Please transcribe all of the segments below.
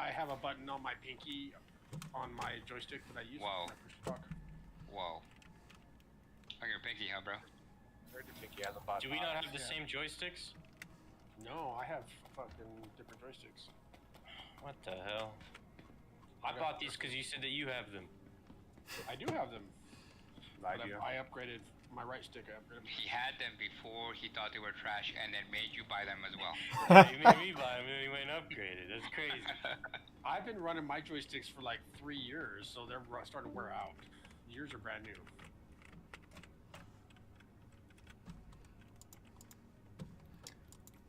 I have a button on my pinky on my joystick that I use. Whoa. When I push the talk. Whoa. On your pinky, huh, bro? Your pinky has a button. Do we not have the same joysticks? No, I have fucking different joysticks. What the hell? I bought these because you said that you have them. I do have them. I do. I upgraded my right stick. I upgraded. He had them before he thought they were trash and then made you buy them as well. Yeah, you made me buy them and he went upgraded. That's crazy. I've been running my joysticks for like 3 years, so they're starting to wear out. Yours are brand new.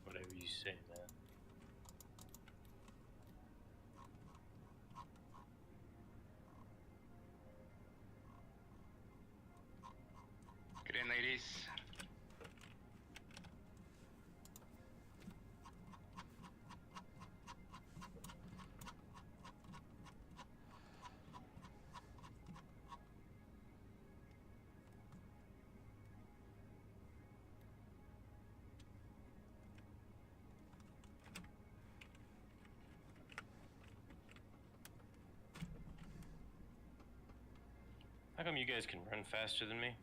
Whatever you say, man. Get in, ladies. How come you guys can run faster than me?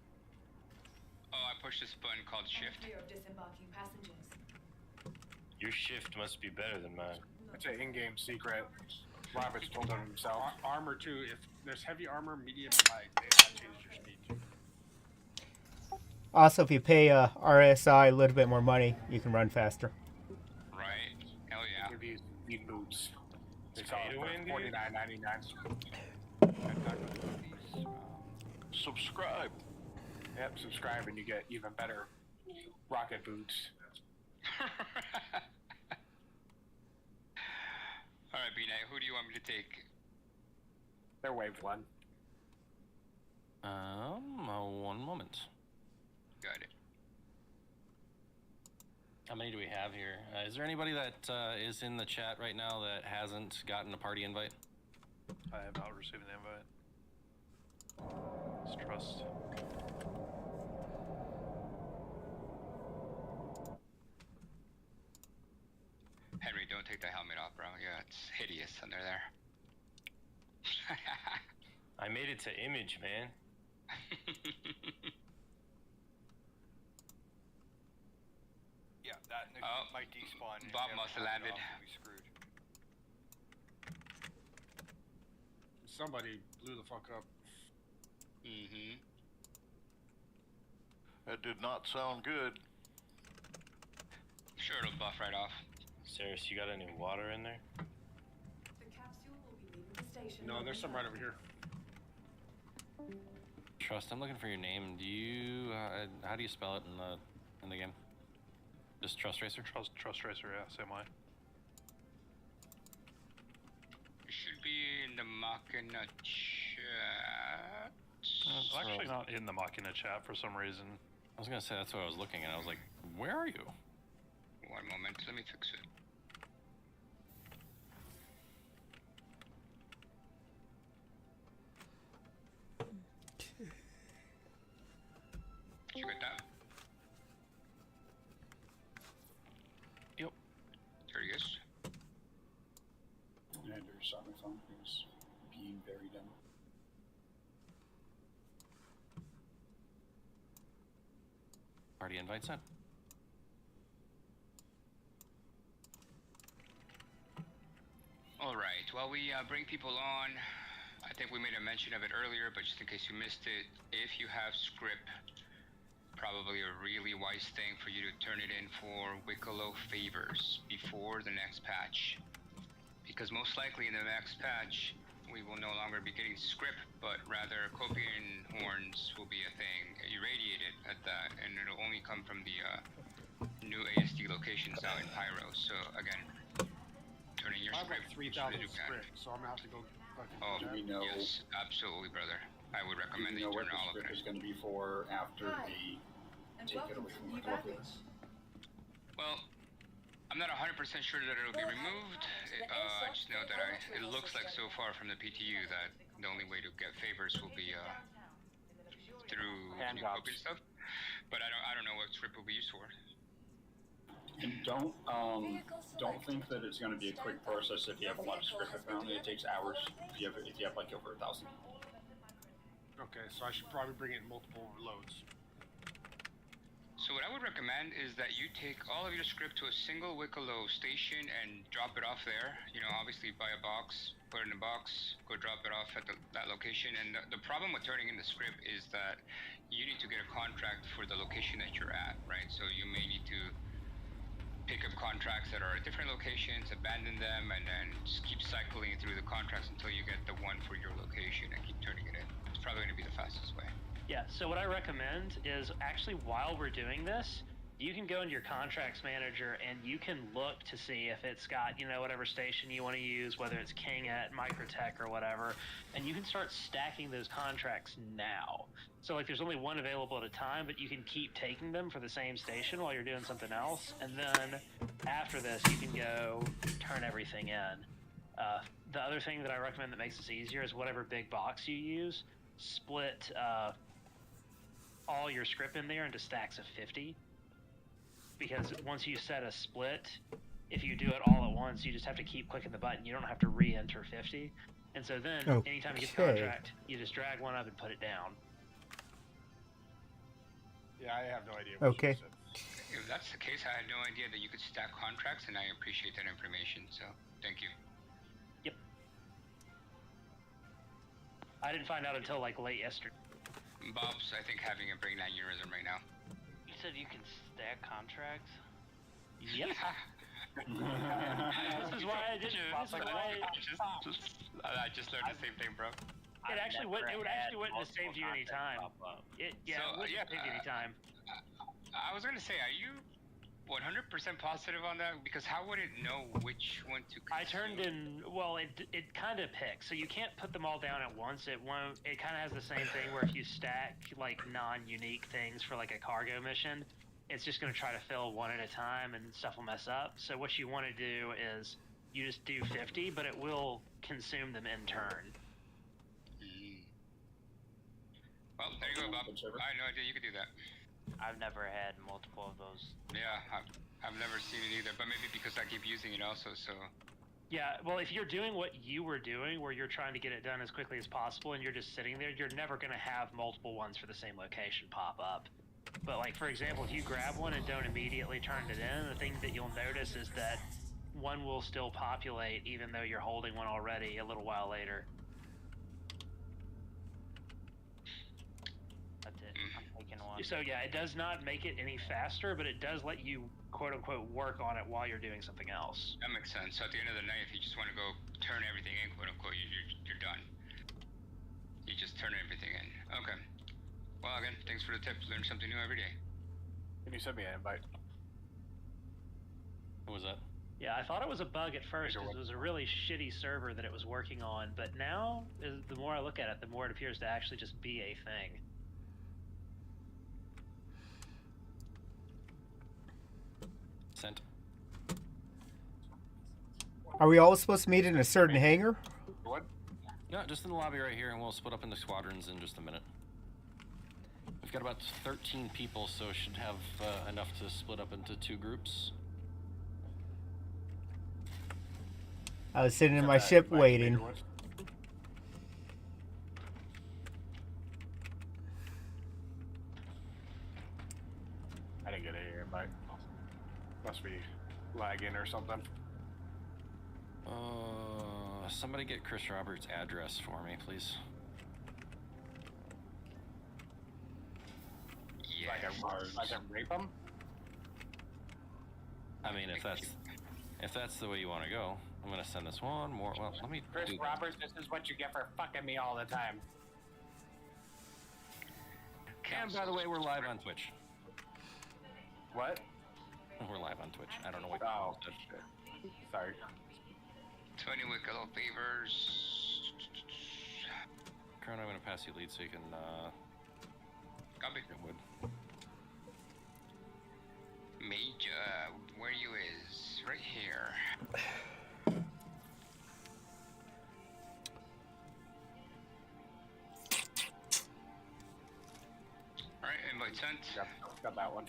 Oh, I pushed this button called shift. Of disembarking passengers. Your shift must be better than mine. It's an in-game secret. Robert's told him himself. Armor too. If there's heavy armor, medium, and light, that changes your speed too. Also, if you pay RSI a little bit more money, you can run faster. Right. Hell yeah. Give you speed boots. They It's sell pay it to win, for dude? $49.99. Subscribe. Yep, subscribe and you get even better rocket boots. Alright, B-Night, who do you want me to take? They're wave one. One moment. Got it. How many do we have here? Is there anybody that is in the chat right now that hasn't gotten a party invite? I have not received an invite. It's trust. Henry, don't take the helmet off, bro. Yeah, it's hideous under there. I made it to image, man. Yeah, that Oh, might despawn. Bob must have landed. We screwed. Somebody blew the fuck up. Mm-hmm. That did not sound good. Sure, it'll buff right off. Saris, you got any water in there? The capsule will be leaving the station. No, there's some right over here. Trust, I'm looking for your name. Do you, how do you spell it in the game? Just Trust Racer? Trust Racer, yeah, same way. It should be in the Machina chat. It's actually not in the Machina chat for some reason. I was gonna say that's what I was looking at. I was like, where are you? One moment, let me fix it. Did you get that? Yep. There he is. Commander saw my phone. He was being very dumb. Party invite sent. Alright, while we bring people on, I think we made a mention of it earlier, but just in case you missed it, if you have script, probably a really wise thing for you to turn it in for Wicklow favors before the next patch. Because most likely in the next patch, we will no longer be getting script, but rather Copian horns will be a thing, irradiated at that, and it'll only come from the new ASD locations out in Pyro. So again, turning your I've script like as soon 3,000 as you can. script, so I'm gonna have to go fucking Oh, do that. we know- yes, absolutely, brother. I would Do recommend that you know you what turn the all of script it is in. going to be for after Hi. they And take it welcome away to from new the Colossus? baggage. Well, I'm not 100% sure that it'll be removed. I just know that it looks like so far from the PTU that the only way to get favors will be through Hand new jobs. Copian stuff. But I don't know what script will be used for. And don't think that it's going to be a quick process if you have a lot of script. Apparently, it takes hours if you have like over 1,000. Okay, so I should probably bring in multiple loads. So what I would recommend is that you take all of your script to a single Wicklow station and drop it off there. You know, obviously buy a box, put it in a box, go drop it off at that location. And the problem with turning in the script is that you need to get a contract for the location that you're at, right? So you may need to pick up contracts that are at different locations, abandon them, and then just keep cycling through the contracts until you get the one for your location and keep turning it in. It's probably going to be the fastest way. Yeah, so what I recommend is actually while we're doing this, you can go into your contracts manager and you can look to see if it's got, you know, whatever station you want to use, whether it's King at Microtech or whatever, and you can start stacking those contracts now. So like there's only one available at a time, but you can keep taking them for the same station while you're doing something else, and then after this you can go turn everything in. The other thing that I recommend that makes this easier is whatever big box you use, split all your script in there into stacks of 50, because once you set a split, if you do it all at once, you just have to keep clicking the button. You don't have to re-enter 50, and so then anytime you get the contract, you just drag one up and put it down. Yeah, I have no idea what you said. If that's the case, I had no idea that you could stack contracts, and I appreciate that information, so thank you. Yep. I didn't find out until like late yesterday. Bob's, I think, having a brain aneurysm right now. You said you can stack contracts? Yep. This is why I didn't. I just learned the same thing, bro. It actually wouldn't have saved you any time. It wouldn't have saved you any time. I was gonna say, are you 100% positive on that? Because how would it know which one to consume? I turned in, well, it kind of picks. So you can't put them all down at once. It won't. It kind of has the same thing where if you stack like non-unique things for like a cargo mission, it's just going to try to fill one at a time and stuff will mess up. So what you want to do is you just do 50, but it will consume them in turn. Well, there you go, Bob. I had no idea you could do that. I've never had multiple of those. Yeah, I've never seen it either, but maybe because I keep using it also, so... Yeah, well, if you're doing what you were doing, where you're trying to get it done as quickly as possible, and you're just sitting there, you're never going to have multiple ones for the same location pop up. But, like, for example, if you grab one and don't immediately turn it in, the thing that you'll notice is that one will still populate even though you're holding one already a little while later. That's it. I'm taking one. So, yeah, it does not make it any faster, but it does let you, quote-unquote, work on it while you're doing something else. That makes sense. So at the end of the night, if you just want to go turn everything in, quote-unquote, you're done. You just turn everything in. Okay. Well, again, thanks for the tip. Learn something new every day. Can you send me an invite? What was that? Yeah, I thought it was a bug at first because it was a really shitty server that it was working on, but now, the more I look at it, the more it appears to actually just be a thing. Sent. Are we all supposed to meet in a certain hangar? What? No, just in the lobby right here, and we'll split up into squadrons in just a minute. We've got about 13 people, so should have enough to split up into 2 groups. I was sitting in my ship waiting. I didn't get any invite. Must be lagging or something. Somebody get Chris Roberts' address for me, please. Yes. Like a rape him? I mean, if that's the way you want to go, I'm gonna send this one more. Well, let me. Chris Roberts, this is what you get for fucking me all the time. And by the way, we're live on Twitch. What? We're live on Twitch. I don't know what. Oh, shit. Sorry. 20 Wicklow favors. Crown, I'm gonna pass you lead so you can. Copy. Get wood. Major, where you is? Right here. Alright, invite sent. Got that one.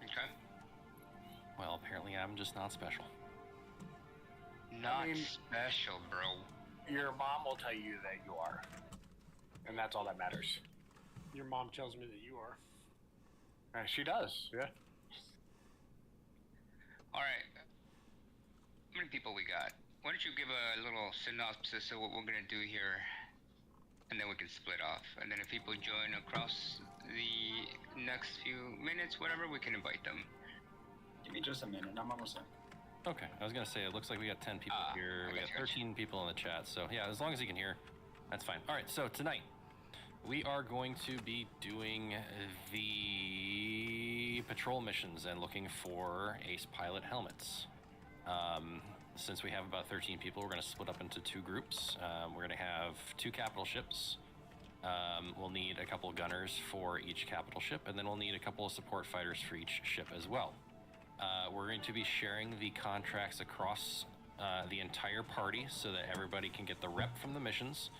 Okay. Well, I'm just not special. Not special, bro. Your mom will tell you that you are, and that's all that matters. Your mom tells me that you are. She does, yeah. All right. How many people we got? Why don't you give a little synopsis of what we're gonna do here, and then we can split off. And then if people join across the next few minutes, whatever, we can invite them. Give me just a minute. I'm almost there. Okay, I was gonna say, it looks like we got 10 people here. We got 13 people in the chat, so yeah, as long as you can hear, that's fine. All right, so tonight, we are going to be doing the patrol missions and looking for Ace Pilot helmets. Since we have about 13 people, we're gonna split up into 2 groups. We're gonna have 2 capital ships. We'll need a couple gunners for each capital ship, and then we'll need a couple of support fighters for each ship as well. We're going to be sharing the contracts across the entire party so that everybody can get the rep from the missions.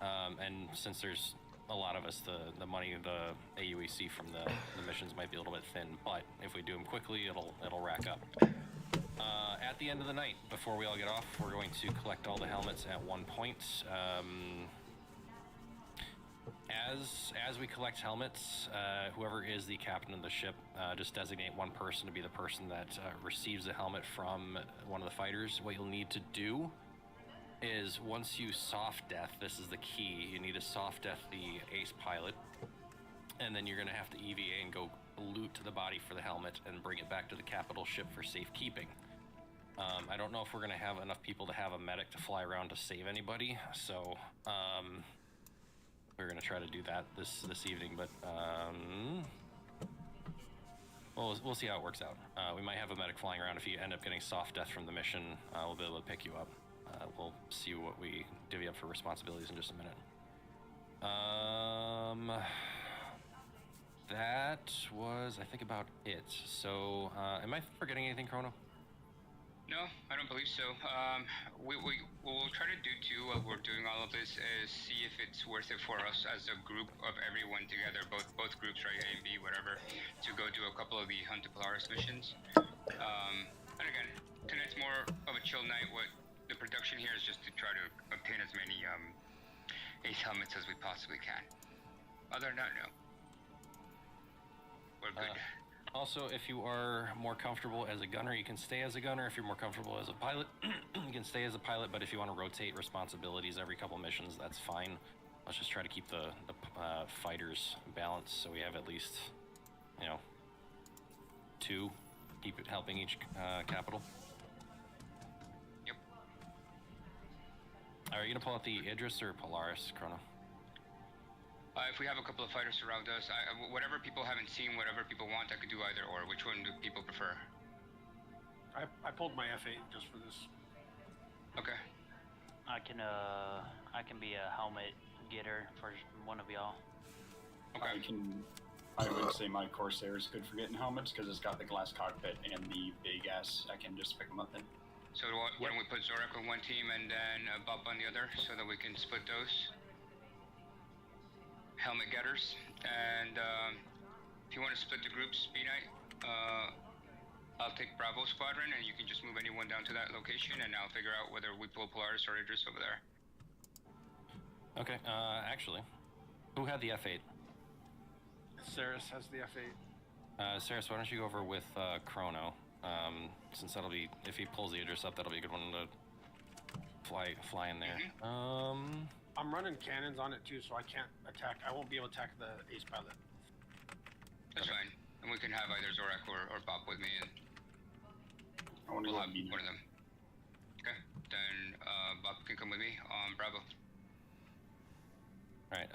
And since there's a lot of us, the money, the AUEC from the missions might be a little bit thin, but if we do them quickly, it'll rack up. At the end of the night, before we all get off, we're going to collect all the helmets at one point. As we collect helmets, whoever is the captain of the ship, just designate one person to be the person that receives the helmet from one of the fighters. What you'll need to do is, once you soft death, this is the key, you need to soft death the Ace Pilot, and then you're going to have to EVA and go loot to the body for the helmet and bring it back to the capital ship for safekeeping. I don't know if we're going to have enough people to have a medic to fly around to save anybody, so we're going to try to do that this evening, but we'll see how it works out. We might have a medic flying around. If you end up getting soft death from the mission, we'll be able to pick you up. We'll see what we divvy up for responsibilities in just a minute. That was, I think, about it. So, am I forgetting anything, Chrono? No, I don't believe so. What we'll try to do too while we're doing all of this is see if it's worth it for us as a group of everyone together, both groups, right, A and B, whatever, to go do a couple of the Hunt to Polaris missions. And again, tonight's more of a chill night. What the production here is just to try to obtain as many Ace helmets as we possibly can. Other than that, no. We're good. Also, if you are more comfortable as a gunner, you can stay as a gunner. If you're more comfortable as a pilot, you can stay as a pilot, but if you want to rotate responsibilities every couple missions, that's fine. Let's just try to keep the fighters balanced, so we have at least, 2, keep it helping each capital. Yep. Are you going to pull out the Idris or Polaris, Chrono? If we have a couple of fighters around us, whatever people haven't seen, whatever people want, I could do either or. Which one do people prefer? I pulled my F8 just for this. Okay. I can be a helmet getter for one of y'all. Okay. I would say my Corsair is good for getting helmets because it's got the glass cockpit and the big ass. I can just pick them up then. So why don't we put Zorak on one team and then Bob on the other, so that we can split those helmet getters. And if you want to split the groups, B-Night, I'll take Bravo Squadron, and you can just move anyone down to that location, and I'll figure out whether we pull Polaris or Idris over there. Okay, actually, who had the F8? Saris has the F8. Saris, why don't you go over with Chrono, since that'll be, if he pulls the Idris up, that'll be a good one to fly in there. Mm-hmm. I'm running cannons on it too, so I can't attack. I won't be able to attack the Ace Pilot. That's fine. And we can have either Zorak or Bob with me, and we'll have one of them. Okay. Then Bob can come with me on Bravo. Alright,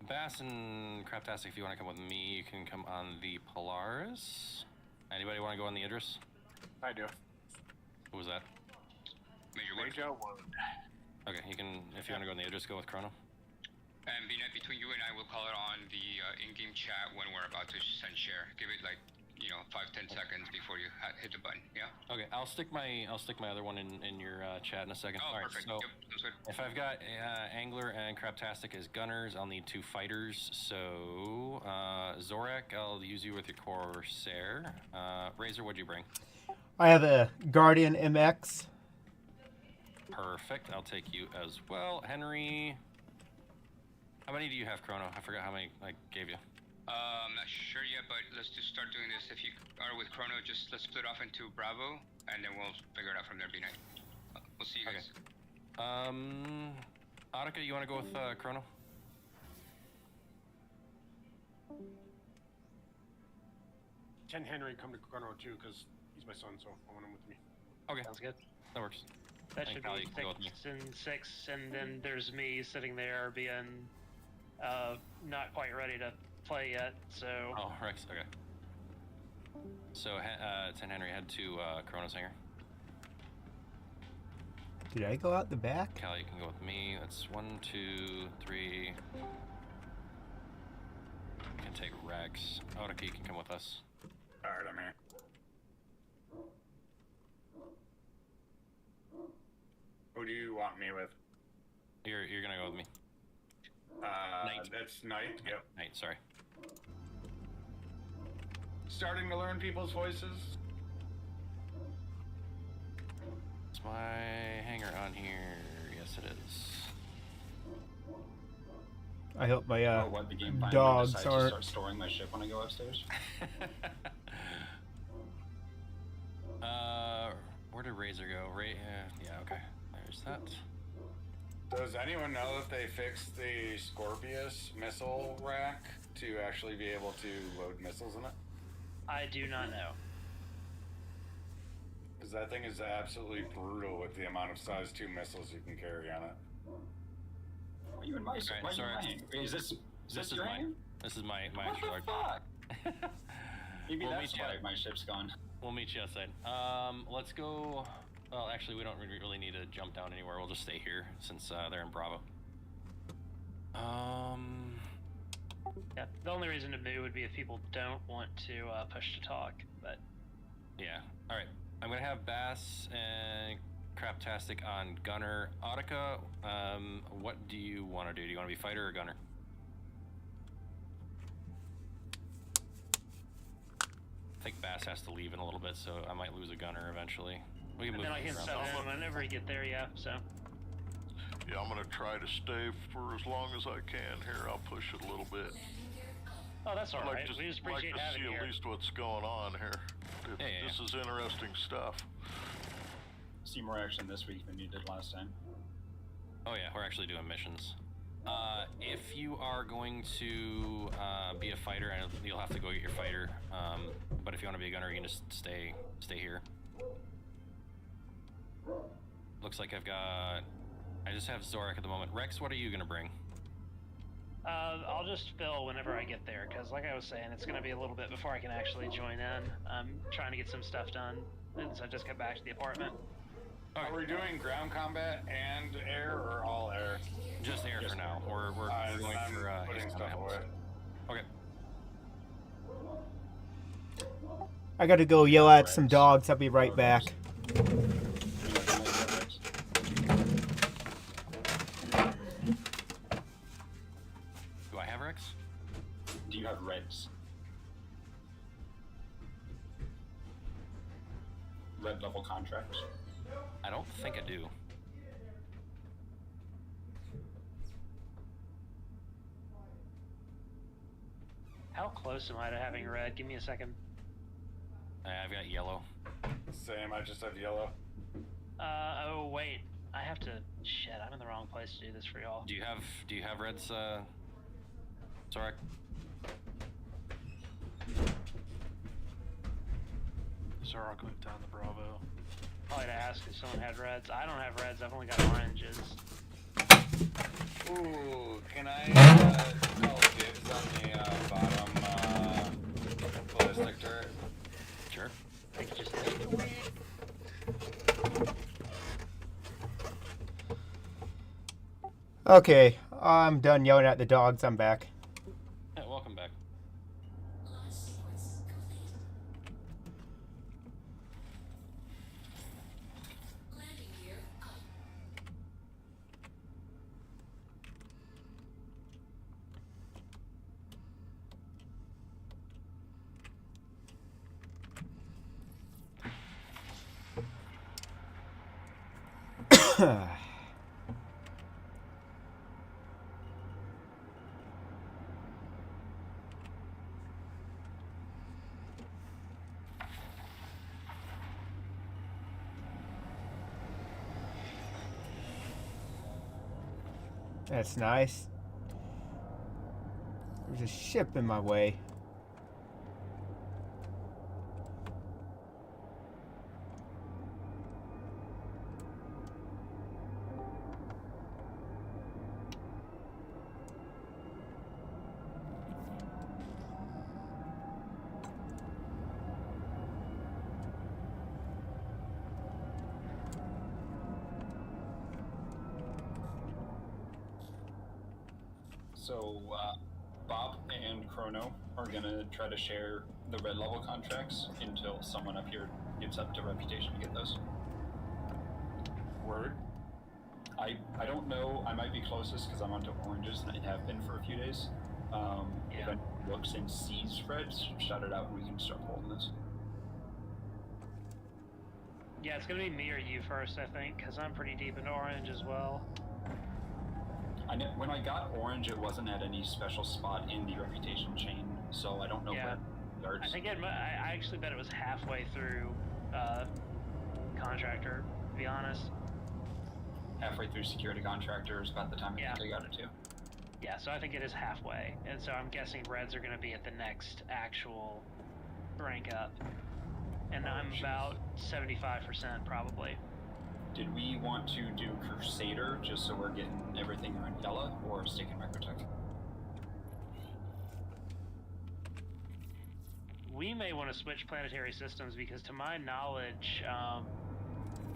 Bass and Craptastic, if you want to come with me, you can come on the Polaris. Anybody want to go on the Idris? I do. Who was that? Major Wood. Okay, you can, if you want to go on the Idris, go with Chrono. And B-Night, between you and I, we'll call it on the in-game chat when we're about to send share. Give it 5-10 seconds before you hit the button. Yeah. Okay, I'll stick my other one in your chat in a second. Oh, all right, perfect. so Yep, sounds good. if I've got Angler and Craptastic as gunners, I'll need 2 fighters. So Zorak, I'll use you with your Corsair. Razor, what'd you bring? I have a Guardian MX. Perfect. I'll take you as well. Henry. How many do you have, Chrono? I forgot how many I gave you. I'm not sure yet, but let's just start doing this. If you are with Chrono, just let's split off into Bravo, and then we'll figure it out from there, B9. We'll see you guys. Audica, you want to go with Chrono? Can Henry come to Chrono too? Because he's my son, so I want him with me. Okay. Sounds good. That works. That And should Callie, be you can go with me. 6 and 6, and then there's me sitting there being not quite ready to play yet. So. Oh, Rex. Okay. So 10 Henry, head to Chrono's hangar. Did I go out the back? Callie, you can go with me. That's 1, 2, 3. You can take Rex. Audica, you can come with us. Alright, I'm here. Who do you want me with? You're gonna go with me. Knight. That's Knight. Yep. Knight, sorry. Starting to learn people's voices. Is my hangar on here? Yes, it is. I hope my What the game finally dogs decides to aren't. start storing my ship when I go upstairs. Where did Razor go? Yeah, okay. There's that. Does anyone know if they fixed the Scorpius missile rack to actually be able to load missiles in it? I do not know. Because that thing is absolutely brutal with the amount of size 2 missiles you can carry on it. Why are you in my ship? Alright, Why are you sorry. in my hangar? Is this This is your my hangar? This is my What extra the large. fuck? Maybe We'll that's meet you why out. my ship's gone. We'll meet you outside. Let's go. Well, actually, we don't really need to jump down anywhere. We'll just stay here since they're in Bravo. Yeah, the only reason to move would be if people don't want to push to talk, but. Yeah. All right. I'm gonna have Bass and Craptastic on Gunner. Audica, what do you want to do? Do you want to be fighter or gunner? I think Bass has to leave in a little bit, so I might lose a gunner eventually. We can And move then I can around. set in whenever you get there, yeah, so. Yeah, I'm gonna try to stay for as long as I can here. I'll push it a little bit. Oh, that's I'd alright. We just appreciate like to having see you at here. least what's going on here. This is interesting stuff. See more action this week than you did last time. Oh yeah, we're actually doing missions. If you are going to be a fighter, and you'll have to go get your fighter. But if you want to be a gunner, you can just stay here. Looks like I just have Zorak at the moment. Rex, what are you gonna bring? I'll just fill whenever I get there, because like I was saying, it's going to be a little bit before I can actually join in. I'm trying to get some stuff done, since I just got back to the apartment. Are we doing ground combat and air or all air? Just air for now. We're going for putting ace stuff combat. away. Okay. I gotta go yell at some dogs. I'll be right back. Do I have Rex? Do you have reds? Red level contracts? I don't think I do. How close am I to having red? Give me a second. I've got yellow. Same, I just have yellow. Oh wait, I have to. Shit, I'm in the wrong place to do this for y'all. Do you have Red's Zorak? Zorak went down to Bravo. Probably to ask if someone had reds. I don't have reds. I've only got oranges. Ooh, can I call dibs on the bottom ballistic turret? Sure. I think just did. Okay, I'm done yelling at the dogs. I'm back. Yeah, welcome back. That's nice. There's a ship in my way. So, Bob and Chrono are gonna try to share the red level contracts until someone up here gets up to reputation to get those. Word. I don't know. I might be closest because I'm onto oranges and I have been for a few days. If anyone looks and sees reds, shout it out and we can start pulling this. Yeah, it's gonna be me or you first, I think, because I'm pretty deep into orange as well. I know, when I got orange, it wasn't at any special spot in the reputation chain, so I don't know where it starts. I think I actually bet it was halfway through contractor, to be honest. Halfway through security contractor is about the time I think I got it too. Yeah, so I think it is halfway, and so I'm guessing reds are going to be at the next actual rank up. And I'm about 75% probably. Did we want to do Crusader just so we're getting everything around yellow, or stick in Microtech? We may want to switch planetary systems because, to my knowledge,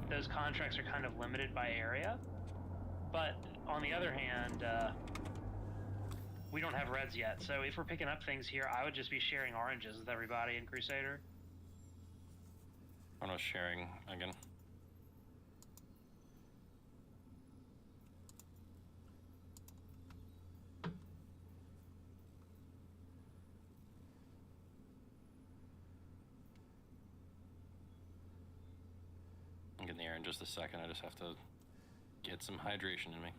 those contracts are kind of limited by area. But on the other hand, we don't have reds yet. So if we're picking up things here, I would just be sharing oranges with everybody in Crusader. I'm not sharing again. I'll get in the air in just a second. I just have to get some hydration in me.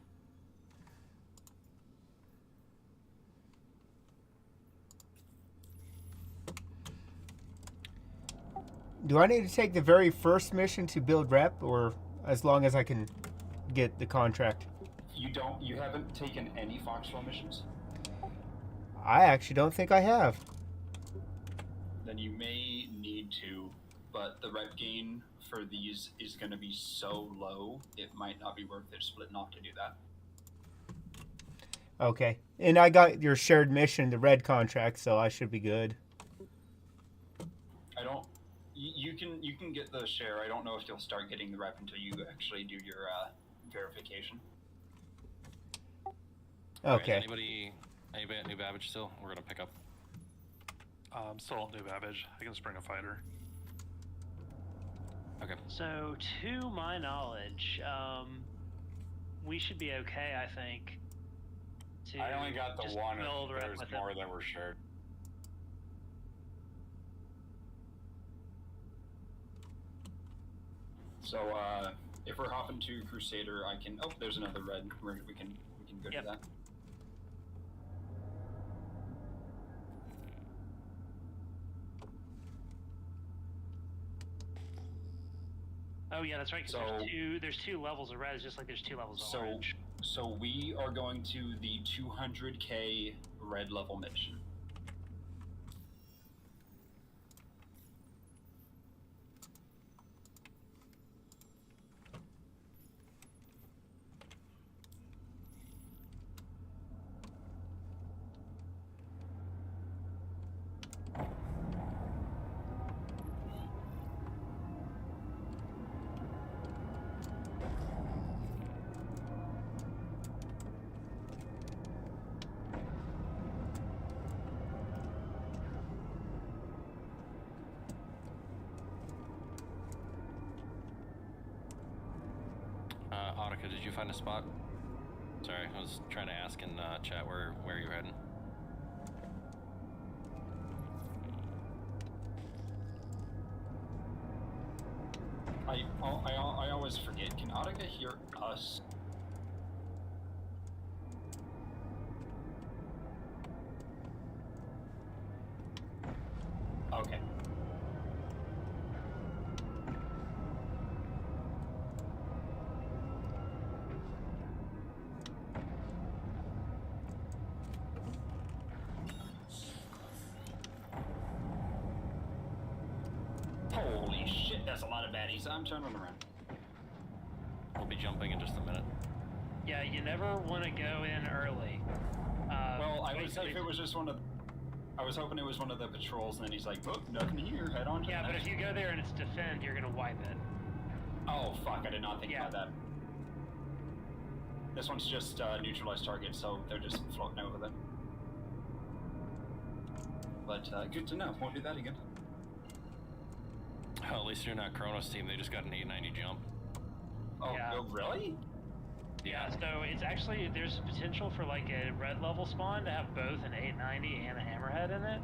Do I need to take the very first mission to build rep, or as long as I can get the contract? You haven't taken any Foxtrot missions? I actually don't think I have. Then you may need to, but the rep gain for these is going to be so low, it might not be worth it splitting off to do that. Okay. And I got your shared mission, the red contract, so I should be good. I don't... You can get the share. I don't know if you'll start getting the rep until you actually do your verification. Okay. Right, anybody at New Babbage still? We're gonna pick up. I'm still at New Babbage. I can spring a fighter. Okay. So, to my knowledge, we should be okay, I think. I only got the just one, build and rep there's with more it. that were shared. So, if we're hopping to Crusader, I can... Oh, there's another red. We can go to that. Oh yeah, that's right. 'Cause there's two levels of red, just like there's two levels of orange. So we are going to the 200k red level mission. Audica, did you find a spot? Sorry, I was trying to ask in chat where you're heading. I always forget. Can Audica hear us? Okay. Holy shit, that's a lot of baddies. I'm turning around. We'll be jumping in just a minute. Yeah, you never want to go in early. Well, I would say basically- if it was just one of... I was hoping it was one of the patrols, and then he's like, oh, nothing here, head on to Yeah, the but next if you go there and it's defend, you're gonna wipe it. Oh, fuck, I did not think Yeah. about that. This one's just neutralized target, so they're just floating over them. But good to know. Won't do that again. Oh, at least you're not Kronos team. They just got an 890 jump. Oh, Yeah. oh really? Yeah, so it's actually, there's potential for like a red level spawn to have both an 890 and a hammerhead in it.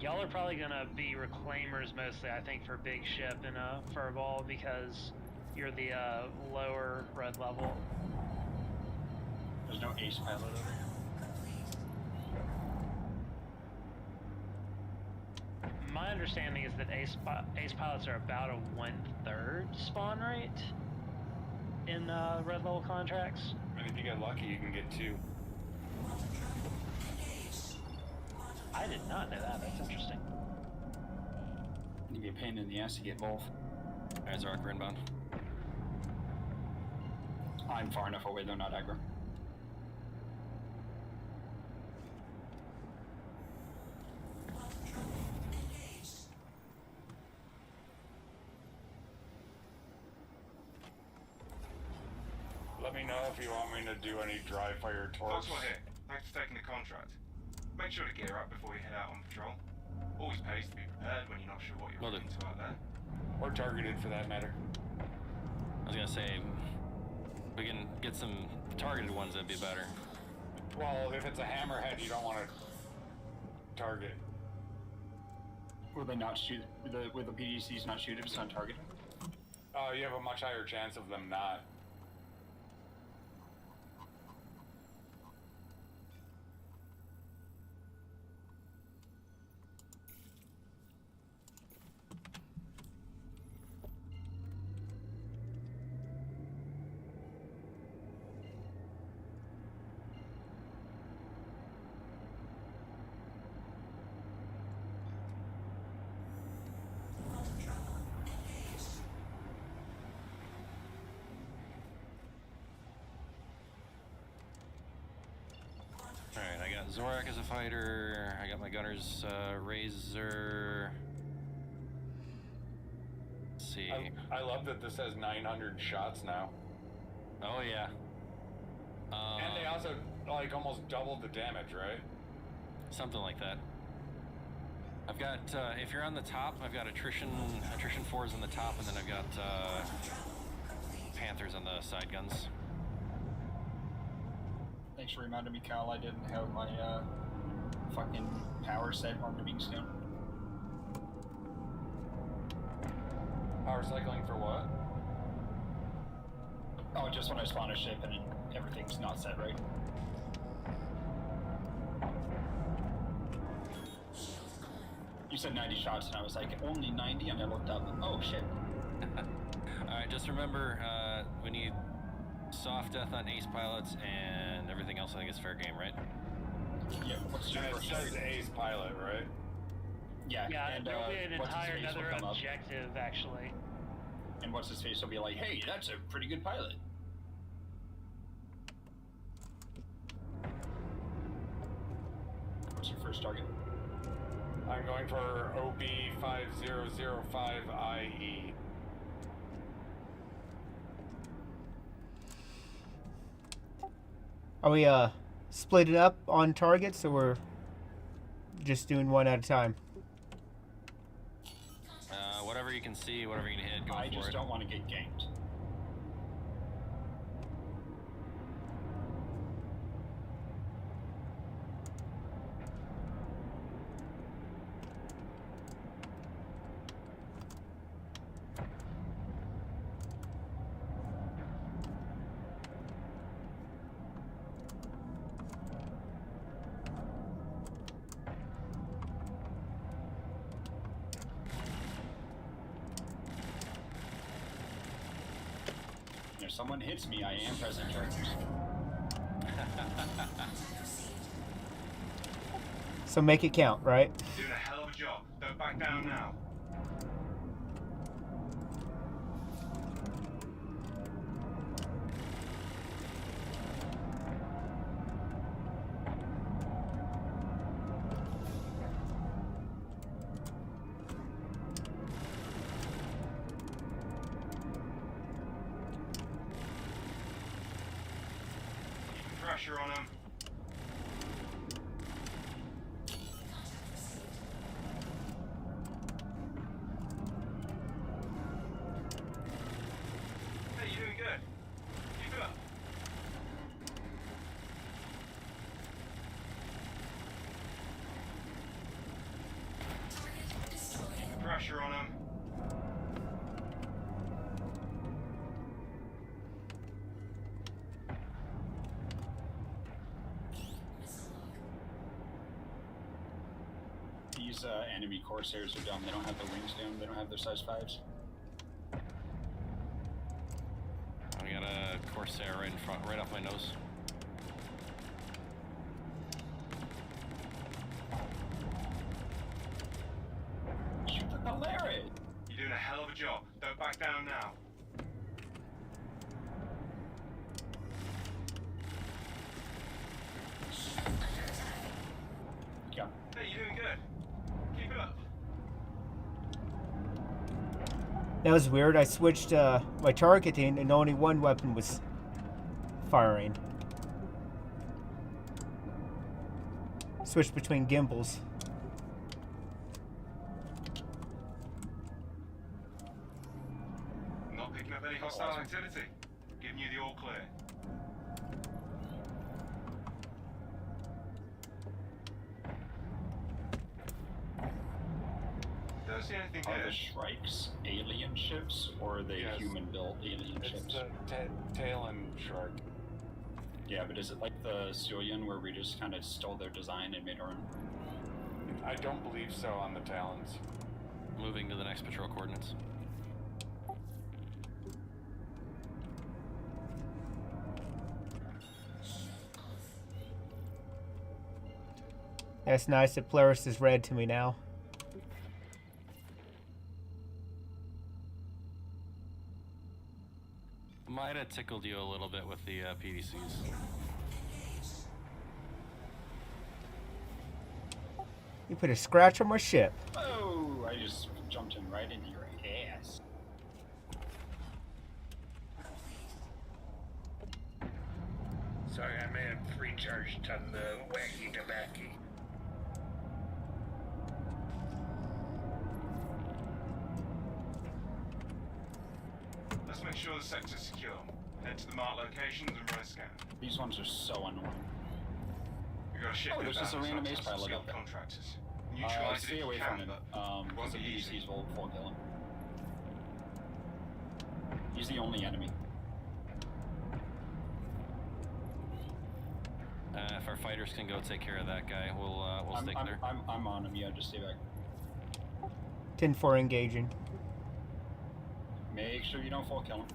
Y'all are probably gonna be reclaimers mostly, I think, for big ship and a furball because you're the lower red level. There's no ace pilot over here. My understanding is that ace pilots are about a 1/3 spawn rate in red level contracts. And if you get lucky, you can get 2. I did not know that. That's interesting. It'd be a pain in the ass to get both. Alright, Zark, we're inbound. I'm far enough away, they're not aggro. Let me know if you want me to do any dry fire torps. Foxwell here. Thanks for taking the contract. Make sure to gear up before you head out on patrol. Always pays to be prepared when you're not sure what you're Will do. running into out there. Or targeted for that matter. I was gonna say, if we can get some targeted ones, that'd be better. Well, if it's a hammerhead, you don't want to target. Will they not shoot? Will the PDCs not shoot if it's on target? You have a much higher chance of them not. Alright, I got Zorak as a fighter. I got my gunners, Razor. Let's see. I love that this has 900 shots now. Oh, yeah. And they also, like, almost doubled the damage, right? Something like that. I've got, if you're on the top, I've got attrition 4s on the top, and then I've got Panthers on the side guns. Thanks for reminding me, Kyle. I didn't have my fucking power set on the being soon. Power cycling for what? Oh, just when I spawn a ship and everything's not set right. You said 90 shots, and I was like, only 90, and I looked up, oh shit. Alright, just remember, we need soft death on ace pilots, and everything else I think is fair game, right? Yeah, what's your And it first says target? ace pilot, right? Yeah, Yeah, and there'll be an what's his entire face will another come up, objective, actually. and what's his face will be like, hey, that's a pretty good pilot. What's your first target? I'm going for OB5005IE. Are we split it up on targets, or we're just doing one at a time? Whatever you can see, whatever you can hit, go I for just it. don't want to get ganked. someone hits me, I am pressing charges. So make it count, right? You're doing a hell of a job. Don't back down now. Keep pressure on them. Hey, you're doing good. Keep it up. Keep pressure on them. These enemy Corsairs are dumb. They don't have their wings down. They don't have their size 5s. I got a Corsair right in front, right off my nose. Shoot the Polaris! You're doing a hell of a job. Don't back down now. Yeah. Hey, you're doing good. Keep it up. That was weird. I switched my targeting and only one weapon was firing. Switched between gimbals. Not picking up any hostile activity. Giving you the all clear. Don't see anything Are here. the Shrikes alien ships, or are they Yes. human-built alien It's ships? the Talon shark. Yeah, but is it like the Stylian, where we just kind of stole their design and made our own? I don't believe so on the Talons. Moving to the next patrol coordinates. That's nice that Polaris is red to me now. Might have tickled you a little bit with the PDCs. You put a scratch on my ship. Oh, I just jumped in right into your ass. Sorry, I may have recharged on the wacky tobacco. Let's make sure the sector's secure. Head to the marked locations and run a scan. These ones are so annoying. We've got a ship Oh, there's just a random ace pilot skilled up there. contractors. Neutralize it Stay if away you from can, him, but because won't the be easy. PDCs will full kill him. He's the only enemy. If our fighters can go take care of that guy, we'll stick there. I'm on him, yeah, just stay back. 10-4 engaging. Make sure you don't full kill him.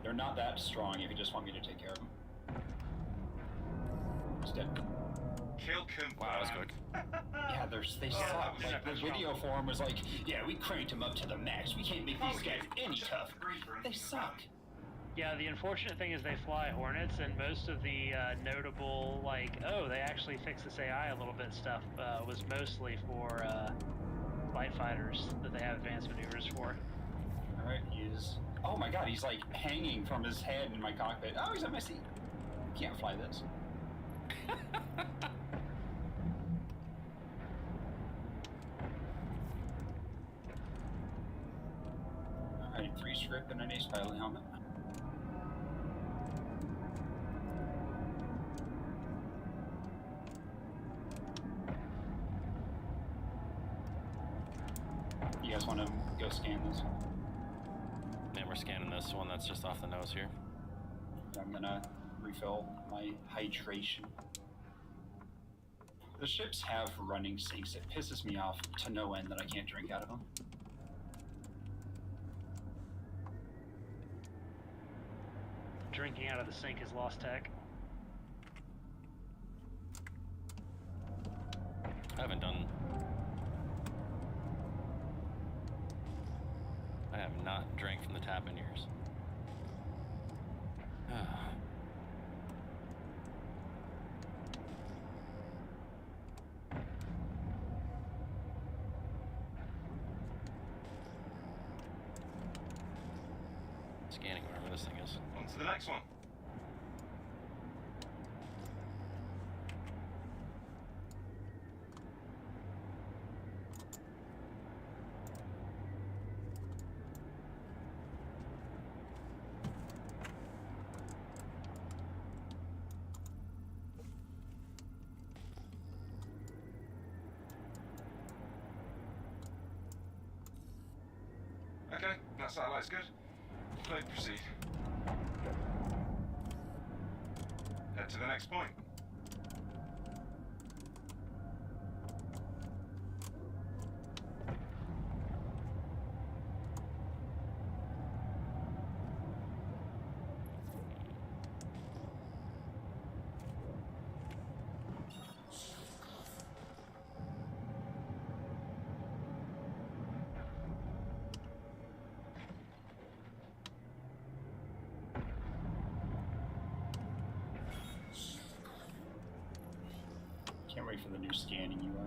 They're not that strong if you just want me to take care of them. He's dead. Kill confirmed. Wow, that was quick. Yeah, they that suck. was Like, the epic. video forum was like, yeah, we cranked him up to the max. We can't make these guys any tough. They suck. Yeah, the unfortunate thing is they fly Hornets, and most of the notable, like, oh, they actually fixed this AI a little bit stuff was mostly for light fighters that they have advanced maneuvers for. Alright, he's... Oh my god, he's like hanging from his head in my cockpit. Oh, he's at my seat. Can't fly this. Alright, 3 script and an ace pilot helmet. You guys want to go scan this? And we're scanning this one that's just off the nose here. I'm gonna refill my hydration. The ships have running sinks. It pisses me off to no end that I can't drink out of them. drinking out of the sink is lost tech. I haven't done. I have not drank from the tap in years. Scanning whatever this thing is. On to the next one. Okay, that satellite's good. Please proceed. Head to the next point. Can't wait for the new scanning UI.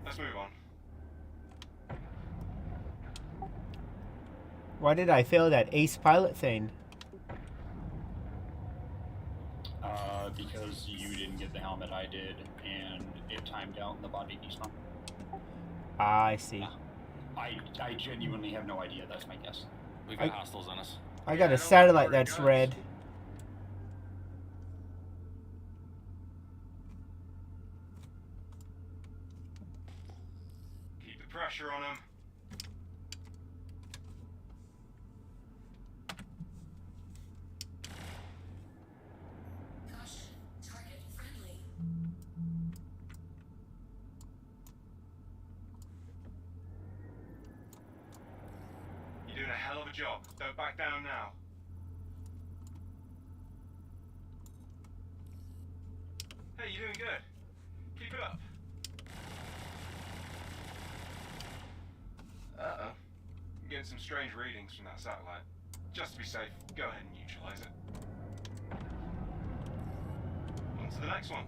Let's move on. Why did I fail that ace pilot thing? Because you didn't get the helmet I did, and it timed out and the body despawned. Ah, I see. I genuinely have no idea. That's my guess. We've got hostiles on us. I got a satellite that's red. Keep the pressure on them. You're doing a hell of a job. Don't back down now. Hey, you're doing good. Keep it up. Uh-oh. I'm getting some strange readings from that satellite. Just to be safe, go ahead and neutralize it. On to the next one.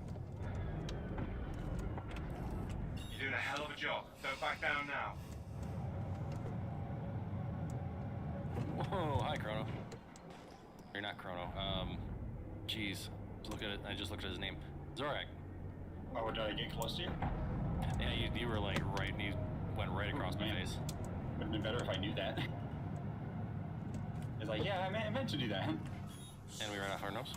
You're doing a hell of a job. Don't back down now. Whoa, hi Chrono. You're not Chrono. Jeez. Look at it. I just looked at his name. Zorak. Oh, did I get close to you? Yeah, you were like right, and you went right across my face. Would have been better if I knew that. It's like, yeah, I meant to do that. And we ran off our nose.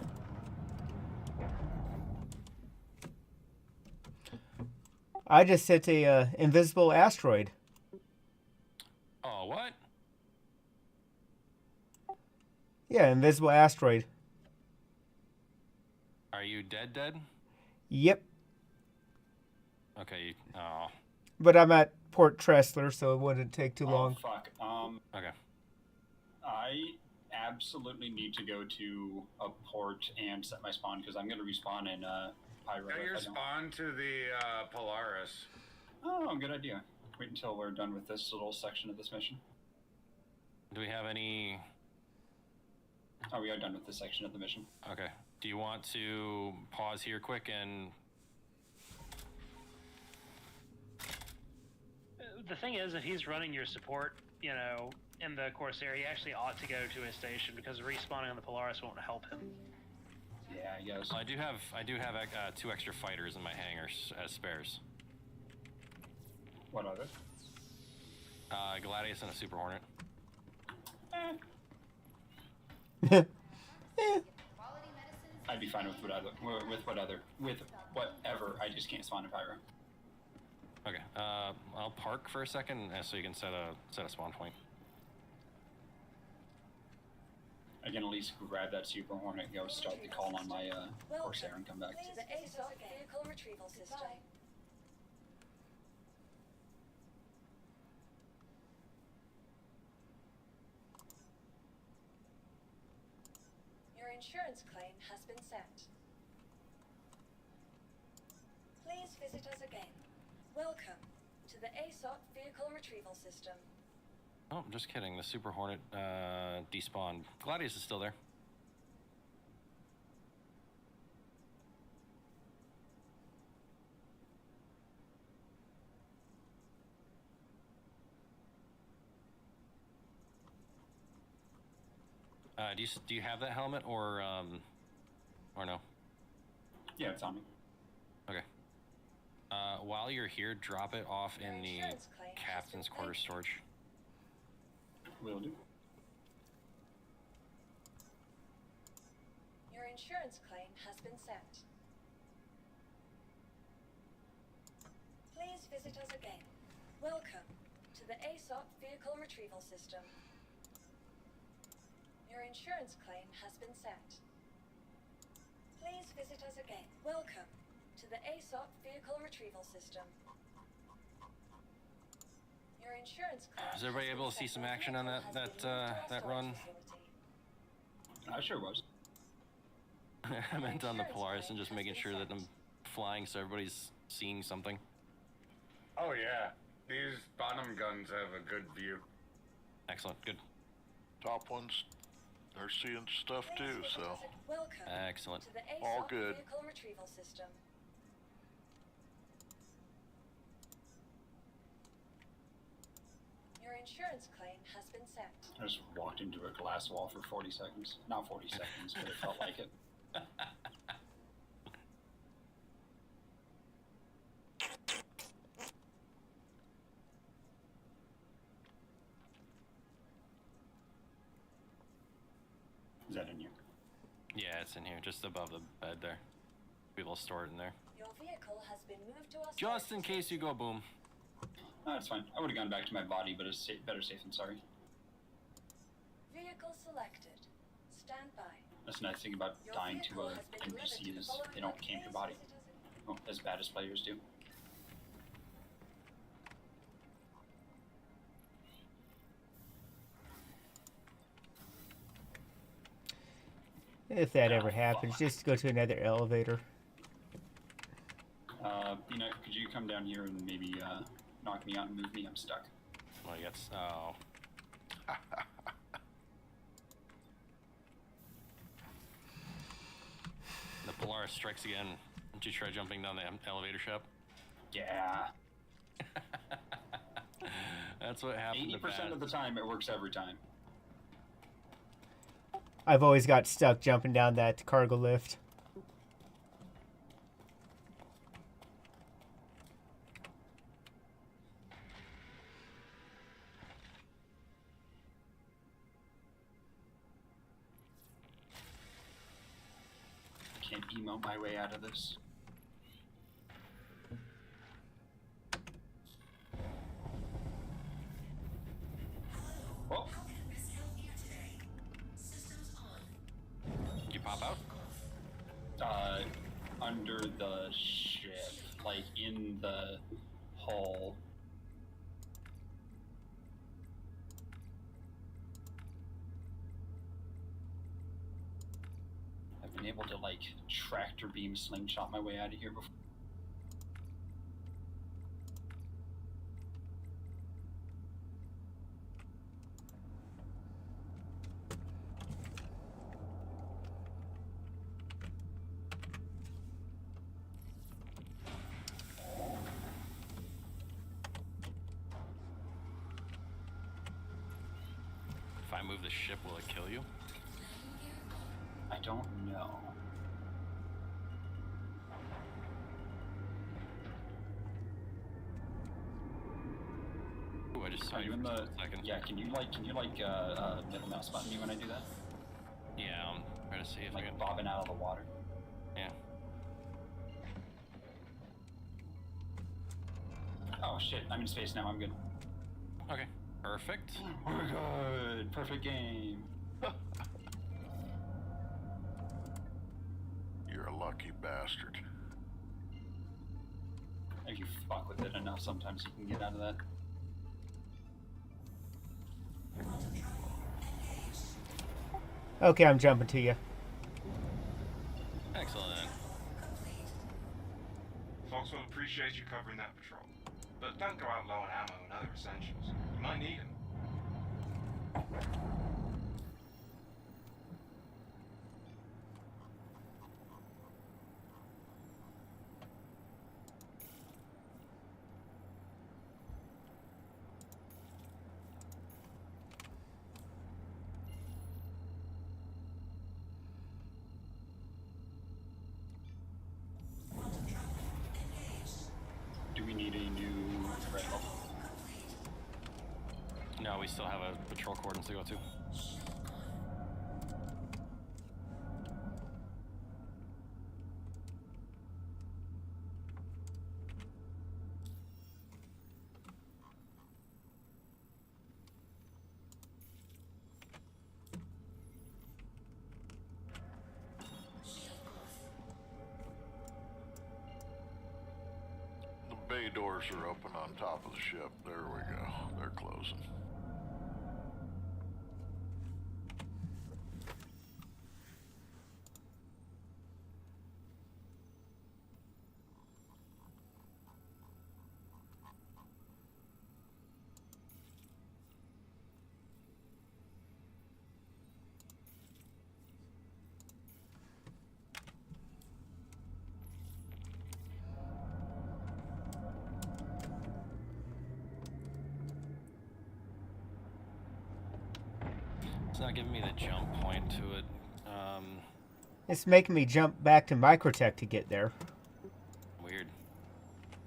I just hit a invisible asteroid. Oh, what? Yeah, invisible asteroid. Are you dead? Yep. Okay. Oh. But I'm at Port Tressler, so it wouldn't take too long. Fuck. Okay. I absolutely need to go to a port and set my spawn because I'm going to respawn in Pyro. Set your spawn to the Polaris. Oh, good idea. Wait until we're done with this little section of this mission. Do we have any? Oh, we are done with this section of the mission. Okay. Do you want to pause here quick and? The thing is, if he's running your support, you know, in the Corsair, he actually ought to go to his station because respawning on the Polaris won't help him. Yeah, I guess. I do have 2 extra fighters in my hangars as spares. What are they? Gladius and a Super Hornet. I'd be fine with whatever. I just can't spawn in Pyro. Okay. I'll park for a second so you can set a spawn point. I can at least grab that Super Hornet, go start the call on my Corsair, and come back. To the ASOC vehicle retrieval system. Your insurance claim has been sent. Please visit us again. Welcome to the ASOC vehicle retrieval system. Oh, just kidding. The Super Hornet despawned. Gladius is still there. Do you have that helmet or no? Yeah, it's on me. Okay. While you're here, drop it off in the captain's quarters storage. Will do. Your insurance claim has been sent. Please visit us again. Welcome to the ASOC vehicle retrieval system. Your insurance claim has been sent. Please visit us again. Welcome to the ASOC vehicle retrieval system. Your insurance claim. Is everybody able to see some action on that run? I sure was. I meant on the Polaris and just making sure that I'm flying so everybody's seeing something. Oh yeah, these bottom guns have a good view. Excellent, good. Top ones, they're seeing stuff too, so. Welcome excellent. to the All ASOC good. vehicle retrieval system. Your insurance claim has been sent. I just walked into a glass wall for 40 seconds. Not 40 seconds, but it felt like it. Is that in here? Yeah, it's in here, just above the bed there. People store it in there. Your vehicle has been moved to us. Just in case you go boom. No, it's fine. I would have gone back to my body, but it's better safe than sorry. Vehicle selected. Stand by. That's the nice thing about dying to a NPC is they don't camp your body. Well, as bad as players do. If that ever happens, just go to another elevator. Peanut, could you come down here and maybe knock me out and move me? I'm stuck. Well, yes. Oh. The Polaris strikes again. Did you try jumping down the elevator shaft? Yeah. That's what happened. 80% of the time, it works every time. I've always got stuck jumping down that cargo lift. Can't emote my way out of this. Oh. Did you pop out? Under the ship, like in the hull. I've been able to like tractor beam slingshot my way out of here before. If I move the ship, will it kill you? I don't know. Ooh, I just saw Are you in for the? a second. Yeah, can you middle mouse button me when I do that? Yeah, I'm trying to see if I Like can. bobbing out of the water. Yeah. shit, I'm in space now, I'm good. Okay, perfect. We're good. Perfect game. You're a lucky bastard. If you fuck with it enough, sometimes you can get out of that. Okay, I'm jumping to you. Excellent. Fox will appreciate you covering that patrol. But don't go out low on ammo and other essentials. You might need them. Do we need a new rifle? No, we still have a patrol coordinates to go to. The bay doors are open on top of the ship. There we go. They're closing. It's not giving me the jump point to it. It's making me jump back to Microtech to get there. Weird.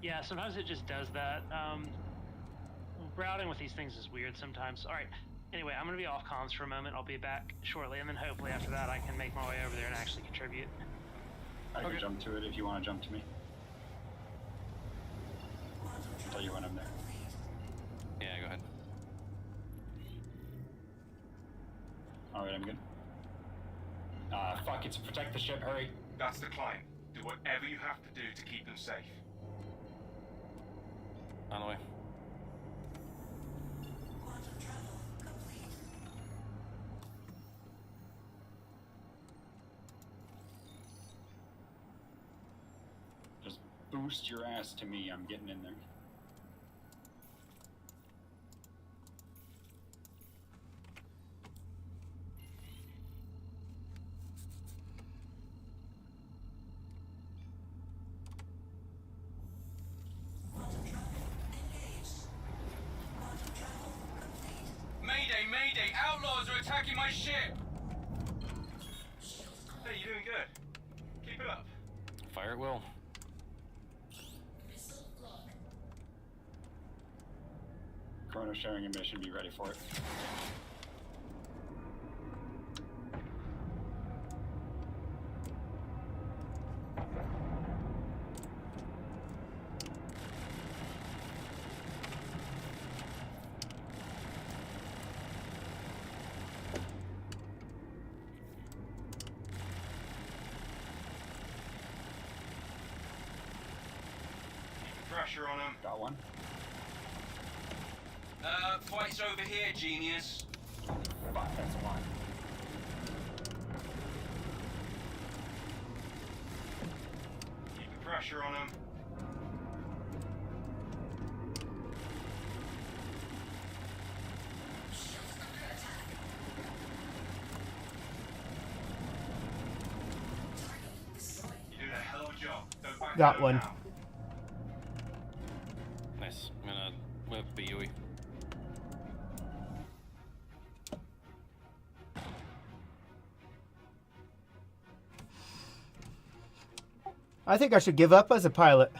Yeah, sometimes it just does that. Routing with these things is weird sometimes. All right. Anyway, I'm going to be off comms for a moment. I'll be back shortly, and then hopefully after that I can make my way over there and actually contribute. I can jump to it if you want to jump to me. I'll tell you when I'm there. Yeah, go ahead. Alright, I'm good. Fuck, it's protect the ship, hurry. That's the client. Do whatever you have to do to keep them safe. On the way. Just boost your ass to me, I'm getting in there. Mayday, mayday! Outlaws are attacking my ship! Hey, you're doing good. Keep it up. Fire at will. Chrono sharing a mission, be ready for it. Pressure on them. Got one. Fight's over here, genius. Fuck, that's one. Keep the pressure on them. You did a hell of a job. Don't back Got down one. now. Nice. I'm gonna whip the Yui. I think I should give up as a pilot.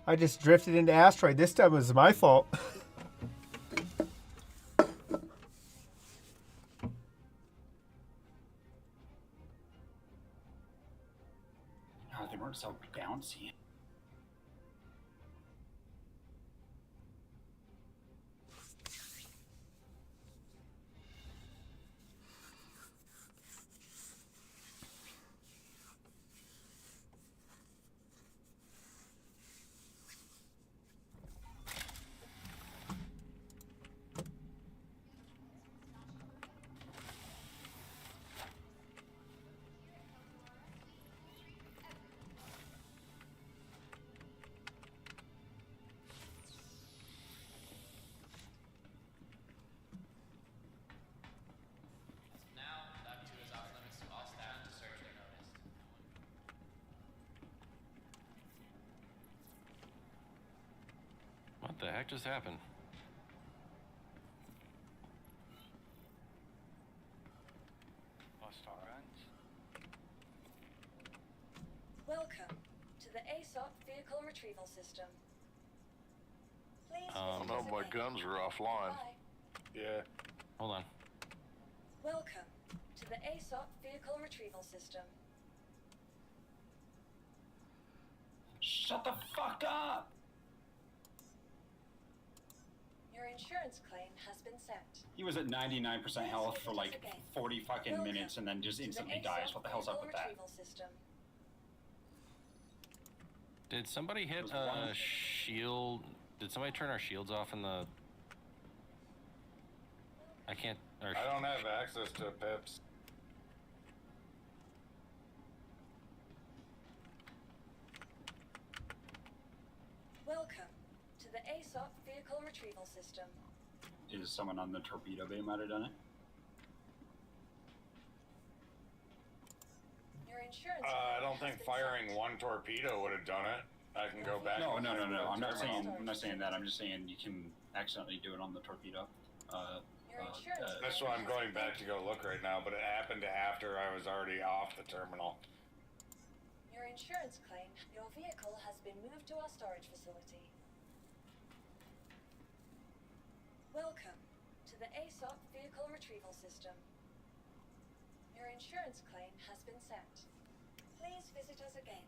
I just drifted into asteroid. This time it was my fault. weren't so bouncy. What the heck just happened? Lost our guns. Welcome to the ASOP vehicle retrieval system. Please Oh visit no, us my again. guns are offline. Goodbye. Yeah. Hold on. Welcome to the ASOP vehicle retrieval system. Shut the fuck up! Your insurance claim has been sent. He was at 99% health for like 40 fucking minutes and then just instantly dies. What the hell's up with that? Retrieval system. Did somebody hit Was a one- shield? Did somebody turn our shields off in the... I can't... Or I don't have access to pips. Welcome to the ASOP vehicle retrieval system. Is someone on the torpedo bay might have done it? Your insurance I claim don't has think been firing sent. one torpedo would have done it. I can go back. No, and no, no, find no. the I'm not terminal. saying. I'm not saying that. I'm just saying you can accidentally do it on the torpedo. Your insurance That's claim why I'm has going been back to go look right now, but it happened after I was already off the terminal. Your insurance claim. Your vehicle has been moved to our storage facility. Welcome to the ASOP vehicle retrieval system. Your insurance claim has been sent. Please visit us again.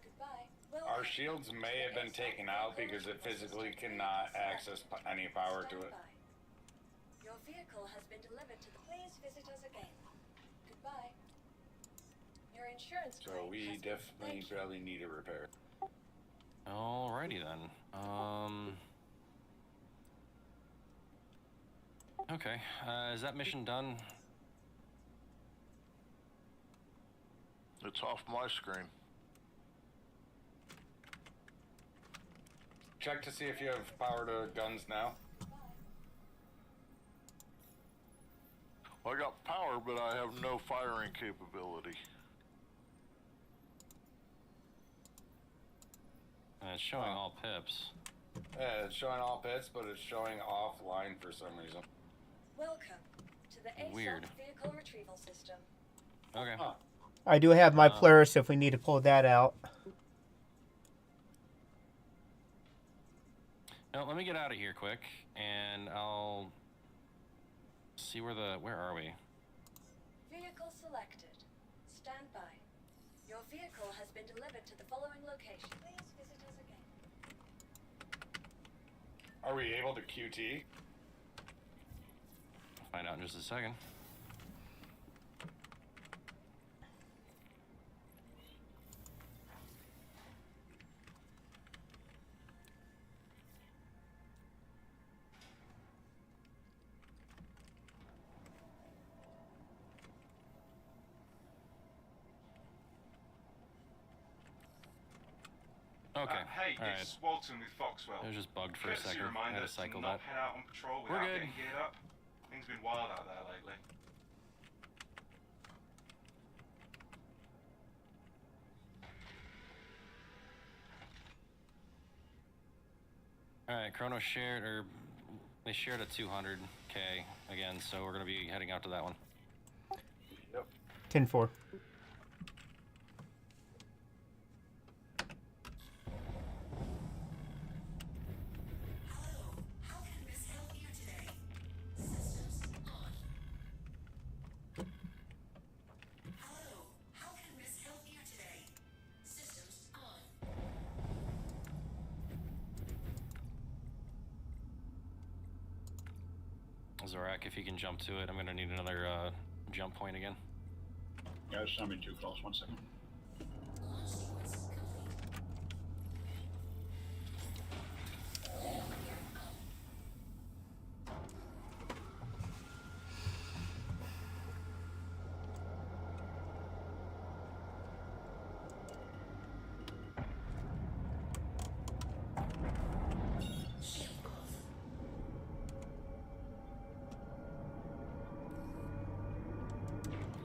Goodbye. Our shields may have been taken out because it physically cannot access any power to it. Your vehicle has been delivered to the... Please visit us again. Goodbye. Your insurance So claim we has been... definitely Thank you. probably need a repair. Alrighty then. Okay. Is that mission done? It's off my screen. Check to see if you have power to guns now. Well, I got power, but I have no firing capability. It's showing all pips. Yeah, it's showing all pits, but it's showing offline for some reason. Welcome to the ASOP Weird. vehicle retrieval system. Okay. Huh. I do have my Polaris if we need to pull that out. No, let me get out of here quick, and I'll see where are we? Vehicle selected. Stand by. Your vehicle has been delivered to the following location. Please visit us again. Are we able to QT? Find out in just a second. Okay. Hey, all right. it's Walton with Foxwell. It was just bugged for a Courtesy second. I reminder had to cycle not that. head out on patrol We're without good. getting geared up. Things been wild out there lately. All right, Chrono shared, or they shared a 200K again, so we're gonna be heading out to that one. Yep. 10-4. How can Miss help you today? Systems Zorak, if you can jump to it, I'm gonna need another jump point again. Yeah, it's not being too close. 1 second.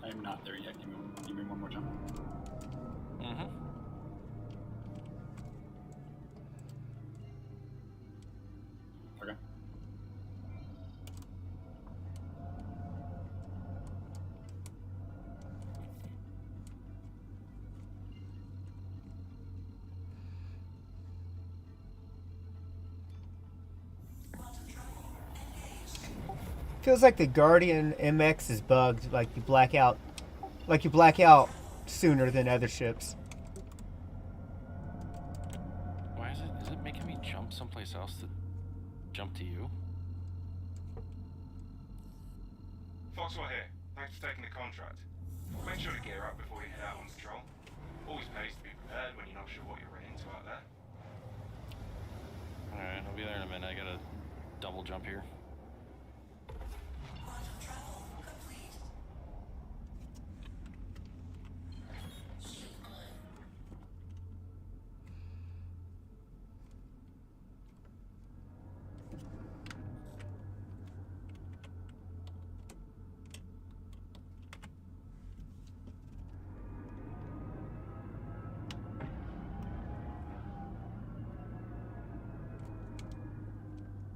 I'm not there yet. Give me one more jump. Mm-hmm. Okay. Feels like the Guardian MX is bugged. Like you black out sooner than other ships. Why is it making me jump someplace else to jump to you? Foxwell here. Thanks for taking the contract. Make sure to gear up before you head out on patrol. Always pays to be prepared when you're not sure what you're running into out there. Alright, I'll be there in a minute. I gotta double jump here.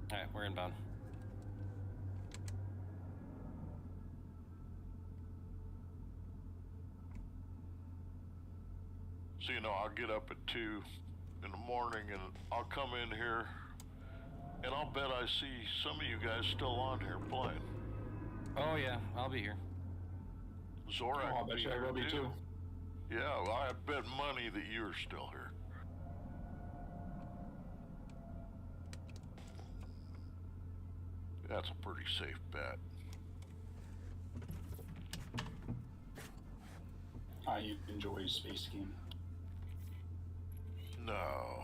Alright, we're inbound. So, I'll get up at 2 in the morning and I'll come in here and I'll bet I see some of you guys still on here playing. Oh yeah, I'll be here. Zorak I bet you I will be too. Yeah, well, I bet money that you're still here. That's a pretty safe bet. I enjoy space game. No.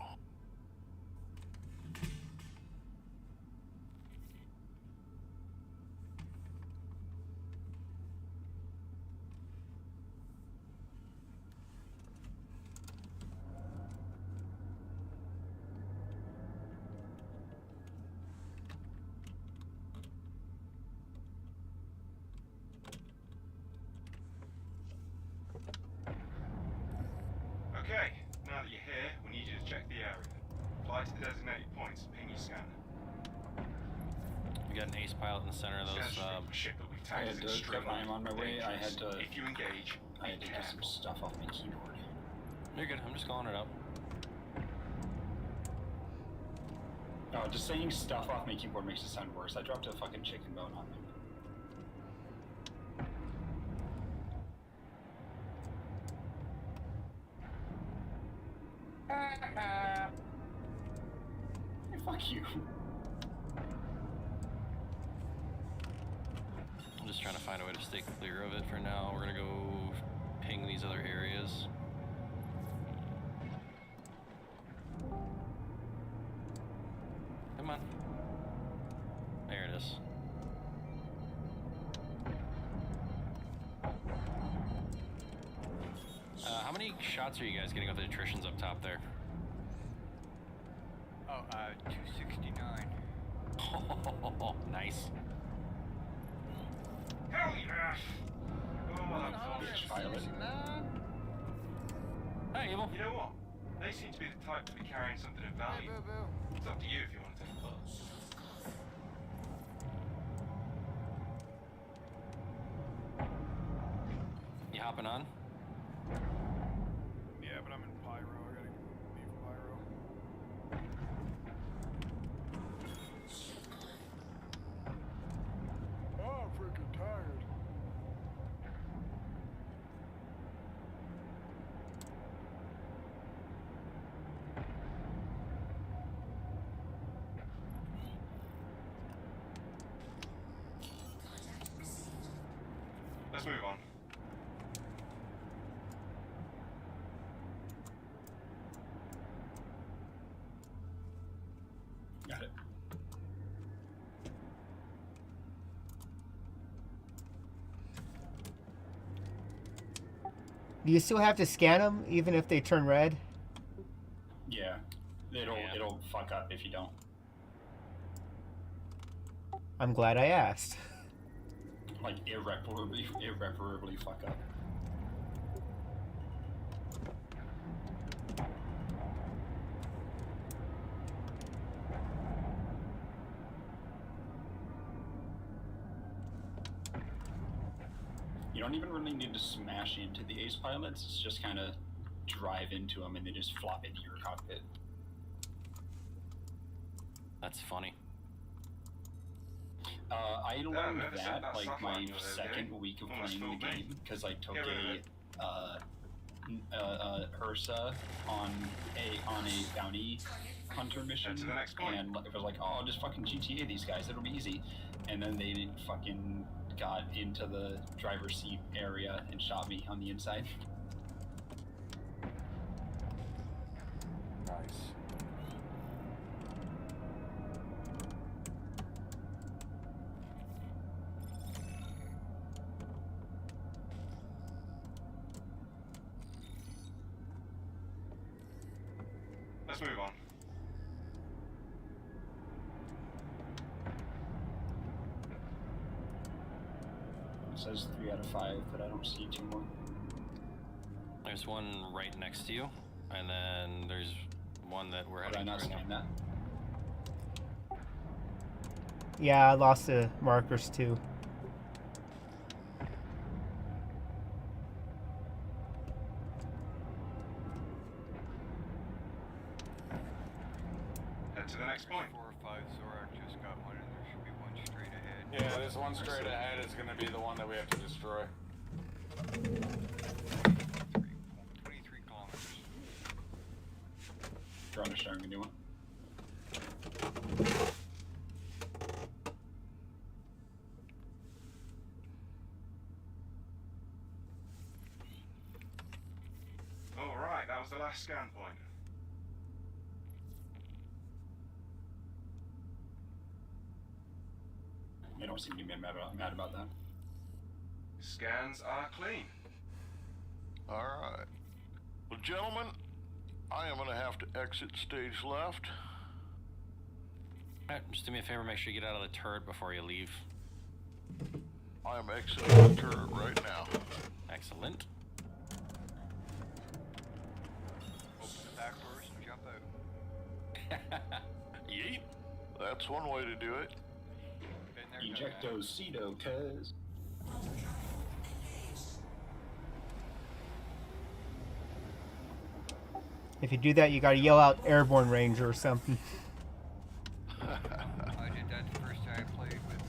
Okay, now that you're here, we need you to check the area. Fly to the designated points, ping your scanner. We got an ace pilot in the center of those. Ship that we've I tagged had as to, when extremely I'm on my way, I had dangerous. to, If you engage, I had to get some stuff off my keyboard. You're good. I'm just calling it out. No, just saying stuff off my keyboard makes it sound worse. I dropped a fucking chicken bone on me. Hey, fuck you. I'm just trying to find a way to stay clear of it for now. We're gonna go ping these other areas. Come on. There it is. How many shots are you guys getting of the attritions up top there? Oh, 269. Oh, nice. Hell yeah! Oh, Bitch pilot. Hey, Evil. You know what? They seem to be the type to be carrying something of value. It's up to you if you want to take a look. You hopping on? Yeah, but I'm in Pyro. I gotta leave Pyro. Oh, I'm freaking tired. Let's move on. Got it. Do you still have to scan them even if they turn red? Yeah. It'll fuck up if you don't. I'm glad I asked. Like irreparably fuck up. You don't even really need to smash into the ace pilots. It's just kind of drive into them and they just flop into your cockpit. That's funny. I learned that that's like not my like second week of Almost playing the fooled me. game because I took Get rid of a Ursa on a bounty hunter mission, to the next point. and it was like, oh, just fucking GTA these guys, it'll be easy. And then they fucking got into the driver's seat area and shot me on the inside. Nice. Let's move on. It says 3 out of 5, but I don't see 2 more. There's one right next to you, and then there's one that we're Did I heading not to right scan now. that? Yeah, I lost the markers too. Head to the next point. 4 or 5 Zorak just got one, and there should be one straight ahead. Yeah, this one straight ahead is going to be the one that we have to destroy. 23 kilometers. You're understanding a new one. Alright, that was the last scan point. They don't seem to be mad about that. Scans are clean. Alright. Well, gentlemen, I am going to have to exit stage left. Alright, just do me a favor, make sure you get out of the turret before you leave. I am exiting the turret right now. Excellent. Open the back doors and jump out. Yeet. That's one way to do it. Been there, done that. Ejecto-cedo, cuz. If you do that, you gotta yell out Airborne Ranger or something. I did that the first time I played with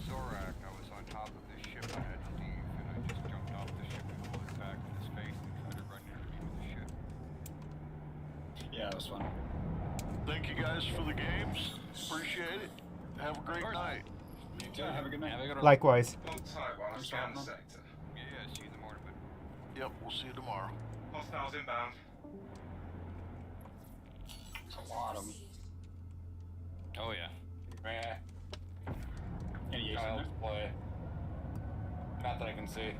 Zorak. I was on top of this ship and I had to leave, and I just jumped off the ship and pulled it back into space and tried to run underneath the ship. Yeah, that was fun. Thank you guys for the games. Appreciate it. Have a great night. You too. Have a good night. Have a good one. Likewise. Hold tight while I Thanks, scan the Ron. sector. Yeah, see you in the morning, but Yep, we'll see you tomorrow. Hostiles inbound. It's a lot of them. Oh yeah. Meh. Any ace in Child's there? play. Not that I can see.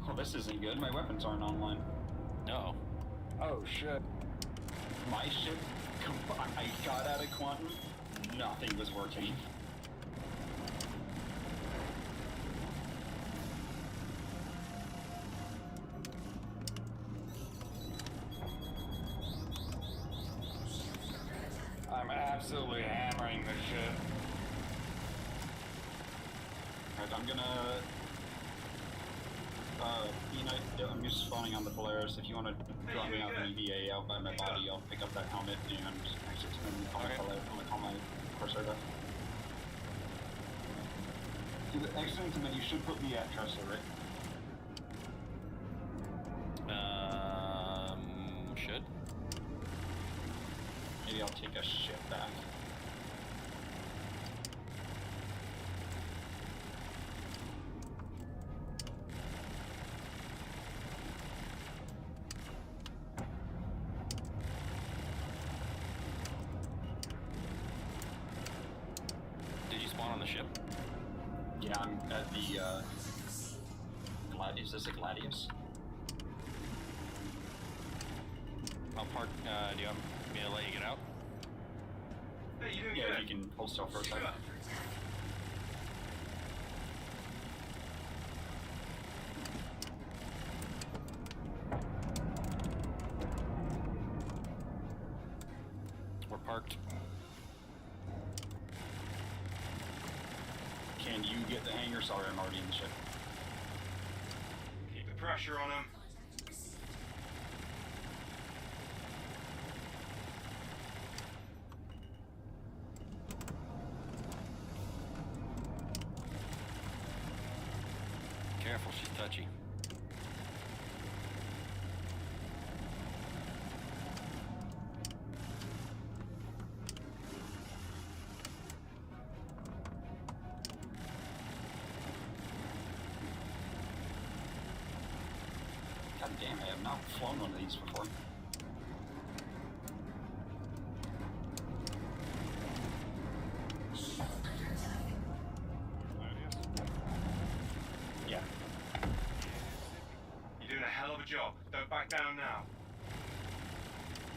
Oh, this isn't good. My weapons aren't online. No. Oh shit. My ship, I got out of quantum, nothing was working. I'm absolutely hammering the ship. Alright, I'm gonna... I'm just spawning on the Polaris. If you want to drop me out an EVA out by my body, I'll pick up that helmet and exit to them on my Polaris. I'm gonna call my Corsair back. To the exiting, and then you should put me at Trestle, right? Should. Maybe I'll take a ship back. Did you spawn on the ship? Yeah, I'm at the, is this a Gladius? I'll park, do you want me to let you get out? Hey, you doing Yeah, good? if you can hold still for a second. We're parked. Can you get the hangar? Sorry, I'm already in the ship. Keep the pressure on them. Careful, she's touchy. God damn, I have not flown one of these before. Yeah. You're doing a hell of a job. Don't back down now.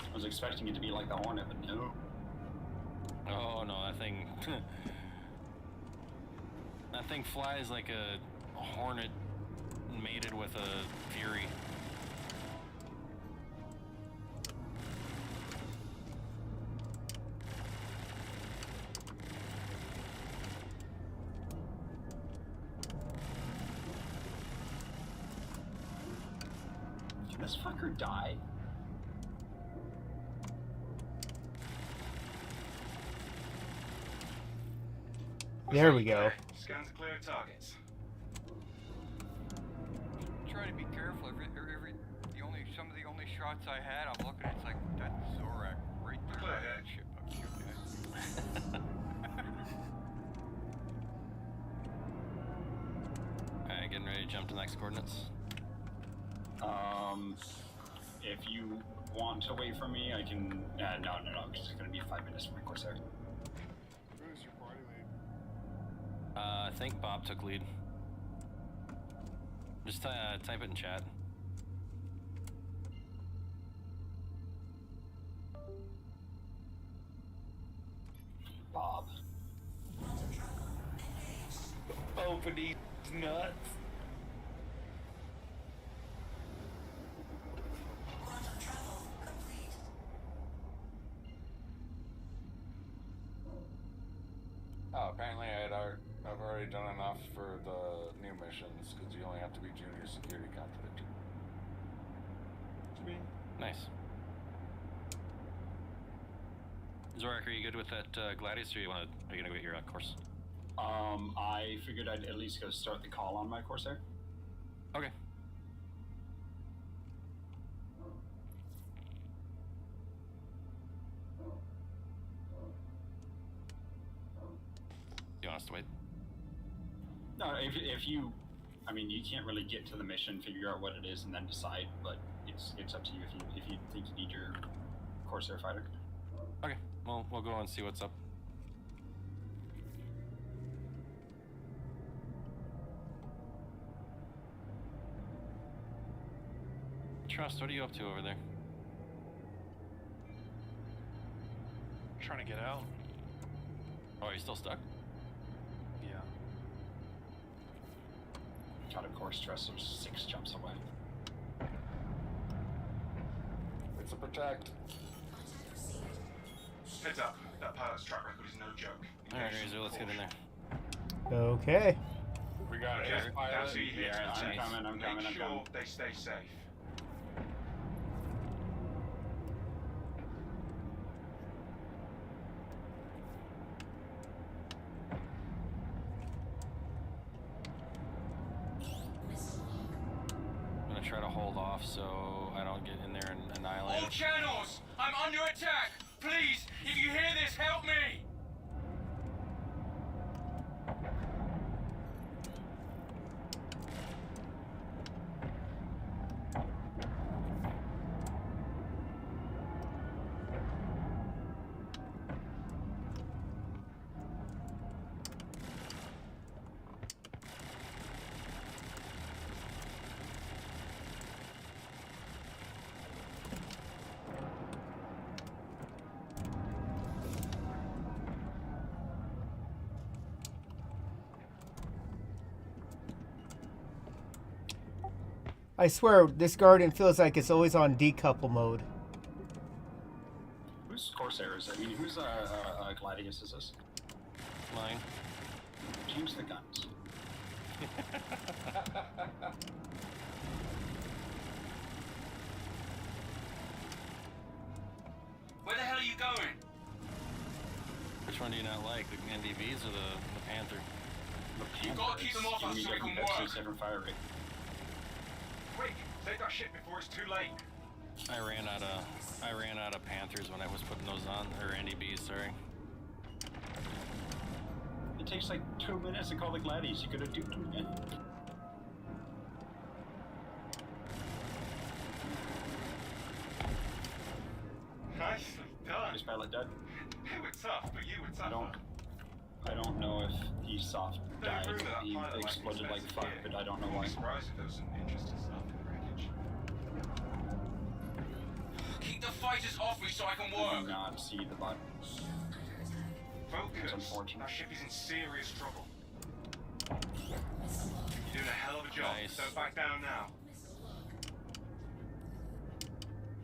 I was expecting it to be like the Hornet, but no. Oh no, that thing. That thing flies like a hornet mated with a Fury. Can this fucker die? There we go. Scans are clear of targets. Try to be careful. Some of the only shots I had, I'm looking, it's like that Zorak right there by that ship. I'm shooting at. Alright, getting ready to jump to the next coordinates. If you want to wait for me, I can. No, because it's gonna be 5 minutes for my Corsair. Who's your party lead? I think Bob took lead. Just type it in chat. Bob. Open these nuts. Oh, apparently I've already done enough for the new missions because you only have to be junior security contractor. Nice. Zorak, are you good with that Gladius, or are you gonna go get your course? I figured I'd at least go start the call on my Corsair. Okay. You want us to wait? No, if you, I mean, you can't really get to the mission, figure out what it is, and then decide. But it's up to you if you think you need your Corsair fighter. Okay, well, we'll go and see what's up. Trust, what are you up to over there? Trying to get out. Oh, are you still stuck? Yeah. God, of course, Tressel's 6 jumps away. It's a protect. Heads up. That pilot's track record is no joke. Alright, Razor, let's get in there. Okay. got Okay, ace that's pilot. who you hit. Yeah, I'm Make coming, I'm sure coming. they stay safe. I'm gonna try to hold off so I don't get in there and annihilate All it. channels! I'm under attack! Please, if you hear this, help me! I swear, this Guardian feels like it's always on decouple mode. Who's Corsair is? I mean, who's Gladius is this? Mine. Change the guns. Where the hell are you going? Which one do you not like, the NDVs or the Panther? You've got to keep them off us so we can work. Different fire rate. Quick, take that shit before it's too late. I ran out of Panthers when I was putting those on, or NDBs, sorry. It takes like 2 minutes to call the Gladius. You could have duped them again. Nicely done. This pilot dead. They were tough, but you were tougher. I don't know if he soft died. Don't ruin that He pilot exploded like fuck, gear. but I don't know Wouldn't why. be surprised if there was some interesting stuff in the wreckage. Keep the fighters off me so I can I work. do not see the bot. Focus. unfortunate. That ship is in serious trouble. You're doing a hell of a job. Nice. Don't back down now.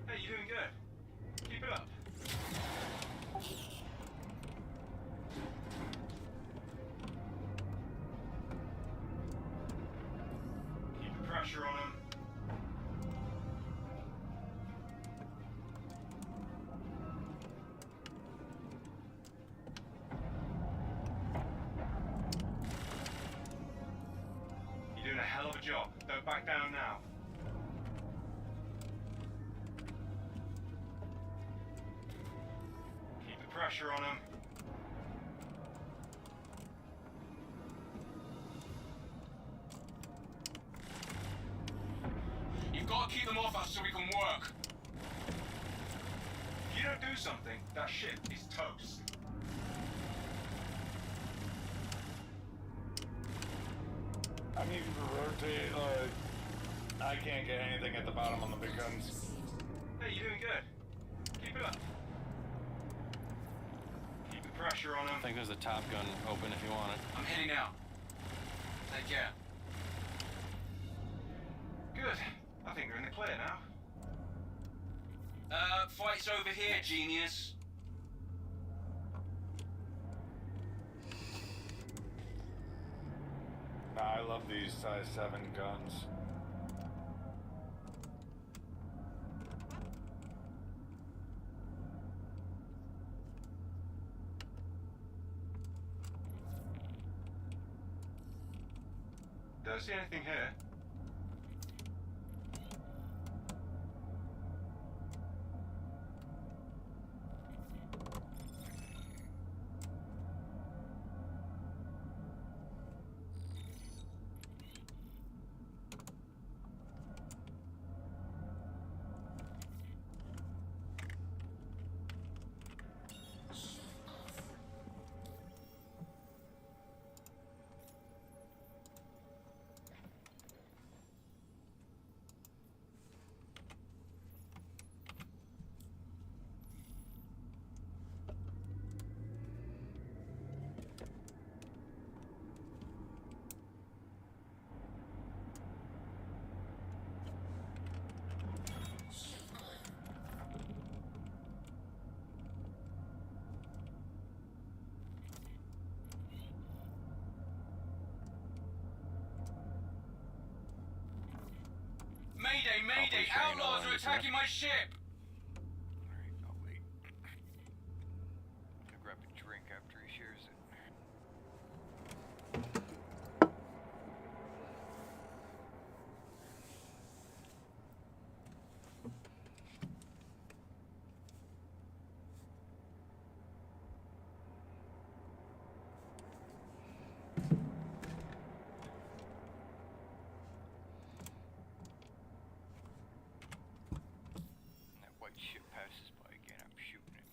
Hey, you're doing good. Keep it up. Keep the pressure on him. You're doing a hell of a job. Don't back down now. Keep the pressure on him. You've got to keep them off us so we can work. If you don't do something, that ship is toast. I need to rotate. I can't get anything at the bottom on the big guns. Hey, you're doing good. Keep it up. Keep the pressure on I him. think there's a Top Gun open if you want it. I'm heading out. Take care. Good. I think we're in the clear now. Fight's over here, genius. Nah, I love these size 7 guns. Don't see anything here. Mayday! Outlaws are attacking my ship! Alright, I'll wait. I'm gonna grab a drink after he shares it. That white ship passes by again, I'm shooting it.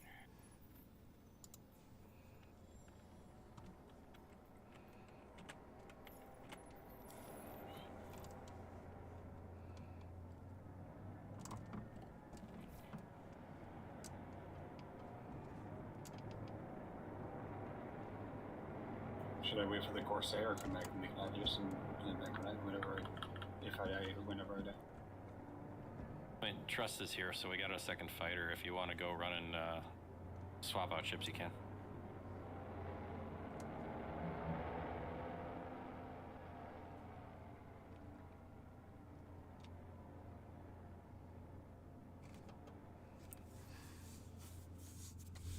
Should I wait for the Corsair or come back and make an adios and then back whenever I die? I mean, Trust is here, so we got a second fighter. If you want to go run and swap out ships, you can.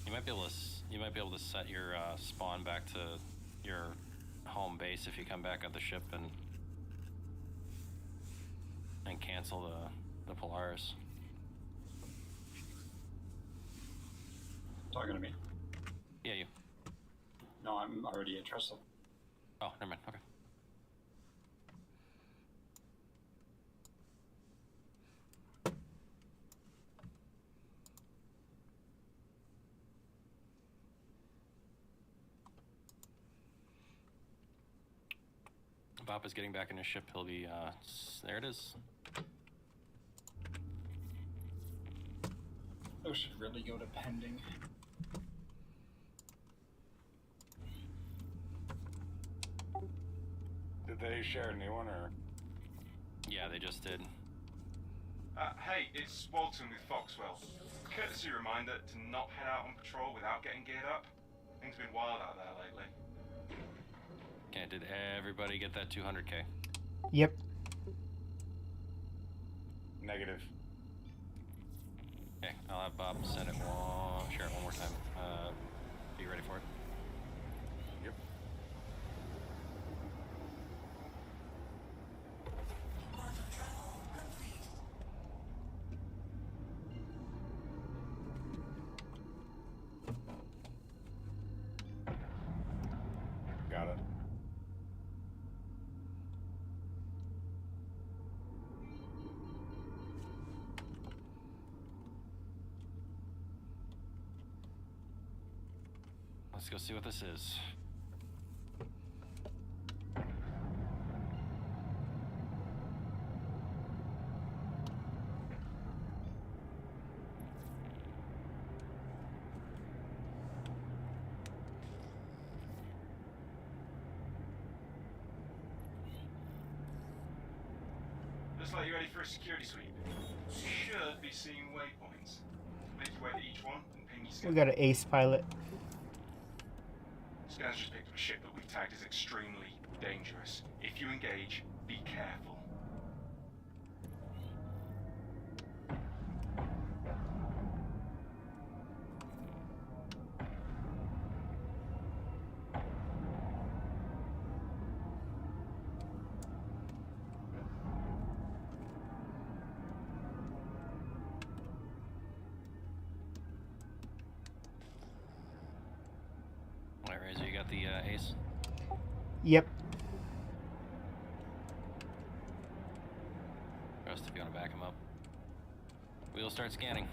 You might be able to set your spawn back to your home base if you come back on the ship and cancel the Polaris. Talking to me? Yeah, you. No, I'm already at Trust. Oh, never mind. Okay. Bob is getting back in his ship. He'll be, there it is. Those should really go to pending. Did they share a new one, or? Yeah, they just did. Hey, it's Walton with Foxwell. Courtesy reminder to not head out on patrol without getting geared up. Things have been wild out there lately. Okay, did everybody get that 200K? Yep. Negative. Okay, I'll have Bob send it share it one more time. Be ready for it? Yep. Got it. Let's go see what this is. Looks like you're ready for a security sweep. You should be seeing waypoints. Make your way to each one and ping your We scan. got an ace pilot. Scans just picked up a ship that we've tagged as extremely dangerous. If you engage, be careful. Alright, Razor, you got the ace? Yep. Trust if you want to back him up. We'll start scanning.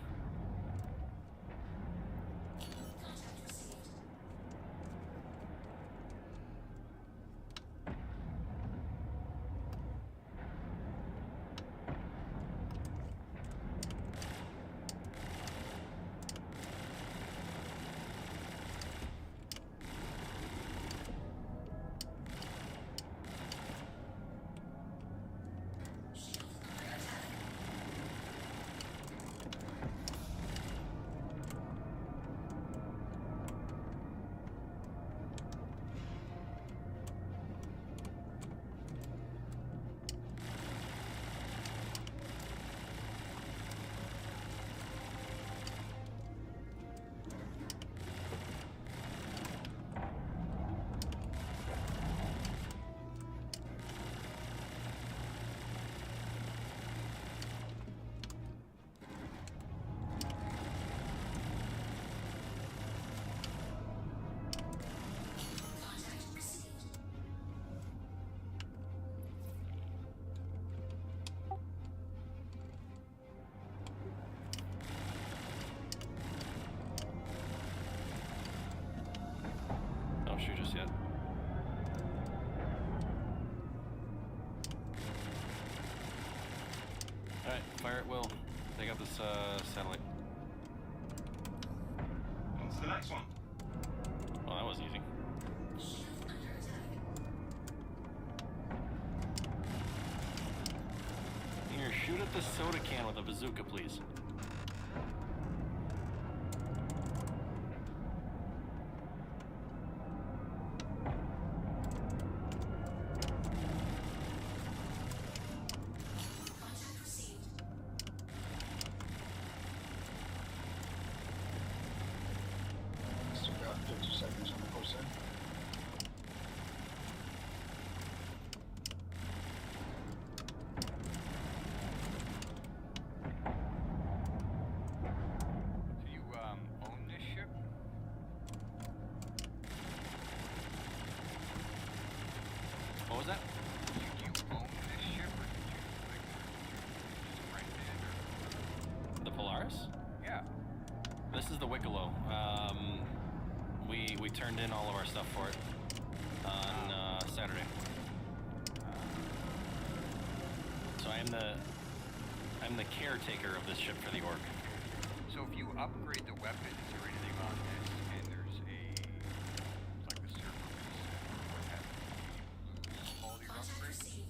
Fire at will. Take out this satellite. On to the next one. Oh, that was easy. Here, shoot at the soda can with a bazooka, please. Still got 50 seconds on the corsair. Do you own this ship? What was that? Do you own this ship, or did you just rent it? Or? The Polaris? Yeah. This is the Wicklow. We turned in all of our stuff for it on Saturday. So I'm the caretaker of this ship for the Orc. So if you upgrade the weapons or anything on this, and there's like a server reset, what happens? Do you lose all your upgrades?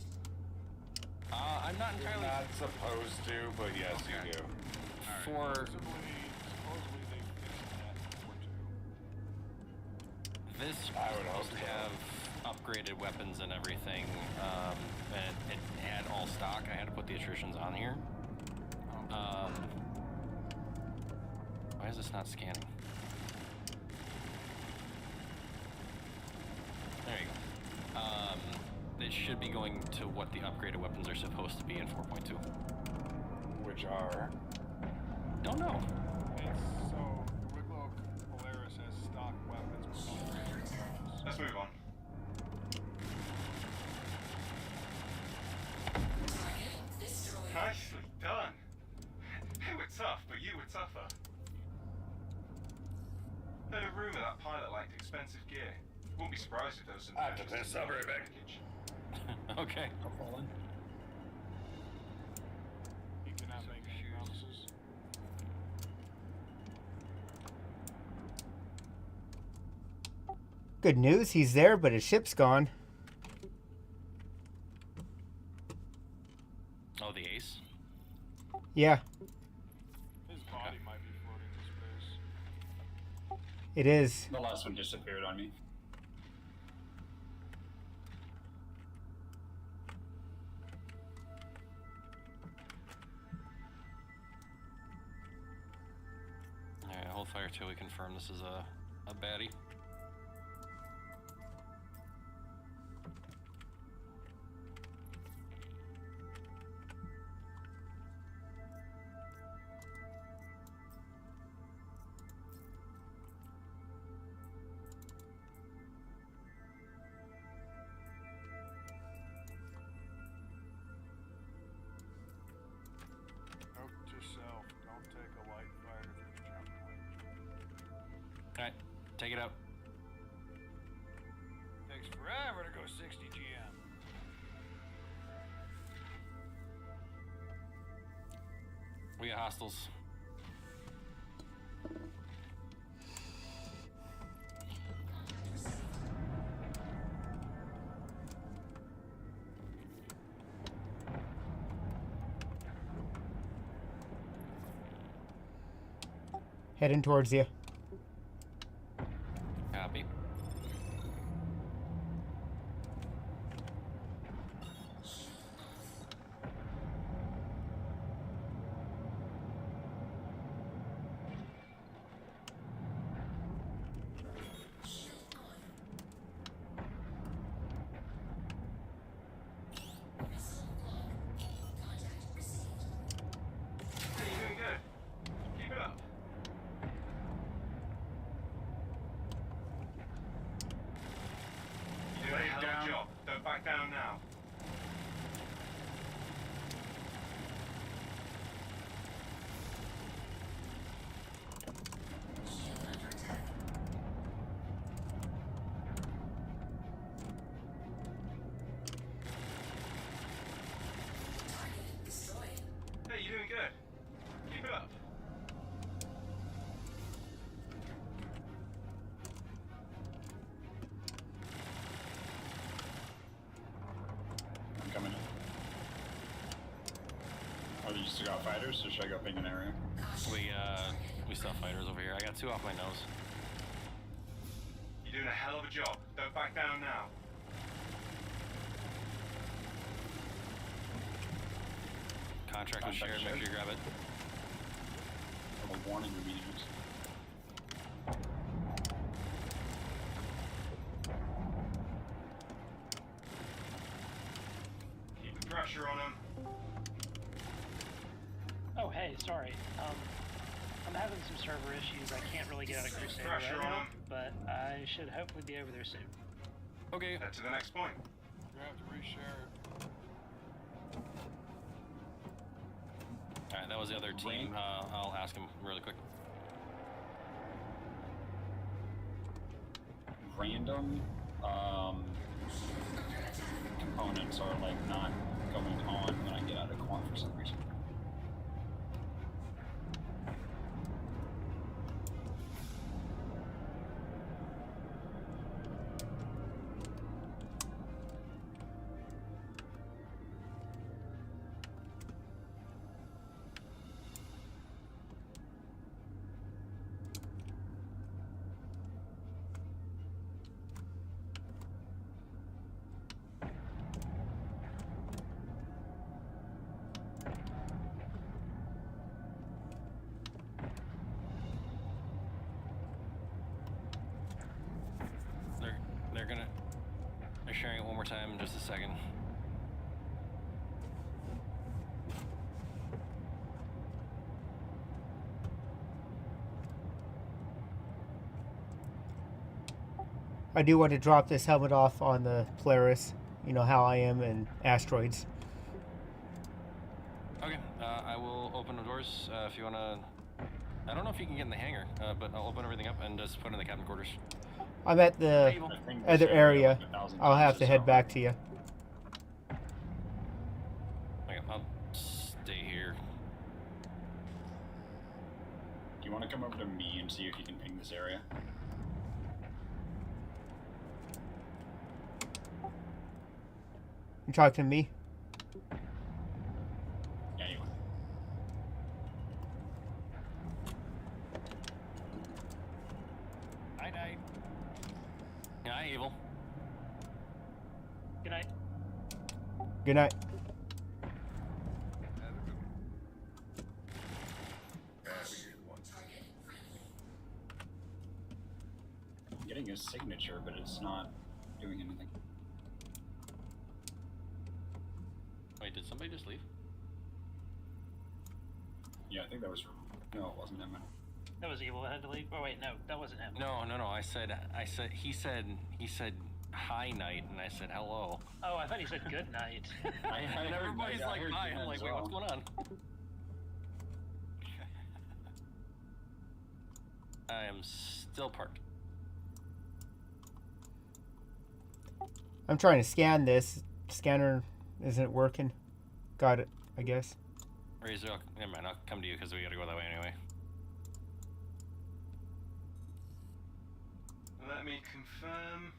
I'm not You're entirely not supposed to, but yes, you do. for Supposedly they fixed that before too. this. I would was supposed hope to so. have upgraded weapons and everything, and it had all stock. I had to put the attritions on here. Why is this not scanning? There you go. It should be going to what the upgraded weapons are supposed to be in 4.2. Which are? Don't know. It's so the Wicklow Polaris has stock weapons with upgraded weapons. Let's move on. Nicely done. They were tough, but you were tougher. Heard a rumor that pilot liked expensive gear. Wouldn't be surprised if there was some. I have to piss. I'll be right back. Okay. I'll fall in. He cannot make any promises. Good news, he's there, but his ship's gone. Oh, the Ace. Yeah, His body might be floating in space. it is. The last one disappeared on me. All right, hold fire till we confirm this is a baddie. Note to self, don't take a light fighter through the jump point. All right, take it out. Takes forever to go 60 GM. We got hostiles. Heading towards you. Copy. Hey, you're doing good. Keep it up. You're doing a hell of a job. Don't back down now. Hey, you're doing You still got fighters, or should I go ping an area? We still have fighters over here. I got 2 off my nose. You're doing a hell of a job. Don't back down now. Contract was shared. Make sure you grab it. A warning immediate. Keep the pressure on them. Oh, hey, sorry. I'm having some server issues. I can't really get out of Crusader Pressure right on now, 'em. but I should hopefully be over there soon. Okay. Head to the next point. You have to reshare it. Alright, that was the other team. I'll ask him really quick. Random components are like not going on when I get out of quant for some reason. They're sharing it one more time in just a second. I do want to drop this helmet off on the Polaris. You know how I am in asteroids. Okay, I will open the doors if you want to. I don't know if you can get in the hangar, but I'll open everything up and just put it in the captain quarters. I'm at the other area. I'll have to head back to you. Okay, I'll stay here. Do you want to come over to me and see if you can ping this area? You talking to me? Yeah, you want. Night. Hi, Evil. Good night. Good night. I'm getting a signature, but it's not doing anything. Wait, did somebody just leave? Yeah, I think that was. No, it wasn't him. That was Evil that had to leave. Oh wait, no, that wasn't him. No. He said hi night, and I said hello. Oh, I thought he said good night. And everybody's like hi. I'm like, wait, what's going on? I am still parked. I'm trying to scan this. Scanner isn't working. Got it, I guess. Razor, never mind. I'll come to you because we gotta go that way anyway. Let me confirm.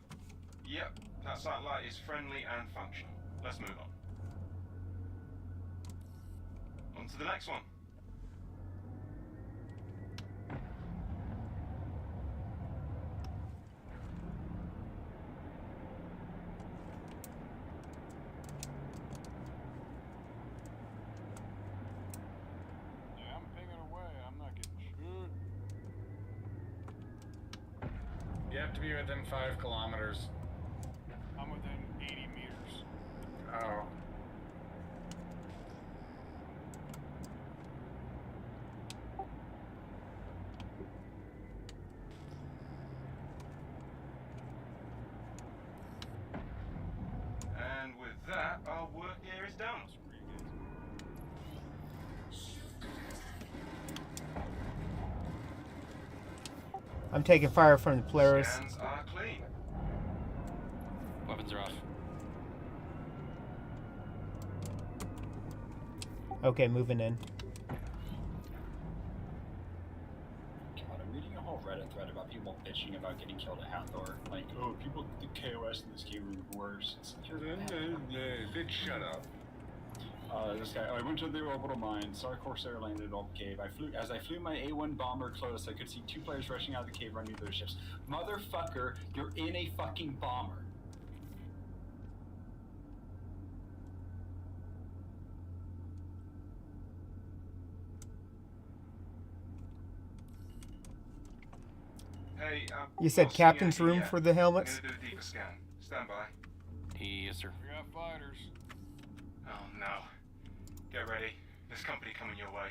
Yep, that satellite is friendly and functional. Let's move on. On to the next one. Yeah, I'm pinging away. I'm not getting shoot. You have to be within 5 kilometers. I'm within 80 meters. Oh. And with that, our work here is done. I'm taking fire from the Polaris. Scans are clean. Weapons are off. Okay, moving in. God, I'm reading a whole Reddit thread about people bitching about getting killed at Hathor. Like, oh, people, the KOS in this game are worse. It's like, Bitch, shut up. This guy. I went to the orbital mine. Saw a Corsair landed on the cave. As I flew my A1 bomber close, I could see 2 players rushing out of the cave, running to their ships. Motherfucker, you're in a fucking bomber. Hey, You said I'll see captain's you room here. for the helmets? I'm gonna do a deeper scan. Stand by. Yes, sir. We got fighters. Oh no. Get ready. There's company coming your way.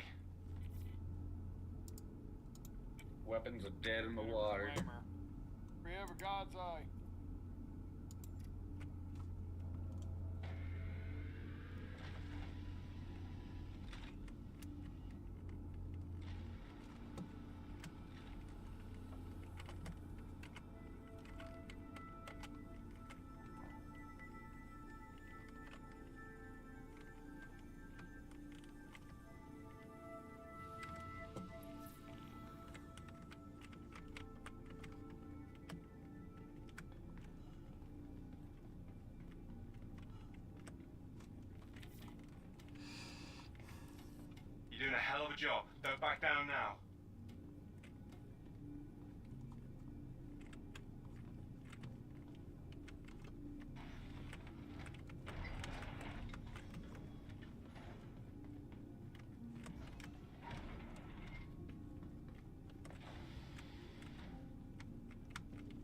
Weapons are dead in the water. Disclaimer. We have a God's eye. You're doing a hell of a job. Don't back down now.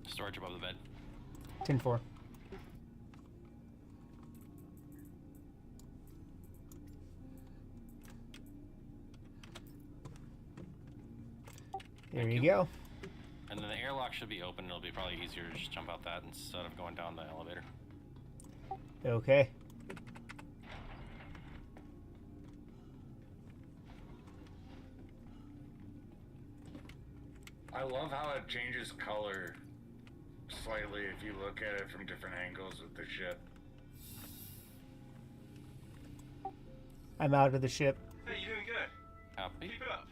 Storage above the bed. 10-4. There you go. And then the airlock should be open. It'll be probably easier to just jump out that instead of going down the elevator. Okay. I love how it changes color slightly if you look at it from different angles with the ship. I'm out of the ship. Hey, you're doing good. Copy. Keep it up.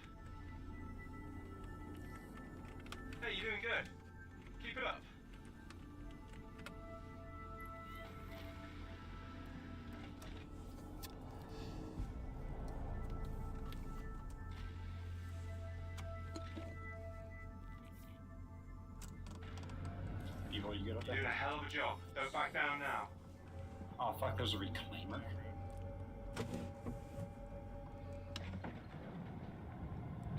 Hey, you're doing good. Keep it up. Evil, you get up You're there? doing a hell of a job. Don't back down now. Oh fuck, there's a reclaimer.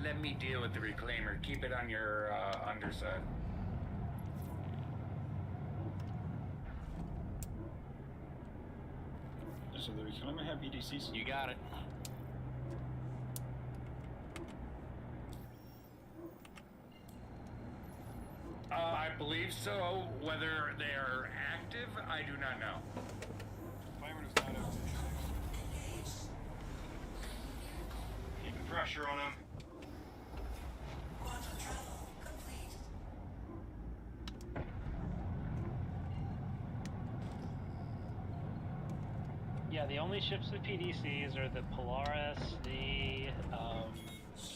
Let me deal with the reclaimer. Keep it on your underside. Does the reclaimer have BDCs? You got it. I believe so. Whether they are active, I do not know. Disclaimer does not have BD6. Keeping pressure on them. Yeah, the only ships with PDCs are the Polaris, the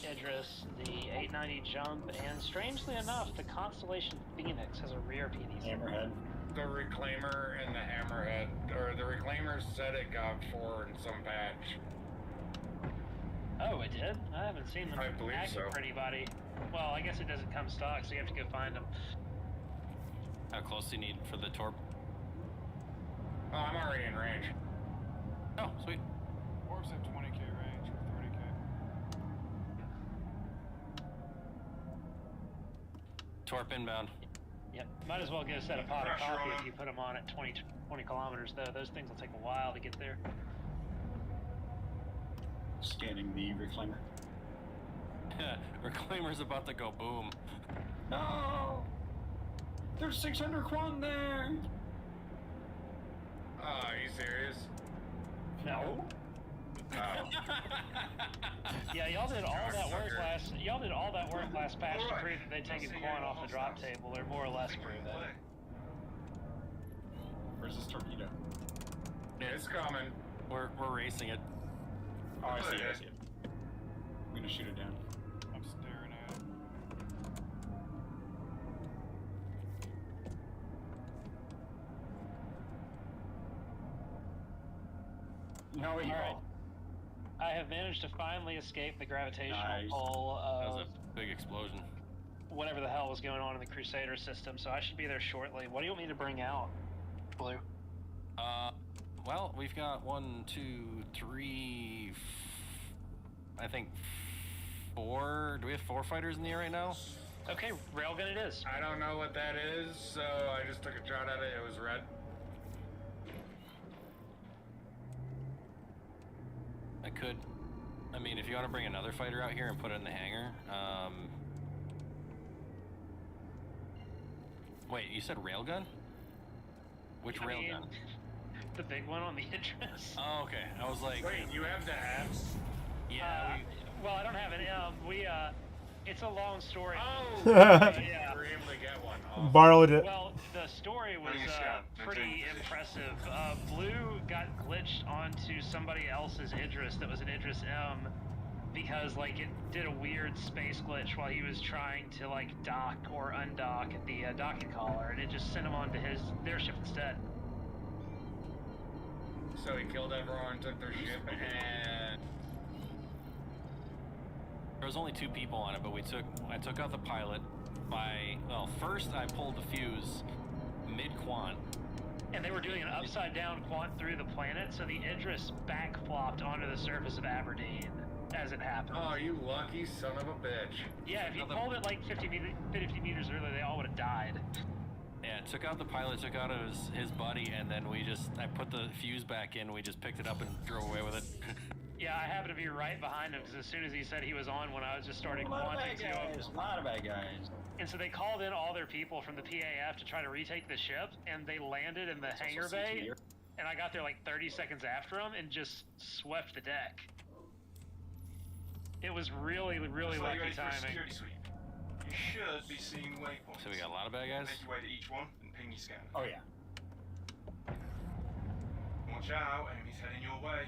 Idris, the 890 Jump, and strangely enough, the Constellation Phoenix has a rear PDC. Hammerhead. The reclaimer and the hammerhead, or the reclaimer said it got 4 in some patch. Oh, it did? I haven't seen them I believe active so. for anybody. Well, I guess it doesn't come stock, so you have to go find them. How close do you need for the torp? Oh, I'm already in range. Oh, sweet. Orbs have 20k range or 30k. Torp inbound. Yep. Might as well go set a pot of Pressure on coffee if them. you put them on at 20 kilometers, though. Those things will take a while to get there. Scanning the reclaimer. Reclaimer's about to go boom. No! There's 600 quant there! Are you serious? No. Oh. Yeah, y'all did all that work Sucker. last. Y'all did all that work last patch to Alright. prove that they'd taken I'll see corn you off the drop hostiles. table, or more or less prove that. Where's this torpedo? It's coming. We're racing it. Oh, I see it, I see it. I'm gonna shoot it down. I'm staring at it. No, evil. Alright. I have managed to finally escape the gravitational Nice. pull That of was a big explosion. whatever the hell was going on in the Crusader system, so I should be there shortly. What do you want me to bring out, Blue? Well, we've got 1, 2, 3, I think 4. Do we have 4 fighters in the air right now? Okay, railgun it is. I don't know what that is, so I just took a shot at it. It was red. I mean, if you want to bring another fighter out here and put it in the hangar, wait, you said railgun? Which railgun? The big one on the entrance. Oh, okay. I was like, Wait, you have the abs? yeah. Well, I don't have it. It's a long story. Oh, yeah. you were able to get one. Awesome. Borrowed it. Well, the story was pretty impressive. Blue got glitched onto somebody else's Idris that was an Idris M because like it did a weird space glitch while he was trying to like dock or undock at the docking collar, and it just sent him onto their ship instead. So he killed everyone, took their ship, and there was only 2 people on it, but I took out the pilot first I pulled the fuse mid-quant. And they were doing an upside down quant through the planet, so the Idris backflopped onto the surface of Aberdeen as it happened. Oh, you lucky son of a bitch. Yeah, if you pulled it like 50 meters earlier, they all would have died. Yeah, took out the pilot, took out his buddy, and then I put the fuse back in, we just picked it up and drove away with it. Yeah, I happened to be right behind him because as soon as he said he was on, when I was just starting quanting to him. A lot of bad guys. And so they called in all their people from the PAF to try to retake the ship, and they landed in the hangar bay, and I got there like 30 seconds after them and just swept the deck. It was really, really lucky timing. You should be seeing waypoints. So we got a lot of bad guys? Make your way to each one and ping your scanner. Oh yeah. Watch out, enemies heading your way.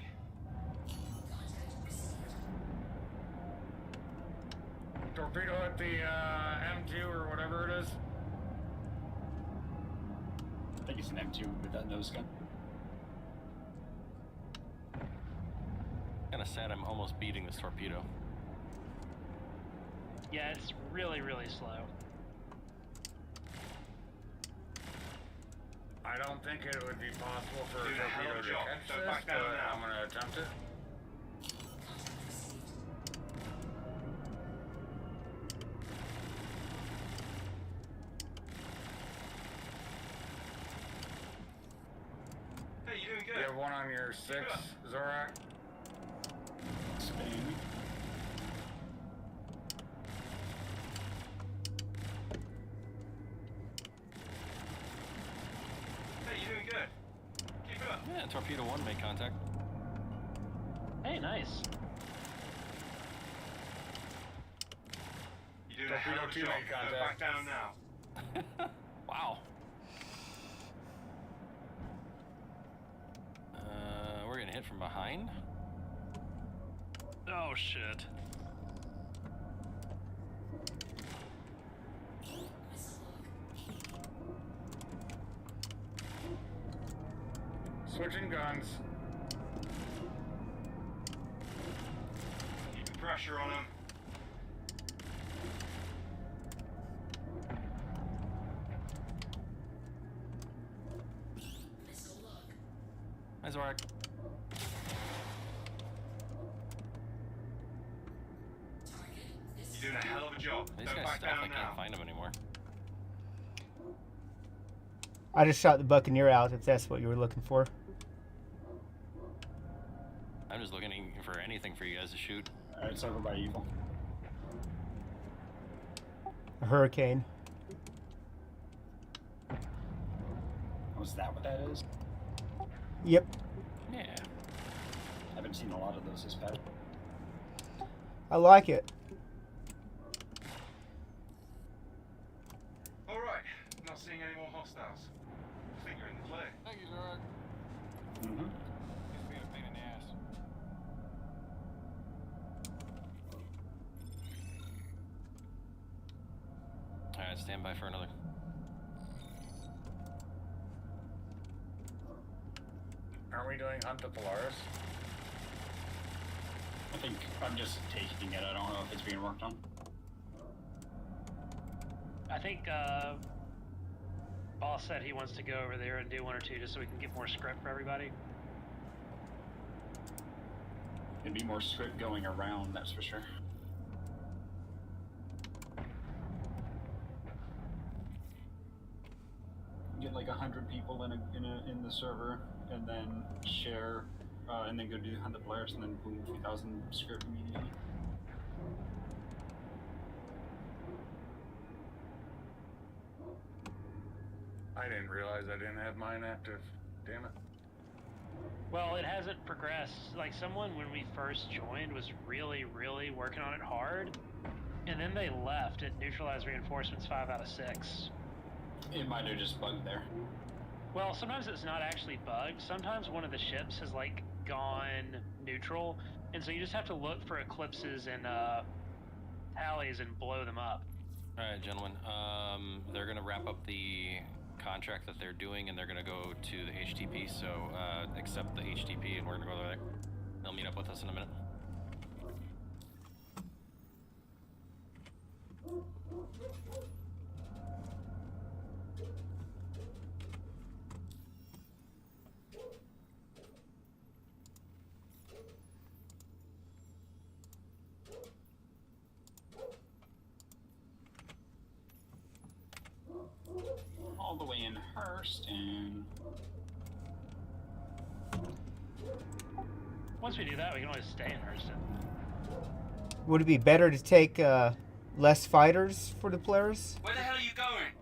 Torpedo at the M2 or whatever it is. I think it's an M2 with that nose gun. Kinda sad I'm almost beating this torpedo. Yeah, it's really, really slow. I don't think it would be possible for a Do the hell torpedo of a to job. catch Don't this, back down but now. I'm gonna attempt it. Hey, you're doing good. You have one on your 6, Zorak. Spain. Hey, you're doing good. Keep it up. Yeah, torpedo 1 made contact. Hey, nice. You're doing a hell of a Torpedo 2 job. made Don't contact. back down now. Wow. We're getting hit from behind. Oh shit. Switching guns. Keep pressure on them. Hi, Zorak. You're doing a hell of a job. These Don't guys back stuff, I down now. can't find them anymore. I just shot the Buccaneer out, if that's what you were looking for. I'm just looking for anything for you guys to shoot. It's over by Evil. A Hurricane. Was that what that is? Yep. Yeah. I haven't seen a lot of those this battle. I like it. Alright, not seeing any more hostiles. I think you're in the clear. Thank you, Zorak. Mm-hmm. Just being a pain in the ass. Alright, stand by for another. Aren't we doing Hunt the Polaris? I think I'm just taking it. I don't know if it's being worked on. I think Boss said he wants to go over there and do one or two just so we can get more script for everybody. It'd be more script going around, that's for sure. Get like 100 people in the server, and then share, and then go do the Polaris, and then boom, 3,000 script immediately. I didn't realize I didn't have mine active. Damn it. Well, it hasn't progressed. Like, someone when we first joined was really, really working on it hard, and then they left. It neutralized reinforcements 5 out of 6. It might have just bugged there. Well, sometimes it's not actually bugged. Sometimes one of the ships has, like, gone neutral, and so you just have to look for eclipses and tallies and blow them up. All right, gentlemen. They're going to wrap up the contract that they're doing, and they're going to go to the HTP, so accept the HTP, and we're going to go there. They'll meet up with us in a minute. All the way in Hurston. Once we do that, we can always stay in Hurston. Would it be better to take less fighters for the Polaris? Where the hell are you going?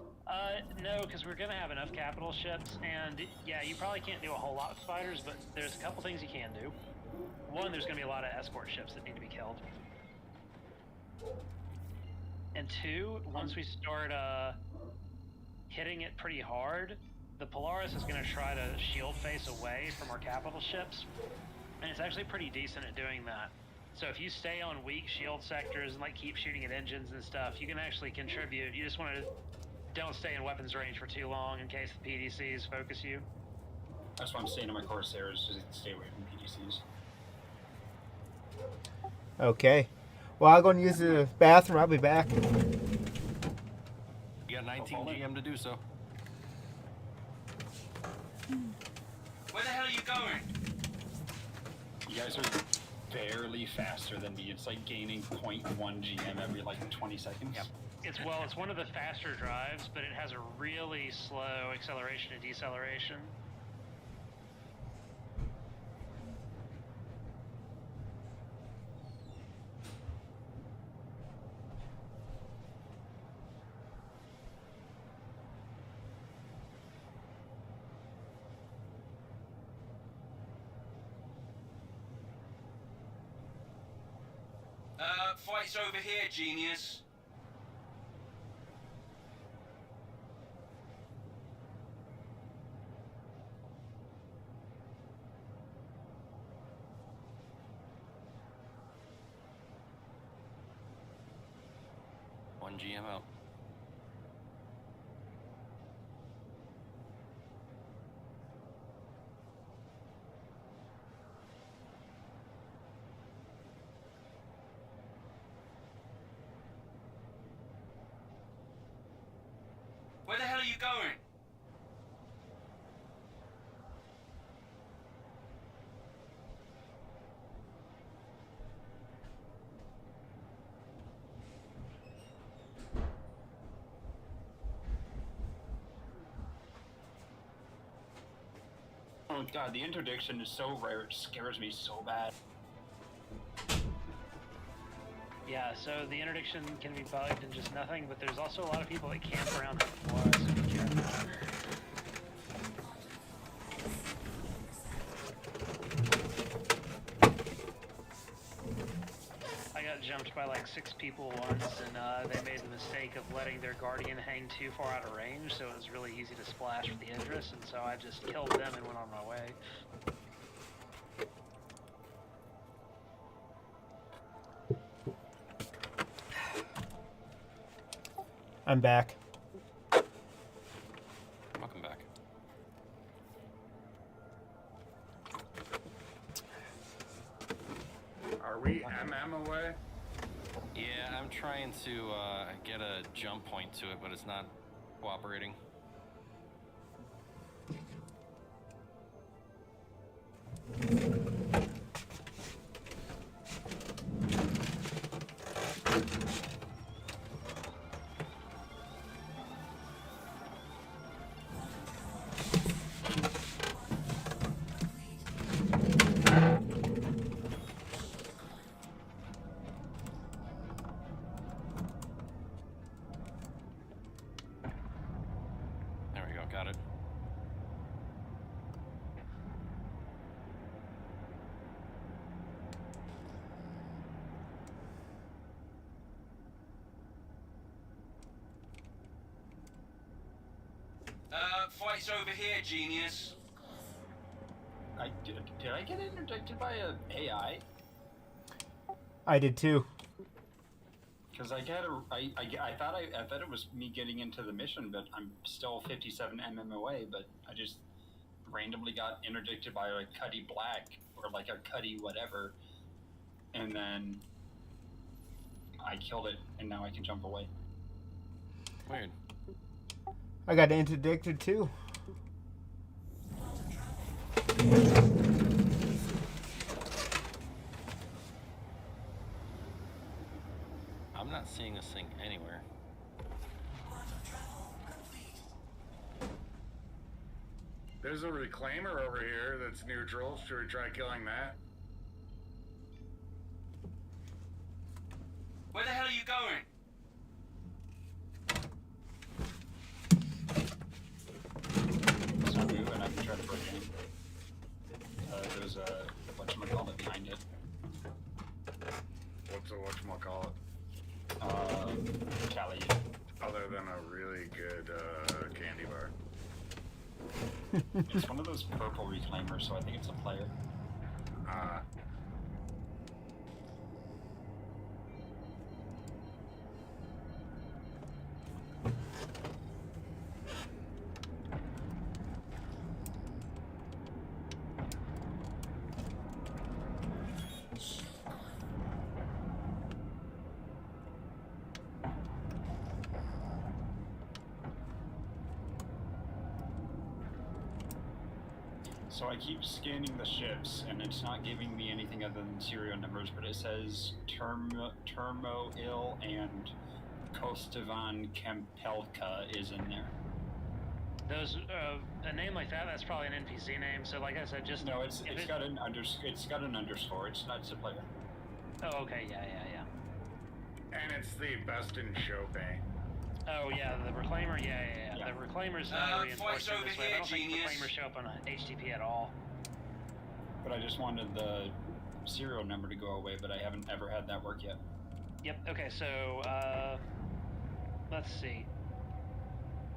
No, because we're going to have enough capital ships, and yeah, you probably can't do a whole lot with fighters, but there's a couple things you can do. One, there's going to be a lot of escort ships that need to be killed. And two, once we start hitting it pretty hard, the Polaris is going to try to shield face away from our capital ships, and it's actually pretty decent at doing that. So if you stay on weak shield sectors and like keep shooting at engines and stuff, you can actually contribute. You just want to don't stay in weapons range for too long in case the PDCs focus you. That's why I'm staying on my Corsairs, just stay away from PDCs. Okay. Well, I'm going to use the bathroom. I'll be back. You got 19 GM to do so. Where the hell are you going? You guys are barely faster than me. It's like gaining 0.1 GM every like 20 seconds. Yep. It's one of the faster drives, but it has a really slow acceleration and deceleration. Fight's over here, genius. One GM out. Where the hell are you going? Oh god, the interdiction is so rare, it scares me so bad. Yeah, so the interdiction can be bugged and just nothing, but there's also a lot of people that camp around the floor, so be careful. I got jumped by like 6 people once, and they made the mistake of letting their Guardian hang too far out of range, so it was really easy to splash with the Idris, and so I just killed them and went on my way. I'm back. Welcome back. All Are we MM away? Yeah, I'm trying to get a jump point to it, but it's not cooperating. There we go, got it. Fight's over here, genius. Did I get interdicted by a AI? I did too. Because I thought it was me getting into the mission, but I'm still 57 mm away. But I just randomly got interdicted by a Cuddy Black or like a Cuddy whatever, and then I killed it, and now I can jump away. Weird. I got interdicted too. I'm not seeing this thing anywhere. There's a reclaimer over here that's neutral. Should we try killing that? Where the hell are you going? It's not moving. I can try to break in. There's a whatchamacallit behind it. What's a whatchamacallit? Cali. Other than a really good candy bar. It's one of those purple reclaimers, so I think it's a player. So I keep scanning the ships, and it's not giving me anything other than serial numbers, but it says Termoil and Kostevan Kempelka is in there. Those, a name like that, that's probably an NPC name. So, like I said, just no, it's got an underscore. It's not a player. Oh, okay, yeah. And it's the best in Chopin. Oh yeah, the reclaimer, yeah. The reclaimer's reinforced in this way. I don't think reclaimers show up on HTTP at all. But I just wanted the serial number to go away, but I haven't ever had that work yet. Yep. Okay, so let's see.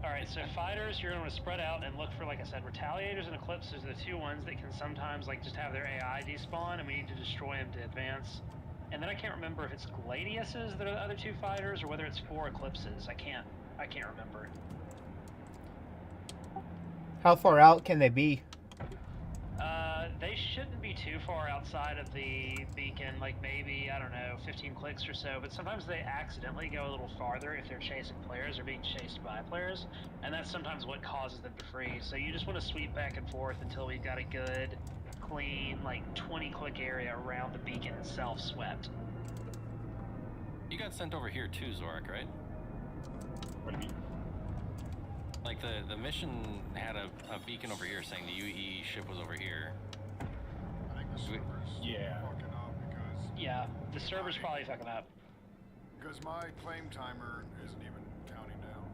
All right, so fighters, you're going to spread out and look for, like I said, retaliators and eclipses are the two ones that can sometimes like just have their AI despawn, and we need to destroy them to advance. And then I can't remember if it's Gladiuses that are the other two fighters, or whether it's 4 eclipses. I can't remember. How far out can they be? They shouldn't be too far outside of the beacon, like maybe, I don't know, 15 clicks or so, but sometimes they accidentally go a little farther if they're chasing players or being chased by players, and that's sometimes what causes them to freeze. So you just want to sweep back and forth until we've got a good, clean, like 20-click area around the beacon itself swept. You got sent over here too, Zorak, right? What do you mean? Like the mission had a beacon over here saying the UE ship was over here. I think the server's fucking up because... Yeah, the server's probably fucking up. Because my claim timer isn't even counting down.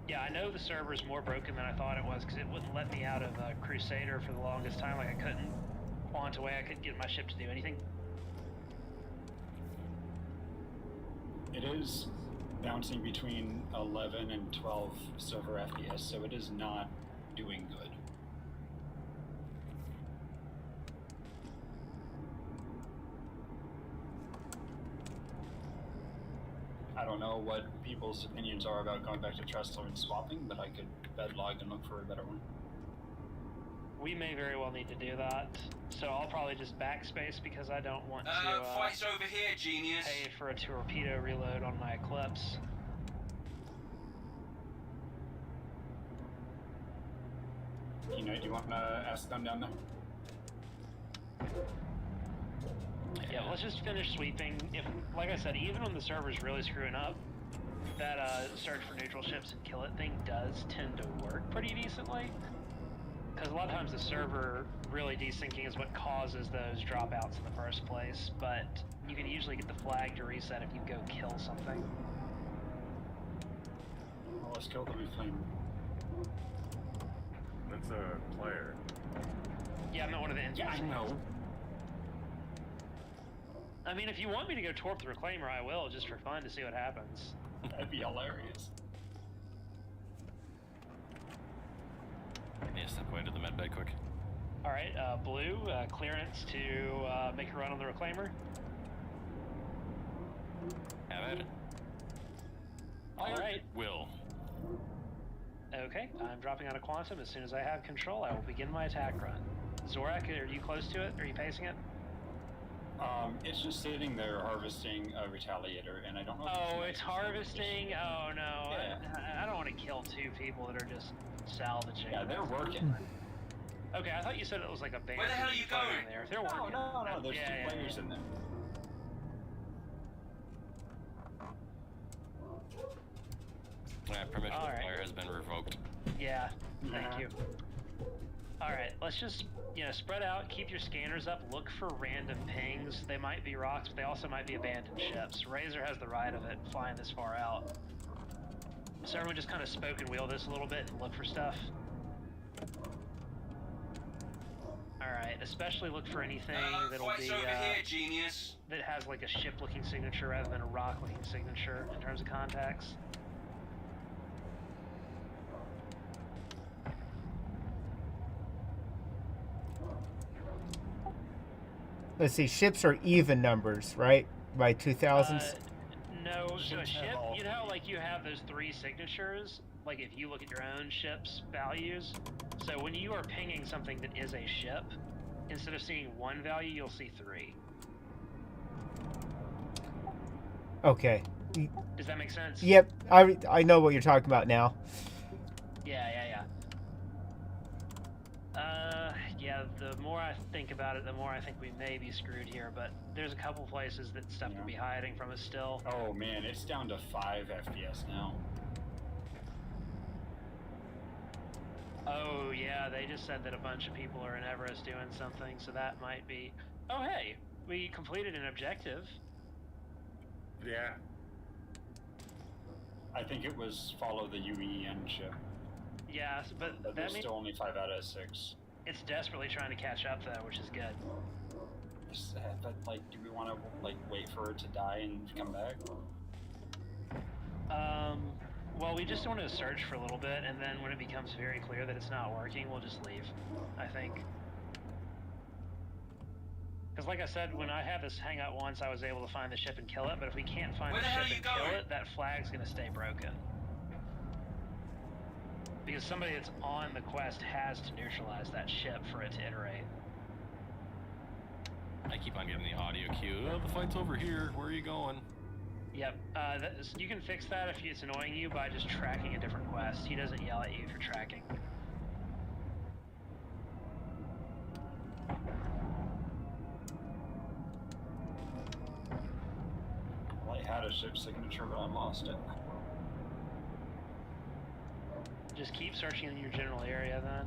Yeah, I know the server's more broken than I thought it was, because it wouldn't let me out of Crusader for the longest time. Like, I couldn't launch away, I couldn't get my ship to do anything. It is bouncing between 11 and 12 silver FPS, so it is not doing good. I don't know what people's opinions are about going back to Trestler and swapping, but I could bed log and look for a better one. We may very well need to do that. So I'll probably just backspace because I don't want to Fight's over here, genius. pay for a torpedo reload on my Eclipse. You know, do you want to ask them down there? Yeah, let's just finish sweeping. If, like I said, even when the server's really screwing up, that search for neutral ships and kill it thing does tend to work pretty decently. Because a lot of times the server really desyncing is what causes those dropouts in the first place, but you can usually get the flag to reset if you go kill something. Well, let's kill the flame. That's a player. Yeah, I'm not one of the Yeah, I know. I mean, if you want me to go torp the Reclaimer, I will, just for fun to see what happens. That'd be hilarious. I need to step away to the medbay quick. Alright, Blue, clearance to make a run on the Reclaimer. Have at it. Alright. Will. Okay, I'm dropping out of Quantum. As soon as I have control, I will begin my attack run. Zorak, are you close to it? Are you pacing it? It's just sitting there harvesting a Retaliator, and I don't know if Oh, it's harvesting? Oh, no. Yeah. I don't want to kill two people that are just salvaging. Yeah, they're working. Okay, I thought you said it was like a band. Where the hell are you going? There. If they're No, working. no, there's Yeah, two players in there. Permission All to right. fire has been revoked. Yeah, thank you. Alright, let's just, spread out, keep your scanners up, look for random pings. They might be rocks, but they also might be abandoned ships. Razor has the right of it, flying this far out. So everyone just kind of spoke and wheel this a little bit and look for stuff. Alright, especially look for anything that'll Fight's be, over here, genius. that has like a ship-looking signature rather than a rock-looking signature in terms of contacts. Let's see, ships are even numbers, right? By 2000s? No, so a Ships ship, have all you know how like you have those three signatures? Like if you look at your own ship's values, so when you are pinging something that is a ship, instead of seeing one value, you'll see three. Okay. Does that make sense? Yep, I know what you're talking about now. Yeah. Yeah, the more I think about it, the more I think we may be screwed here, but there's a couple places that stuff could be hiding from us still. Oh man, it's down to 5 FPS now. Oh yeah, they just said that a bunch of people are in Everest doing something, so that might be... Oh hey, we completed an objective. Yeah. I think it was follow the UEN ship. Yeah, but But that there's means still only 5 out of 6. it's desperately trying to catch up though, which is good. But like, do we want to like wait for it to die and come back? Well, we just want to search for a little bit, and then when it becomes very clear that it's not working, we'll just leave, I think. Because like I said, when I had this hang out once, I was able to find the ship and kill it, but if we can't find Where the the hell ship are and you kill going? it, that flag's going to stay broken. Because somebody that's on the quest has to neutralize that ship for it to iterate. I keep on getting the audio cue. Oh, the fight's over here. Where are you going? Yep, you can fix that if it's annoying you by just tracking a different quest. He doesn't yell at you if you're tracking. Well, I had a ship signature, but I lost it. Just keep searching in your general area then.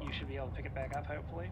You should be able to pick it back up, hopefully.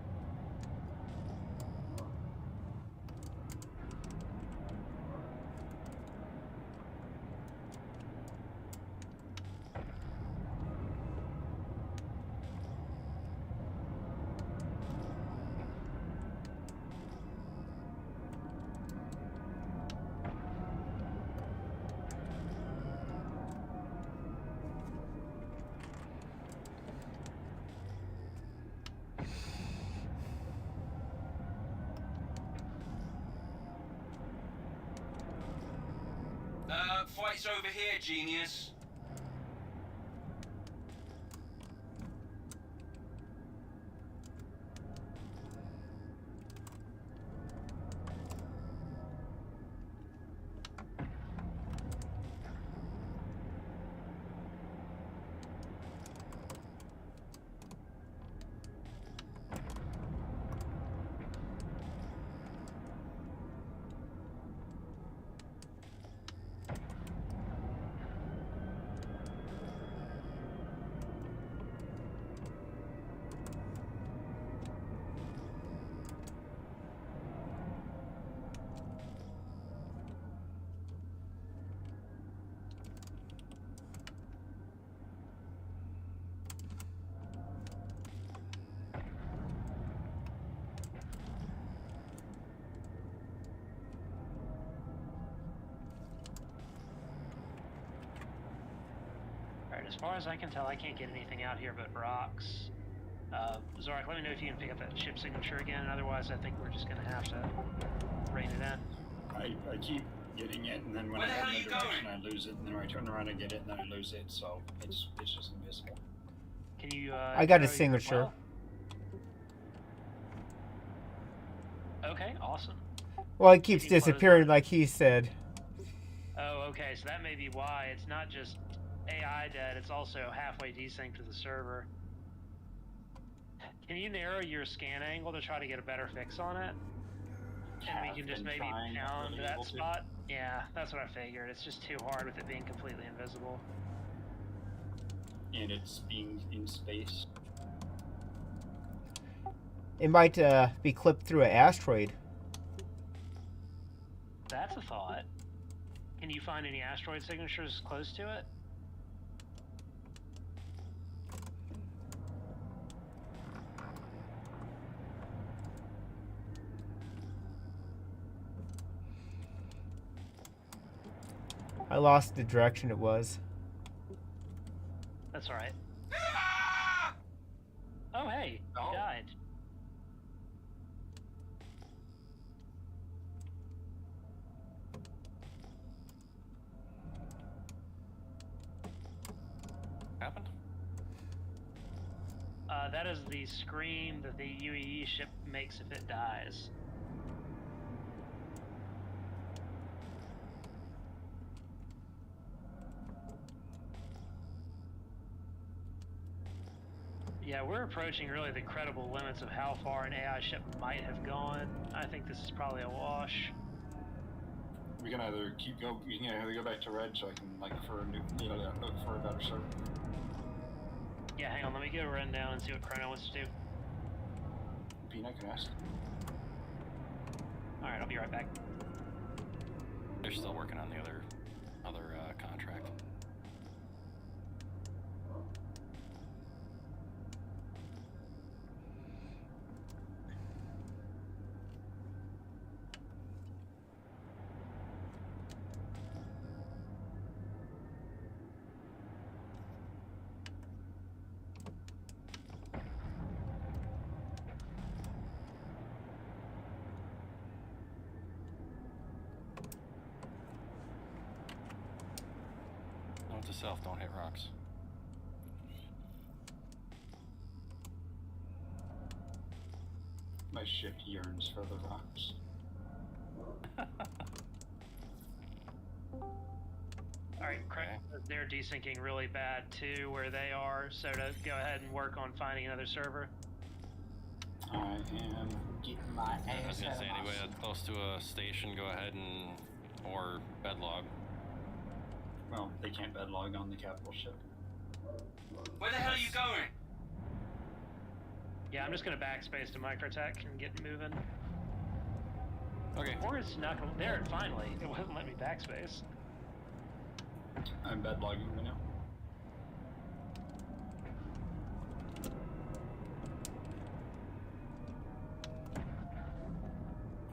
Fight's over here, genius. Alright, as far as I can tell, I can't get anything out here but rocks. Zorak, let me know if you can pick up that ship signature again, otherwise I think we're just gonna have to rein it in. I keep getting it, and then when I head in the direction, I lose it, and then when I turn around and get it, and then I lose it, so it's just invisible. Can you, I got throw his your signature. well? Okay, awesome. Well, it keeps Can you close disappearing that? like he said. Oh, okay, so that may be why. It's not just AI dead, it's also halfway desynced to the server. Can you narrow your scan angle to try to get a better fix on it? And we can just maybe pound that spot? Yeah, that's what I figured. It's just too hard with it being completely invisible. And it's being in space. It might be clipped through an asteroid. That's a thought. Can you find any asteroid signatures close to it? I lost the direction it was. That's alright. Oh, hey, Oh. you died. Happened? That is the scream that the UEE ship makes if it dies. Yeah, we're approaching really the credible limits of how far an AI ship might have gone. I think this is probably a wash. We can either we can either go back to red, so I can look for a better server. Yeah, hang on, let me get a run down and see what Chrono wants to do. Pina, can I ask? Alright, I'll be right back. They're still working on the other contract. Note to self, don't hit rocks. My ship yearns for the rocks. Alright, Chrono, they're desyncing really bad too where they are, so to go ahead and work on finding another server. I am getting my I was ass gonna out say, of my anyway, that's close to a station, go ahead and or bedlog. Well, they can't bedlog on the capital ship. Where the hell are you going? Yeah, I'm just gonna backspace to Microtech and get moving. Okay. Or it's not gonna, there, finally. It wouldn't let me backspace. I'm bedlogging right now.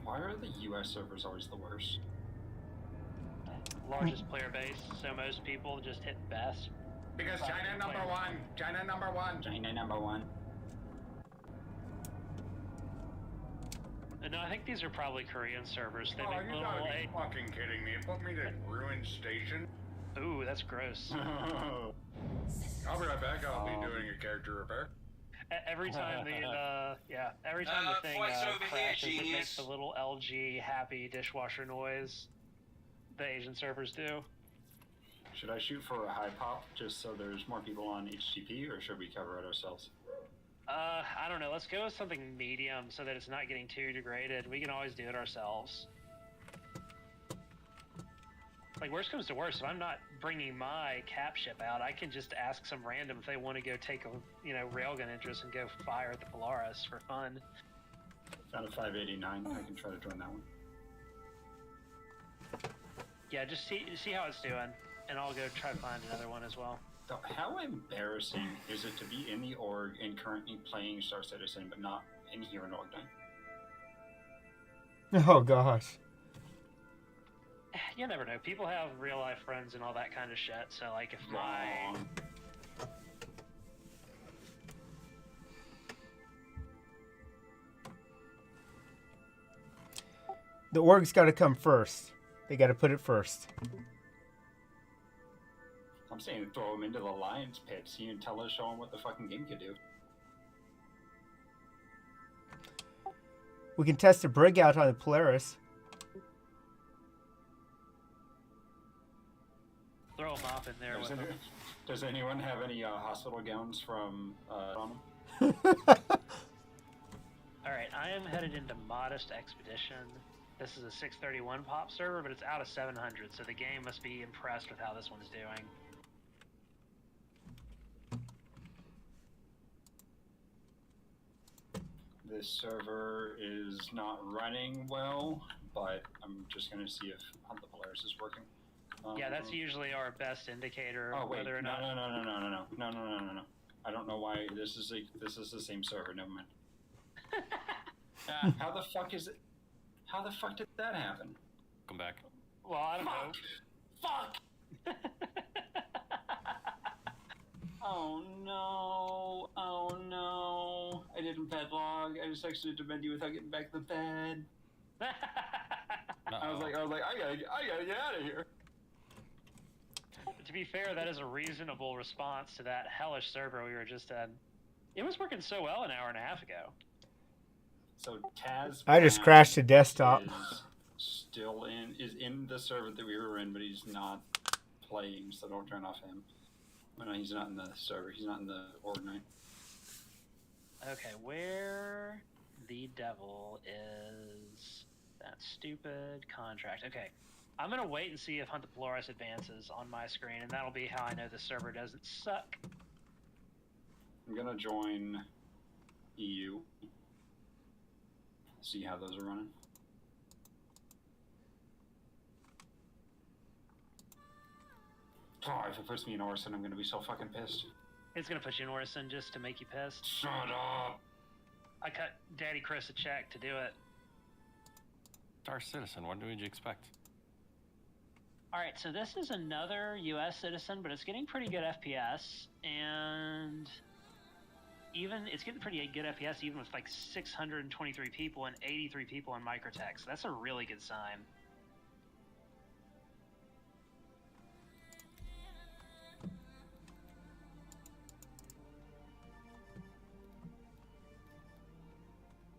Why are the US servers always the worst? Largest player base, so most people just hit best. Because China number one. China number one. China number one. No, I think these are probably Korean servers. They Oh, make you little gotta be fucking kidding me. It put me to ruined station. Ooh, that's gross. I'll be right back. I'll be doing a character repair. Every time every time the thing flight's over here, crashes, it makes genius. the little LG happy dishwasher noise the Asian servers do. Should I shoot for a high pop just so there's more people on HTTP, or should we cover it ourselves? I don't know. Let's go with something medium so that it's not getting too degraded. We can always do it ourselves. Like, worst comes to worst, if I'm not bringing my cap ship out, I can just ask some random if they want to go take a, railgun interest and go fire at the Polaris for fun. Found a 589. I can try to join that one. Yeah, just see how it's doing, and I'll go try to find another one as well. So how embarrassing is it to be in the org and currently playing Star Citizen, but not in here in Orgdine? Oh gosh. You never know. People have real life friends and all that kind of shit. So like, if my The org's got to come first. They got to put it first. I'm saying throw him into the lion's pit. See and tell us, show him what the fucking game could do. We can test a brig out on the Polaris. Throw them off in there with them. Does anyone have any hospital gowns from on them? Alright, I am headed into Modest Expedition. This is a 631 pop server, but it's out of 700, so the game must be impressed with how this one's doing. This server is not running well, but I'm just going to see if the Polaris is working. Yeah, that's usually our best indicator Oh of wait, whether or not. No. I don't know why this is the same server. Never mind. How the fuck is it? How the fuck did that happen? Come back. Well, I don't know. Fuck! Oh no! I didn't bed log. I just exited the menu without getting back to the bed. I was like, I gotta get out of here. To be fair, that is a reasonable response to that hellish server we were just in. It was working so well an hour and a half ago. So Taz. I just crashed the desktop. Is in the server that we were in, but he's not playing, so don't turn off him. Oh, no, he's not in the server. He's not in the org night. Okay, where the devil is that stupid contract? Okay, I'm gonna wait and see if Hunt the Polaris advances on my screen, and that'll be how I know the server doesn't suck. I'm gonna join EU. See how those are running. Oh, if it puts me in Orson, I'm gonna be so fucking pissed. It's gonna put you in Orson just to make you pissed. Shut up! I cut Daddy Chris a check to do it. Star Citizen, what did you expect? Alright, so this is another US citizen, but it's getting pretty good FPS, and it's getting pretty good FPS even with like 623 people and 83 people in microtech, so that's a really good sign.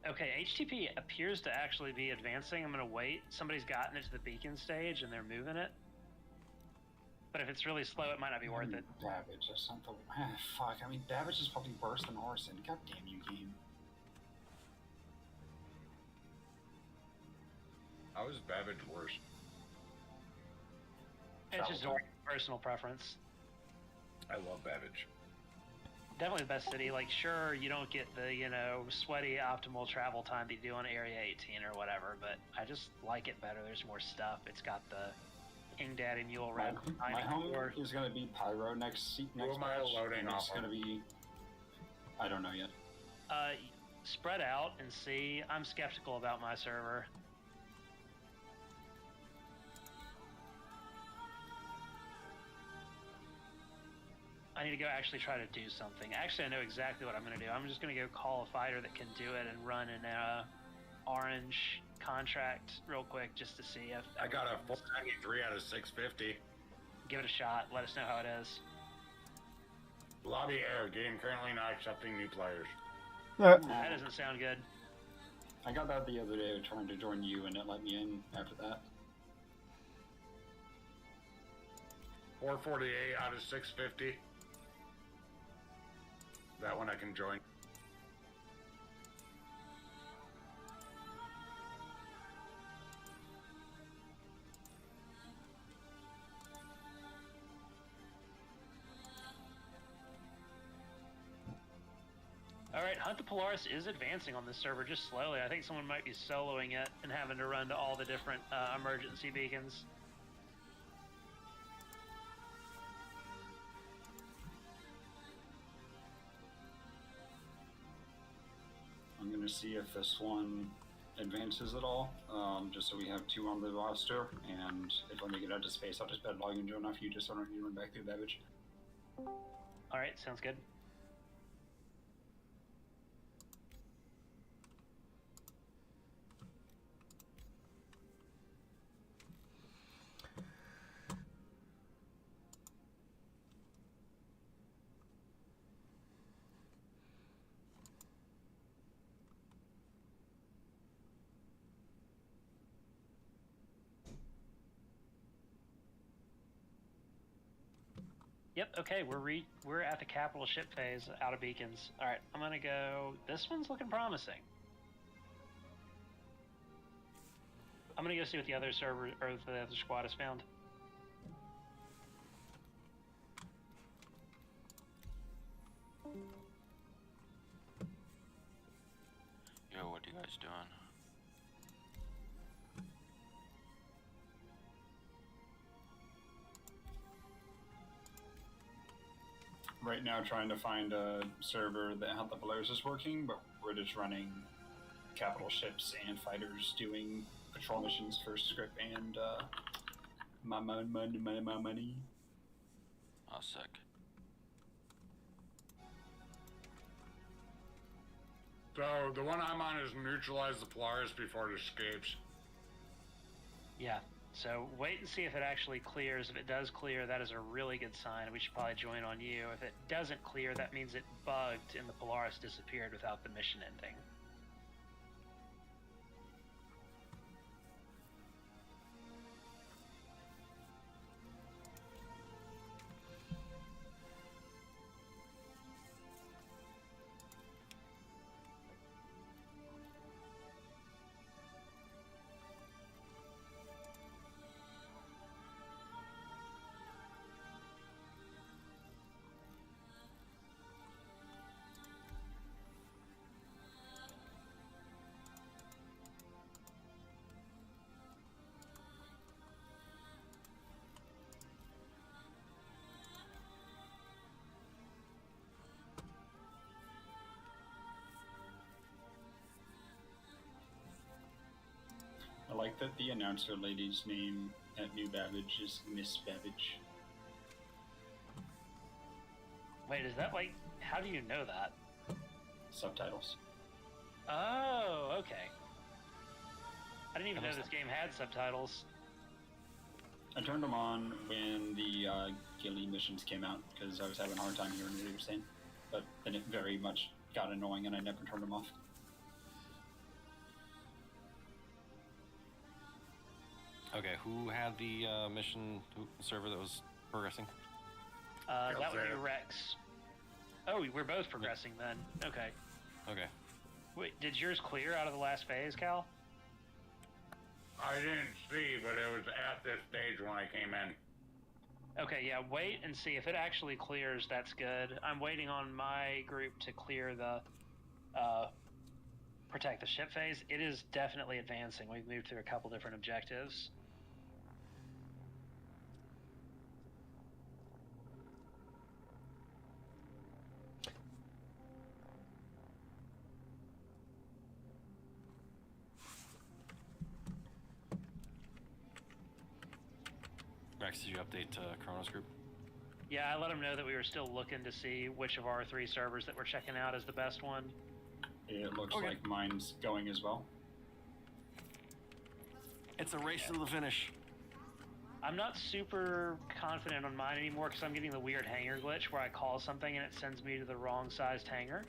Okay, HTP appears to actually be advancing. I'm gonna wait. Somebody's gotten it to the beacon stage and they're moving it. But if it's really slow, it might not be worth it. Babbage or something. Fuck, I mean, Babbage is probably worse than Orson. God damn you, game. How is Babbage worse? It's just personal preference. I love Babbage. Definitely the best city. Like, sure, you don't get the, sweaty optimal travel time that you do on Area 18 or whatever, but I just like it better. There's more stuff. It's got the King Daddy Mule Red. My home is going to be Pyro next Who am I loading off? It's going to be... I don't know yet. Spread out and see. I'm skeptical about my server. I need to go actually try to do something. Actually, I know exactly what I'm going to do. I'm just going to go call a fighter that can do it and run an orange contract real quick just to see if... I got a 493 out of 650. Give it a shot. Let us know how it is. Lobby error. Game currently not accepting new players. That doesn't sound good. I got that the other day trying to join you and it let me in after that. 448 out of 650. That one I can join. Alright, Hunt the Polaris is advancing on this server just slowly. I think someone might be soloing it and having to run to all the different emergency beacons. I'm going to see if this one advances at all, just so we have two on the roster, and if I make it out to space, I'll just bet log and join off you just so I don't need to run back through Babbage. All right, sounds good. Yep. Okay, we're at the capital ship phase out of beacons. All right, I'm gonna go. This one's looking promising. I'm gonna go see what the other server or the other squad has found. Yo, what are you guys doing? Right now, trying to find a server that how the Polaris is working, but we're just running capital ships and fighters doing patrol missions for script and my money. Oh, sick. So the one I'm on is neutralize the Polaris before it escapes. Yeah. So wait and see if it actually clears. If it does clear, that is a really good sign. We should probably join on you. If it doesn't clear, that means it bugged and the Polaris disappeared without the mission ending. I like that the announcer lady's name at New Babbage is Miss Babbage. Wait, is that like, how do you know that? Subtitles. Oh, okay. I didn't even know this game had subtitles. I turned them on when the Gilly missions came out because I was having a hard time hearing what they were saying, but then it very much got annoying and I never turned them off. Okay, who had the mission server that was progressing? That would be Rex. Oh, we're both progressing then. Okay. Okay. Wait, did yours clear out of the last phase, Cal? I didn't see, but it was at this stage when I came in. Okay, yeah, wait and see. If it actually clears, that's good. I'm waiting on my group to clear the protect the ship phase. It is definitely advancing. We've moved through a couple different objectives. Rex, did you update Chronos Group? Yeah, I let them know that we were still looking to see which of our 3 servers that we're checking out is the best one. It looks like mine's going as well. It's a race to the finish. I'm not super confident on mine anymore because I'm getting the weird hangar glitch where I call something and it sends me to the wrong sized hangar.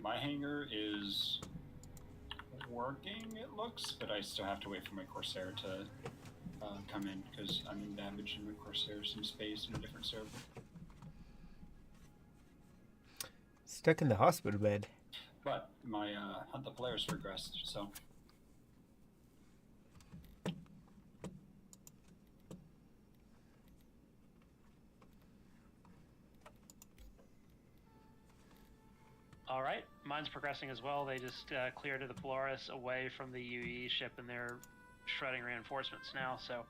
My hangar is working, it looks, but I still have to wait for my Corsair to come in because I'm in damage and my Corsair some space in a different server. Stuck in the hospital bed. But my the Polaris regressed, so. All right, mine's progressing as well. They just cleared the Polaris away from the UE ship and they're shredding reinforcements now, so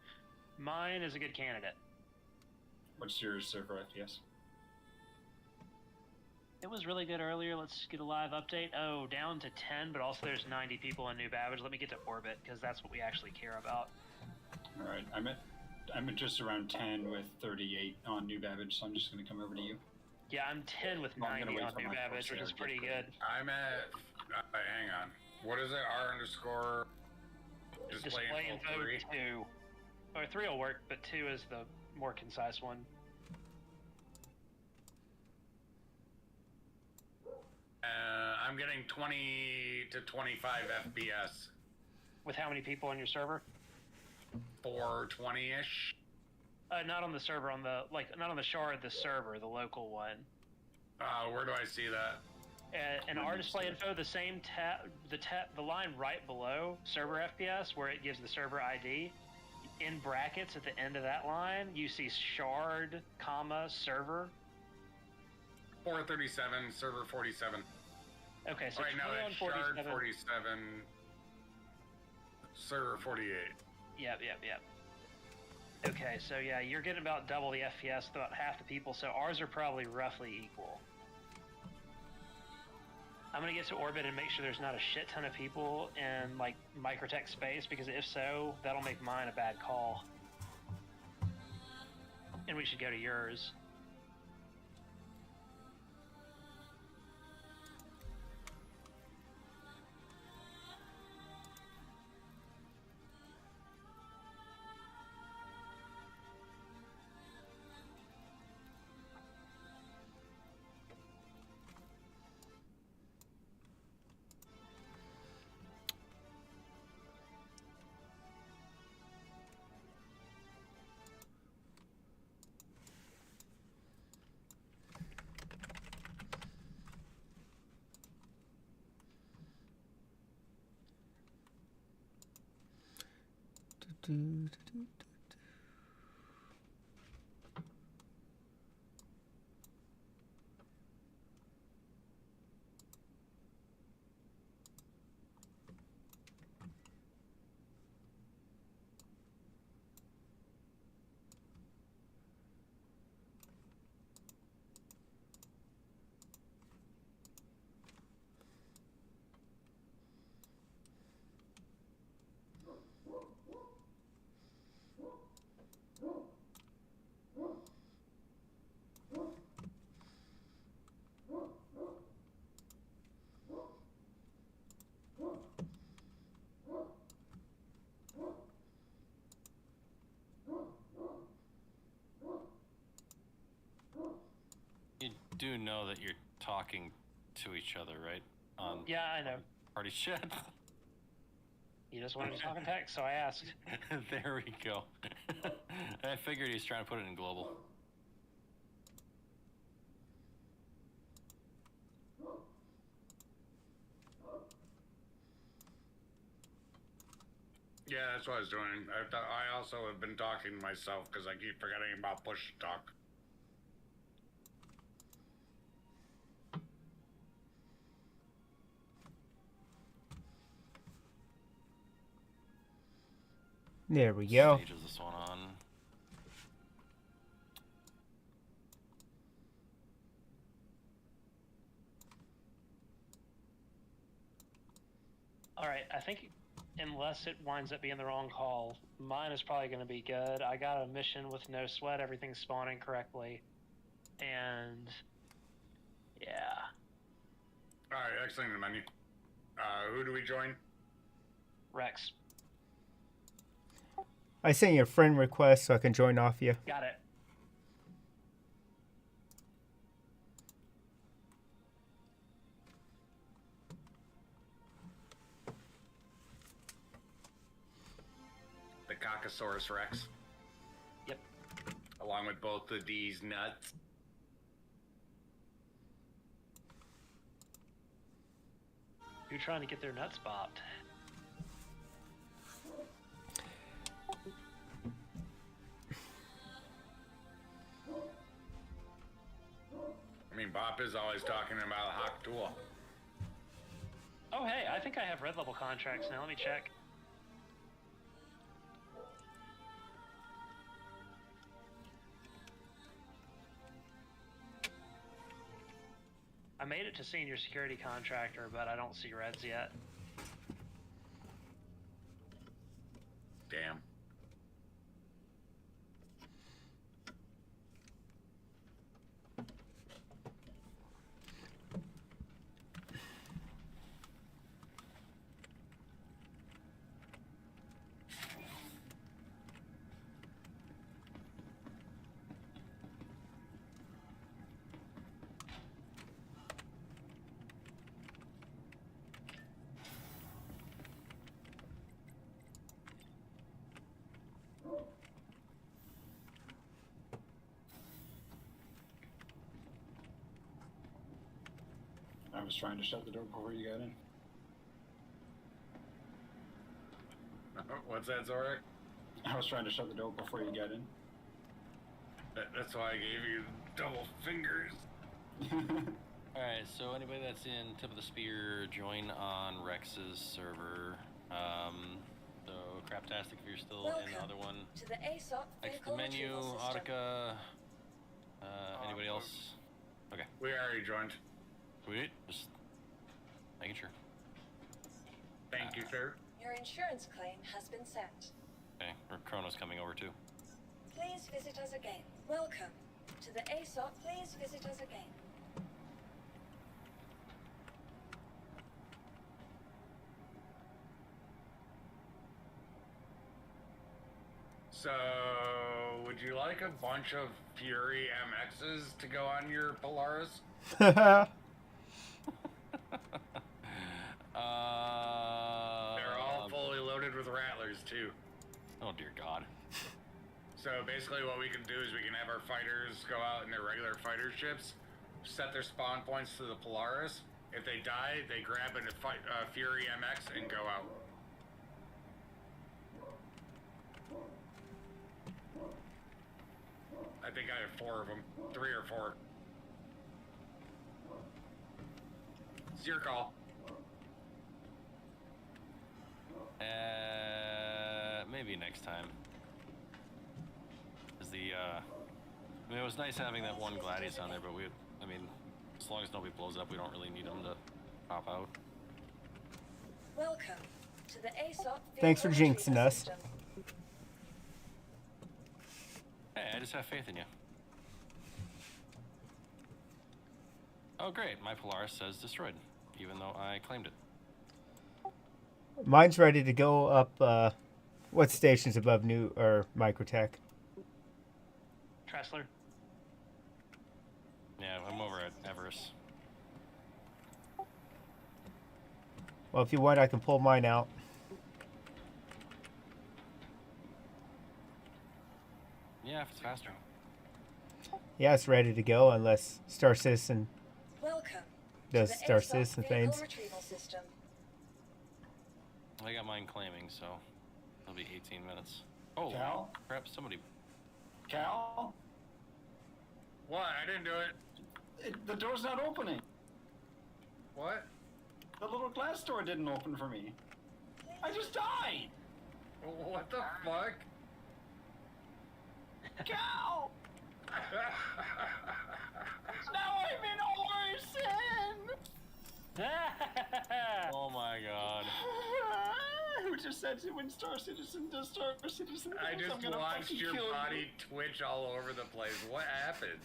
mine is a good candidate. What's your server FPS? It was really good earlier. Let's get a live update. Oh, down to 10, but also there's 90 people in New Babbage. Let me get to orbit because that's what we actually care about. All right, I'm at I'm just around 10 with 38 on New Babbage, so I'm just going to come over to you. Yeah, I'm 10 with Well, I'm 90 gonna wait on for New my Babbage, which Corsair is to pretty get good. I'm at. Hang on. What is it? R underscore. Display info 2. Or 3 will work, but 2 is the more concise one. I'm getting 20 to 25 FPS. With how many people on your server? 420-ish. Not on the server, not on the shard, the server, the local one. Where do I see that? In our display info, the same the line right below server FPS, where it gives the server ID, in brackets at the end of that line, you see shard, comma, server. 437, server 47. Okay, so right now 20 on it's 47. shard 47, server 48. Yep. Okay, so yeah, you're getting about double the FPS, about half the people, so ours are probably roughly equal. I'm gonna get to orbit and make sure there's not a shit ton of people in like microtech space, because if so, that'll make mine a bad call. And we should go to yours. You do know that you're talking to each other, right? Yeah, I know. Party chat. You just wanted to talk in text, so I asked. There we go. I figured he's trying to put it in global. Yeah, that's what I was doing. I also have been talking to myself because I keep forgetting about push to talk. There we go. Stage is this one on? Alright, I think unless it winds up being the wrong call, mine is probably going to be good. I got a mission with no sweat, everything's spawning correctly. And yeah. Alright, excellent menu. Who do we join? Rex. I sent you a friend request so I can join off you. Got it. The Caucasaurus Rex. Yep. Along with both the D's nuts. You're trying to get their nuts popped. I mean, Bop is always talking about a hawk tool. Oh, hey, I think I have red level contracts now. Let me check. I made it to senior security contractor, but I don't see reds yet. Damn. I was trying to shut the door before you got in. What's that, Zorak? I was trying to shut the door before you got in. That's why I gave you double fingers. Alright, so anybody that's in Tip of the Spear, join on Rex's server. So Craptastic, if you're still in the other one. To the ASOP Exit the menu, Audica. Anybody else? Okay. We already joined. Sweet. Just making sure. Thank you, sir. Your insurance claim has been sent. Okay, Chrono's coming over too. Please visit us again. Welcome to the ASOP. Please visit us again. So, would you like a bunch of Fury MXs to go on your Polaris? They're all fully loaded with Rattlers, too. Oh, dear God. So basically what we can do is we can have our fighters go out in their regular fighter ships, set their spawn points to the Polaris. If they die, they grab a Fury MX and go out. I think I have 4 of them. 3 or 4. It's your call. Maybe next time. I mean, it was nice having that one Gladius on there, but I mean, as long as nobody blows up, we don't really need them to pop out. Welcome to the ASOP. Thanks for jinxing us. System. Hey, I just have faith in you. Oh, great. My Polaris says destroyed, even though I claimed it. Mine's ready to go up. What station's above New or Microtech? Tressler. Yeah, I'm over at Everest. Well, if you want, I can pull mine out. Yeah, if it's faster. Yeah, it's ready to go unless Star Citizen Welcome does to the Star ASOP Citizen vehicle things. retrieval system. I got mine claiming, so it'll be 18 minutes. Oh, Cal? crap, somebody. Cal? What? I didn't do it. The door's not opening. What? The little glass door didn't open for me. I just died. What the fuck? Cal! Now I'm in Orson! Oh my God. Who just said it when Star Citizen does Star Citizen? I things, just I'm gonna watched fucking your kill you. body twitch all over the place. What happened?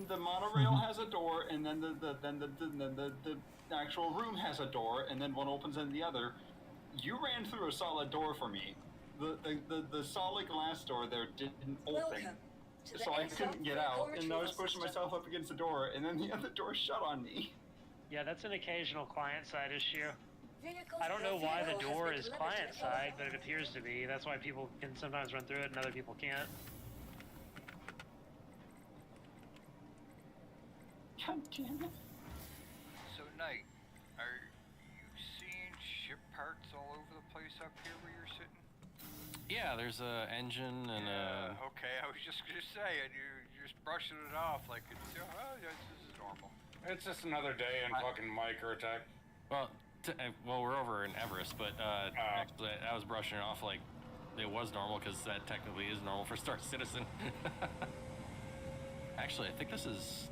The monorail has a door, and then the actual room has a door, and then one opens in the other. You ran through a solid door for me. The solid glass door there didn't open, so I couldn't get out, and I was pushing myself up against the door, and then the other door shut on me. Yeah, that's an occasional client-side issue. Vehicles I don't know why the vehicle has door been is limited. client-side, but it appears to be. That's why people can sometimes run through it and other people can't. God damn it. So, Knight, are you seeing ship parts all over the place up here where you're sitting? Yeah, there's a engine and Okay, I was just gonna say, and you're just brushing it off like it's, this is normal. It's just another day in fucking Microtech. Well, we're over in Everest, but actually, I was brushing it off like it was normal because that technically is normal for Star Citizen. Actually, I think this is.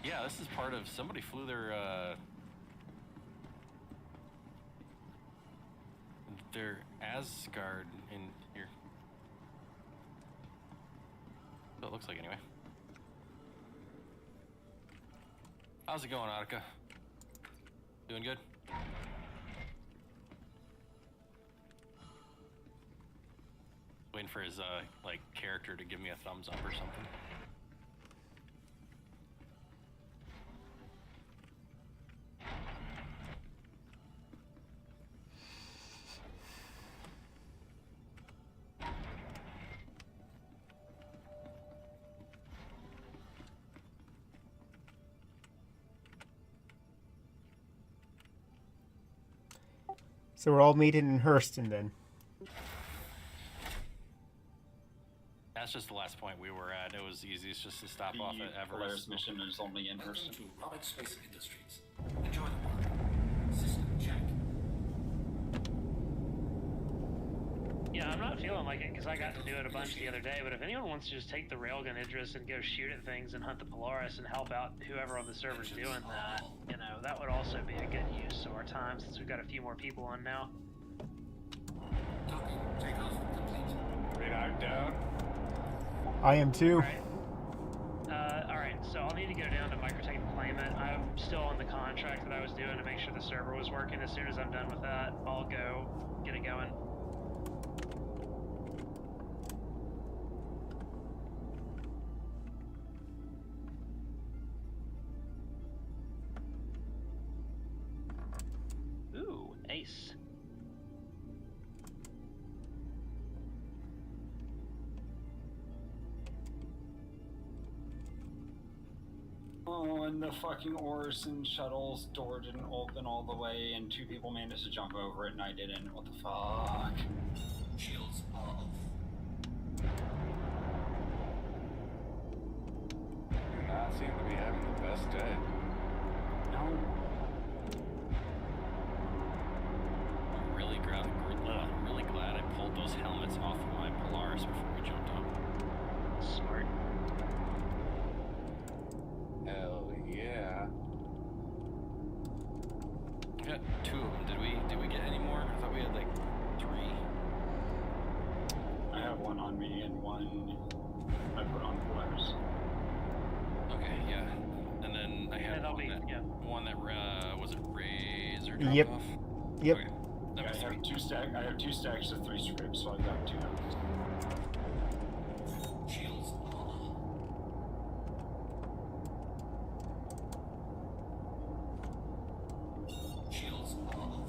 Yeah, this is part of. Somebody flew their Asgard in here. So it looks like anyway. How's it going, Audica? Doing good? Waiting for his like character to give me a thumbs up or something. So we're all meeting in Hurston then. That's just the last point we were at. It was easiest just to stop off at The Polaris Everest. mission is only in Hurston. To Robert Space Industries. Enjoy the park. System check. Yeah, I'm not feeling like it because I got to do it a bunch the other day, but if anyone wants to just take the railgun Idris and go shoot at things and hunt the Polaris and help out whoever on the server's doing that, you know, that would also be a good use of our time since we've got a few more people on now. Docking. Takeoff complete. Radar down. I am too. Alright, so I'll need to go down to Microtech and claim it. I'm still on the contract that I was doing to make sure the server was working. As soon as I'm done with that, I'll go get it going. Ooh, ace. Oh, and the fucking Orison shuttle's door didn't open all the way, and 2 people managed to jump over it, and I didn't. What the fuck? Shields are off. Do not seem to be having the best day. No. I'm really glad I pulled those helmets off of my Polaris before we jumped up. Smart. Hell yeah. We got 2 of them. Did we get any more? I thought we had like 3. I have 1 on me and 1 I put on Polaris. Okay, yeah. And then I had one that was it raise or drop Yep. off? Yep. Okay. Yeah, I have 2 stacks of 3 scripts, so I got 2 helmets. Shields are on. Shields are off.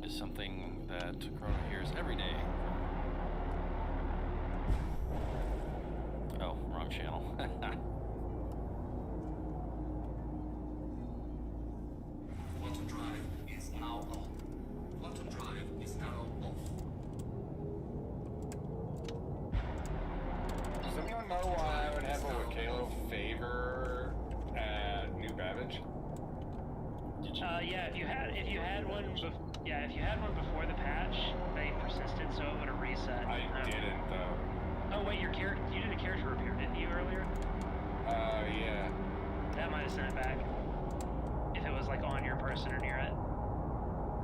Is something that Corona hears every day. Oh, wrong channel. Quantum drive is now on. Quantum drive is now off. Does anyone know why I would have a Wakalo favor at New Babbage? Yeah, if you had one before the patch, they persisted, so it would have reset. I didn't though. Oh wait, you did a character repair, didn't you earlier? Yeah. That might have sent it back. If it was like on your person or near it. It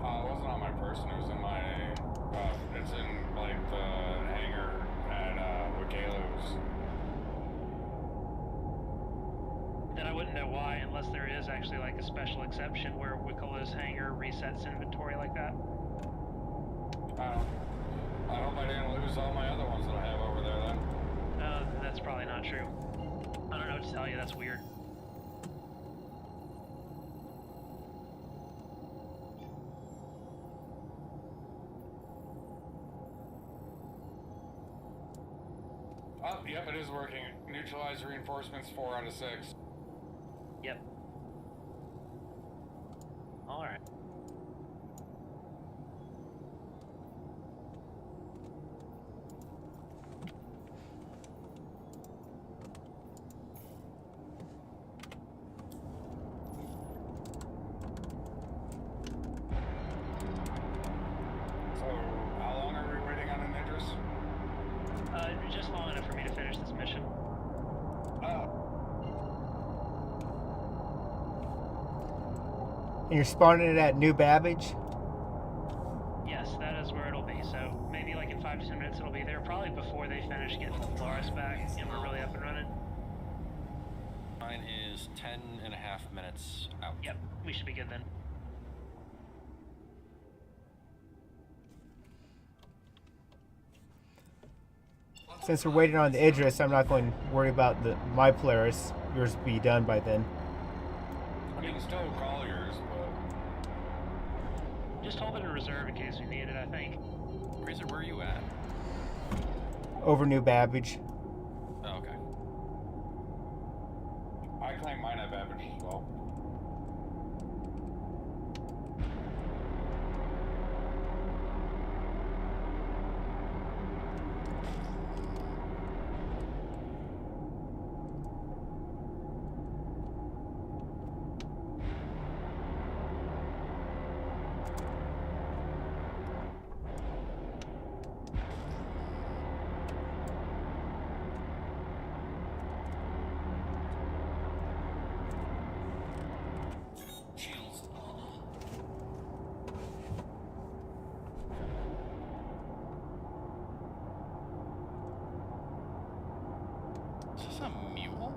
wasn't on my person. It was in my. It's in like the hangar at Wakalo's. Then I wouldn't know why, unless there is actually like a special exception where Wicola's hangar resets inventory like that. I hope I didn't lose all my other ones that I have over there then. That's probably not true. I don't know what to tell you, that's weird. Oh, yep, it is working. Neutralize reinforcements 4 out of 6. Yep. Alright. So, how long And you're spawning it at New Babbage? Yes, that is where it'll be. So maybe like in 5 to 10 minutes it'll be there. Probably before they finish getting the Polaris back and we're really up and running. Mine is 10.5 minutes out. Yep, we should be good then. Since we're waiting on the Idris, I'm not going to worry about my Polaris. Yours will be done by then. I mean, still call yours, but... Just hold it in reserve in case we need it, I think. Razor, where are you at? Over New Babbage. Oh, okay. I claim mine at Babbage as well. Shields are on. Is this a mule?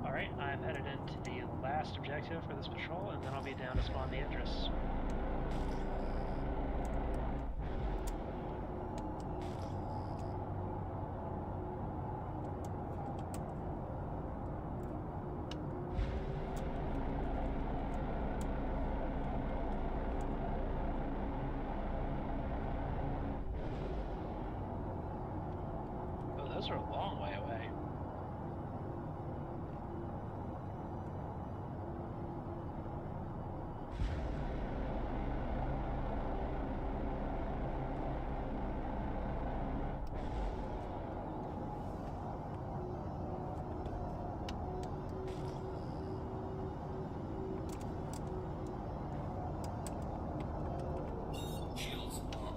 Alright, I'm headed into the last objective for this patrol, and then I'll be down to spawn the Idris. Oh, those are a long way away. Shields are off.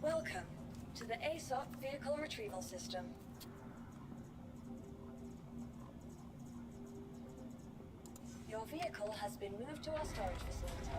Welcome to the ASOP Vehicle Retrieval System. Your vehicle has been moved to our storage facility.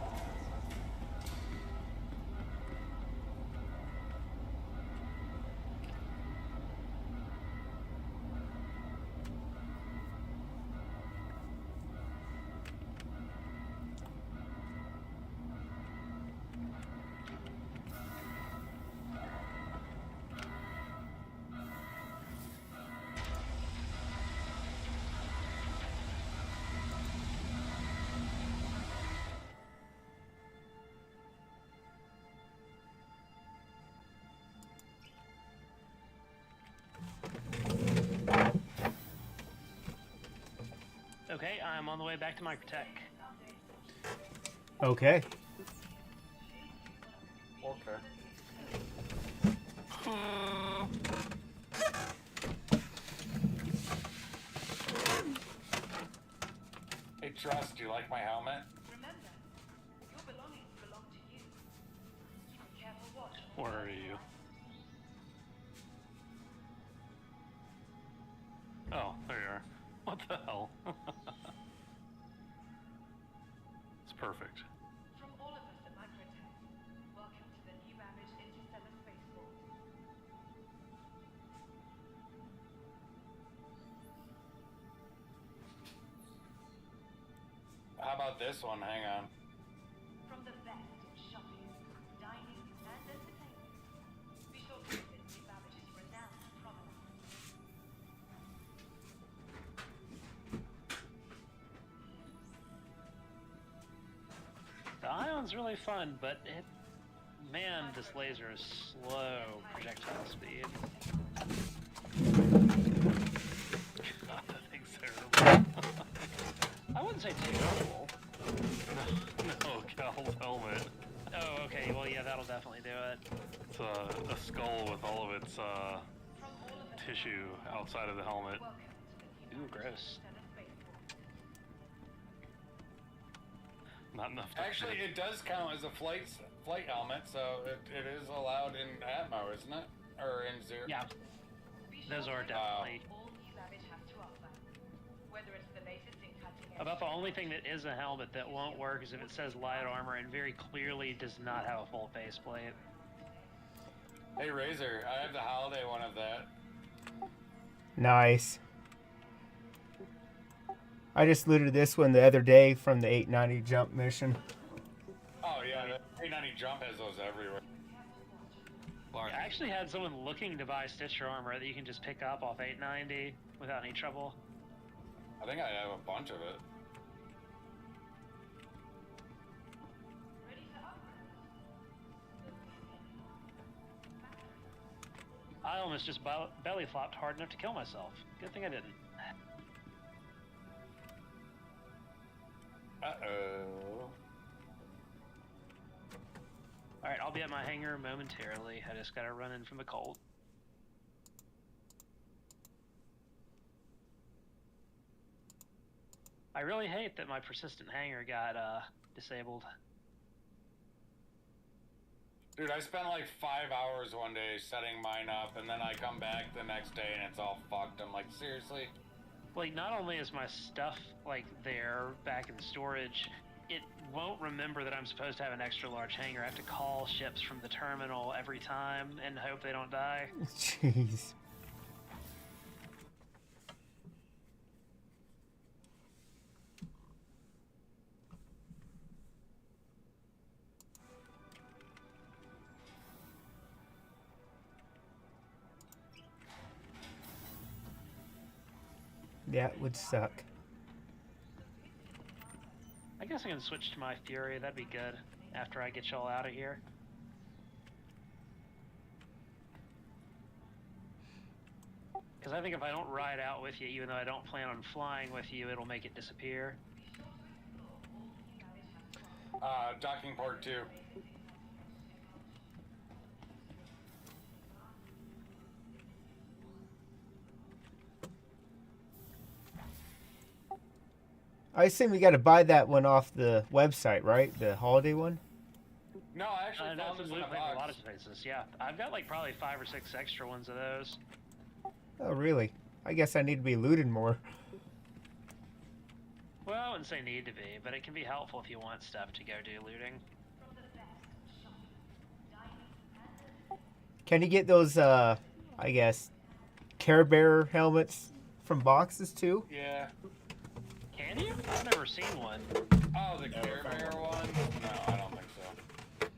Okay, I'm on the way back to Microtech. Okay. Okay. Hey, Trust, do you like my helmet? Where are you? Oh, there you are. What the hell? It's perfect. From all of us at Microtech, welcome to the new Ravage Interstellar Spaceport. How about this one? Hang on. From the best in shopping, dining, and entertainment, be sure to visit New Ravage's renowned promenade. The Ion's really fun, but man, this laser is slow projectile speed. God, that thing's terrible. I wouldn't say terrible. No, Cal's helmet. Oh, okay. Well, yeah, that'll definitely do it. It's a skull with all of its tissue outside of the helmet. Ooh, gross. Not enough to Actually, it does count as a flight helmet, so it is allowed in Atmo, isn't it? Or in Zero? Yeah. Those are definitely. All New Ravage has to offer. Whether it's the latest in cutting-edge About the only thing that is a helmet that won't work is if it says light armor and very clearly does not have a full faceplate. Hey, Razor, I have the holiday one of that. Nice. I just looted this one the other day from the 890 jump mission. Oh, yeah, the 890 jump has those everywhere. I actually had someone looking to buy Stitcher armor that you can just pick up off 890 without any trouble. I think I have a bunch of it. I almost just belly flopped hard enough to kill myself. Good thing I didn't. Uh-oh. Alright, I'll be at my hangar momentarily. I just gotta run in from the cold. I really hate that my persistent hangar got disabled. Dude, I spent like 5 hours one day setting mine up, and then I come back the next day and it's all fucked. I'm like, seriously? Like, not only is my stuff, like, there, back in storage, it won't remember that I'm supposed to have an extra large hangar. I have to call ships from the terminal every time and hope they don't die. Jeez. That would suck. I guess I can switch to my Fury. That'd be good after I get y'all out of here. Because I think if I don't ride out with you, even though I don't plan on flying with you, it'll make it disappear. Docking port 2. I assume you got to buy that one off the website, right? The holiday one? No, I actually That's found this a in loot a crate for a lot box. of spaces. Yeah, I've got like probably 5 or 6 extra ones of those. Oh, really? I guess I need to be looted more. Well, I wouldn't say need to be, but it can be helpful if you want stuff to go do looting. Can you get those, I guess, Care Bear helmets from boxes too? Yeah. Can you? I've never seen one. Oh, the Care Bear one? No, I don't think so.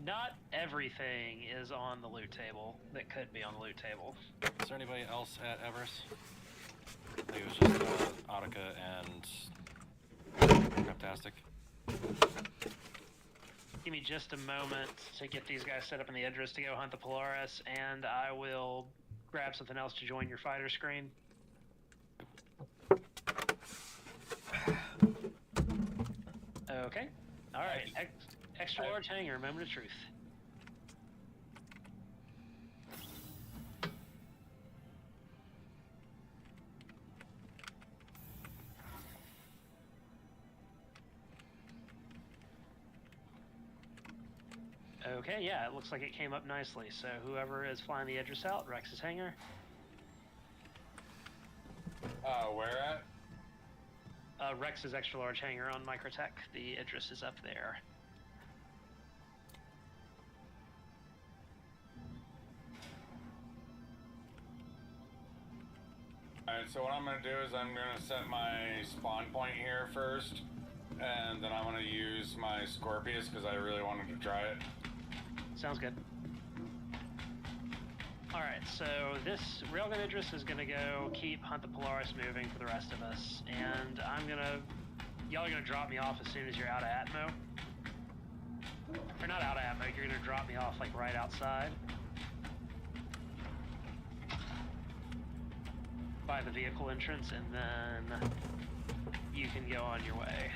Not everything is on the loot table that could be on the loot table. Is there anybody else at Everest? I think it was just Autica and Craptastic. Give me just a moment to get these guys set up in the address to go hunt the Polaris, and I will grab something else to join your fighter screen. Okay. All right. Extra large hangar, moment of truth. Okay, yeah, it looks like it came up nicely. So whoever is flying the address out, Rex's hangar. Where at? Rex's extra large hangar on Microtech. The address is up there. Alright, so what I'm gonna do is I'm gonna set my spawn point here first, and then I'm gonna use my Scorpius because I really wanted to try it. Sounds good. Alright, so this railgun address is gonna go hunt the Polaris moving for the rest of us, and y'all are gonna drop me off as soon as you're out of Atmo. Or not out of Atmo, you're gonna drop me off like right outside. By the vehicle entrance, and then you can go on your way.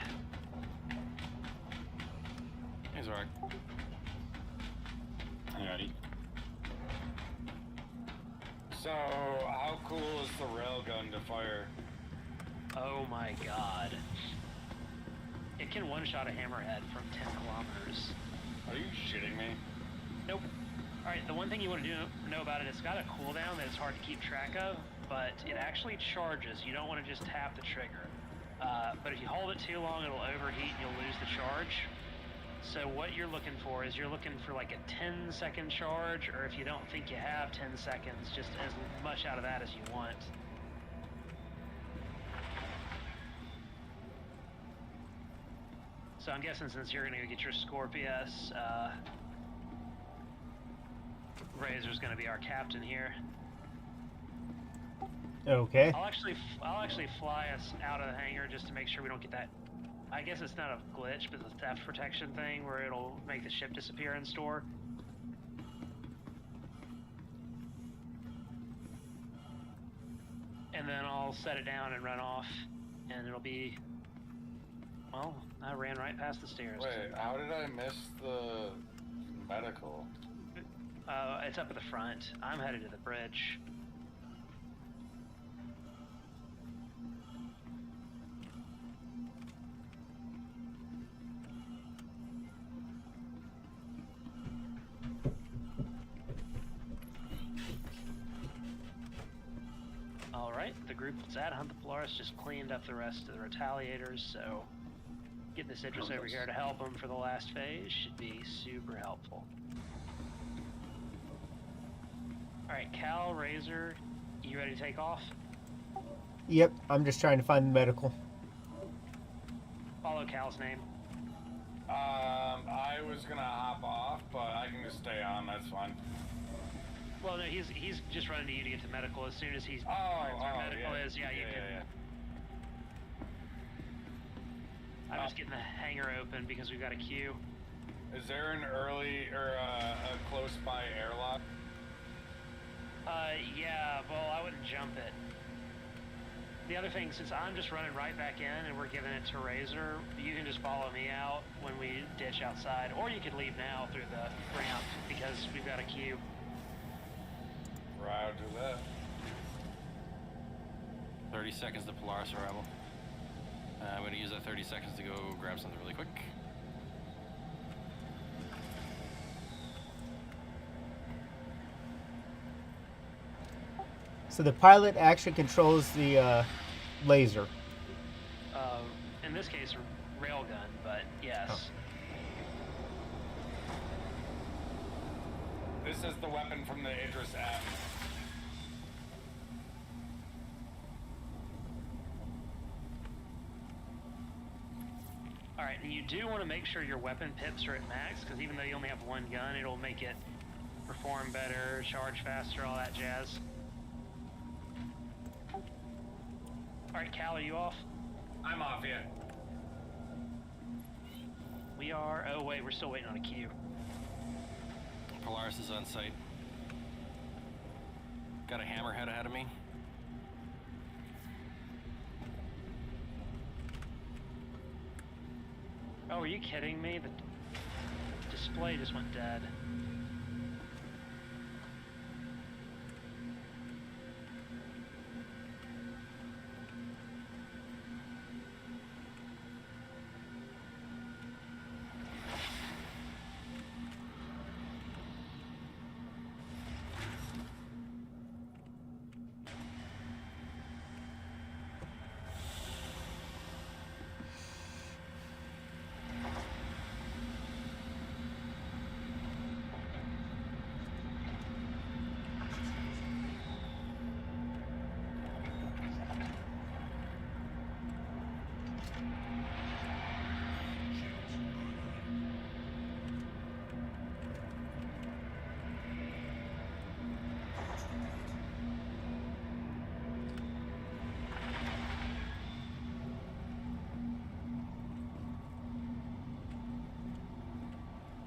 Hey, Zorak. Alrighty. So, how cool is the railgun to fire? Oh my god. It can one-shot a hammerhead from 10 kilometers. Are you shitting me? Nope. Alright, the one thing you want to know about it, it's got a cooldown that it's hard to keep track of, but it actually charges. You don't want to just tap the trigger. But if you hold it too long, it'll overheat and you'll lose the charge. So what you're looking for is you're looking for like a 10-second charge, or if you don't think you have 10 seconds, just as much out of that as you want. So I'm guessing since you're gonna go get your Scorpius, Razor's gonna be our captain here. Okay. I'll actually fly us out of the hangar just to make sure we don't get that. I guess it's not a glitch, but the theft protection thing where it'll make the ship disappear in store. And then I'll set it down and run off, and it'll be. Well, I ran right past the stairs. Wait, how did I miss the medical? It's up at the front. I'm headed to the bridge. Alright, the group that's at Hunt the Polaris just cleaned up the rest of the retaliators, so getting this Idris over here to help them for the last phase should be super helpful. Alright, Cal, Razor, you ready to take off? Yep, I'm just trying to find the medical. Follow Cal's name. I was gonna hop off, but I can just stay on, that's fine. Well, no, he's just running to you to get to medical. As soon as he's where medical yeah. is, yeah, you can. I'm just getting the hangar open because we've got a queue. Is there an early or a close by airlock? Yeah, well, I wouldn't jump it. The other thing, since I'm just running right back in and we're giving it to Razor, you can just follow me out when we ditch outside, or you could leave now through the ramp because we've got a queue. Right, I'll do that. 30 seconds to Polaris arrival. I'm going to use that 30 seconds to go grab something really quick. So the pilot actually controls the laser. In this case, railgun, but yes. Oh. This is the weapon from the Idris app. Alright, and you do want to make sure your weapon pips are at max, because even though you only have one gun, it'll make it perform better, charge faster, all that jazz. Alright, Cal, are you off? I'm off yet. We are... Oh, wait, we're still waiting on a queue. Polaris is on site. Got a hammerhead ahead of me. Oh, are you kidding me? The display just went dead.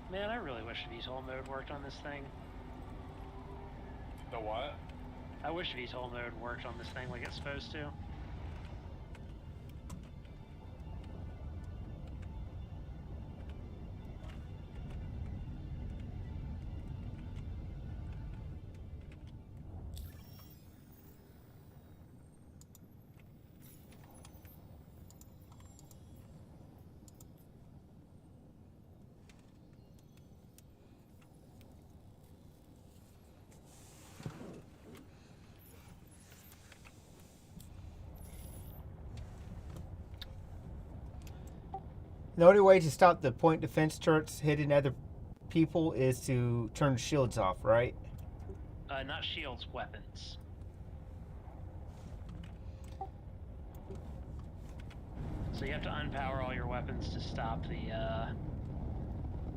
Man, I really wish VTOL mode worked on this thing. The what? I wish VTOL mode worked on this thing like it's supposed to. The only way to stop the point defense turrets hitting other people is to turn the shields off, right? Not shields, weapons. So you have to unpower all your weapons to stop the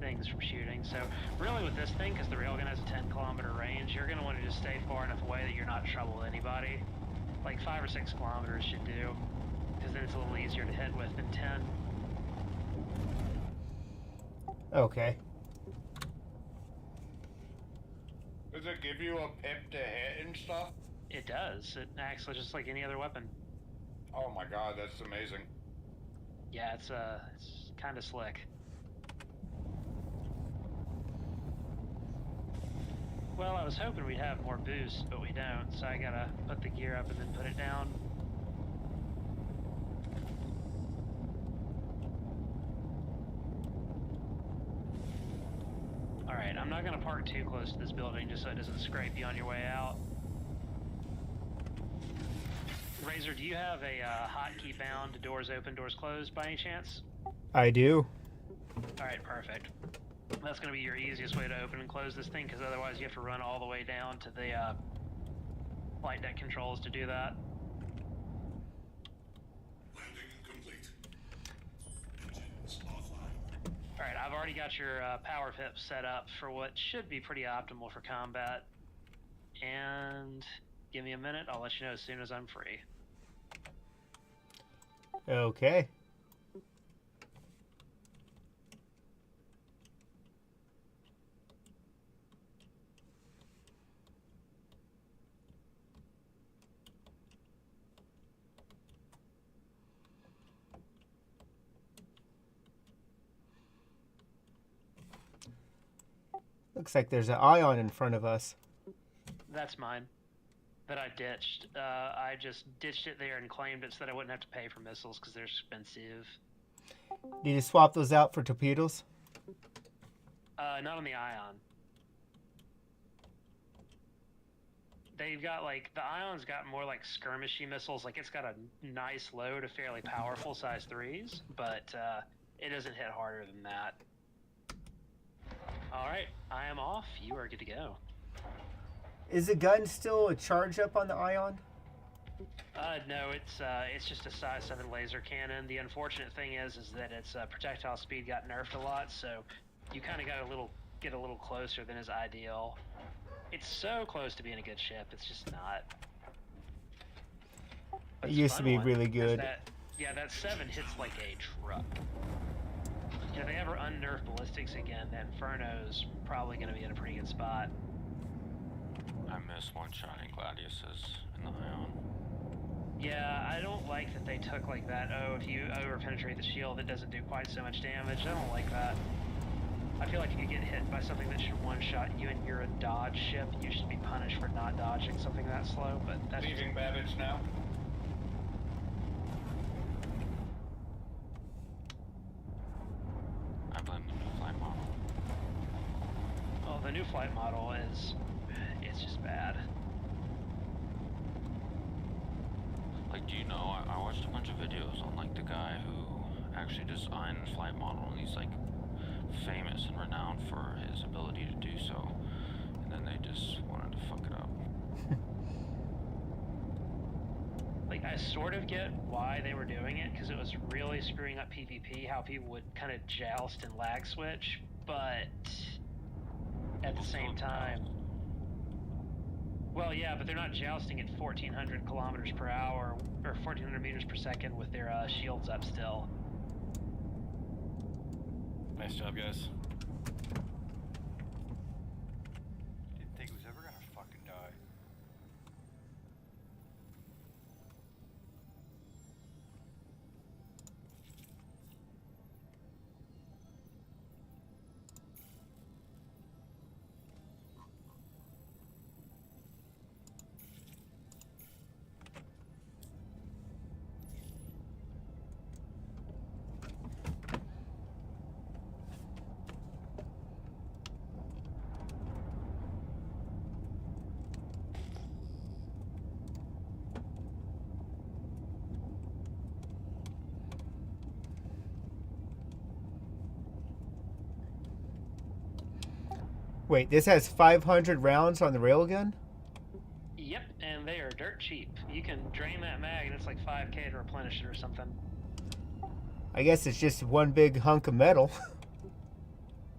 things from shooting. So really with this thing, because the railgun has a 10-kilometer range, you're going to want to just stay far enough away that you're not in trouble with anybody. Like 5 or 6 kilometers should do, because then it's a little easier to hit with than 10. Okay. Does it give you a pip to hit and stuff? It does. It acts just like any other weapon. Oh my god, that's amazing. Yeah, it's kind of slick. Well, I was hoping we'd have more boost, but we don't, so I gotta put the gear up and then put it down. Alright, I'm not gonna park too close to this building just so it doesn't scrape you on your way out. Razor, do you have a hotkey bound to doors open, doors closed by any chance? I do. Alright, perfect. That's going to be your easiest way to open and close this thing, because otherwise you have to run all the way down to the flight deck controls to do that. Landing complete. Engines offline. Alright, I've already got your power pips set up for what should be pretty optimal for combat. And give me a minute, I'll let you know as soon as I'm free. Okay. Looks like there's an ion in front of us. That's mine. That I ditched. I just ditched it there and claimed it so that I wouldn't have to pay for missiles because they're expensive. Need to swap those out for torpedoes? Not on the ion. they've got like the Ion's got more like skirmishy missiles. Like it's got a nice load of fairly powerful size 3s, but it doesn't hit harder than that. All right, I am off. You are good to go. Is the gun still a charge up on the Ion? No, it's just a size 7 laser cannon. The unfortunate thing is that its projectile speed got nerfed a lot, so you kind of got get a little closer than is ideal. It's so close to being a good ship, it's just not. But It used to be really good. That 7 hits like a truck. If they ever unnerf ballistics again, that Inferno's probably going to be in a pretty good spot. I miss one-shotting Gladiuses in the Ion. Yeah, I don't like that they took like that. Oh, if you over-penetrate the shield, it doesn't do quite so much damage. I don't like that. I feel like if you get hit by something that should one-shot you and you're a dodge ship, you should be punished for not dodging something that slow, but that's Leaving Babbage now. I blame the new flight model. Oh, the new flight model it's just bad. Like, do you know, I watched a bunch of videos on, like, the guy who actually designed the flight model, and he's, like, famous and renowned for his ability to do so, and then they just wanted to fuck it up. Like, I sort of get why they were doing it, because it was really screwing up PvP, how people would kind of joust and lag switch, but at the same time... Well, yeah, but they're not jousting at 1,400 kilometers per hour, or 1,400 meters per second with their shields up still. Nice job, guys. Didn't think it was ever gonna fucking die. Wait, this has 500 rounds on the railgun? Yep, and they are dirt cheap. You can drain that mag and it's like 5k to replenish it or something. I guess it's just one big hunk of metal.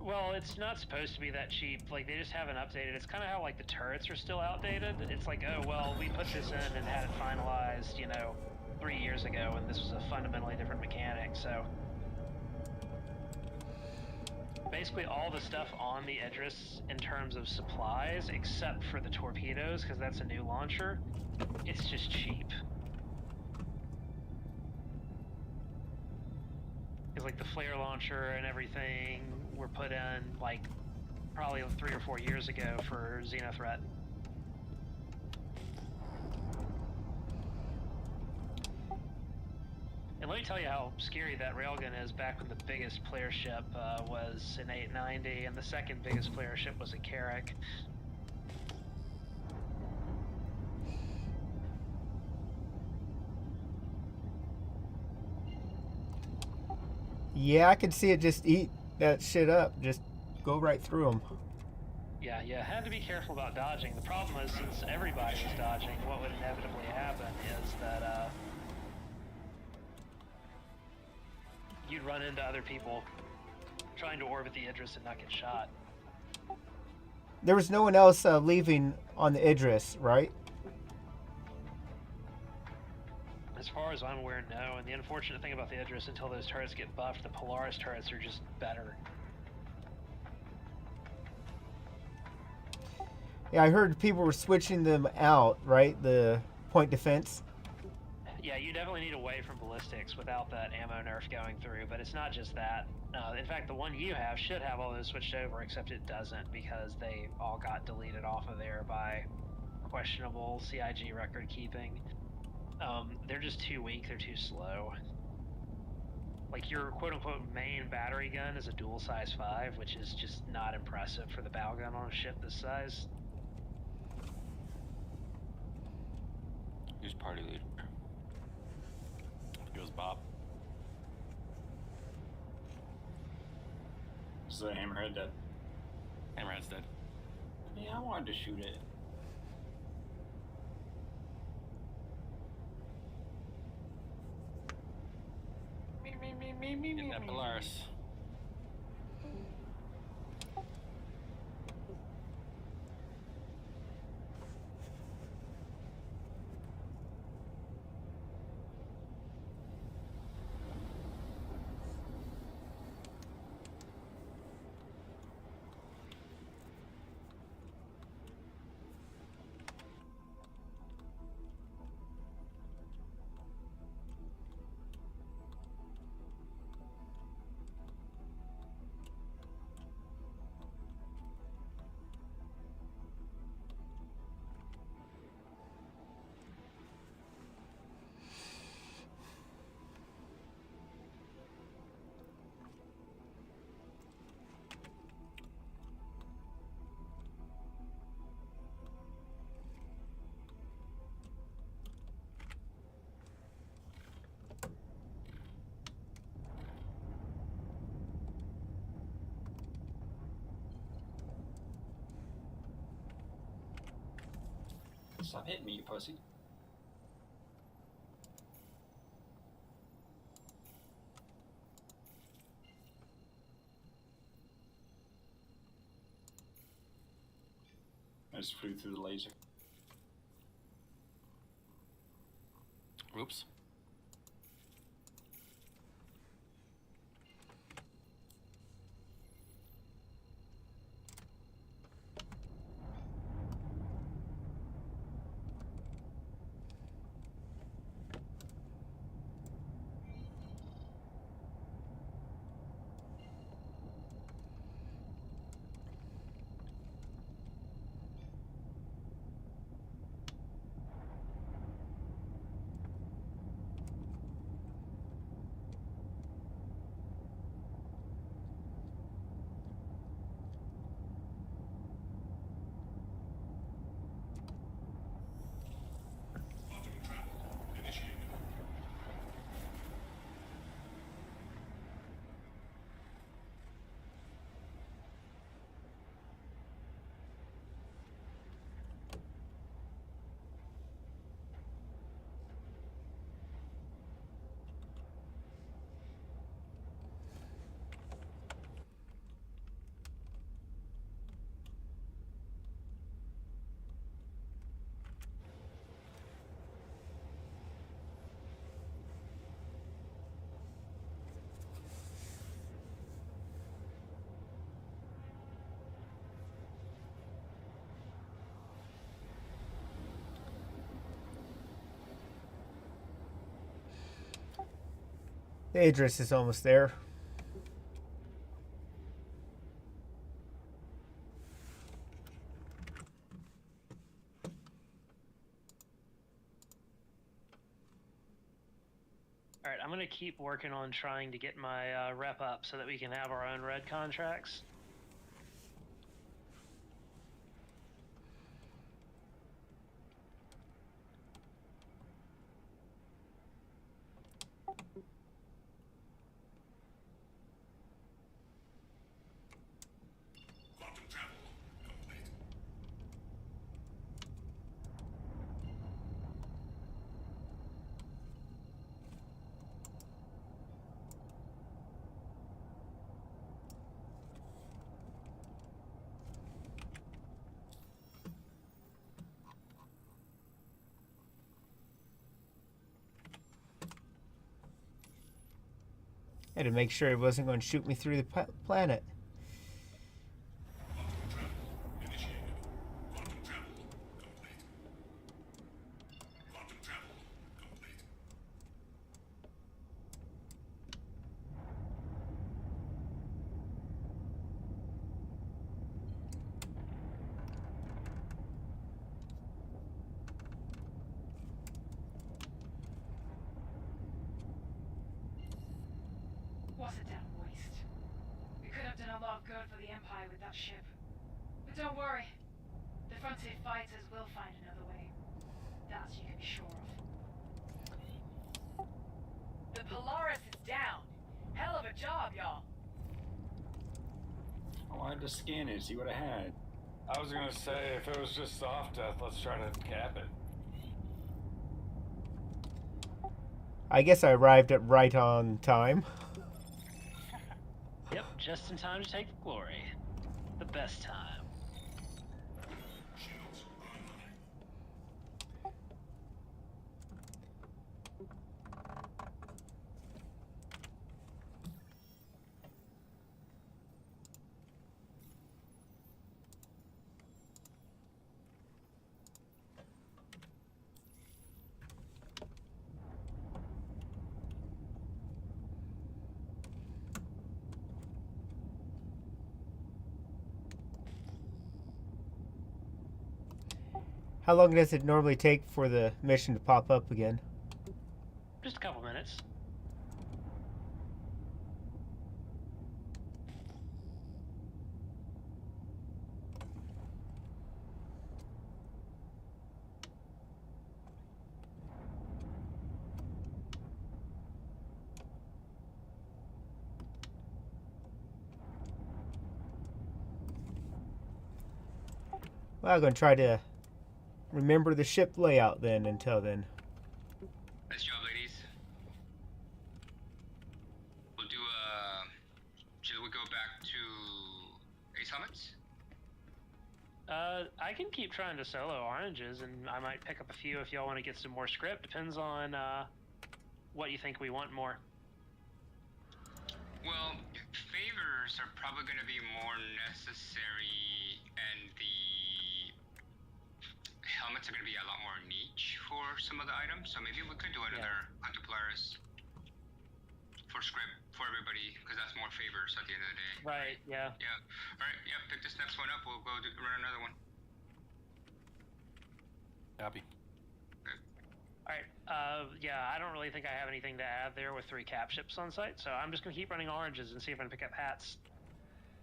Well, it's not supposed to be that cheap. Like, they just haven't updated. It's kind of how, like, the turrets are still outdated. It's like, oh, well, we put this in and had it finalized, 3 years ago, and this was a fundamentally different mechanic, so... Basically, all the stuff on the Idris in terms of supplies, except for the torpedoes, because that's a new launcher, it's just cheap. Because, like, the flare launcher and everything were put in, like, probably 3 or 4 years ago for Xenothreat. And let me tell you how scary that railgun is back when the biggest player ship was an 890, and the second biggest player ship was a Carrack. Yeah, I could see it just eat that shit up. Just go right through them. Yeah, you had to be careful about dodging. The problem is, since everybody was dodging, what would inevitably happen is that you'd run into other people trying to orbit the Idris and not get shot. There was no one else leaving on the Idris, right? As far as I'm aware, no. And the unfortunate thing about the Idris, until those turrets get buffed, the Polaris turrets are just better. Yeah, I heard people were switching them out, right? The point defense. Yeah, you definitely need away from ballistics without that ammo nerf going through, but it's not just that. In fact, the one you have should have all those switched over, except it doesn't, because they all got deleted off of there by questionable CIG record keeping. They're just too weak, they're too slow. Like, your quote-unquote main battery gun is a dual size 5, which is just not impressive for the bow gun on a ship this size. Who's party leader? It goes Bob. Is the hammerhead dead? Hammerhead's dead. Yeah, I wanted to shoot it. Getting that Polaris. Stop hitting me, you pussy. I just flew through the laser. Oops. The address is almost there. Alright, I'm going to keep working on trying to get my rep up so that we can have our own red contracts. Had to make sure it wasn't going to shoot me through the planet. Was a damn waste. We could have done a lot of good for the Empire with that ship. But don't worry. The Frontier fighters will find another way. That you can be sure of. The Polaris is down. Hell of a job, y'all. Oh, I had to scan it, see what I had. I was gonna say, if it was just soft death, let's try to cap it. I guess I arrived at right on time. Yep, just in time to take the glory. The best time. How long does it normally take for the mission to pop up again? Just a couple minutes. Well, I'm going to try to remember the ship layout then until then. Nice job, ladies. We'll do should we go back to Ace Helmets? I can keep trying to solo oranges, and I might pick up a few if y'all want to get some more script. Depends on what you think we want more. Well, favors are probably going to be more necessary, and the helmets are going to be a lot more niche for some of the items. So maybe we could do another Hunter Polaris for script for everybody, because that's more favors at the end of the day. Right, yeah. Yeah. All right, yeah, pick this next one up. We'll go run another one. Copy. Alright, yeah, I don't really think I have anything to add there with 3 cap ships on site, so I'm just going to keep running oranges and see if I can pick up hats.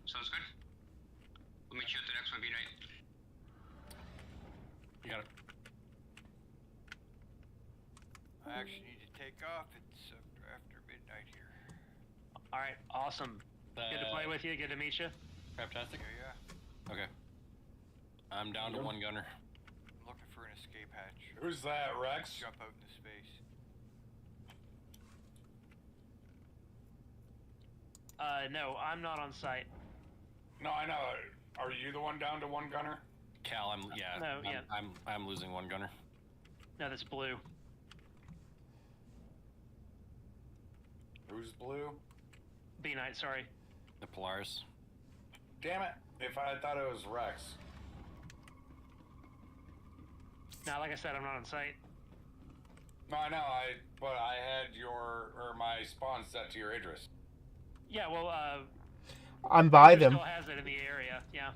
Sounds good. We'll meet you at the next one, B-Night. You got it. I actually need to take off. It's after midnight here. Alright, awesome. Good to play with you, good to meet you. Craptastic? Yeah. Okay. I'm down to 1 gunner. I'm looking for an escape hatch. Who's that, Rex? Jump out into space. No, I'm not on site. No, I know. Are you the one down to 1 gunner? Cal, No, I'm losing 1 gunner. No, that's blue. Who's blue? B-Night, sorry. The Polaris. Damn it! If I thought it was Rex. Now, like I said, I'm not on site. No, I know. But I had my spawn set to your Idris. Yeah, well, I'm by them. Still has it in the area, yeah.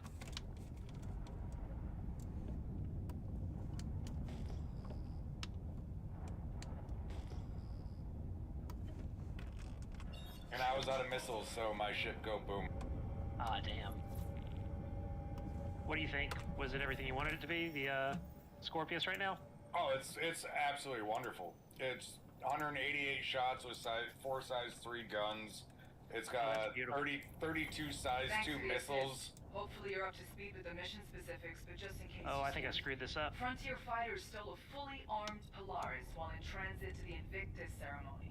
And I was out of missiles, so my ship go boom. Ah, damn. What do you think? Was it everything you wanted it to be? The Scorpius right now? Oh, it's absolutely wonderful. It's 188 shots with 4 size 3 guns. It's got 32 size 2 missiles. Hopefully you're up to speed with the mission specifics, but just in case. Oh, I think I screwed this up. Frontier fighters stole a fully armed Polaris while in transit to the Invictus ceremony.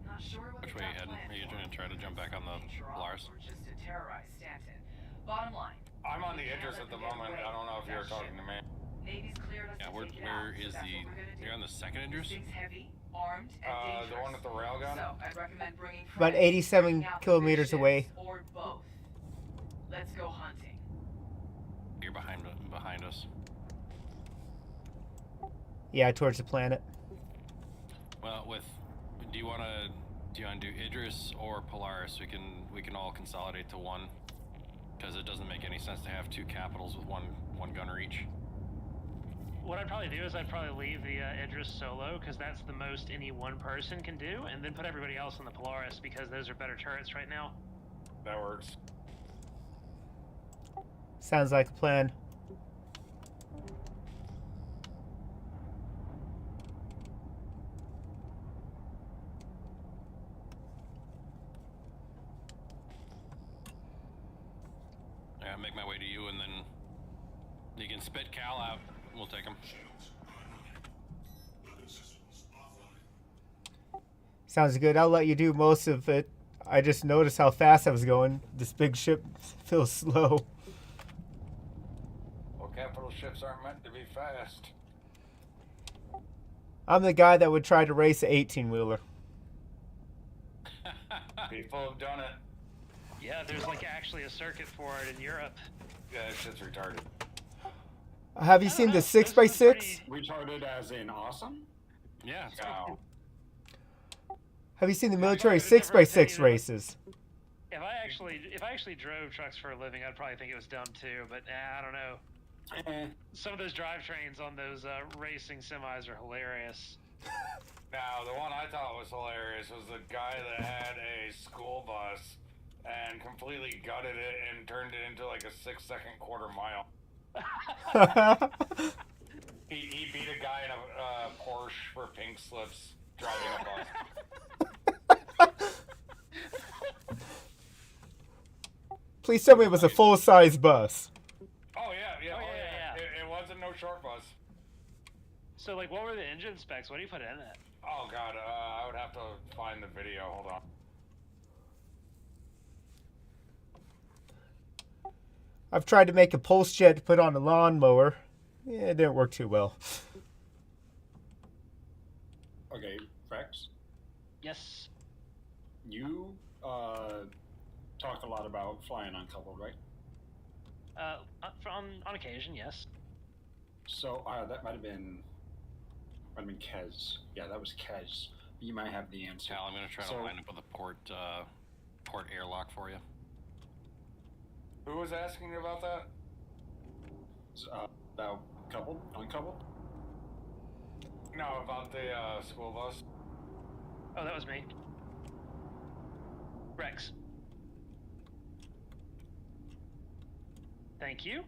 Not sure what Which way are you heading? Are you going to try to jump back on the Polaris? Or just to terrorize Stanton. Bottom line. I'm on the Idris at the moment. I don't know if you're talking to me. Navy's cleared us to where take it out, is so that's the? what we're gonna do. You're on the second Idris? This thing's heavy, armed, and dangerous. The one with the railgun? So I'd recommend bringing About friends, 87 bringing out the kilometers big away. ships, or both. Let's go hunting. You're behind us. Yeah, towards the planet. Well, do you want to do Idris or Polaris? We can all consolidate to 1, because it doesn't make any sense to have 2 capitals with one gunner each. What I'd probably do is I'd probably leave the Idris solo, because that's the most any one person can do, and then put everybody else on the Polaris, because those are better turrets right now. That works. Sounds like a plan. and then you can spit Cal out. We'll take him. Sounds good. I'll let you do most of it. I just noticed how fast I was going. This big ship feels slow. Well, capital ships aren't meant to be fast. I'm the guy that would try to race an 18-wheeler. People have done it. Yeah, there's like actually a circuit for it in Europe. Yeah, that shit's retarded. Have you seen the 6x6? Retarded as in awesome? Yeah. No. Have you seen the military 6x6 races? If I actually drove trucks for a living, I'd probably think it was dumb too. But I don't know. Some of those drivetrains on those racing semis are hilarious. Now, the one I thought was hilarious was the guy that had a school bus and completely gutted it and turned it into like a 6-second quarter mile. he beat a guy in a Porsche for pink slips driving a bus. Please tell me it was a full-size bus. Oh yeah. It wasn't no short bus. So like, what were the engine specs? What do you put in it? Oh god, I would have to find the video. Hold on. I've tried to make a pulse jet to put on a lawnmower. Yeah, it didn't work too well. Okay, Rex? Yes. You talk a lot about flying uncoupled, right? On occasion, yes. So that might have been Kez. Yeah, that was Kez. You might have the answer. Cal, I'm gonna try to line up with a port airlock for you. Who was asking you about that? About uncoupled? No, about the school bus. Oh, that was me. Rex. Thank you.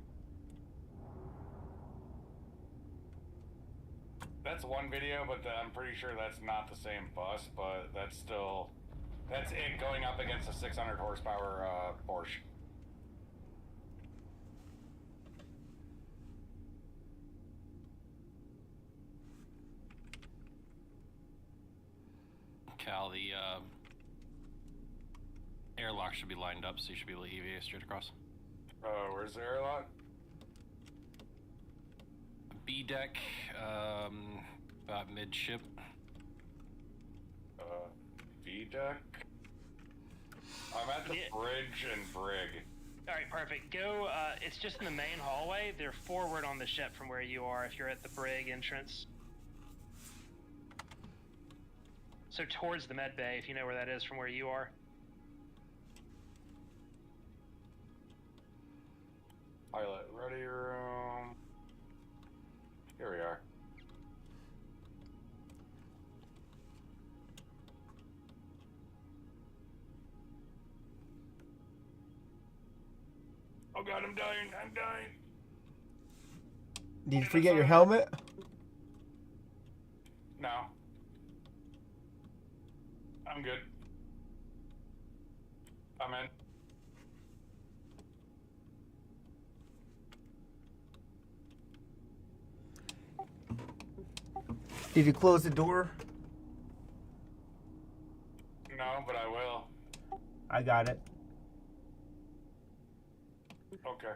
That's one video, but I'm pretty sure that's not the same bus, but that's it going up against a 600 horsepower Porsche. Cal, the airlock should be lined up, so you should be able to EVA straight across. Where's the airlock? B deck, about midship. B deck? I'm at the bridge and brig. Alright, perfect. Go, it's just in the main hallway. They're forward on the ship from where you are if you're at the brig entrance. So towards the med bay, if you know where that is from where you are. Pilot ready room. Here we are. Oh god, I'm dying. Did you forget your helmet? No. I'm good. I'm in. Did you close the door? No, but I will. I got it. Okay.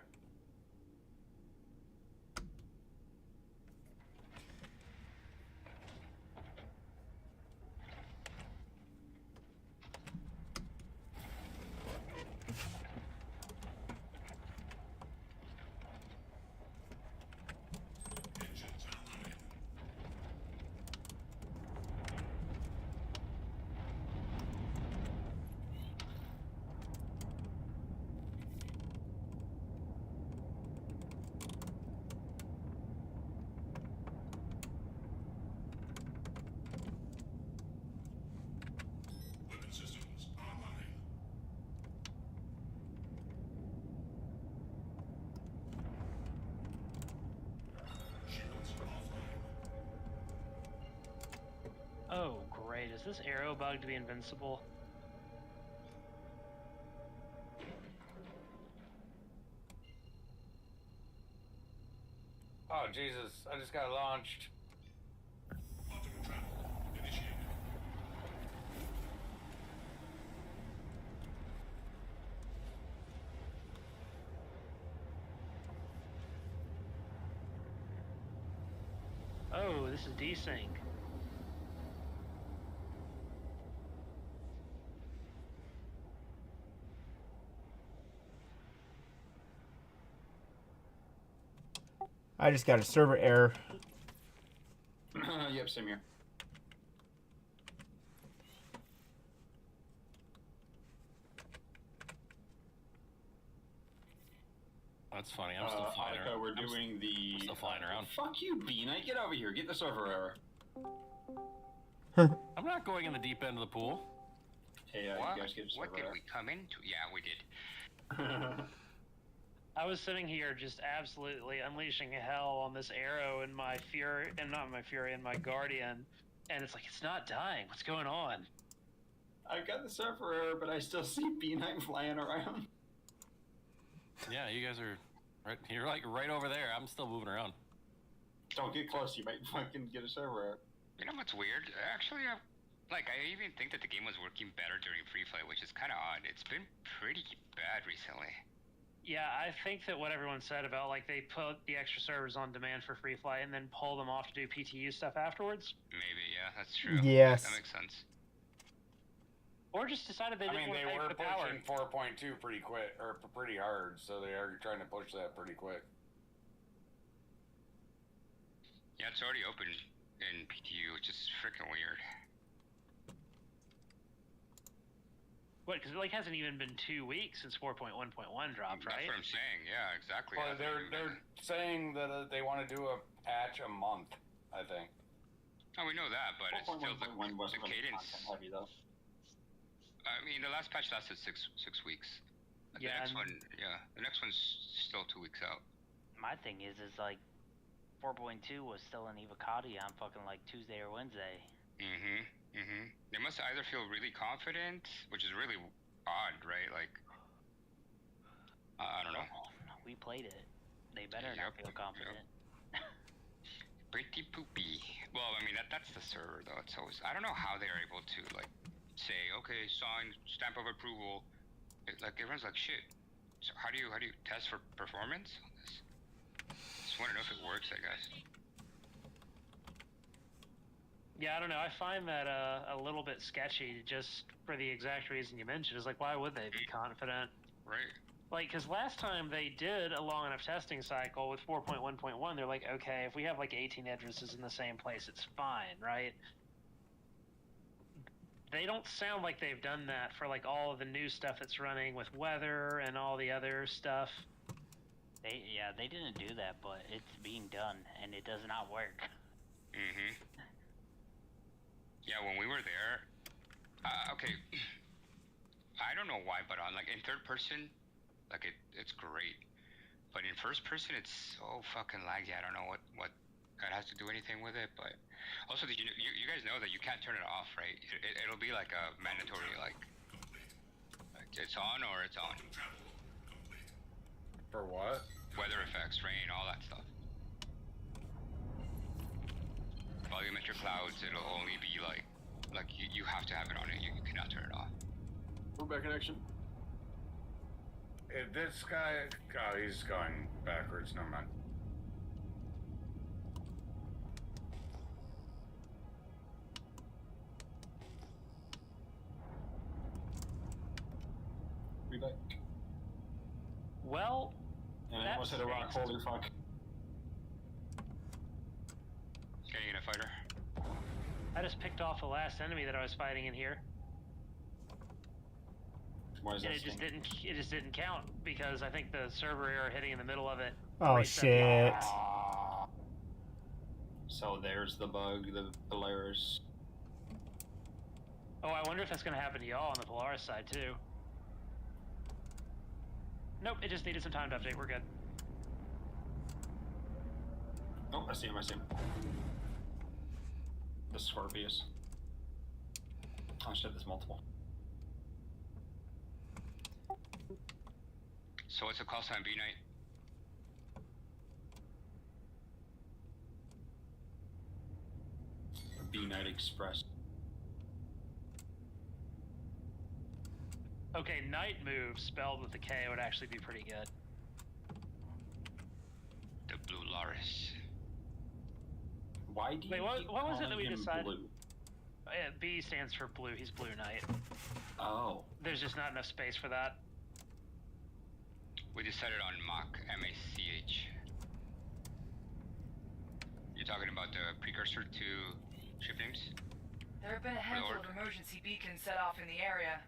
Oh, great. Is this arrow bug to be invincible? Oh, Jesus. I just got launched. Quantum travel initiated. Oh, this is desync. I just got a server error. Yep, same here. That's funny. I'm still flying around. We're doing the. Still flying around. Fuck you, Beanite. Get over here. Get the server error. I'm not going in the deep end of the pool. Hey, What? you guys get a server What did error. we come into? Yeah, we did. I was sitting here just absolutely unleashing hell on this arrow in my fury, and not my fury, in my guardian, and it's like it's not dying. What's going on? I've got the server error, but I still see Beanite flying around. Yeah, you guys are right. You're like right over there. I'm still moving around. Don't get close. You might fucking get a server error. You know what's weird? Actually, I even think that the game was working better during free flight, which is kind of odd. It's been pretty bad recently. Yeah, I think that what everyone said about like they put the extra servers on demand for free flight and then pull them off to do PTU stuff afterwards. Maybe, yeah, that's true. Yes. That makes sense. Or just decided they I didn't mean, they want to were pay for the power. pushing 4.2 pretty quick, or pretty hard, so they are trying to push that pretty quick. Yeah, it's already open in PTU, which is freaking weird. What? Because it like hasn't even been 2 weeks since 4.1.1 dropped, right? That's what I'm saying. Yeah, exactly. Well, they're saying that they want to do a patch a month, I think. Oh, we know that, but it's still the cadence. Heavy, though. I mean, the last patch lasted six weeks. The Yeah, next one, the next one's still 2 weeks out. My thing is like 4.2 was still in Evocati on fucking like Tuesday or Wednesday. They must either feel really confident, which is really odd, right? Like, I don't know. We played it. They better not feel confident. Pretty poopy. Well, I mean, that's the server, though. It's always, I don't know how they are able to, like, say, okay, sign, stamp of approval. Like, everyone's like, shit. So how do you test for performance on this? Just want to know if it works, I guess. Yeah, I don't know. I find that a little bit sketchy, just for the exact reason you mentioned. Is like, why would they be confident? Right. Like, because last time they did a long enough testing cycle with 4.1.1, they're like, okay, if we have like 18 addresses in the same place, it's fine, right? They don't sound like they've done that for like all of the new stuff that's running with weather and all the other stuff. They didn't do that, but it's being done, and it does not work. Yeah, when we were there, okay, I don't know why, but on like in third person, like it's great, but in first person, it's so fucking laggy. I don't know what it has to do anything with it, but also did you guys know that you can't turn it off, right? It'll be like a mandatory like it's on or it's on. For what? Weather effects, rain, all that stuff. Volumetric clouds, it'll only be like you have to have it on it. You cannot turn it off. We're back in action. This guy, oh, he's going backwards. Never mind. We back. Well, and I almost hit a rock. Holy fuck. Getting in a fighter. I just picked off the last enemy that I was fighting in here. Why is and that it just didn't count because I think the server error hitting in the middle of it. Oh shit. So there's the bug, the Polaris. Oh, I wonder if that's going to happen to y'all on the Polaris side too. Nope, it just needed some time to update. We're good. Oh, I see him. The Scorpius. Oh shit, there's multiple. So what's the call sign, B-Night? B-Night Express. Okay, night move spelled with a K would actually be pretty good. The Blue Laris. Why do you Wait, what keep was it calling that we him decided? Blue? B stands for blue. He's Blue Knight. Oh. There's just not enough space for that. We decided on Mach, M-A-C-H. You're talking about the precursor to ship names? There have been a handful of emergency beacons set off in the area.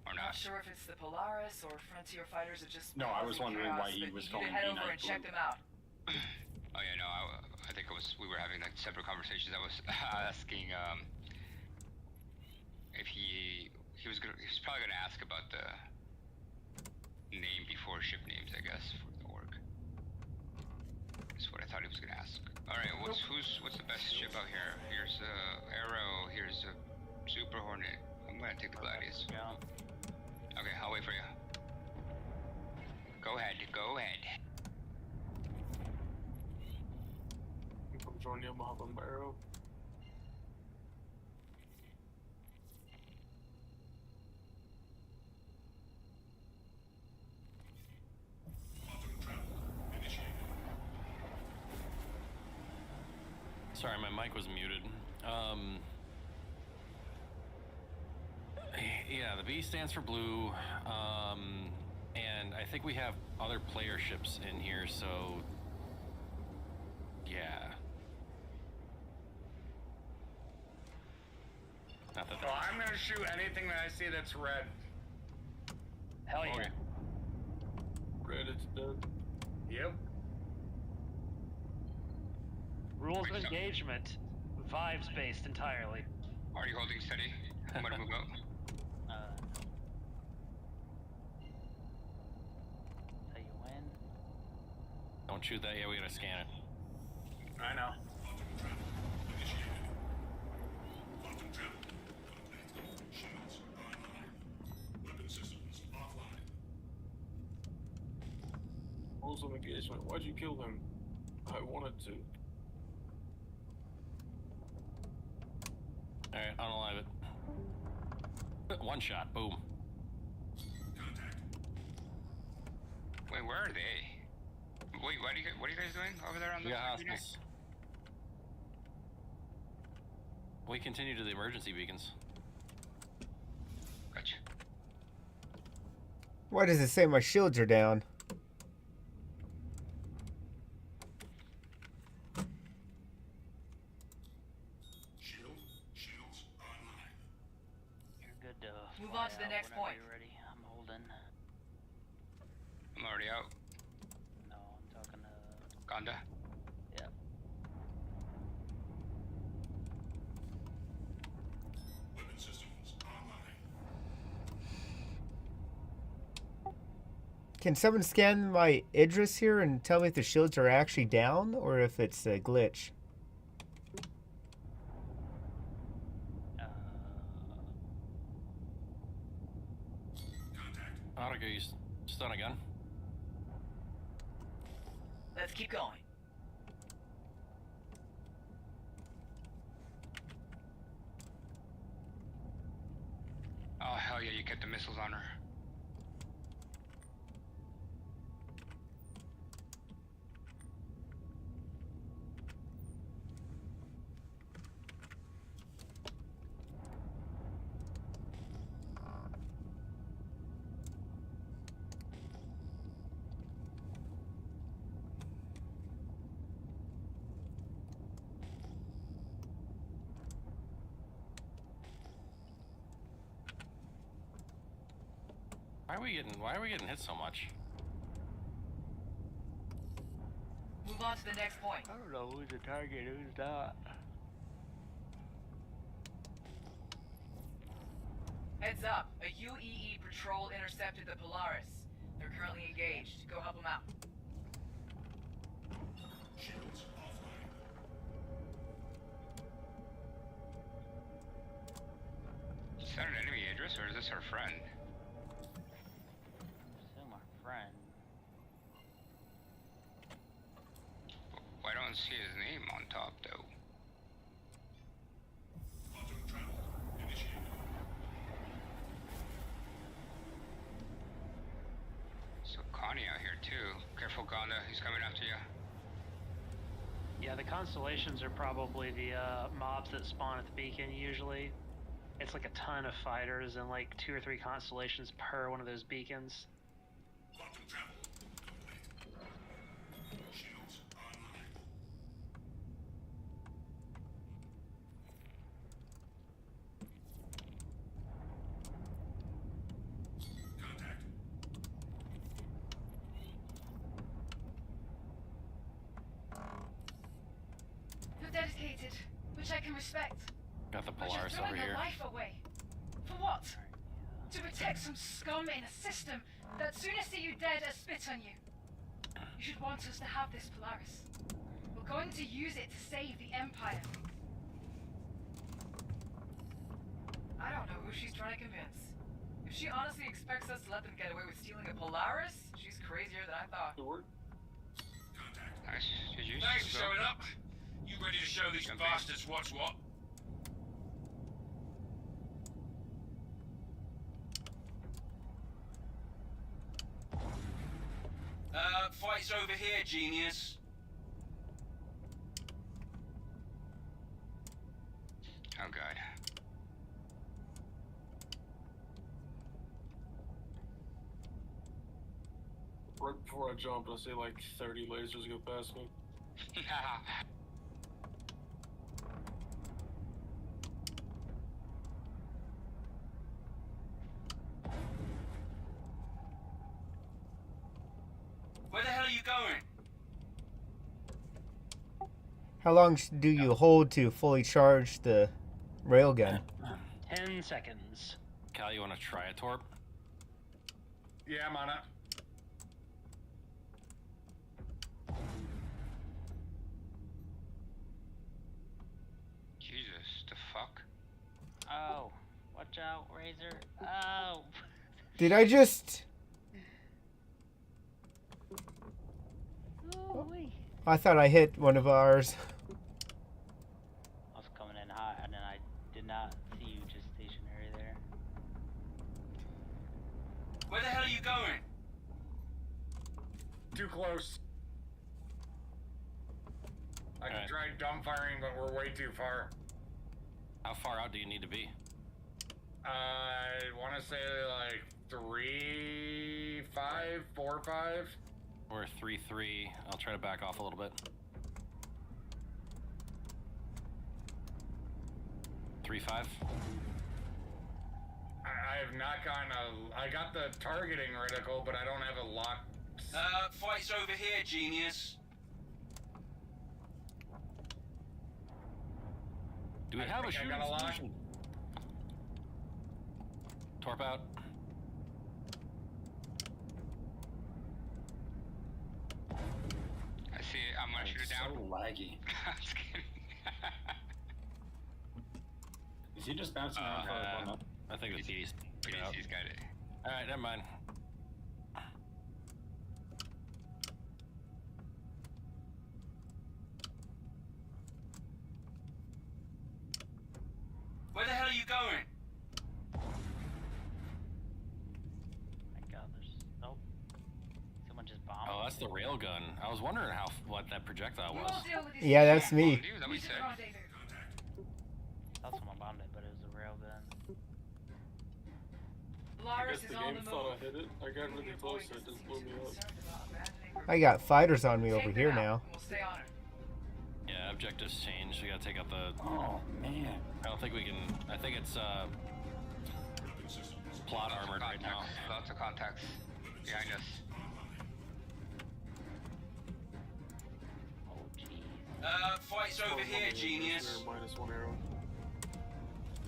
Or Not not? sure if it's the Polaris or Frontier fighters are just. No, I was causing wondering why chaos, he but was you calling need to head B-Night over and check Blue. them out. Oh yeah, no, I think we were having like separate conversations. I was asking if he was probably gonna ask about the name before ship names, I guess, for the org. That's what I thought he was gonna ask. All right, what's the best ship out here? Here's Arrow. Here's a Super Hornet. I'm gonna take the Gladius. Okay, I'll wait for you. Go ahead. I'm joining you. I'm hopping barrel. Sorry, my mic was muted. Yeah, the B stands for blue. And I think we have other player ships in here, so yeah. Not that So I'm gonna shoot anything that I see that's red. Hell yeah. Red, it's dead. Yep. Rules of engagement, vibes based entirely. Are you holding steady? I'm gonna move out. Tell you when. Don't shoot that yet, we gotta scan it. I know. Rules of engagement. Why'd you kill him? I wanted to. Alright, unalive it. One shot, boom. Wait, where are they? Wait, what are you guys doing over there on the We got hostiles. We continue to the emergency beacons. Gotcha. Why does it say my shields are down? Shields online. You're good to Move fly on to the out next whenever point. You're ready. I'm holding. I'm already out. No, I'm talking to. Gonda. Yep. Weapon systems online. Can someone scan my Idris here and tell me if the shields are actually down or if it's a glitch? Auto, you stun again. Let's keep going. Oh hell yeah, you kept the missiles on her. Why are we getting hit so much? Move on to the next point. I don't know who's the target, who's not. Heads up. A UEE patrol intercepted the Polaris. They're currently engaged. Go help them out. Shields offline. Is that an enemy Idris or is this our friend? Assume our friend. Why don't I see his name on top though? Yeah, the constellations are probably the mobs that spawn at the beacon usually. It's like a ton of fighters and like 2 or 3 constellations per one of those beacons. Quantum travel complete. Shields online. Contact. You're dedicated, which I can respect. Got the But you're Polaris throwing over your here. life away. For what? To protect some scum in a system that sooner see you dead or spit on you. You should want us to have this Polaris. We're going to use it to save the Empire. I don't know who she's trying to convince. If she honestly expects us to let them get away with stealing a Polaris, she's crazier than I thought. Nice. Did you? Thanks for showing up. You ready to show these bastards what's what? Fight's over here, genius. Oh god. Right before I jumped, I see like 30 lasers go past me. Where the hell are you going? How long do you hold to fully charge the railgun? 10 seconds. Cal, you want to try a torp? Yeah, I'm on it. Jesus, the fuck? Oh, watch out, Razor. Oh. Did I just... Ooh-wee. I thought I hit one of ours. I was coming in hot, and then I did not see you just stationary there. Where the hell are you going? Too close. I can try dumbfiring, but we're way too far. How far out do you need to be? I want to say like 3, 5, 4, 5. We're 3-3. I'll try to back off a little bit. 3-5. I have not gotten a... I got the targeting reticle, but I don't have a lock. Fight's over here, genius. Do we have a shooting got a lock? solution? Torp out. I see it. I'm gonna shoot it down. So laggy. I'm just kidding. Is he just bouncing around for like 1 minute? I think the PD's out. He's got it. Alright, never mind. Where the hell are you going? My god, there's... Oh. Someone just bombed. Oh, that's the railgun. I was wondering what that projectile was. Yeah, that's me. Dude, that was sick. I thought someone bombed it, but it was a railgun. I Polaris guess is the on game the thought I move. hit it. I got really close and it just blew me up. I got fighters on me over Take here them out, now. and we'll stay on it. Yeah, objectives changed. We gotta take out the... Oh, man. I don't think we can... I think it's, plot armored right now. Lots of contacts behind us. Oh, jeez. Fight's over here, genius. -1 arrow.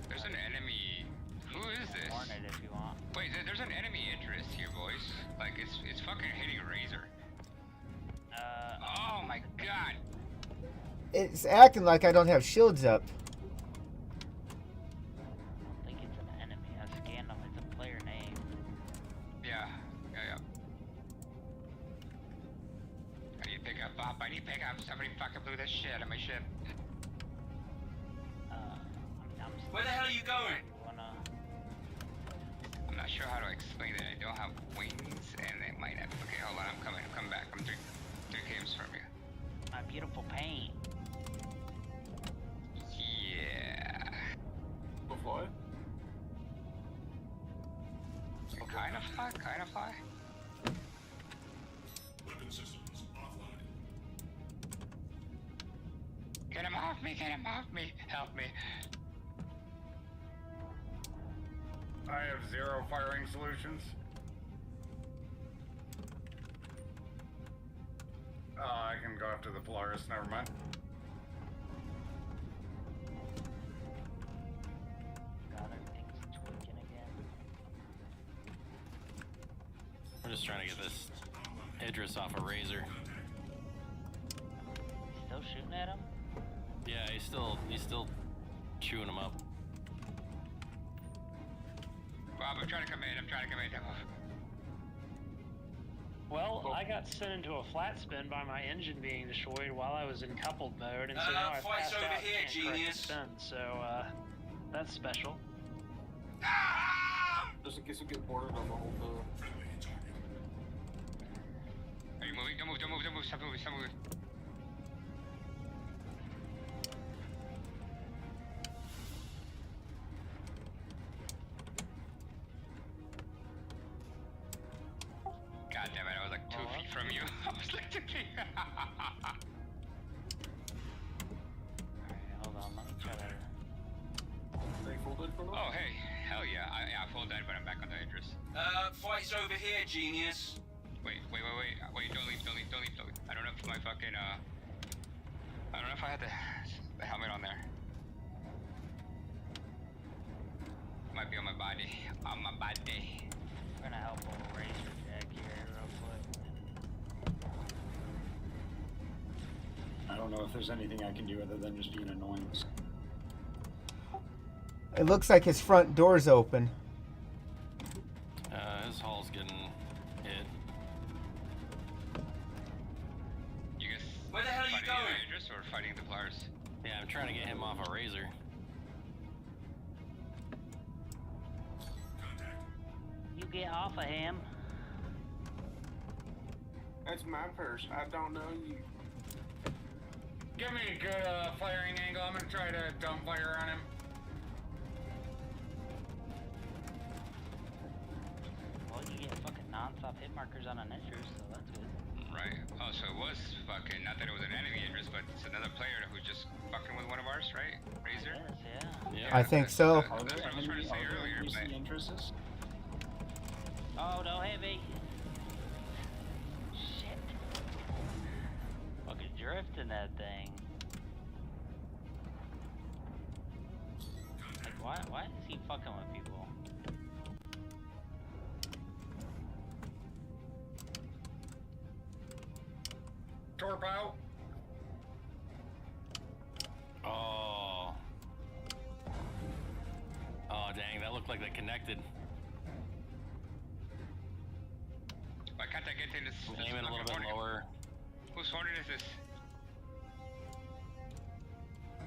There's an enemy. Who is this? Hornet if you want. Wait, there's an enemy interest here, boys. Like, it's fucking hitting Razor. Oh my god. It's acting like I don't have shields up. I think it's an enemy. I scanned them. It's a player name. Yeah. I need to pick up Bob. I need to pick up. Somebody fucking blew this shit out of my ship. Where the hell are you going? I'm not sure how to explain it. I don't have wings, and it might have. Okay, hold on. I'm coming back. I'm 3 games from you. My beautiful paint. off me! Get him off me! Help me! I have 0 firing solutions. I can go after the Polaris, never mind. God, everything's tweaking again. We're just trying to get this Idris off a Razor. Still shooting at him? Yeah, he's still chewing him up. Bob, I'm trying to come in. Well, I got sent into a flat spin by my engine being destroyed while I was in coupled mode, and so now I've fight's passed over out here, and can't correct the genius. spin, so that's special. Just in case we get boarded on the whole Are you moving? Don't move, stop moving. God damn it, I was like 2 feet from you. I was like 2 feet. Hold on, let me try to... They full dead for now? Oh, hey. Hell yeah. I full dead, but I'm back on the Idris. Fight's over here, genius. Wait, don't leave. I don't know if my fucking, I don't know if I had the helmet on there. Might be on my body. I'm gonna help a Razor Jack here real quick. I don't know if there's anything I can do other than just being annoying. It looks like his front door's open. His hull's getting hit. You guys Where the hell are you fighting going? the Idris or fighting the Polaris? Yeah, I'm trying to get him off a Razor. You get off of him. That's my purse. I don't know you. Give me a good firing angle. I'm gonna try to dump fire on him. Well, you get fucking non-stop hit markers on an Idris, so that's good. Right. Oh, so it was fucking, not that it was an enemy Idris, but it's another player who's just fucking with one of ours, right? Razor? Yes, yeah. I think so. Are there That's what I was trying to say earlier, but... interests? Oh, don't hit me. Shit. Fucking drifting that thing. Like, why is he fucking with people? Torpo. Oh. Oh, dang, that looked like they connected. Why can't I get in this? Aim it a little bit lower. Whose hornet is this?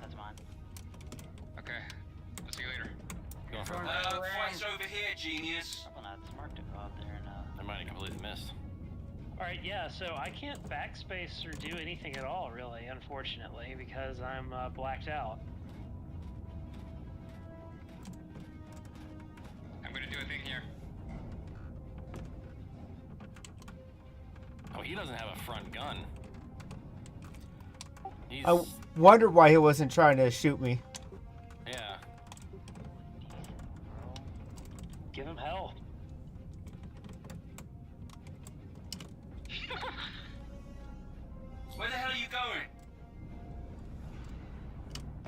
That's mine. Okay. I'll see you later. Going for Fight's over here, genius. Probably not smart to go out there and I might have completely missed. Alright, yeah, so I can't backspace or do anything at all, really, unfortunately, because I'm blacked out. I'm gonna do a thing here. Oh, he doesn't have a front gun. He's... I wondered why he wasn't trying to shoot me. Yeah. Give him hell. Where the hell are you going?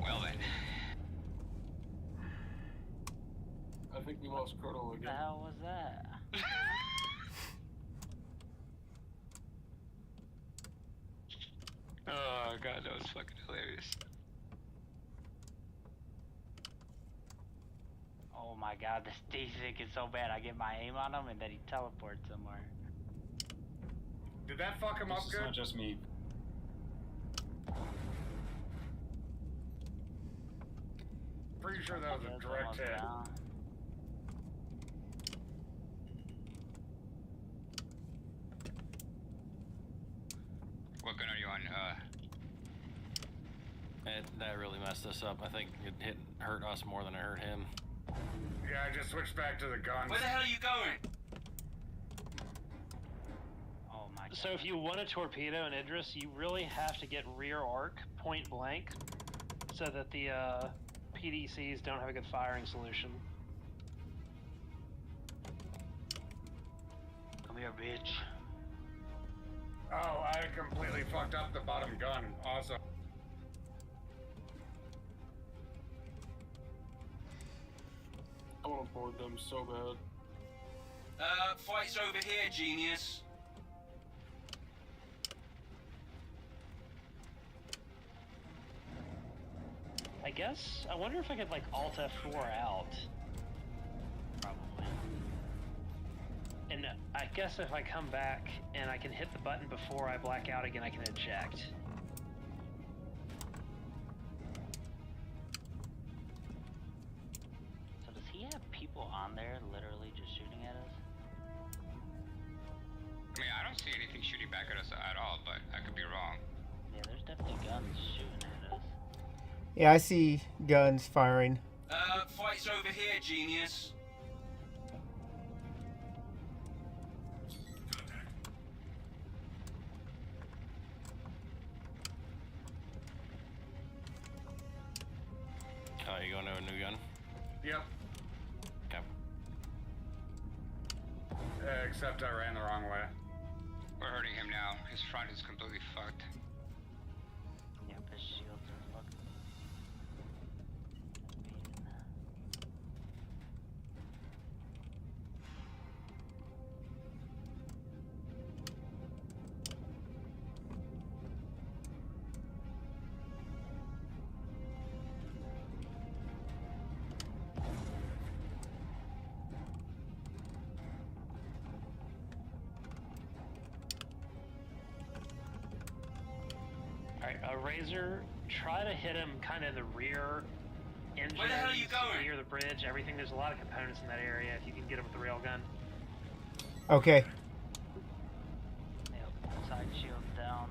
Well then. I think we lost Croto what the again. hell was that? Oh god, that was fucking hilarious. Oh my god, this D-Sync is so bad. I get my aim on him and then he teleports somewhere. Did that fuck him up It's good? not just me. Pretty sure that was a direct hit. What gun are you on? That really messed us up. I think it hurt us more than it hurt him. Yeah, I just switched back to the guns. Where the hell are you going? Oh my god. So if you want a torpedo in Idris, you really have to get rear arc, point blank, so that the PDCs don't have a good firing solution. Come here, bitch. Oh, I completely fucked up the bottom gun. Awesome. I want to board them so bad. Fight's over here, genius. I guess, I wonder if I could like Alt F4 out. Probably. And I guess if I come back and I can hit the button before I black out again, I can eject. So does he have people on there literally just shooting at us? I mean, I don't see anything shooting back at us at all, but I could be wrong. Yeah, there's definitely guns shooting at us. Yeah, I see guns firing. Fight's over here, genius. Oh, you going to a new gun? Yep. Okay. Except I ran the wrong way. We're hurting him now. His front is completely fucked. Yep, his shields are fucking Alright, Razor, try to hit him kind of the rear engine. Where the hell are you going? Near the bridge, everything. There's a lot of components in that area. If you can get him with the railgun. Okay. Yep, side shields down.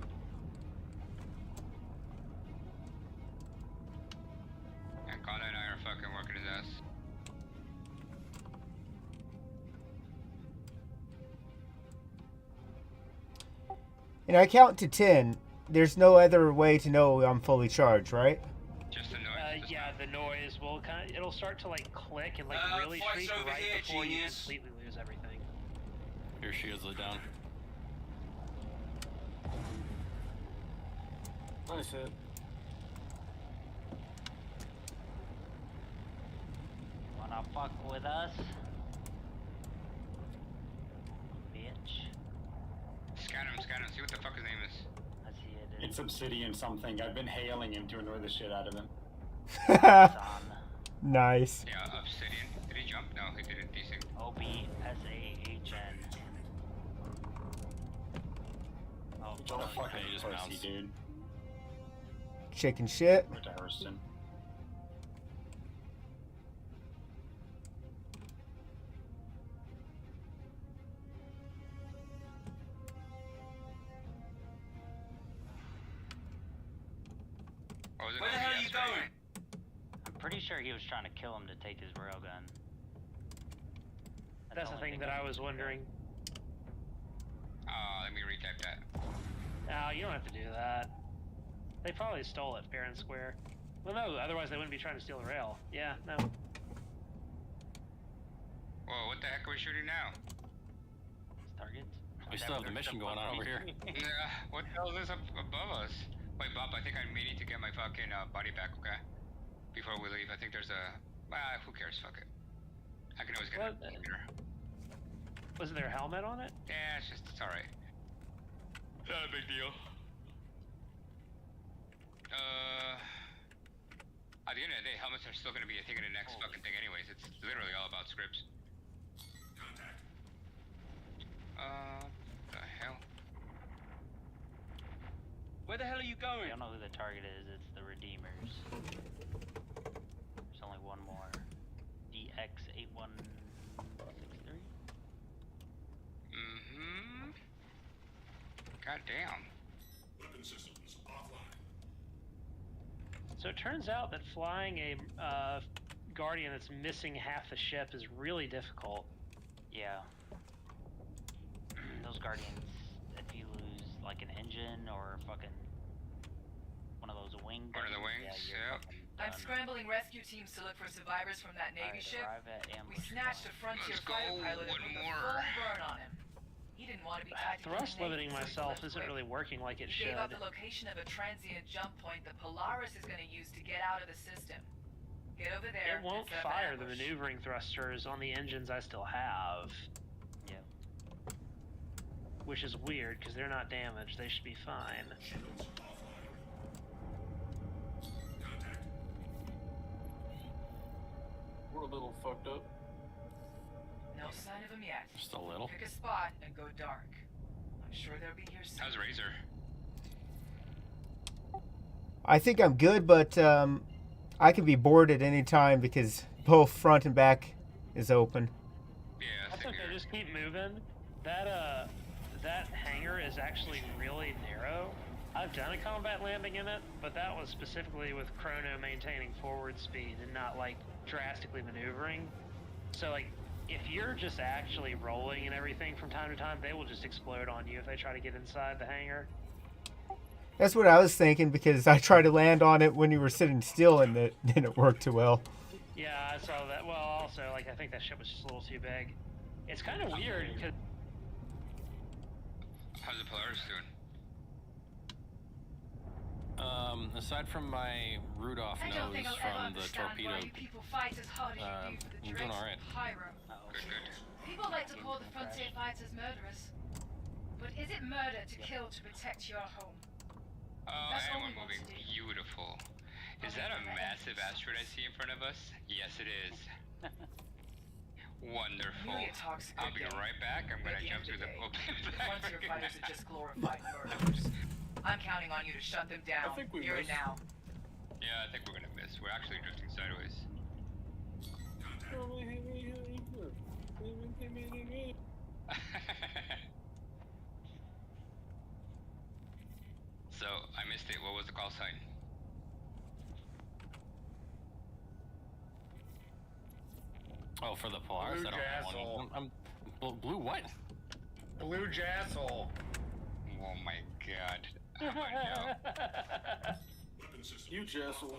And Connor and I are fucking working his ass. And I count to 10. There's no other way to know I'm fully charged, right? Just the noise. Yeah, the noise will kind of, it'll start to like click and like really fight's shriek over right here, before you genius. completely lose everything. Your shields are down. Nice hit. Wanna fuck with us? Bitch. Scan him, see what the fuck his name is. I see it. It's Obsidian something. I've been hailing him to annoy the shit out of him. Nice. Yeah, Obsidian. Did he jump? No, he didn't. Decent. OBSAHN. Oh, What a fucking he just pussy, bounced. dude. Chicken shit. Go to Harrison. Oh, Where the hell are you going? I'm pretty sure he was trying to kill him to take his railgun. That's the thing that I was wondering. Let me retype that. No, you don't have to do that. They probably stole it fair and square. Well, no, otherwise they wouldn't be trying to steal the rail. Yeah, no. Whoa, what the heck are we shooting now? Targets? We still have the mission going on over here. Yeah, what the hell is this up above us? Wait, Bob, I think I may need to get my fucking body back, okay? Before we leave, I think there's a... who cares? Fuck it. I can always get What? it later. Was there a helmet on it? Yeah, it's alright. Not a big deal. At the end of the day, helmets are still gonna be a thing in the next fucking thing anyways. It's literally all about scripts. The hell? Where the hell are you I going? don't know who the target is. It's the Redeemers. There's only one more. DX8163. Mm-hmm. God damn. Weapon systems offline. So it turns out that flying a Guardian that's missing half the ship is really difficult. Yeah. Those Guardians, if you lose like an engine or fucking one of those wing One of the guns, wings? yeah, you're Yep. fucking I'm done. scrambling rescue teams to look for survivors from that Navy Alright, ship. arrive at We ambush snatched a point. Frontier Let's go, fighter pilot and one put the more. full burn on him. He didn't want to be tied to Thrust the limiting Navy, so he myself left isn't quick. really working like it He gave should. up the location of a transient jump point the Polaris is going to use to get out of the system. Get over there. It won't and set up an fire the ambush. maneuvering thrusters on the engines I still have. Yep. Which is weird, because they're not damaged. They should be fine. We're a little fucked up. No sign of him yet. Just a little. Pick a spot and go dark. I'm sure they'll be here soon. How's Razor? I think I'm good, but I can be bored at any time because both front and back is open. Yeah, That's okay, just keep moving. That hangar is actually really narrow. I've done a combat landing in it, but that was specifically with Chrono maintaining forward speed and not like drastically maneuvering. So like, if you're just actually rolling and everything from time to time, they will just explode on you if they try to get inside the hangar. That's what I was thinking because I tried to land on it when you were sitting still and it didn't work too well. Yeah, I saw that. Well, also, like, I think that ship was just a little too big. It's kind of weird because... How's the Polaris doing? Aside from my Rudolph I don't nose think I'll ever from the understand torpedo, why you people fight as hard as you do for the I'm doing dregs alright. of Pyro. Good, good. People like to call the frontier fighters murderers. But is it murder to kill to protect your home? Oh, That's I all am we want moving to do. beautiful. Is that a massive asteroid I see in front of us? Yes, it is. Wonderful. Amelia talks a I'll good be game. right back. I'm But gonna at the jump end through of the the open day, back. Frontier fighters are just glorified murderers. I'm counting on you to shut them down. I think we Here and missed. now. Yeah, I think we're gonna miss. We're actually drifting sideways. So, I missed it. What was the call sign? oh, for the Polaris, Blue I don't have Jazzle. one. I'm blue what? Blue Jazzle. Oh my god. How about now? You Jessel.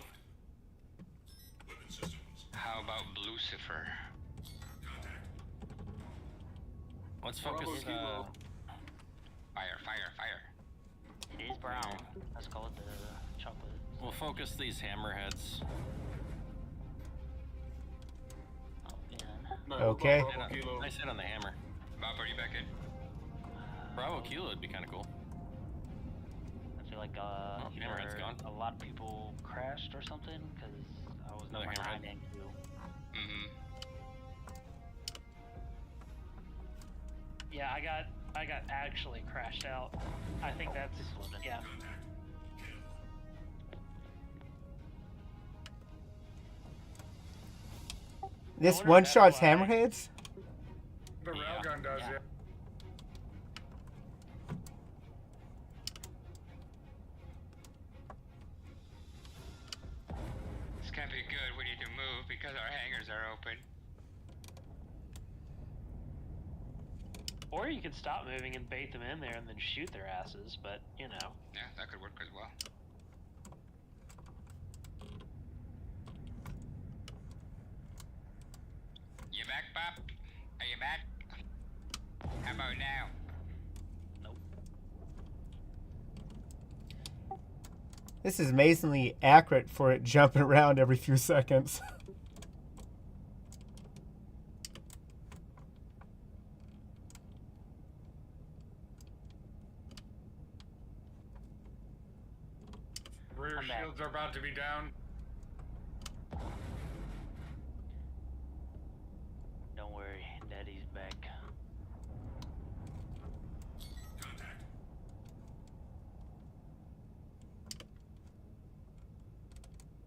How about Lucifer? Let's focus. Kilo. Fire, fire, fire. It is brown. Let's call it the chocolate. We'll focus these hammerheads. Oh, man. No, Okay. Bravo Kilo. Nice hit on the hammer. Bob, are you back in? Bravo Kilo would be kind of cool. I feel like hammerhead's either gone. a lot of people crashed or something because I was Another number 9 hammerhead. and 2. Mm-hmm. Yeah, I got actually crashed out. I think that's... yeah. This wonder if one that's shot's why- hammerheads? The railgun does Yeah. it. This can't be good. We need to move because our hangars are open. Or you could stop moving and bait them in there and then shoot their asses, but, you know. Yeah, that could work as well. You back, Bob? Are you back? How about now? This is amazingly accurate for it jumping around every few seconds. Rear I'm back. shields are about to be down. Don't worry, Daddy's back.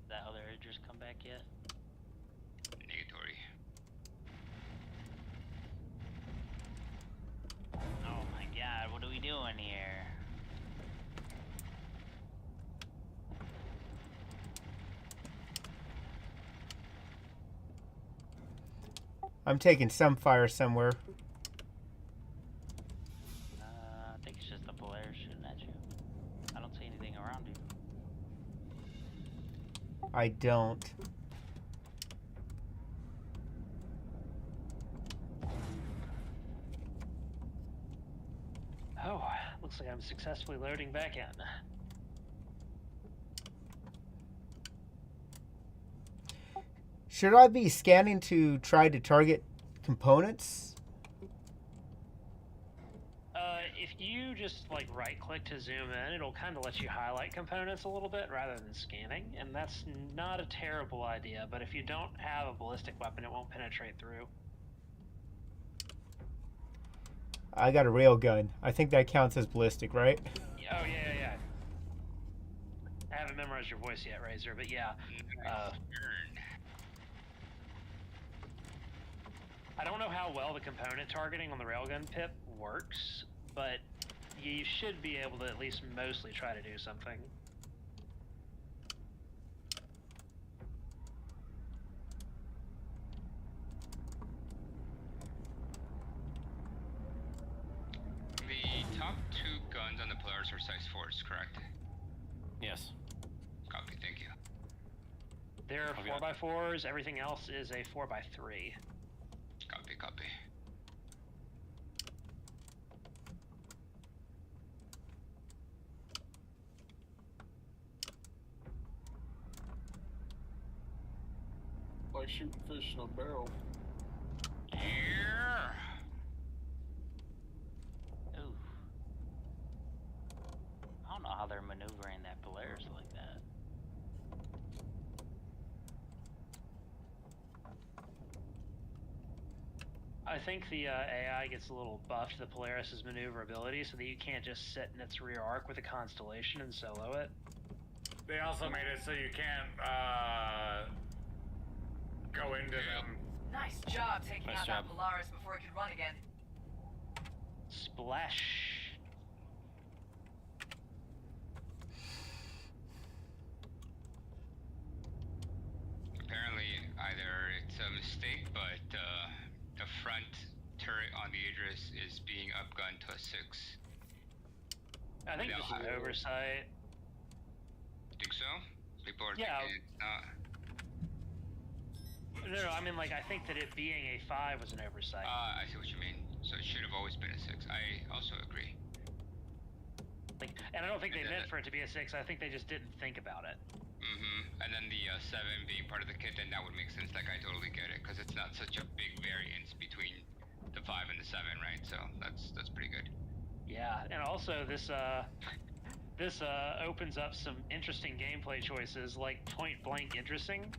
That other edgers come back yet? Negatory. Oh my god, what are we doing here? I'm taking some fire somewhere. I think it's just the Polaris shooting at you. I don't see anything around you. I don't. Oh, looks like I'm successfully loading back in. Should I be scanning to try to target components? If you just like right click to zoom in, it'll kind of let you highlight components a little bit rather than scanning, and that's not a terrible idea, but if you don't have a ballistic weapon, it won't penetrate through. I got a railgun. I think that counts as ballistic, right? Oh, yeah. I haven't memorized your voice yet, Razor, but yeah. I don't know how well the component targeting on the railgun pip works, but you should be able to at least mostly try to do something. The top two guns on the Polaris are size 4s, correct? Yes. Copy, thank you. There are 4x4s, everything else is a 4x3. Copy. Like shooting fish in a barrel. Yeah. Ooh. I don't know how they're maneuvering that Polaris like that. I think the AI gets a little buffed to the Polaris's maneuverability so that you can't just sit in its rear arc with a Constellation and solo it. They also made it so you can't go into them. Nice job taking out that Polaris before it could run again. Splash. Apparently, either it's a mistake, but the front turret on the Idris is being upgunned to a 6. I think this is an oversight. Think so? People are Yeah. thinking it's not. No, I mean, like, I think that it being a 5 was an oversight. I see what you mean. So it should have always been a 6. I also agree. Like, and I don't think they meant for it to be a 6. I think they just didn't think about it. And then the 7 being part of the kit, then that would make sense. Like, I totally get it, because it's not such a big variance between the 5 and the 7, right? So that's pretty good. Yeah, and also this opens up some interesting gameplay choices, like point blank interesting,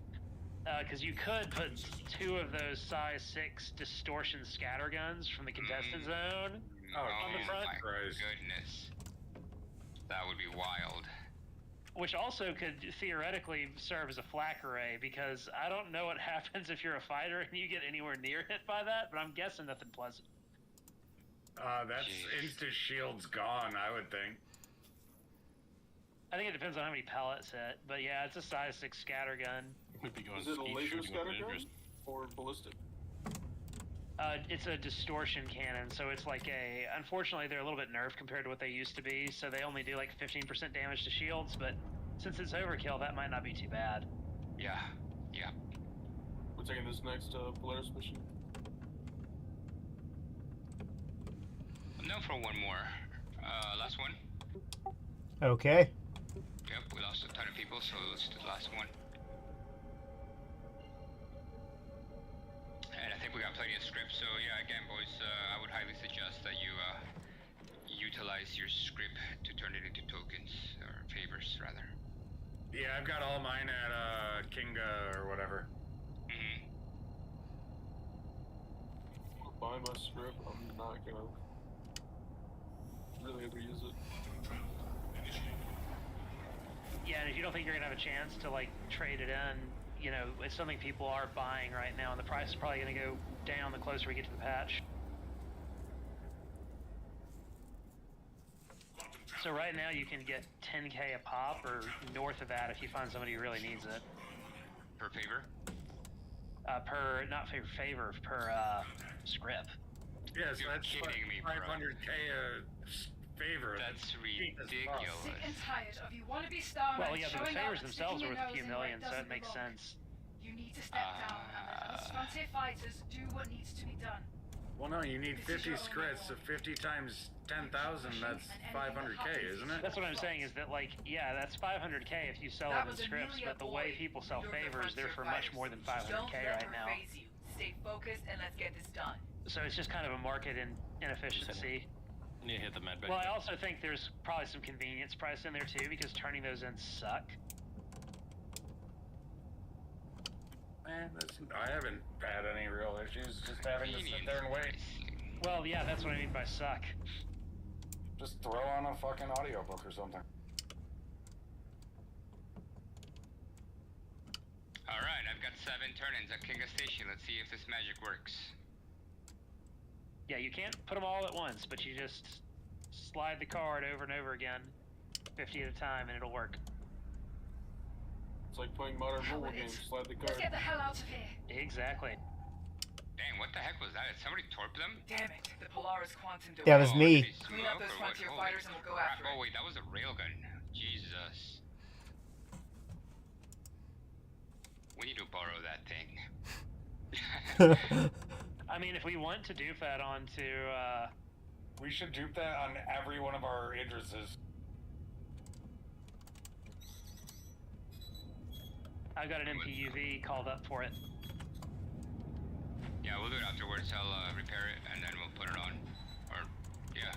because you could put 2 of those size 6 distortion scatter guns from the contested zone on the front. My goodness, that would be wild. Which also could theoretically serve as a flak array, because I don't know what happens if you're a fighter and you get anywhere near hit by that, but I'm guessing nothing pleasant. That's instant shields gone, I would think. I think it depends on how many pellets hit, but yeah, it's a size 6 scatter gun. Is it a laser scatter gun or ballistic? It's a distortion cannon, so it's like unfortunately they're a little bit nerfed compared to what they used to be, so they only do like 15% damage to shields, but since it's overkill, that might not be too bad. Yeah. We're taking this next Polaris mission. No, for one more. Last one. Okay. Yep, we lost a ton of people, so let's do the last one. And I think we got plenty of script, so yeah, again, boys, I would highly suggest that you utilize your script to turn it into tokens, or favors, rather. Yeah, I've got all mine at Kinga or whatever. I'll buy my script, I'm not gonna really ever use it. Yeah, and if you don't think you're gonna have a chance to like trade it in, you know, it's something people are buying right now, and the price is probably gonna go down the closer we get to the patch. So right now you can get 10k a pop, or north of that if you find somebody who really needs it. Per favor? Not favor, per script. Yeah, so that's kidding me, 500k a favor. That's cheap as fuck. ridiculous. Sick and tired of you wannabe starmen Well, yeah, but the showing up favors and themselves sticking are your worth a few nose in where million, it so it doesn't makes belong. sense. You need to step down and let us frontier fighters do what needs to be done. Well, no, you need This is 50 your only scripts, so warning. 50 times 10,000, that's 500k, isn't it? That's what I'm saying is that, like, yeah, that's 500k if you sell That it in was scripts, Amelia but the way Boyd, people sell leader of the favors, they're for Frontier much more than Fighters. 500k Don't let right her now. phase you. Stay focused and let's get this done. So it's just kind of a market inefficiency. You need to hit the med bay. Well, I also think there's probably some convenience price in there too, because turning those in suck. I haven't had any real issues, just having to sit there and wait. Well, yeah, that's what I mean by suck. Just throw on a fucking audiobook or something. Alright, I've got 7 turn-ins at Kinga Station. Let's see if this magic works. Yeah, you can't put them all at once, but you just slide the card over and over again, 50 at a time, and it'll work. It's like playing modern mobile games. Slide the Let's card. get the hell out of here. Exactly. Dang, what the heck was that? Did somebody torp them? Damn it. The Polaris quantum Yeah, it was me. Clean up those frontier fighters and we'll go after it. Oh wait, that was a railgun. Jesus. We need to borrow that thing. I mean, if we want to dupe that onto, We should dupe that on every one of our Idrises. I've got an MPUV called up for it. Yeah, we'll do it afterwards. I'll repair it and then we'll put it on. Or, yeah.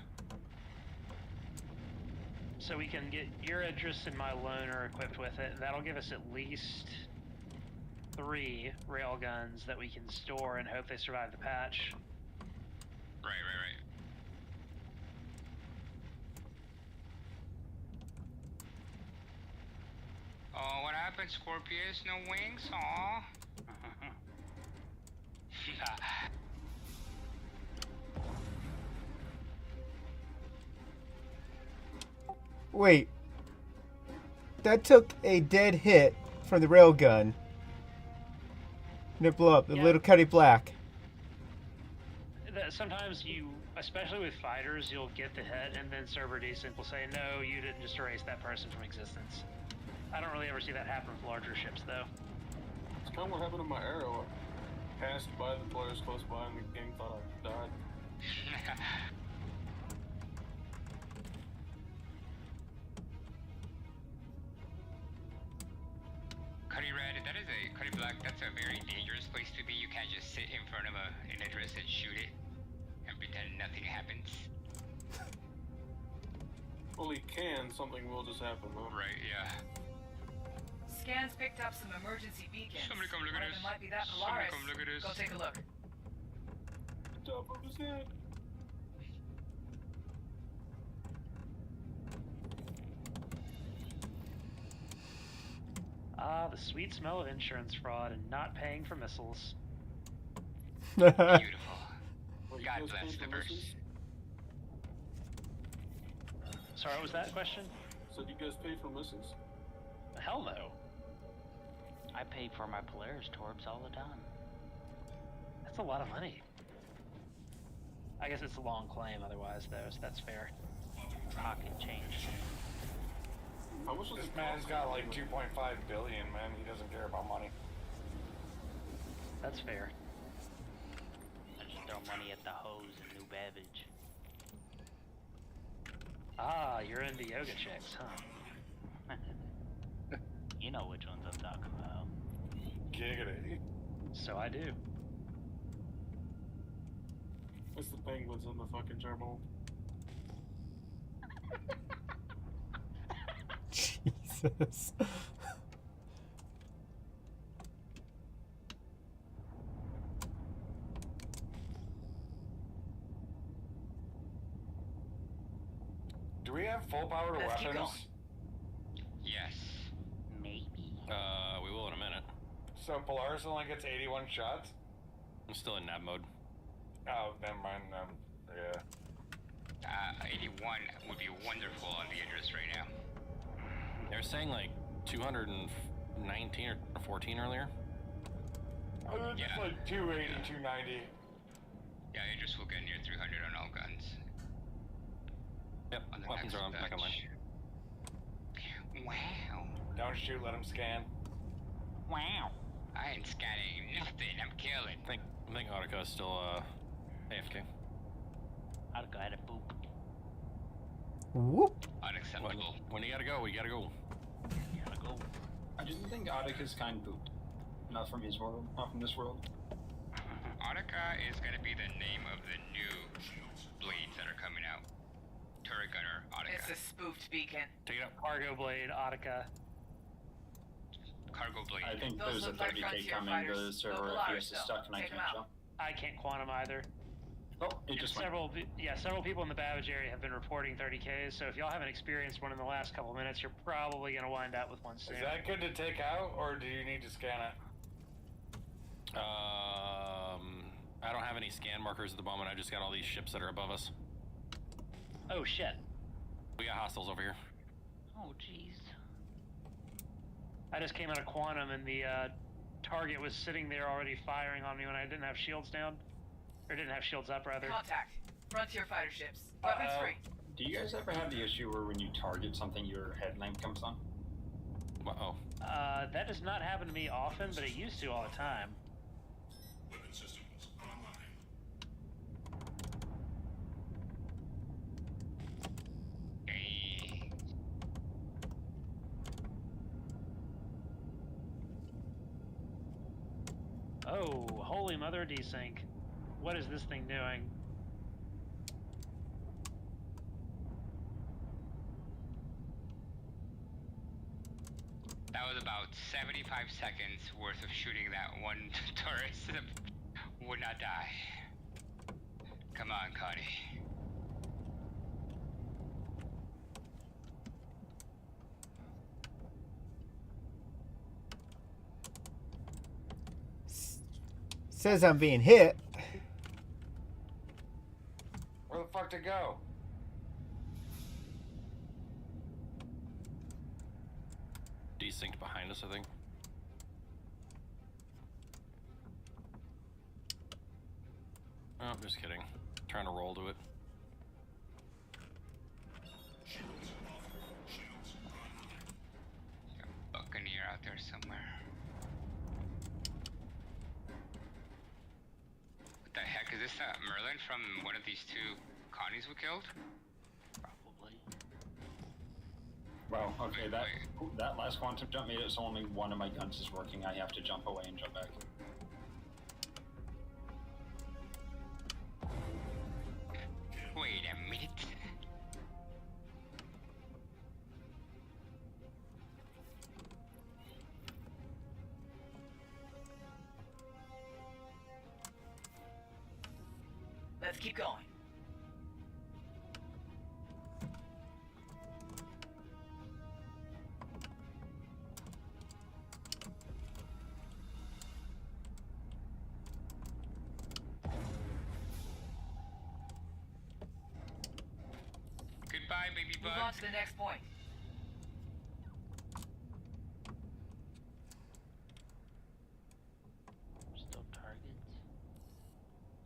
So we can get your Idris and my loaner equipped with it, and that'll give us at least 3 railguns that we can store and hope they survive the patch. Right. Oh, what happened, Scorpius? No wings? Aw. Wait. That took a dead hit from the railgun. And it blew up. A little Cuddy Black. Sometimes you, especially with fighters, you'll get the hit, and then server decent will say, no, you didn't just erase that person from existence. I don't really ever see that happen with larger ships, though. It's kind of what happened to my arrow. I passed by the players close by and the game thought I died. Cuddy Red, that is a Cuddy Black. That's a very dangerous place to be. You can't just sit in front of an Idris and shoot it and pretend nothing happens. Well, he can. Something will just happen, though. Right, yeah. Scans picked up some emergency beacons. Somebody come look at One of this. them might be that Somebody Polaris. come look at this. Go take a look. Top of his head. Ah, the sweet smell of insurance fraud and not paying for missiles. Beautiful. Well, you God guys bless pay the for verse. missiles? Sorry, what was that question? Said you guys pay for missiles. Hell no. I pay for my Polaris Torbs all the time. That's a lot of money. I guess it's a long claim otherwise, though, so that's fair. Pocket change. How much does This it man's cost? got like 2.5 billion, man. He doesn't care about money. That's fair. I just throw money at the hose and New Babbage. Ah, you're into yoga chicks, huh? You know which ones I'm talking about. Giggity. So I do. It's the penguins in the fucking terminal. Jesus. Do we have full power Let's keep weapons? Yes. Maybe. We will in a minute. So Polaris only gets 81 shots? I'm still in nav mode. Oh, never mind. Yeah. 81 would be wonderful on the Idris right now. They were saying like 219 or 14 earlier. Just like 280, 290. Yeah, Idris will get near 300 on all guns. Yep, On the weapons next are on back online. batch. Wow. Don't shoot, let him scan. Wow. I ain't scanning nothing. I'm killing. I think Audica is still AFK. Audica had a poop. Whoop. Unacceptable. When you gotta go, we gotta go. Gotta go. I didn't think Audica's kind pooped. Not from his world. Not from this world. Audica is gonna be the name of the new blades that are coming out. Turret gunner, Audica. It's a spoofed beacon. Take it up. Cargo blade, Audica. Cargo blade. I think Those there's a look like 30k frontier coming. fighters. The No server Polaris, FPS is though. stuck and I Take 'em can't out. jump. I can't quantum either. Oh, it just went. Several people in the Babbage area have been reporting 30Ks, so if y'all haven't experienced one in the last couple minutes, you're probably going to wind up with one soon. Is that good to take out, or do you need to scan it? I don't have any scan markers at the moment. I just got all these ships that are above us. Oh, shit. We got hostiles over here. Oh, jeez. I just came out of quantum, and the target was sitting there already firing on me when I didn't have shields down. Or didn't have shields up, rather. Contact. Frontier fighter ships. Weapons free. Do you guys ever have the issue where when you target something, your headlamp comes on? Uh-oh. That does not happen to me often, but it used to all the time. Weapon systems online. Oh, holy mother desync. What is this thing doing? That was about 75 seconds worth of shooting that one tourist that would not die. Come on, Connie. Says I'm being hit. Where the fuck to go? Desynced behind us, I think. Oh, just kidding. Trying to roll to it. Buccaneer out there somewhere. What the heck is this? Merlin from one of these two Connies we killed? Probably. Well, okay, that last quantum jump made it so only one of my guns is working. I have to jump away and jump back. Wait a minute. Let's keep going. Goodbye, baby bug. Move on to the next point. Still targets.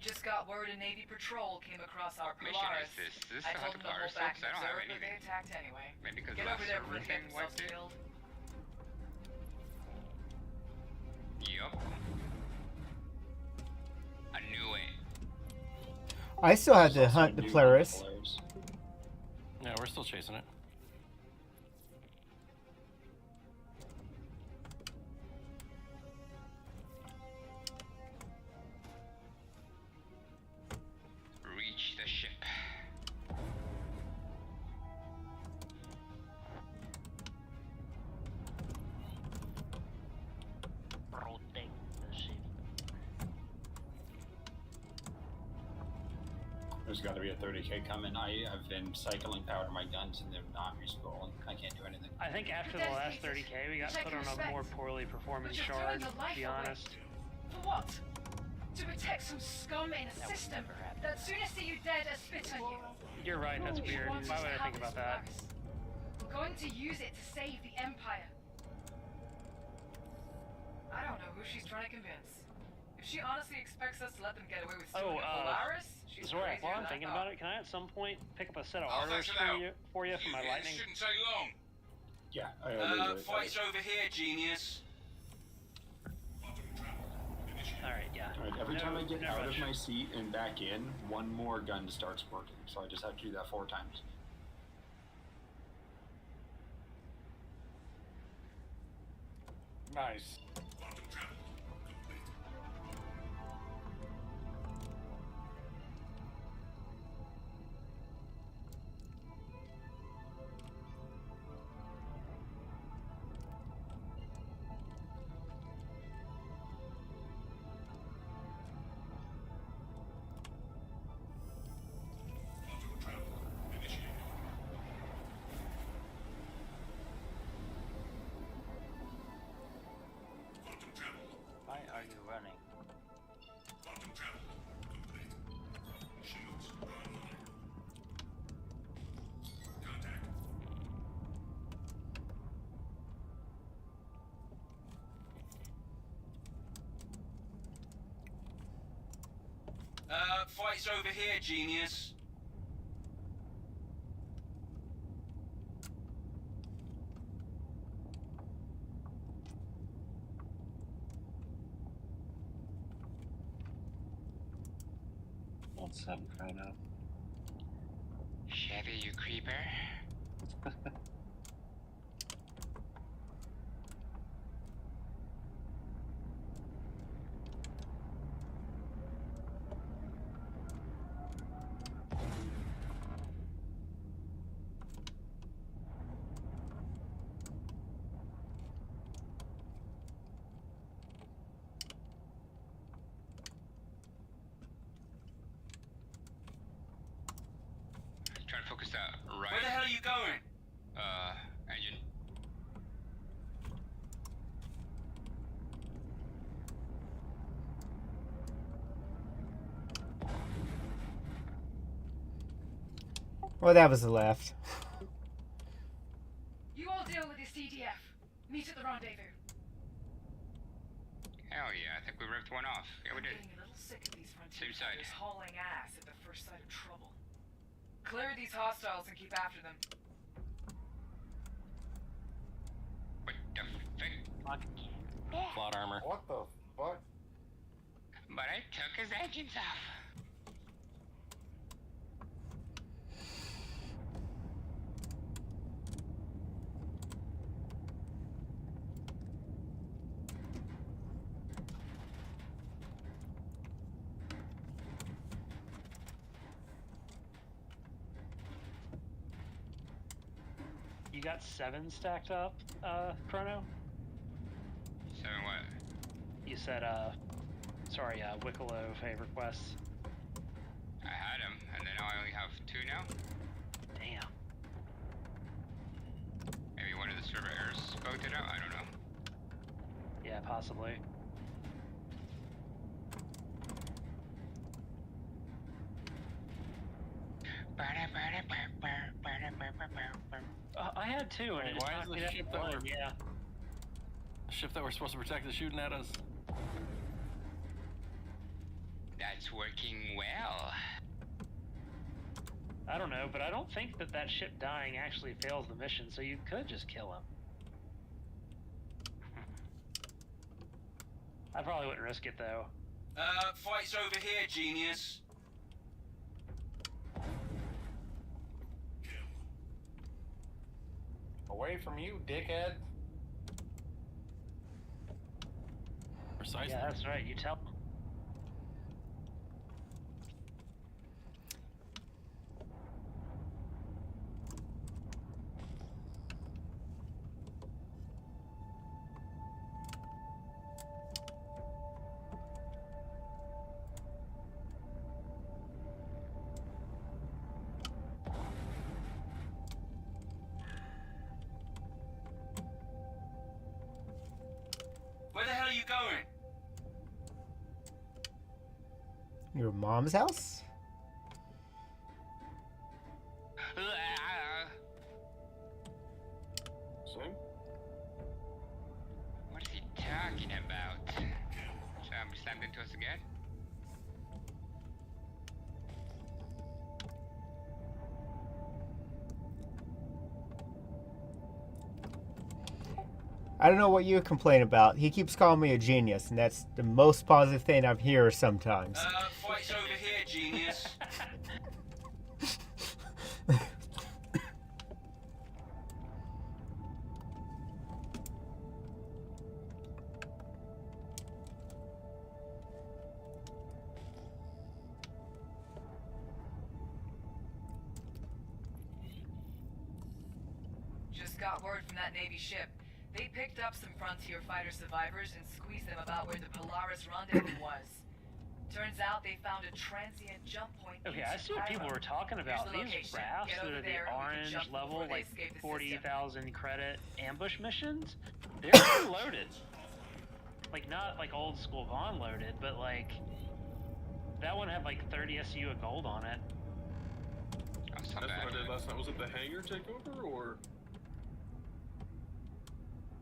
Just got word a Navy patrol came across our Mission Polaris. is this? Is this I the told them to Polaris, hold back folks? I don't have observe, but they anything. attacked anyway. Maybe because Get the over last there server before they thing get wiped themselves it? killed. Yup. I knew it. I still had to hunt the Polaris. Yeah, we're still chasing it. Reach the ship. Protect the ship. There's got to be a 30k coming. I have been cycling power to my guns and they're not respawning. I can't do anything. I think after the last 30K, we got put on a more poorly performing But you're charge, throwing the life to be away. honest. For what? To protect some scum in a system that sooner see you dead as spit on you. You're right, that's You weird. want Why us would to I think have about this that? Polaris. We're going to use it to save the Empire. I don't know who she's trying to convince. If she honestly expects us to let them get away with Oh, stealing a Polaris, She's Zorak, while crazier I'm than thinking I about thought. it, can I at some point pick up a set of Oh, artors thanks for the for you for my It lightning? shouldn't take long. Yeah, I Fight's over here, genius. Alright, yeah. Alright, every time I get no out rush. of my seat and back in, one more gun starts working. So I just have to do that 4 times. Nice. Why are you running? Fight's over here, genius. What's up, Chrono? Chevy, you creeper. Trying to focus that right. Where the hell are you going? Engine. Well, that was the left. You all deal with this CDF. Meet at the rendezvous. Hell yeah, I think we ripped one off. Yeah, we I'm did. getting a little sick of these frontier Same side. fighters hauling ass at the first sign of trouble. Clear these hostiles and keep after them. What the fuck? Plot armor. What the fuck? But I took his engines off. You got 7 stacked up, Chrono? 7 what? You said, sorry, Wicklow favor requests. I had him, and then I only have 2 now. Damn. Maybe one of the server errors spoke it out. I don't know. Yeah, possibly. I had 2, and it just Why is knocked me the down ship to that 1, we're yeah. the ship that we're supposed to protect is shooting at us? That's working well. I don't know, but I don't think that that ship dying actually fails the mission, so you could just kill him. I probably wouldn't risk it, though. Fight's over here, genius. Away from you, dickhead. Precisely. Yeah, that's right, you tell him. Where the hell are you going? Your mom's house? Same? What is he talking about? Slammed into us again? I don't know what you complain about. He keeps calling me a genius, and that's the most positive thing I hear sometimes. Fight's over here, genius. Just got word from that Navy ship. They picked up some Frontier fighter survivors and squeezed them about where the Polaris rendezvous was. Turns out they found a transient jump point. Okay, I see what people were talking about. These rafts that are the orange level, like 40,000 credit ambush missions, they're pretty loaded. Like, not like old school Vaughn loaded, but like, that one had like 30 SU of gold on it. That's what I did last night. Was it the hangar takeover, or?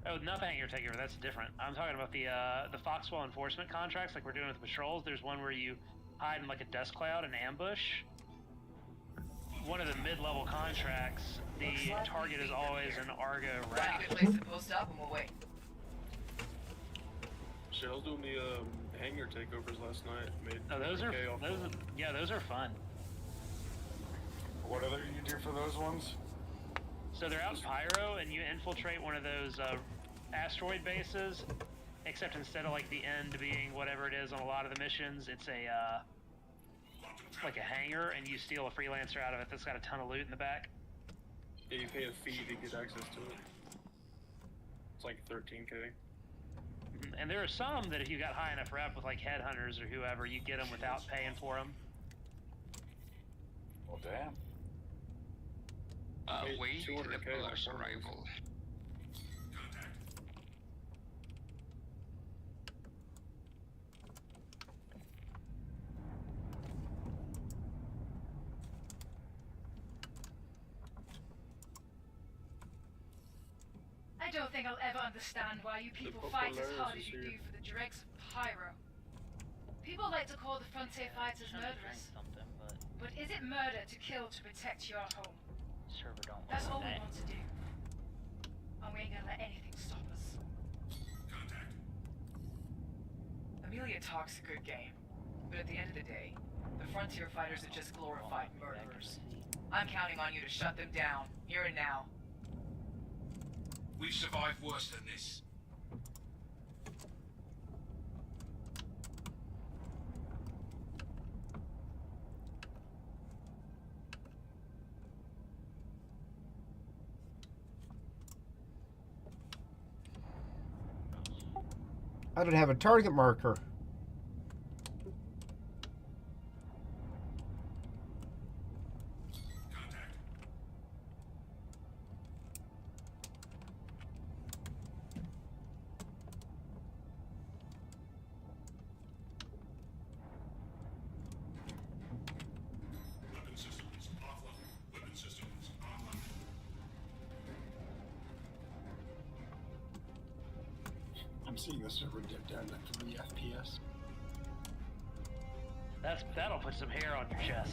Oh, not the hangar takeover, that's different. I'm talking about the Foxwell enforcement contracts like we're doing with the patrols. There's one where you hide in like a dust cloud and ambush. One of the mid-level contracts, the target is always an Argo Find a raft. good place to post up and we'll wait. Shit, I was doing the hangar takeovers last night. Made Oh, those are $100K off yeah, those are fun. What other you do for those ones? So they're out in Pyro, and you infiltrate one of those asteroid bases, except instead of like the end being whatever it is on a lot of the missions, it's a like a hangar, and you steal a freelancer out of it that's got a ton of loot in the back. Yeah, you pay a fee to get access to it. It's like 13K. And there are some that if you got high enough rep with like headhunters or whoever, you get them without paying for them. Well, damn. Way to the Polaris arrival. I don't think I'll ever understand why you people fight as hard as you do for the dregs of Pyro. People like to call the Frontier fighters murderers. But is it murder to kill to protect your home? That's all we want to do. And we ain't gonna let anything stop us. Amelia talks a good game, but at the end of the day, the Frontier fighters are just glorified murderers. I'm counting on you to shut them down, here and now. We've survived worse than this. I don't have a target marker. I'm seeing the server dip down to 3 FPS. That'll put some hair on your chest.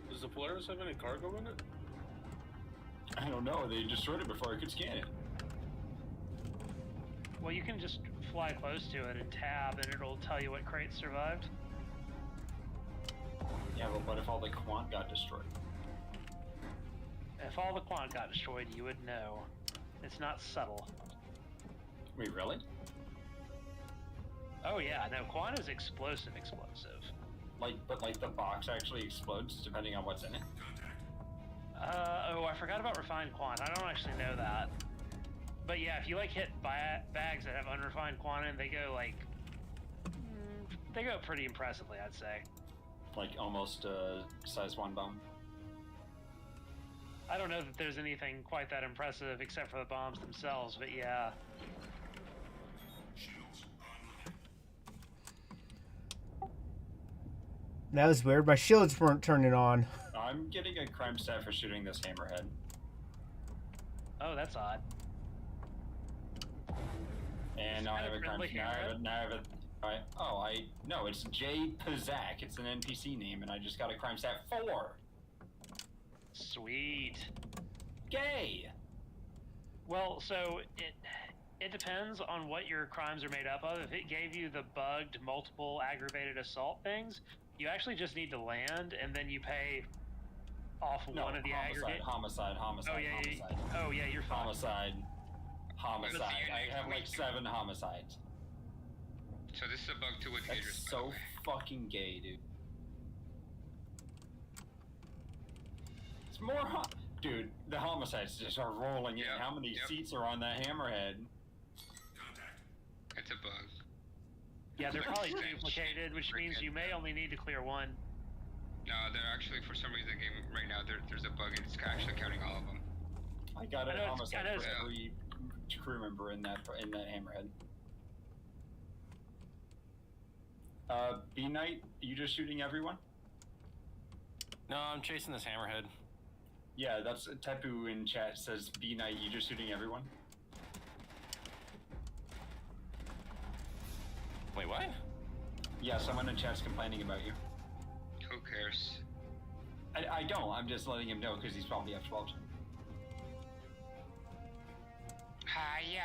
Does the Polaris have any cargo in it? I don't know. They destroyed it before I could scan it. Well, you can just fly close to it and tab, and it'll tell you what crates survived. Yeah, but what if all the quant got destroyed? If all the quant got destroyed, you would know. It's not subtle. Wait, really? Oh yeah, no, quant is explosive. But the box actually explodes depending on what's in it? Oh, I forgot about refined quant. I don't actually know that. But yeah, if you like hit bags that have unrefined quant in, they go like They go pretty impressively, I'd say. Like almost size 1 bomb. I don't know that there's anything quite that impressive except for the bombs themselves, but yeah. That was weird. My shields weren't turning on. I'm getting a crime stat for shooting this hammerhead. Oh, that's odd. And now I have a crime stat. No, it's Jay Pazak. It's an NPC name, and I just got a crime stat 4. Sweet. Gay. Well, so it depends on what your crimes are made up of. If it gave you the bugged multiple aggravated assault things, you actually just need to land, and then you pay off one of the aggregate. Homicide. Oh yeah, you're fine. Homicide. I have like 7 homicides. So this is a bug too with That's haters. so fucking gay, dude. It's more dude, the homicides just are rolling in. How many seats are on that hammerhead? It's a bug. Yeah, they're probably duplicated, which means you may only need to clear 1. No, they're actually, for some reason, the game right now, there's a bug and it's actually counting all of them. I got a homicide for every crew member in that hammerhead. B-Knight, you just shooting everyone? No, I'm chasing this hammerhead. Yeah, that's Tepu in chat says B-Knight, you just shooting everyone? Wait, what? Yeah, someone in chat's complaining about you. Who cares? I don't, I'm just letting him know because he's probably F12. Hiya!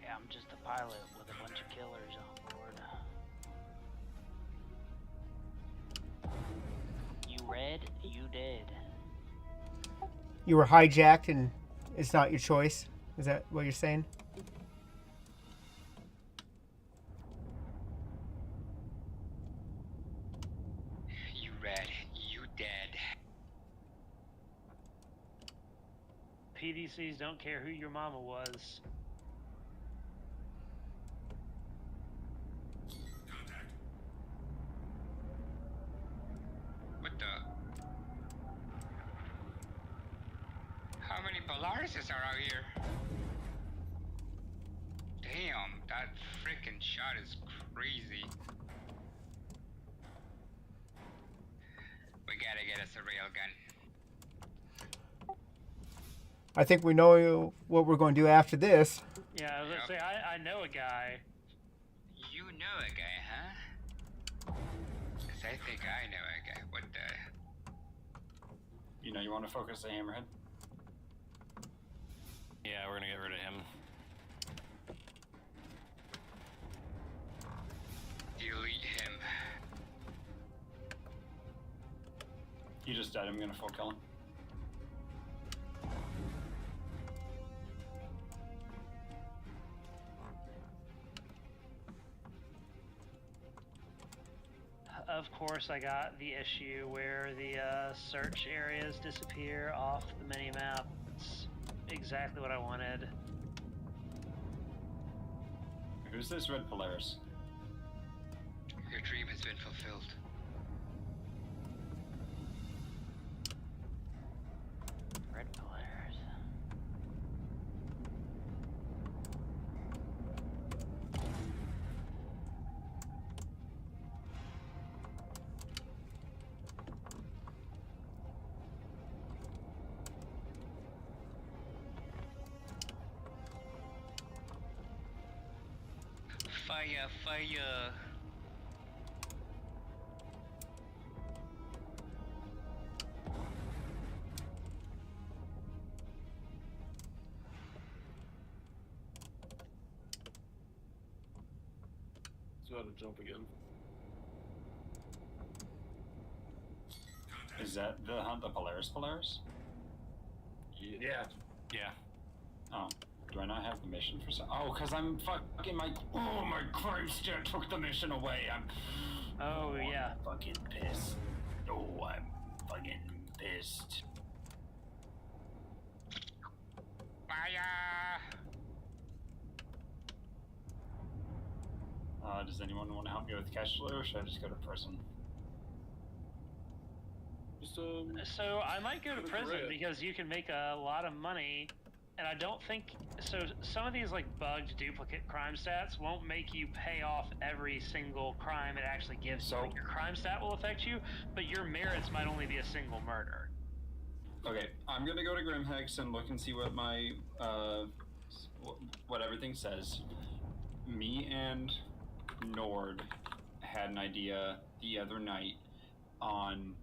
Yeah, I'm just a pilot with a bunch of killers on board. You red, you dead. You were hijacked and it's not your choice. Is that what you're saying? You red, you dead. PDCs don't care who your mama was. What the? How many Polarises are out here? Damn, that freaking shot is crazy. We gotta get us a rail gun. I think we know what we're going to do after this. Yeah, I was gonna say, I know a guy. You know a guy, huh? 'Cause I think I know a guy. What the? You know, you want to focus the hammerhead? Yeah, we're gonna get rid of him. Delete him. He just died, I'm gonna full kill him. Of course, I got the issue where the search areas disappear off the mini-map. It's exactly what I wanted. Who's this red Polaris? Your dream has been fulfilled. Red Polaris. Fire, fire. So I had to jump again. Is that the hunt the Polaris? Yeah. Yeah. Oh. Do I not have the mission for some? Oh, because I'm fucking my crime stat took the mission away. Oh, yeah. I'm fucking pissed. Oh, I'm fucking pissed. Fire! Does anyone want to help me with cash flow, or should I just go to prison? Just, So I might go to Go to prison red. because you can make a lot of money, and I don't think so. Some of these like bugged duplicate crime stats won't make you pay off every single crime it actually gives you. Like, your crime stat will affect you, but your merits might only be a single murder. Okay, I'm gonna go to Grimhex and look and see what my what everything says. Me and Nord had an idea the other night on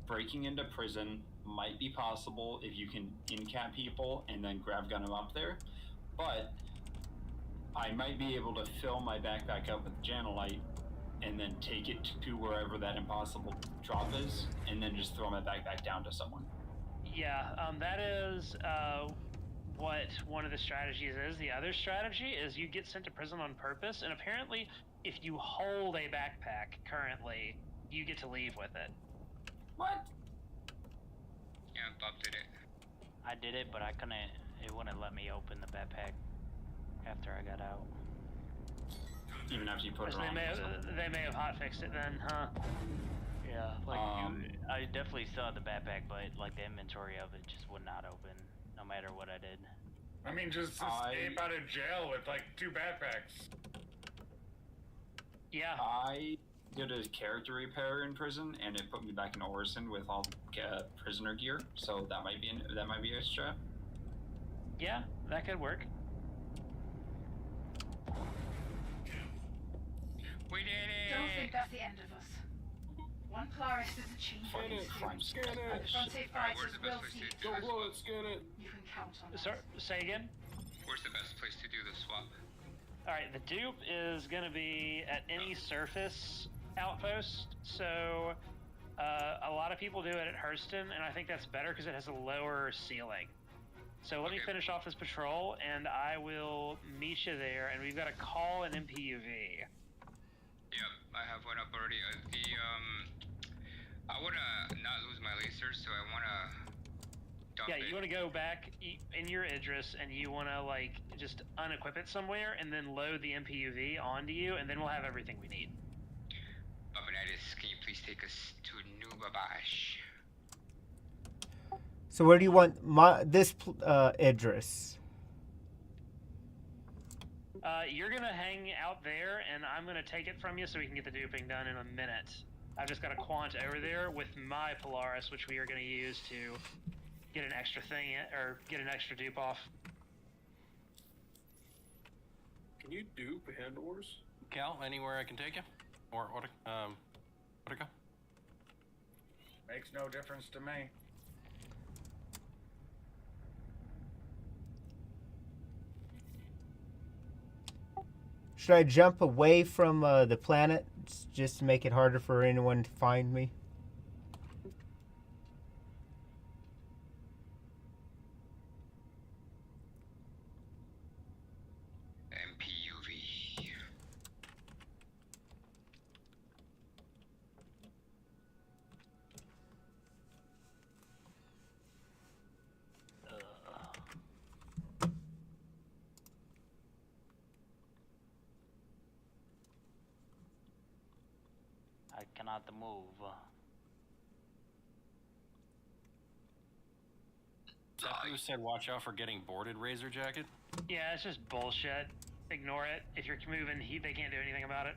breaking into prison. Might be possible if you can in-cap people and then grab gun them up there, but I might be able to fill my backpack up with Janolite and then take it to wherever that impossible drop is, and then just throw my backpack down to someone. Yeah, that is what one of the strategies is. The other strategy is you get sent to prison on purpose, and apparently if you hold a backpack currently, you get to leave with it. What? Yeah, Bob did it. I did it, but I couldn't. It wouldn't let me open the backpack after I got out. Even after you put it So on. they may have hotfixed it then, huh? Yeah, like I definitely still had the backpack, but like the inventory of it just would not open, no matter what I did. I mean, just escape out of jail with like 2 backpacks. Yeah. I did a character repair in prison, and it put me back in Orison with all prisoner gear. So that might be a strat. Yeah, that could work. We did it! Don't think that's the end of us. One Polaris doesn't change what Scan it's it. doing. Scan it. Frontier Alright, where's fighters the best will place see to it. do Don't this blow swap? it. Scan it. You can count on Sir, us. say again? Where's the best place to do the swap? Alright, the dupe is going to be at any surface outpost, so a lot of people do it at Hurston, and I think that's better because it has a lower ceiling. So let me finish off this patrol, and I will meet you there, and we've got to call an MPUV. Yep, I have one up already. I wanna not lose my laser, so I wanna dump it. Yeah, you want to go back in your Idris, and you want to like just unequip it somewhere, and then load the MPUV onto you, and then we'll have everything we need. Bubonitis, can you please take us to Nubabash? So where do you want this Idris? You're gonna hang out there, and I'm gonna take it from you so we can get the duping done in a minute. I've just got a quant over there with my Polaris, which we are gonna use to get an extra thing, or get an extra dupe off. Can you dupe Andors? Cal, anywhere I can take you? Or what? Go? Makes no difference to me. Should I jump away from the planet just to make it harder for anyone to find me? MPUV. I cannot move. Is that who said watch out for getting boarded, Razor Jacket? Yeah, it's just bullshit. Ignore it. If you're moving, they can't do anything about it.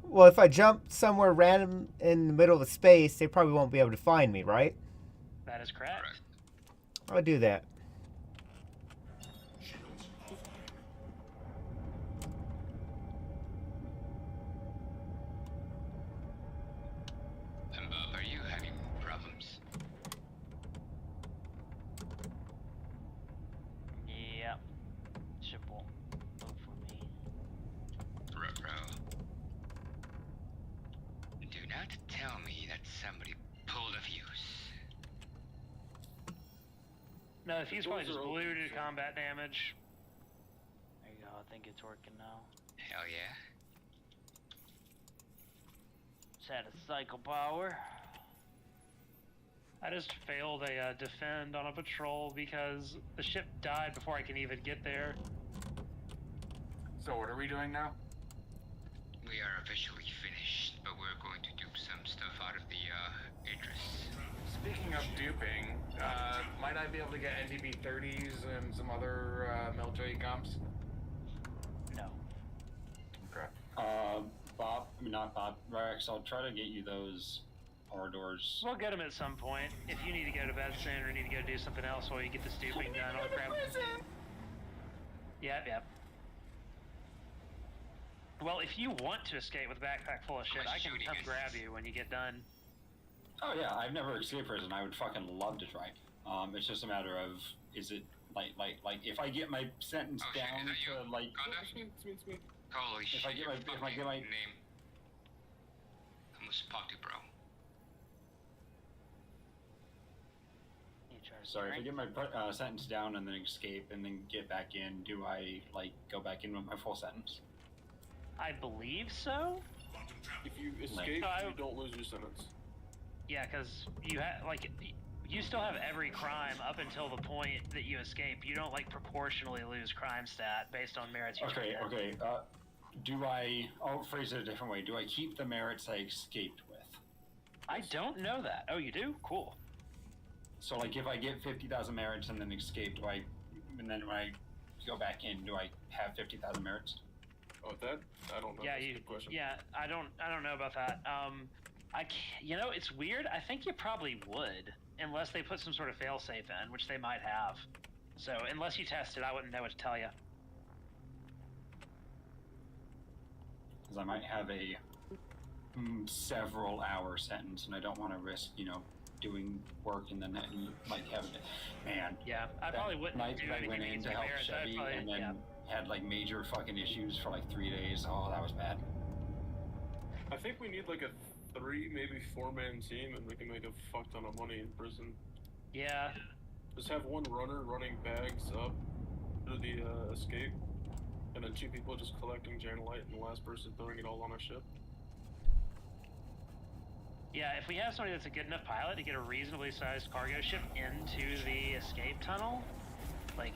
Well, if I jump somewhere random in the middle of space, they probably won't be able to find me, right? That is correct. I'll do that. Bob, are you having problems? Yep. Ship won't move for me. Ruh-roh. Do not tell me that somebody pulled a fuse. No, the fuse probably just blew to combat damage. There you go. I think it's working now. Hell yeah. Just had a cycle power. I just failed a defend on a patrol because the ship died before I can even get there. So what are we doing now? We are officially finished, but we're going to dupe some stuff out of the Idris. Speaking of duping, might I be able to get NDB 30s and some other military comps? No. Okay. Bob, I mean not Bob, Rex, I'll try to get you those corridors. We'll get them at some point. If you need to go to bed soon or need to go do something else while you get the stooping done, I'll grab them. Yep. Well, if you want to escape with a backpack full of shit, I can come grab you when you get done. Oh yeah, I've never escaped prison. I would fucking love to try. It's just a matter of, is it like if I get my sentence down to like. Holy shit! If I get my name. I almost popped it, bro. Sorry, if I get my sentence down and then escape and then get back in, do I like go back in with my full sentence? I believe so. If you escape, you don't lose your sentence. Yeah, because you still have every crime up until the point that you escape. You don't like proportionally lose crime stat based on merits. Okay. Do I? I'll phrase it a different way. Do I keep the merits I escaped with? I don't know that. Oh, you do? Cool. So, like, if I get 50,000 merits and then escape, and then when I go back in, do I have 50,000 merits? Oh, that I don't know. Yeah, That's a good question. Yeah, I don't know about that. It's weird. I think you probably would, unless they put some sort of failsafe in, which they might have. So, unless you test it, I wouldn't know what to tell you. Because I might have a several hour sentence, and I don't want to risk, doing work and then having to, man. Yeah, I probably wouldn't night do I anything went in to help Chevy and then had like major fucking issues for like 3 days. Oh, that was bad. I think we need like a 3, maybe 4-man team, and we can make a fuck ton of money in prison. Yeah. Just have one runner running bags up to the escape, and then 2 people just collecting Janelite, and the last person throwing it all on a ship. Yeah, if we have somebody that's a good enough pilot to get a reasonably sized cargo ship into the escape tunnel,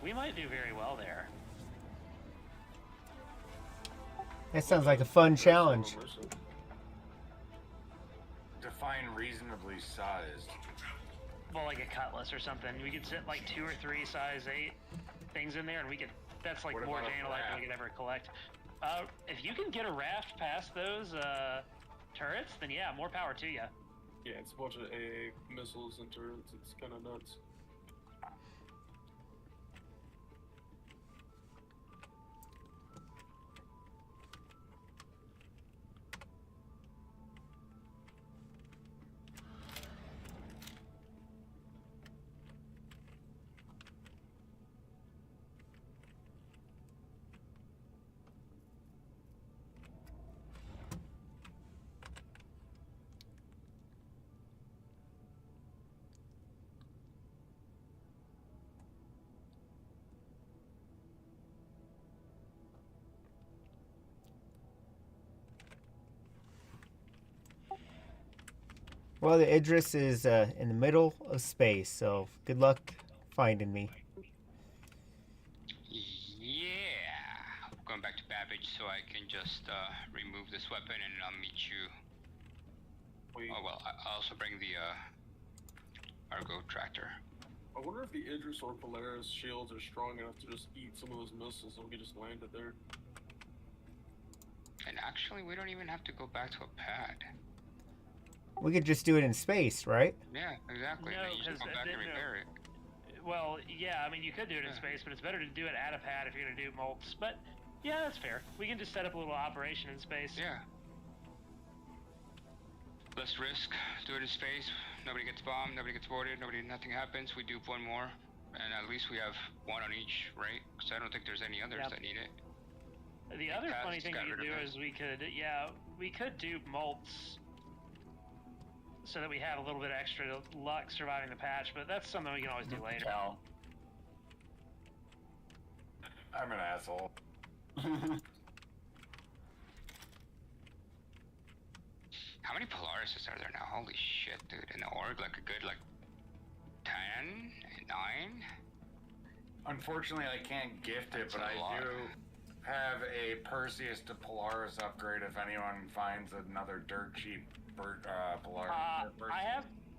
we might do very well there. That sounds like a fun challenge. Define reasonably sized. Well, like a Cutlass or something. We could sit 2 or 3 size 8 things in there, and that's more Janelite than we could ever collect. If you can get a raft past those turrets, then yeah, more power to you. Yeah, it's a bunch of AA missiles and turrets. It's kind of nuts. Well, the Idris is in the middle of space, so good luck finding me. Yeah. Going back to Babbage so I can just remove this weapon and I'll meet you. Oh, well, I'll also bring the Argo tractor. I wonder if the Idris or Polaris shields are strong enough to just eat some of those missiles and we just landed there. And actually, we don't even have to go back to a pad. We could just do it in space, right? Yeah, exactly. No, you just go back and repair it. Well, yeah, I mean, you could do it in space, but it's better to do it at a pad if you're going to do molts. But, yeah, that's fair. We can just set up a little operation in space. Yeah. Less risk. Do it in space. Nobody gets bombed. Nobody gets boarded. Nothing happens. We dupe one more. And at least we have one on each, right? Because I don't think there's any others that need it. The other funny thing we could do is we could dupe molts so that we have a little bit extra luck surviving the patch, but that's something we can always do later. I'm an asshole. How many Polarises are there now? Holy shit, dude. In the org, a good 10? 9? Unfortunately, I can't gift it, but I do. have a Perseus to Polaris upgrade if anyone finds another dirt cheap Polaris.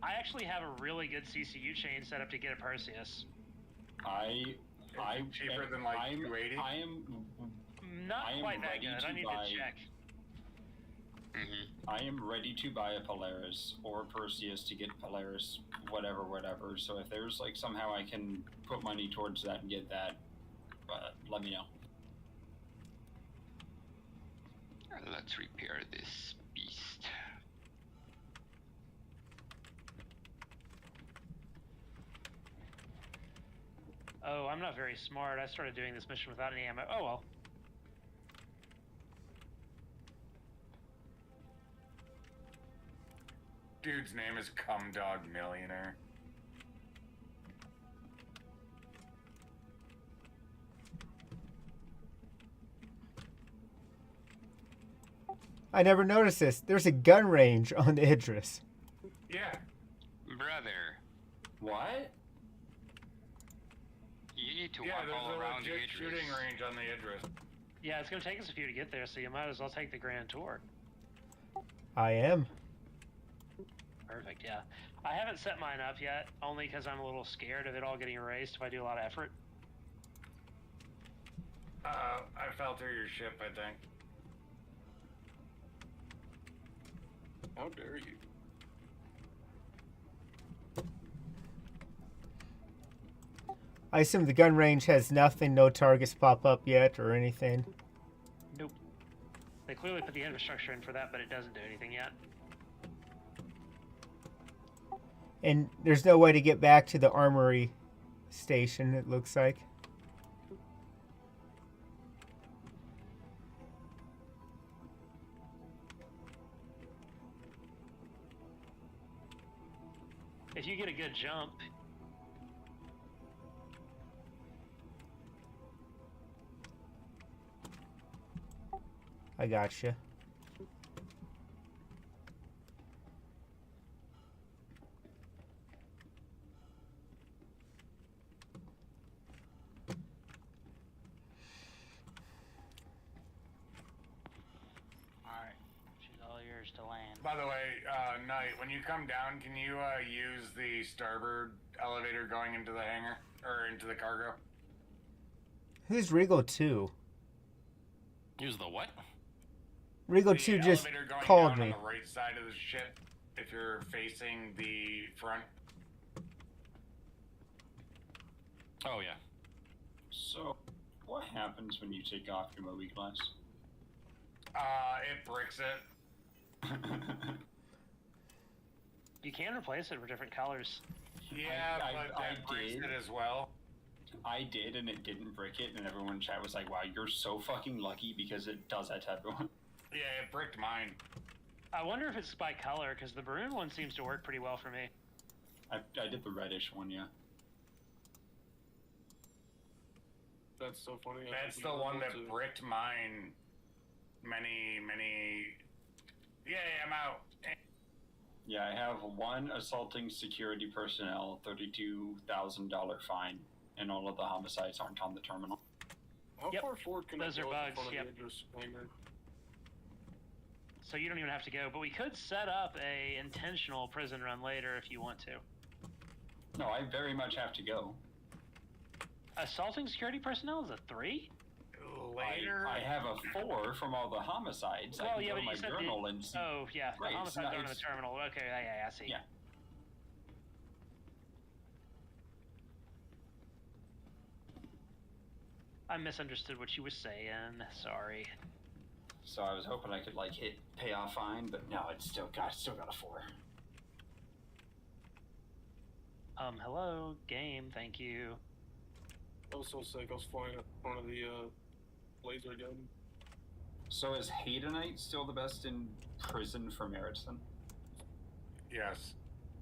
I actually have a really good CCU chain set up to get a Perseus. Cheaper than like 280. Not quite that good. I need to check. I am ready to buy a Polaris or a Perseus to get Polaris, whatever. So if there's like somehow I can put money towards that and get that, let me know. Let's repair this beast. Oh, I'm not very smart. I started doing this mission without any ammo. Oh well. Dude's name is Cumdog Millionaire. I never noticed this. There's a gun range on the Idris. Yeah. Brother. What? You need to Yeah, walk there's all a around the legit Idris. shooting range on the Idris. Yeah, it's gonna take us a few to get there, so you might as well take the grand tour. I am. Perfect, yeah. I haven't set mine up yet, only because I'm a little scared of it all getting erased if I do a lot of effort. I fell through your ship, I think. How dare you? I assume the gun range has nothing, no targets pop up yet or anything. Nope. They clearly put the infrastructure in for that, but it doesn't do anything yet. And there's no way to get back to the armory station, it looks like. If you get a good jump, I gotcha. Alright, she's all yours to land. By the way, Knight, when you come down, can you use the starboard elevator going into the hangar? Or into the cargo? Who's Regal 2? Use the what? Regal The 2 just elevator going called down me. on the right side of the ship, if you're facing the front. Oh, yeah. So, what happens when you take off your Moby glass? It bricks it. you can replace it with different colors. Yeah, but that bricks it as well. I did, and it didn't brick it, and everyone in chat was like, wow, you're so fucking lucky because it does that to everyone. Yeah, it bricked mine. I wonder if it's by color, because the maroon one seems to work pretty well for me. I did the reddish one, yeah. That's so funny. That's the one that bricked mine many... Yeah, I'm out. Yeah, I have one assaulting security personnel, $32,000 fine, and all of the homicides aren't on the terminal. How far forward can Those I are go bugs, in front of yep. the Idris hangar? So you don't even have to go, but we could set up a intentional prison run later if you want to. No, I very much have to go. Assaulting security personnel is a 3? Later? I have a 4 from all the homicides. I Well, can yeah, go but to my you said journal and see. Oh, yeah, the Right, homicides aren't in the terminal. Okay, yeah, I see. Yeah. I misunderstood what you were saying. Sorry. So I was hoping I could like hit payoff fine, but no, it's still got a 4. Hello, game, thank you. I was so sick, I was flying up front of the laser gun. So is Haydenite still the best in prison for Meriton? Yes.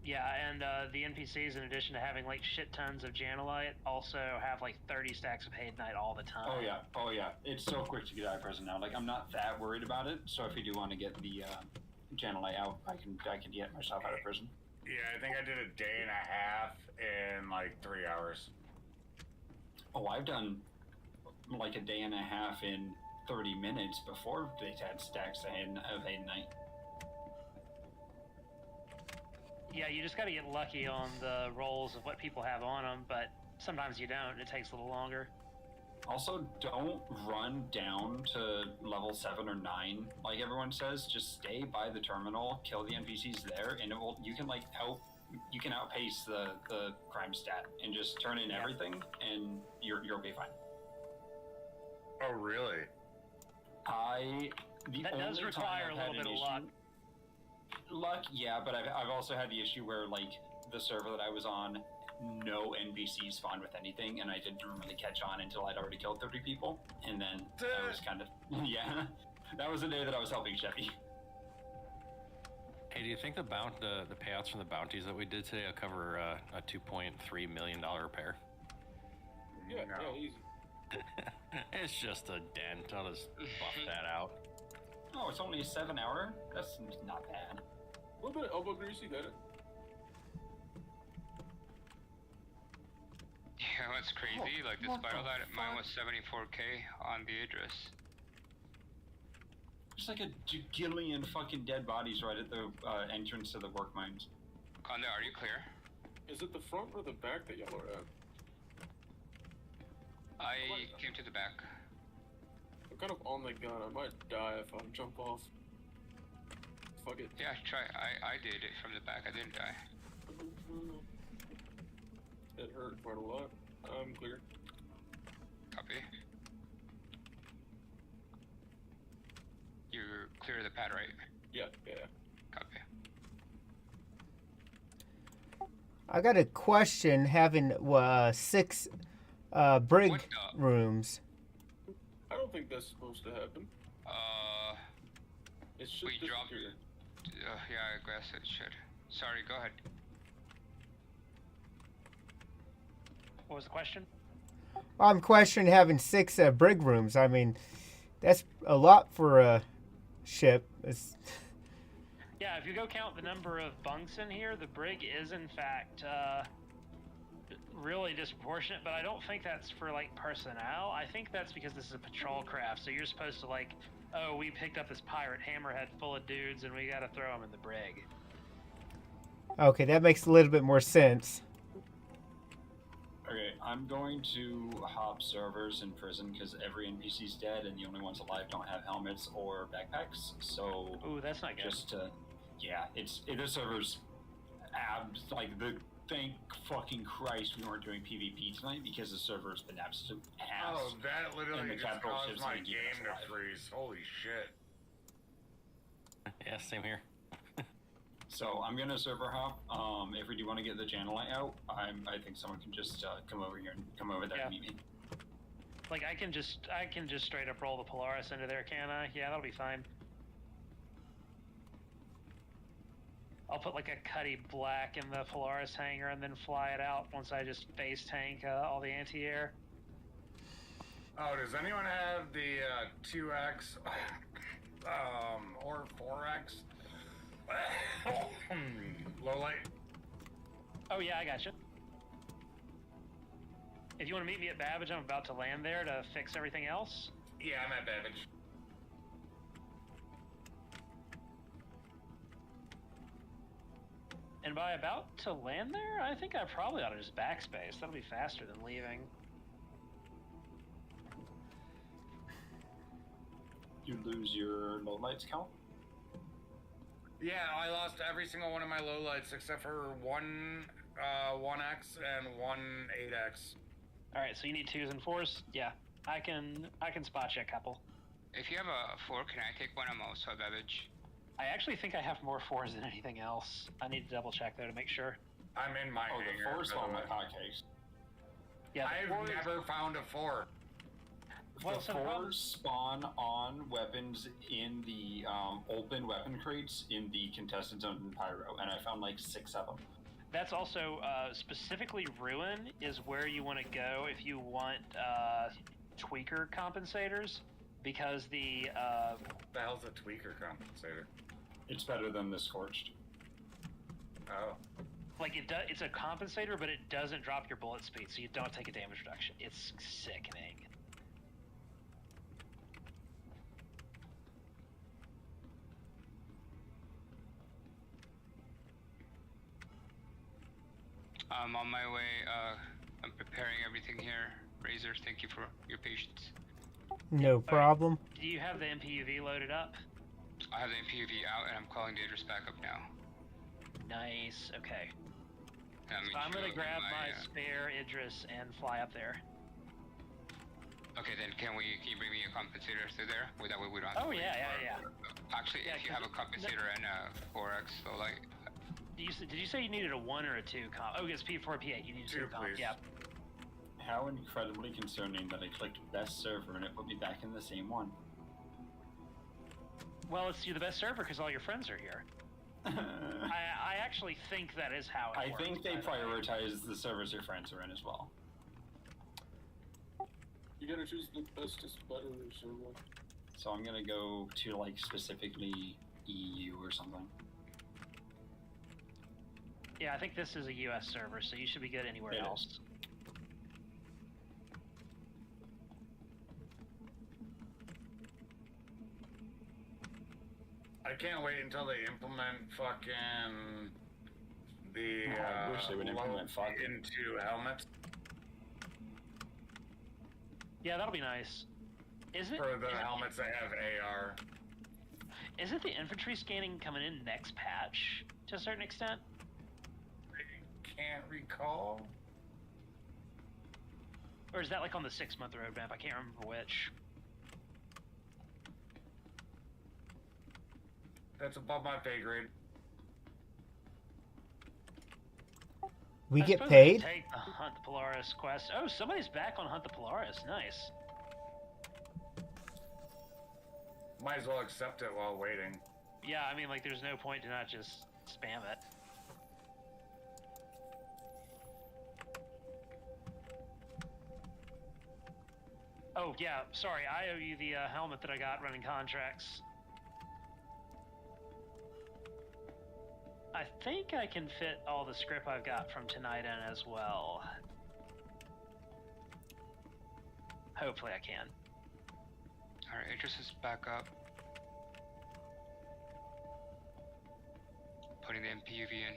Yeah, and the NPCs, in addition to having like shit tons of Janelite, also have like 30 stacks of Haydenite all the time. Oh yeah. It's so quick to get out of prison now. Like I'm not that worried about it. So if you do want to get the Janelite out, I can get myself out of prison. Yeah, I think I did a day and a half in like 3 hours. Oh, I've done like a day and a half in 30 minutes before they had stacks of a night. Yeah, you just got to get lucky on the rolls of what people have on them, but sometimes you don't. It takes a little longer. Also, don't run down to level 7 or 9, like everyone says. Just stay by the terminal, kill the NPCs there, and you can outpace the crime stat and just turn in everything, and you'll be fine. Oh, really? That does require a little bit of luck. Luck, yeah, but I've also had the issue where, like, the server that I was on, no NPCs spawned with anything, and I didn't really catch on until I'd already killed 30 people, and then I was kind of, yeah, that was the day that I was helping Chevy. Hey, do you think the payouts from the bounties that we did today will cover a $2.3 million repair? Yeah, no. Yeah, easy. It's just a dent. I'll just buff that out. Oh, it's only a 7-hour? That's not bad. A little bit of elbow grease, you got it. Yeah, what's crazy? Like, despite all that, mine was 74k on the Idris. There's like a gillion fucking dead bodies right at the entrance to the work mines. Conde, are you clear? Is it the front or the back that y'all are at? I came to the back. I'm kind of on the gun. I might die if I jump off. Fuck it. Yeah, try. I did it from the back. I didn't die. It hurt quite a lot. I'm clear. Copy. You're clear of the pad, right? Yeah. Copy. I got a question. Having 6 brig rooms. I don't think that's supposed to happen. It should we dropped. disappear. Yeah, I guess it should. Sorry, go ahead. What was the question? I'm questioning having 6 brig rooms. I mean, that's a lot for a ship. Yeah, if you go count the number of bunks in here, the brig is in fact really disproportionate, but I don't think that's for like personnel. I think that's because this is a patrol craft, so you're supposed to like, oh, we picked up this pirate hammerhead full of dudes and we gotta throw them in the brig. Okay, that makes a little bit more sense. Okay, I'm going to hop servers in prison because every NPC's dead and the only ones alive don't have helmets or backpacks. So, ooh, that's not good. Yeah, the server's abs like the. Thank fucking Christ we weren't doing PvP tonight because the server's been absolute ass. Oh, that literally the just capital caused ships my didn't keep us game to alive. freeze. Holy shit. Yeah, same here. So I'm gonna server hop. If we do want to get the channel light out, I think someone can just come over here and come over there and meet me. Like I can just straight up roll the Polaris into there, can I? Yeah, that'll be fine. I'll put like a Cuddy Black in the Polaris hangar and then fly it out once I just base tank all the anti-air. Oh, does anyone have the 2X or 4X low light? Oh yeah, I gotcha. If you want to meet me at Babbage, I'm about to land there to fix everything else. Yeah, I'm at Babbage. And by about to land there, I think I probably ought to just backspace. That'll be faster than leaving. You lose your lowlights count? Yeah, I lost every single one of my lowlights except for one 1X and one 8X. All right, so you need 2s and 4s. Yeah, I can spot you a couple. If you have a 4, can I take one? I'm also Babbage. I actually think I have more 4s than anything else. I need to double check there to make sure. I'm in my hangar. The 4's on my hotcase. Yeah, I've never found a 4. Well, the 4s spawn on weapons in the open weapon crates in the contested zone in Pyro, and I found like 6 of them. That's also specifically Ruin is where you want to go if you want tweaker compensators, because the hell's a tweaker compensator? It's better than the Scorched. Oh. Like it's a compensator, but it doesn't drop your bullet speed, so you don't take a damage reduction. It's sickening. I'm on my way. I'm preparing everything here. Razor, thank you for your patience. No problem. Do you have the MPUV loaded up? I have the MPUV out and I'm calling Daedrus back up now. Nice. Okay. That means So I'm you gonna go grab in my spare Idris and fly up there. Okay, then can you bring me a compensator through there? That way we don't have to Oh wait yeah. Actually, if you have a compensator and a 4X, so like... Did you say you needed a 1 or a 2 comp? Oh, it's P4 P8. You need a 2 comp. Please. Yeah. How incredibly concerning that I clicked best server and it put me back in the same one. Well, you're the best server because all your friends are here. I actually think that is how it works. I think they prioritize the servers your friends are in as well. You gotta choose the bestest, better server. So I'm gonna go to like specifically EU or something. Yeah, I think this is a US server, so you should be good anywhere else. I can't wait until they implement fucking the I wish they would implement load into helmets. Yeah, that'll be nice. Is it for the helmets that have AR? Isn't the infantry scanning coming in next patch to a certain extent? Can't recall. Or is that like on the 6-month roadmap? I can't remember which. That's above my pay grade. We I get suppose paid? could take the Hunt the Polaris quest. Oh, somebody's back on Hunt the Polaris. Nice. Might as well accept it while waiting. Yeah, I mean, like, there's no point to not just spam it. Oh, yeah, sorry, I owe you the helmet that I got running contracts. I think I can fit all the script I've got from tonight in as well. Hopefully I can. Alright, Idris is back up. Putting the MPUV in.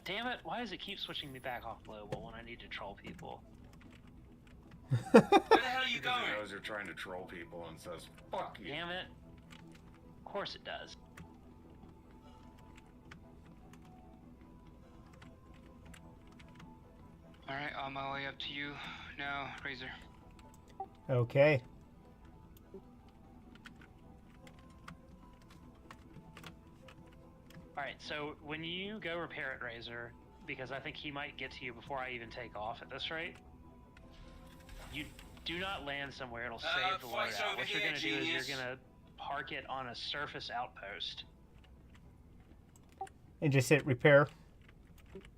Damn it, why does it keep switching me back off global when I need to troll people? Where the hell are you going? It knows you're trying to troll people and says, fuck you. Damn it. Of course it does. Alright, on my way up to you now, Razor. Okay. Alright, so when you go repair it, Razor, because I think he might get to you before I even take off at this rate, you do not land somewhere, it'll save the loadout. What you're going to do is you're going to park it on a surface outpost. And just hit repair?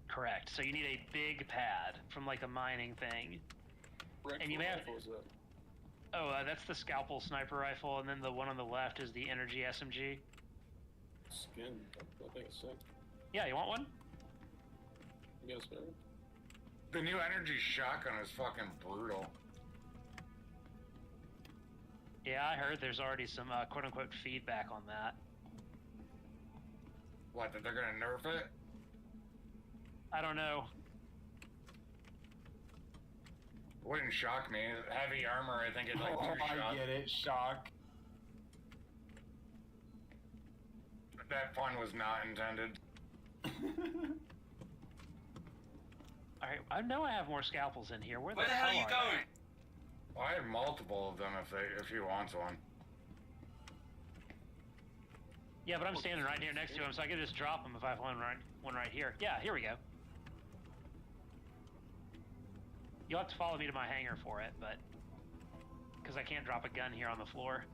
Correct. So you need a big pad from like a mining thing. And you may have... Oh, that's the scalpel sniper rifle, and then the one on the left is the energy SMG. Skin. I think it's sick. Yeah, you want one? Yes, man. The new energy shotgun is fucking brutal. Yeah, I heard there's already some quote-unquote feedback on that. What, that they're gonna nerf it? I don't know. Wouldn't shock me. Heavy armor, I think it's like 2 shots. I get it. Shock. That pun was not intended. Alright, I know I have more scalpels in here. Where the hell are you going? Well, I have multiple of them if he wants one. Yeah, but I'm standing right here next to him, so I can just drop him if I have one right here. Yeah, here we go. You'll have to follow me to my hangar for it, but... because I can't drop a gun here on the floor.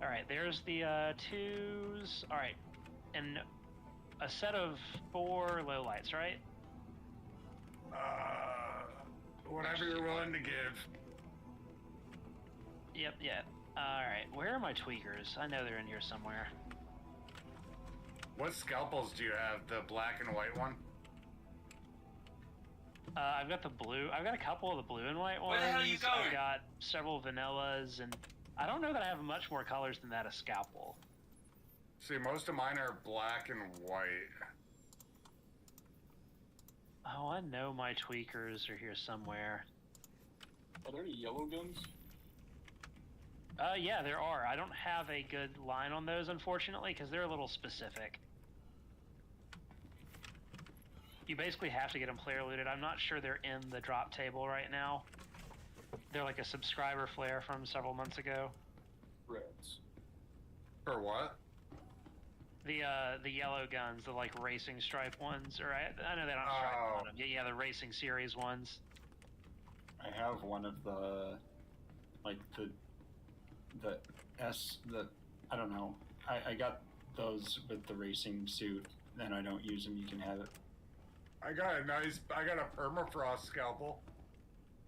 Alright, there's the 2s. Alright, and a set of 4 lowlights, right? Whatever you're willing to give. Yep, yeah. Alright, where are my tweakers? I know they're in here somewhere. What scalpels do you have? The black and white one? I've got the blue. I've got a couple of the blue and white ones. Where the hell are you going? I've got several vanillas, and I don't know that I have much more colors than that a scalpel. See, most of mine are black and white. Oh, I know my tweakers are here somewhere. Are there any yellow guns? Yeah, there are. I don't have a good line on those, unfortunately, because they're a little specific. You basically have to get them player looted. I'm not sure they're in the drop table right now. They're like a subscriber flare from several months ago. Reds. For what? The yellow guns, the like racing stripe ones, or I know they don't have stripe on them. Yeah, the racing series ones. I have one of the, like I don't know. I got those with the racing suit, and I don't use them. You can have it. I got a permafrost scalpel.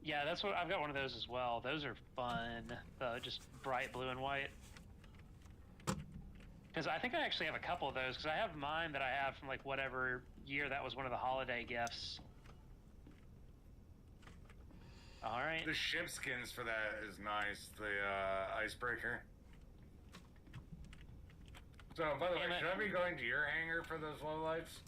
Yeah, that's what I've got. One of those as well. Those are fun. Just bright blue and white. Because I think I actually have a couple of those. Because I have mine that I have from like whatever year that was one of the holiday gifts. All right. The ship skins for that is nice. The icebreaker. So, by the way, should I be going to your hangar for those lowlights?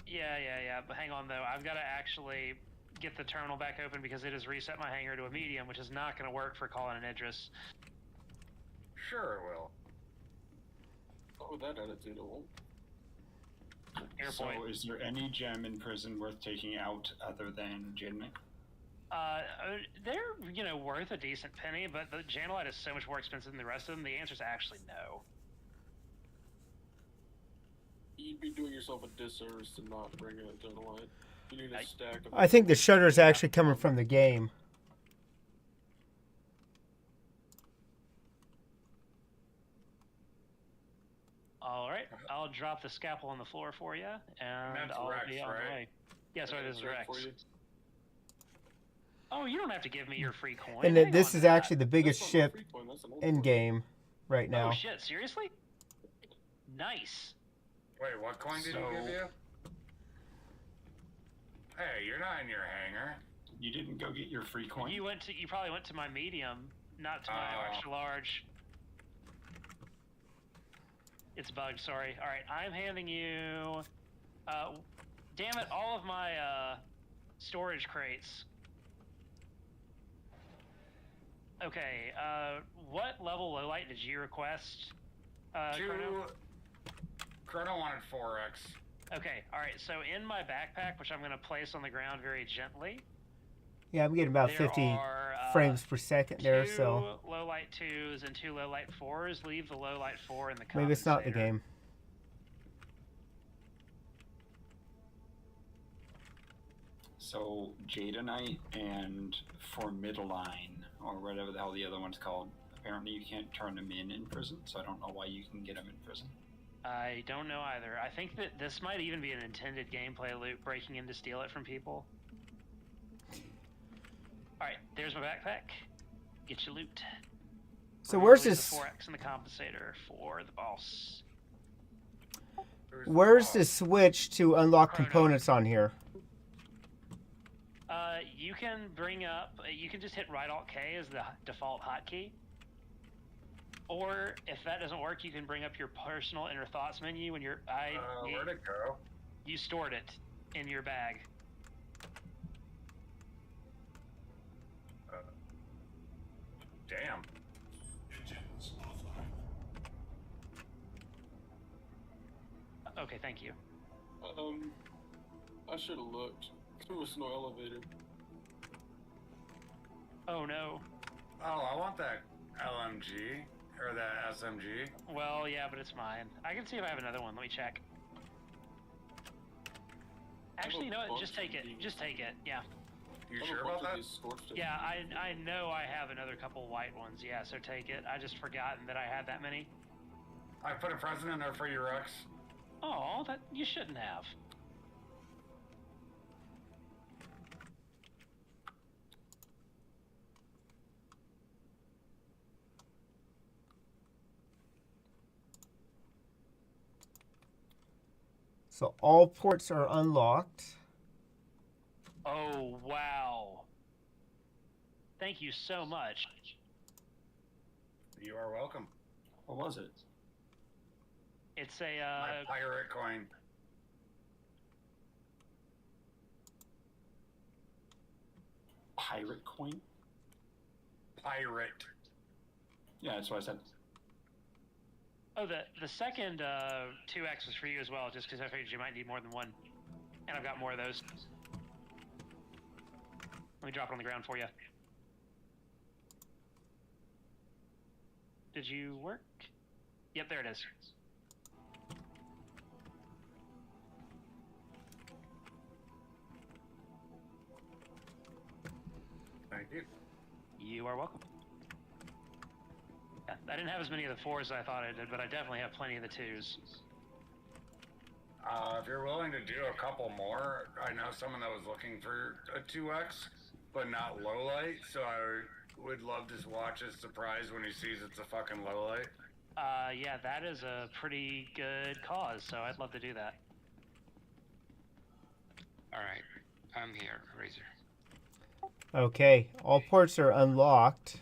Yeah. But hang on though, I've got to actually get the terminal back open because it has reset my hangar to a medium, which is not going to work for Colin and Idris. Sure it will. Oh, with that attitude, it won't. So, is there any gem in prison worth taking out other than Jinming? They're, worth a decent penny, but the Janelite is so much more expensive than the rest of them. The answer is actually no. You'd be doing yourself a disservice to not bring a Janelite. You need a stack of... I think the shutter's actually coming from the game. Alright, I'll drop the scalpel on the floor for you, and that's I'll Rex, be on the way. Yeah, sorry, this is Rex. Oh, you don't have to give me your free coin. And this is actually the biggest ship in game right now. Oh shit, seriously? Nice. Wait, what coin did he give you? Hey, you're not in your hangar. You didn't go get your free coin? You probably went to my medium, not to my extra large. It's bugged, sorry. Alright, I'm handing you... damn it, all of my, storage crates. Okay, what level lowlight did you request, Chrono? Chrono wanted 4x. Okay, alright, so in my backpack, which I'm going to place on the ground very gently... Yeah, I'm getting about 50 frames per second there, so... 2 lowlight 2s and 2 lowlight 4s. Leave the lowlight 4 in the compensator. Maybe it's not the game. So, Jadenite and Formidaline, or whatever the hell the other one's called, apparently you can't turn them in prison, so I don't know why you can get them in prison. I don't know either. I think that this might even be an intended gameplay loop, breaking in to steal it from people. Alright, there's my backpack. Get your loot. So where's this... The 4x in the compensator for the boss. Where's the switch to unlock components on here? You can bring up... You can just hit Right-Alt-K as the default hotkey. Or, if that doesn't work, you can bring up your personal inner thoughts menu when you're... Where'd it go? You stored it in your bag. Damn. Engines Okay, thank you. I should have looked. There was no elevator. Oh no. Oh, I want that LMG or that SMG. Well, yeah, but it's mine. I can see if I have another one. Let me check. Actually, you know what? Just take it. Just take it. Yeah. You sure about that? Yeah, I know I have another couple white ones. Yeah, so take it. I just forgotten that I had that many. I put a present in there for you, Rex. Oh, that you shouldn't have. So all ports are unlocked. Oh, wow. Thank you so much. You are welcome. What was it? It's a, my pirate coin. Pirate coin? Pirate. Yeah, that's what I said. Oh, the second 2X was for you as well, just because I figured you might need more than one. And I've got more of those. Let me drop it on the ground for you. Did you work? Yep, there it is. Thank you. You are welcome. Yeah, I didn't have as many of the 4s as I thought I did, but I definitely have plenty of the 2s. If you're willing to do a couple more, I know someone that was looking for a 2X, but not low light, so I would love to watch his surprise when he sees it's a fucking low light. Yeah, that is a pretty good cause, so I'd love to do that. Alright, I'm here, Razor. Okay, all ports are unlocked.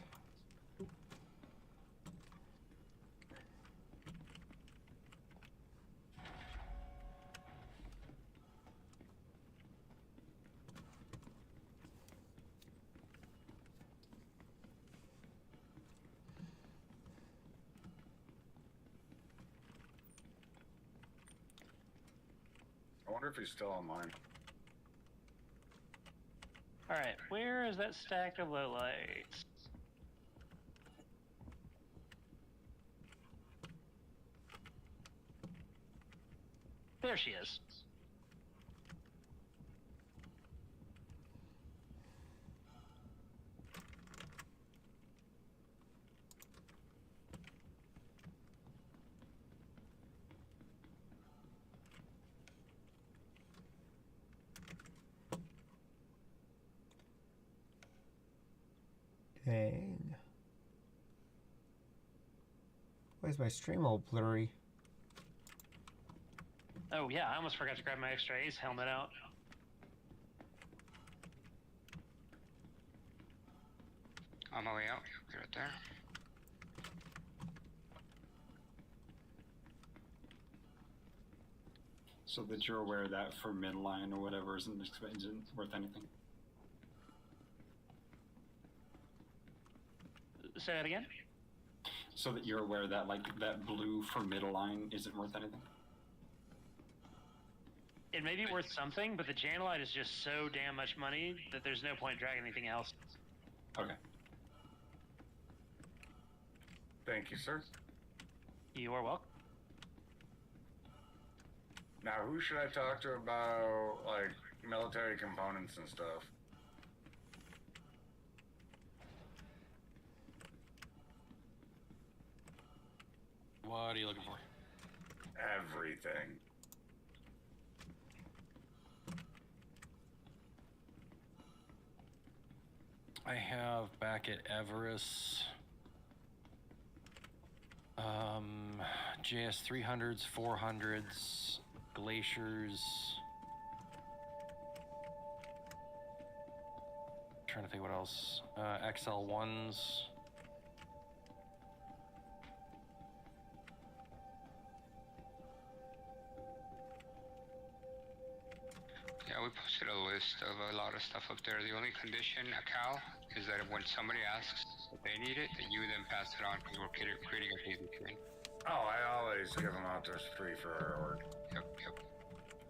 I wonder if he's still online. Alright, where is that stack of lowlights? There she is. Dang. Why is my stream all blurry? Oh yeah, I almost forgot to grab my extra ace helmet out. On my way out, be right there. So that you're aware that for midline or whatever isn't worth anything. Say that again? So that you're aware that like that blue for middle line isn't worth anything. It may be worth something, but the Janelite is just so damn much money that there's no point dragging anything else. Okay. Thank you, sir. You are welcome. Now, who should I talk to about, like, military components and stuff? What are you looking for? Everything. I have back at Everest JS 300s, 400s, glaciers. Trying to think what else. XL 1s. Yeah, we posted a list of a lot of stuff up there. The only condition, Cal, is that when somebody asks if they need it, that you then pass it on because we're creating a daisy chain. Oh, I always give them out to free for our org. Yep.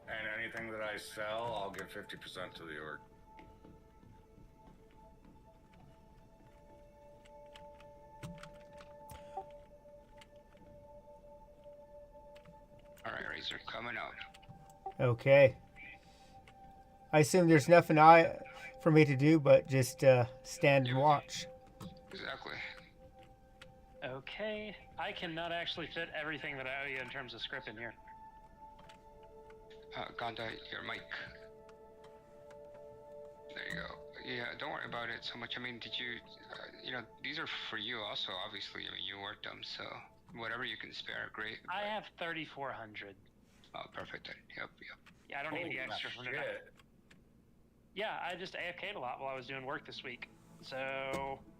And anything that I sell, I'll give 50% to the org. Alright, Razor, coming out. Okay. I assume there's nothing for me to do but just stand and watch. Exactly. Okay. I cannot actually fit everything that I owe you in terms of script in here. Ganda, your mic. There you go. Yeah, don't worry about it so much. I mean, did you, these are for you also, obviously. I mean, you worked them, so whatever you can spare, great. I have 3,400. Oh, perfect. Yep. Yeah, I don't need the extra from it. Yeah, I just AFK'd a lot while I was doing work this week. So,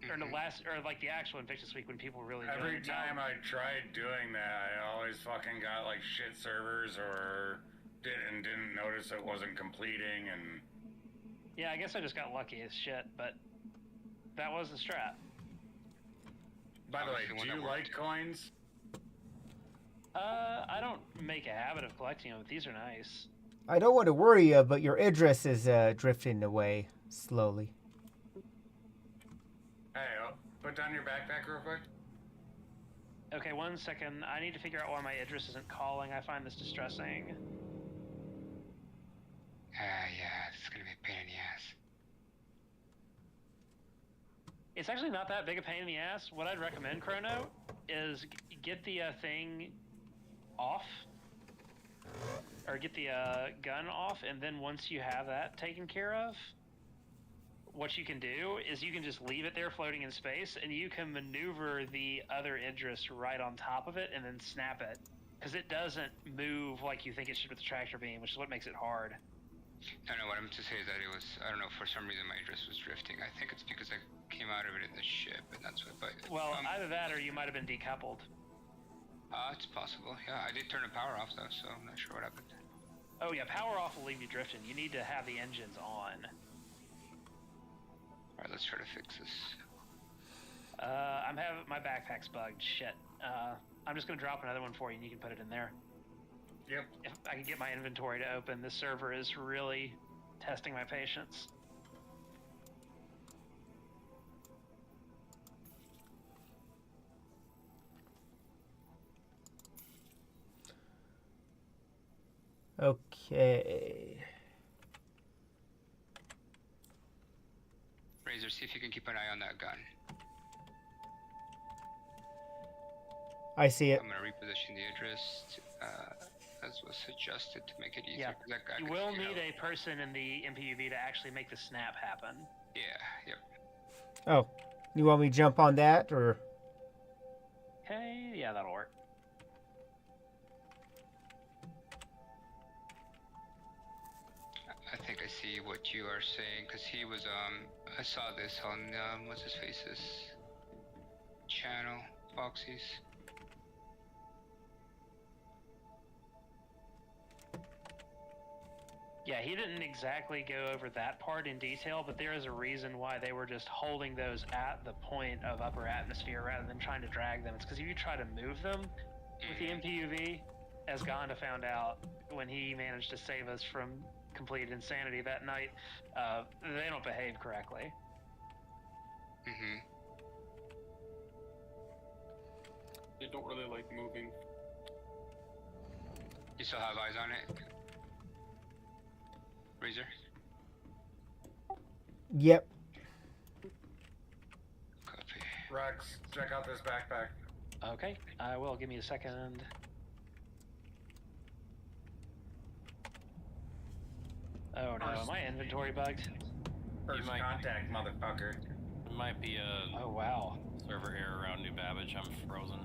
or the actual Invictus week when people were really Every time I tried doing that, I always fucking got like shit servers or didn't notice it wasn't completing and... Yeah, I guess I just got lucky as shit, but that was the strat. By the way, do you like coins? I don't make a habit of collecting them, but these are nice. I don't want to worry you, but your Idris is drifting away slowly. Hey, put down your backpack real quick. Okay, 1 second. I need to figure out why my Idris isn't calling. I find this distressing. Yeah, this is gonna be a pain in the ass. It's actually not that big a pain in the ass. What I'd recommend, Chrono, is get the thing off. Or get the gun off, and then once you have that taken care of, what you can do is you can just leave it there floating in space, and you can maneuver the other Idris right on top of it and then snap it. Because it doesn't move like you think it should with the tractor beam, which is what makes it hard. No, what I'm to say is that it was, I don't know, for some reason my Idris was drifting. I think it's because I came out of it in the ship, and that's what, but... Well, either that or you might have been decoupled. It's possible. Yeah, I did turn the power off though, so I'm not sure what happened. Oh yeah, power off will leave you drifting. You need to have the engines on. Alright, let's try to fix this. I'm having my backpack's bugged. Shit. I'm just gonna drop another one for you, and you can put it in there. Yep. If I can get my inventory to open, this server is really testing my patience. Okay. Razor, see if you can keep an eye on that gun. I see it. I'm gonna reposition the Idris as was suggested to make it easier. Yeah. That guy You will need a person in the MPUV to actually make the snap happen. Yeah, yep. Oh, you want me to jump on that, or? Okay, yeah, that'll work. I think I see what you are saying, because he was, I saw this on, what's his face's channel, Foxy's. Yeah, he didn't exactly go over that part in detail, but there is a reason why they were just holding those at the point of upper atmosphere rather than trying to drag them. It's because if you try to move them with the MPUV, as Gonda found out when he managed to save us from complete insanity that night, they don't behave correctly. Mm-hmm. They don't really like moving. You still have eyes on it? Razor? Yep. Copy. Rex, check out this backpack. Okay, I will. Give me a second. Oh no, my inventory bugged. First contact, motherfucker. It might be a oh wow server error around New Babbage. I'm frozen.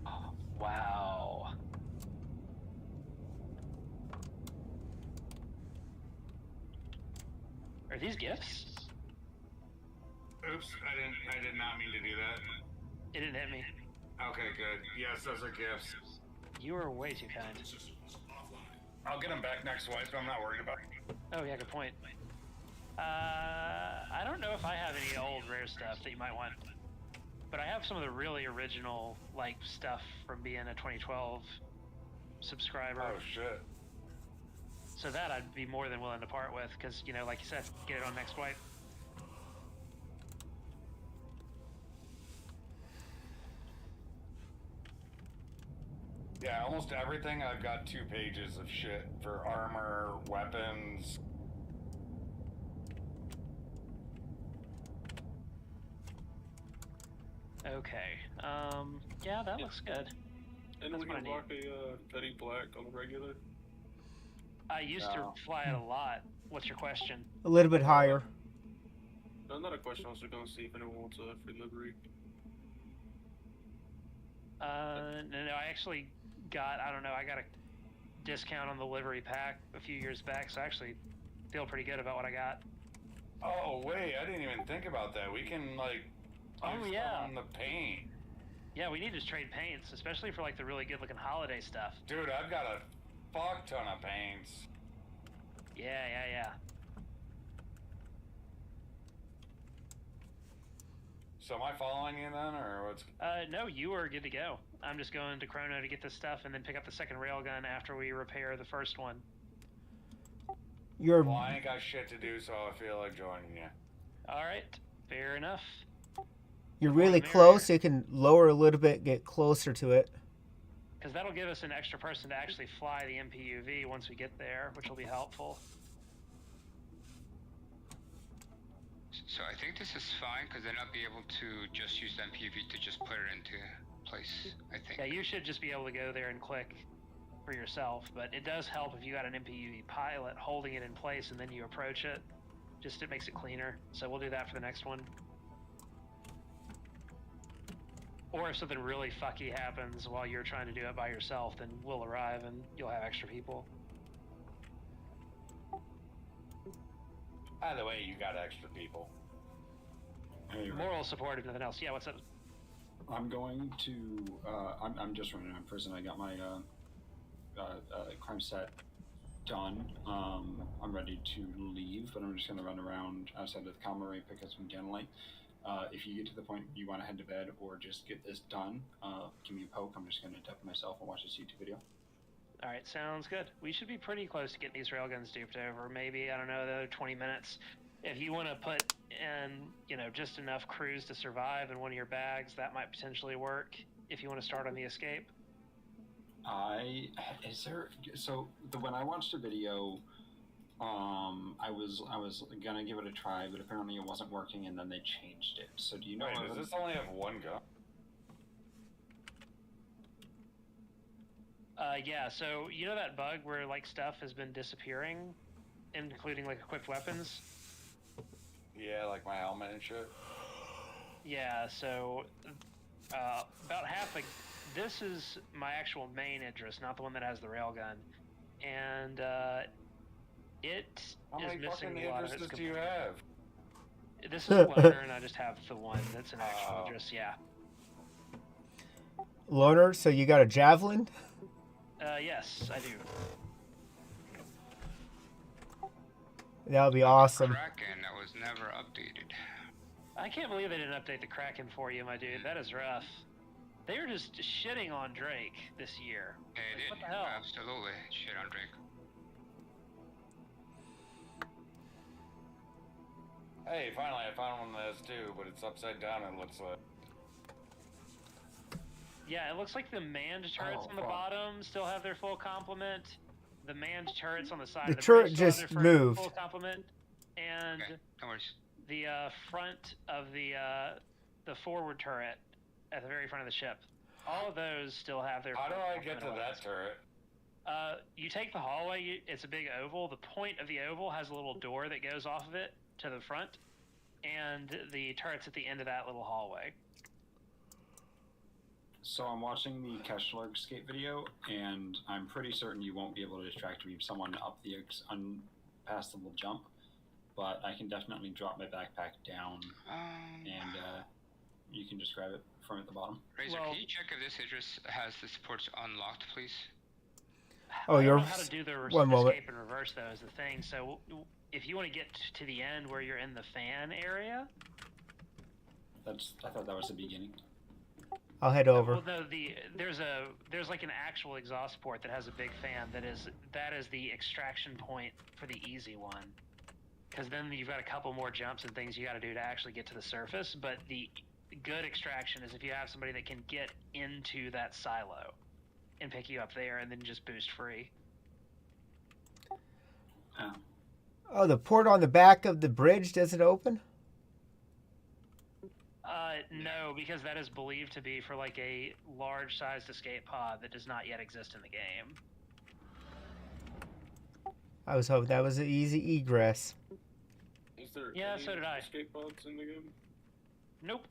Oh, wow. Are these gifts? Oops, I did not mean to do that. It didn't hit me. Okay, good. Yes, those are gifts. You are way too kind. I'll get them back next wipe, I'm not worried about it. Oh yeah, good point. I don't know if I have any old rare stuff that you might want. But I have some of the really original like stuff from being a 2012 subscriber. Oh shit. So that I'd be more than willing to part with, because you know, like you said, get it on next wipe. Yeah, almost everything. I've got 2 pages of shit for armor, weapons. Okay. Yeah, that looks good. And That's we what I can need. rock a Betty Black on the regular. I used to fly it a lot. What's your question? A little bit higher. No, not a question. I was just gonna see if anyone wants a free livery. No, I actually got, I don't know, I got a discount on the livery pack a few years back, so I actually feel pretty good about what I got. Oh wait, I didn't even think about that. We can like use on the paint. Yeah, we need to trade paints, especially for like the really good looking holiday stuff. Dude, I've got a fuck ton of paints. Yeah. So am I following you then, or what's? No, you are good to go. I'm just going to Chrono to get this stuff and then pick up the second railgun after we repair the first one. You're. Well, I ain't got shit to do, so I feel like joining you. Alright, fair enough. You're really close. You can lower a little bit, get closer to it. Because that'll give us an extra person to actually fly the MPUV once we get there, which will be helpful. So I think this is fine, because then I'll be able to just use the MPV to just put it into place, I think. Yeah, you should just be able to go there and click for yourself, but it does help if you got an MPUV pilot holding it in place and then you approach it. Just it makes it cleaner. So we'll do that for the next one. Or if something really fucky happens while you're trying to do it by yourself, then we'll arrive and you'll have extra people. Either way, you got extra people. Moral support, if nothing else. Yeah, what's up? I'm going to. I'm just running on prison. I got my crime set done. I'm ready to leave, but I'm just going to run around outside of the Calmary, pick up some Genolite. If you get to the point you want to head to bed or just get this done, give me a poke. I'm just going to dep myself and watch this YouTube video. Alright, sounds good. We should be pretty close to getting these railguns duped over. Maybe, I don't know, the other 20 minutes. If you want to put in, you know, just enough crews to survive in one of your bags, that might potentially work if you want to start on the escape. When I watched a video, I was gonna give it a try, but apparently it wasn't working, and then they changed it. So do you know? Wait, does this only have one gun? Yeah, so you know that bug where like stuff has been disappearing, including like equipped weapons? Yeah, like my helmet and shit. Yeah, so about half of this is my actual main interest, not the one that has the railgun, and it How is many missing fucking a lot of its interests do you have? This is a loner, and I just have the one that's an actual interest. Yeah. Loner, so you got a javelin? Yes, I do. That would be awesome. Kraken that was never updated. I can't believe they didn't update the Kraken for you, my dude. That is rough. They were just shitting on Drake this year. Yeah, it did. What the hell? Absolutely. Shit on Drake. Hey, finally I found one that has two, but it's upside down, it looks like. Yeah, it looks like the manned turrets on the bottom still have their full complement. The manned turrets on the side The of the turret bridge still have just their moved. full complement. And no worries. The front of the forward turret at the very front of the ship. All of those still have their How do full I get to complement of that turret? You take the hallway, it's a big oval. The point of the oval has a little door that goes off of it to the front, and the turret's at the end of that little hallway. So I'm watching the Keshler escape video, and I'm pretty certain you won't be able to distract me if someone up the unpassable jump, but I can definitely drop my backpack down, and you can just grab it from at the bottom. Razor, can you check if this address has the supports unlocked, please? Oh, I you're don't know how to do the one moment. escape and reverse though is the thing. So if you want to get to the end where you're in the fan area, I thought that was the beginning. I'll head over. Well, no, there's like an actual exhaust port that has a big fan that is the extraction point for the easy one. Because then you've got a couple more jumps and things you got to do to actually get to the surface. But the good extraction is if you have somebody that can get into that silo and pick you up there and then just boost free. Oh, the port on the back of the bridge doesn't open? No, because that is believed to be for like a large-sized escape pod that does not yet exist in the game. I was hoping that was an easy egress. Is there Yeah, any so did I. escape pods in the game? Nope.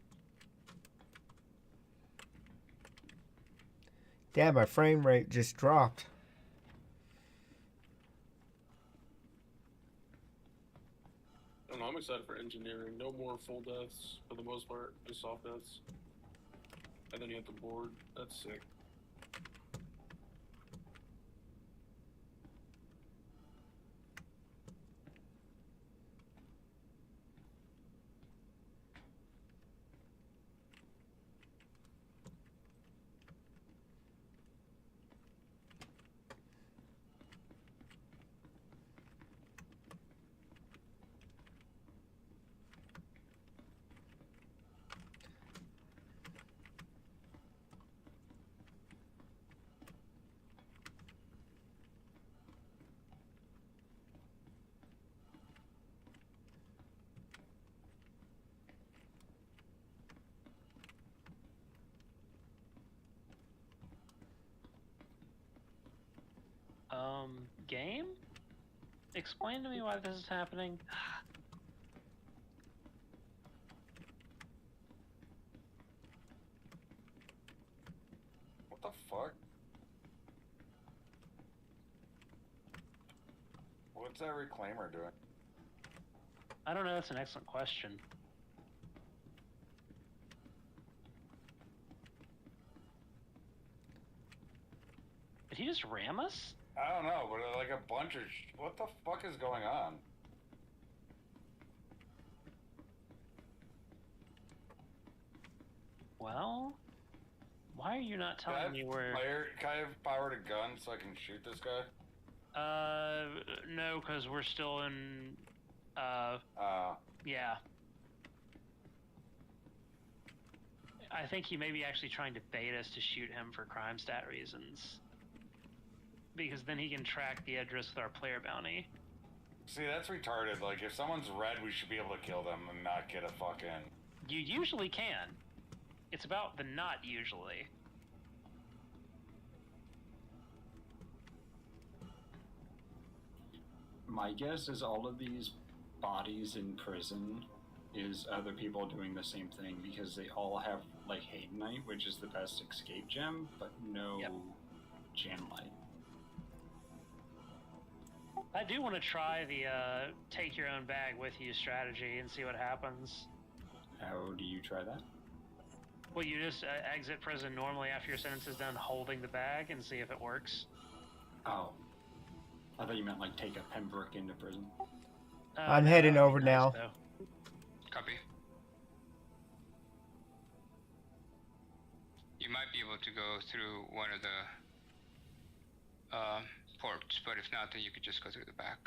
Damn, my frame rate just dropped. I don't know, I'm excited for engineering. No more full deaths for the most part, just soft deaths. And then you have the board. That's sick. Game? Explain to me why this is happening. What the fuck? What's that reclaimer doing? I don't know, that's an excellent question. Did he just ram us? I don't know, but like a bunch of what the fuck is going on? Well, why are you not telling me where... Can I have powered a gun so I can shoot this guy? No, because we're still in, yeah. I think he may be actually trying to bait us to shoot him for crime stat reasons. Because then he can track the address with our player bounty. See, that's retarded. Like, if someone's red, we should be able to kill them and not get a fucking... You usually can. It's about the not usually. My guess is all of these bodies in prison is other people doing the same thing because they all have, like, Haydenite, which is the best escape gem, but no Janlight. I do want to try the take your own bag with you strategy and see what happens. How do you try that? Well, you just exit prison normally after your sentence is done holding the bag and see if it works. Oh. I thought you meant, like, take a Pembroke into prison. I'm heading over now. Copy. You might be able to go through one of the ports, but if not, then you could just go through the back.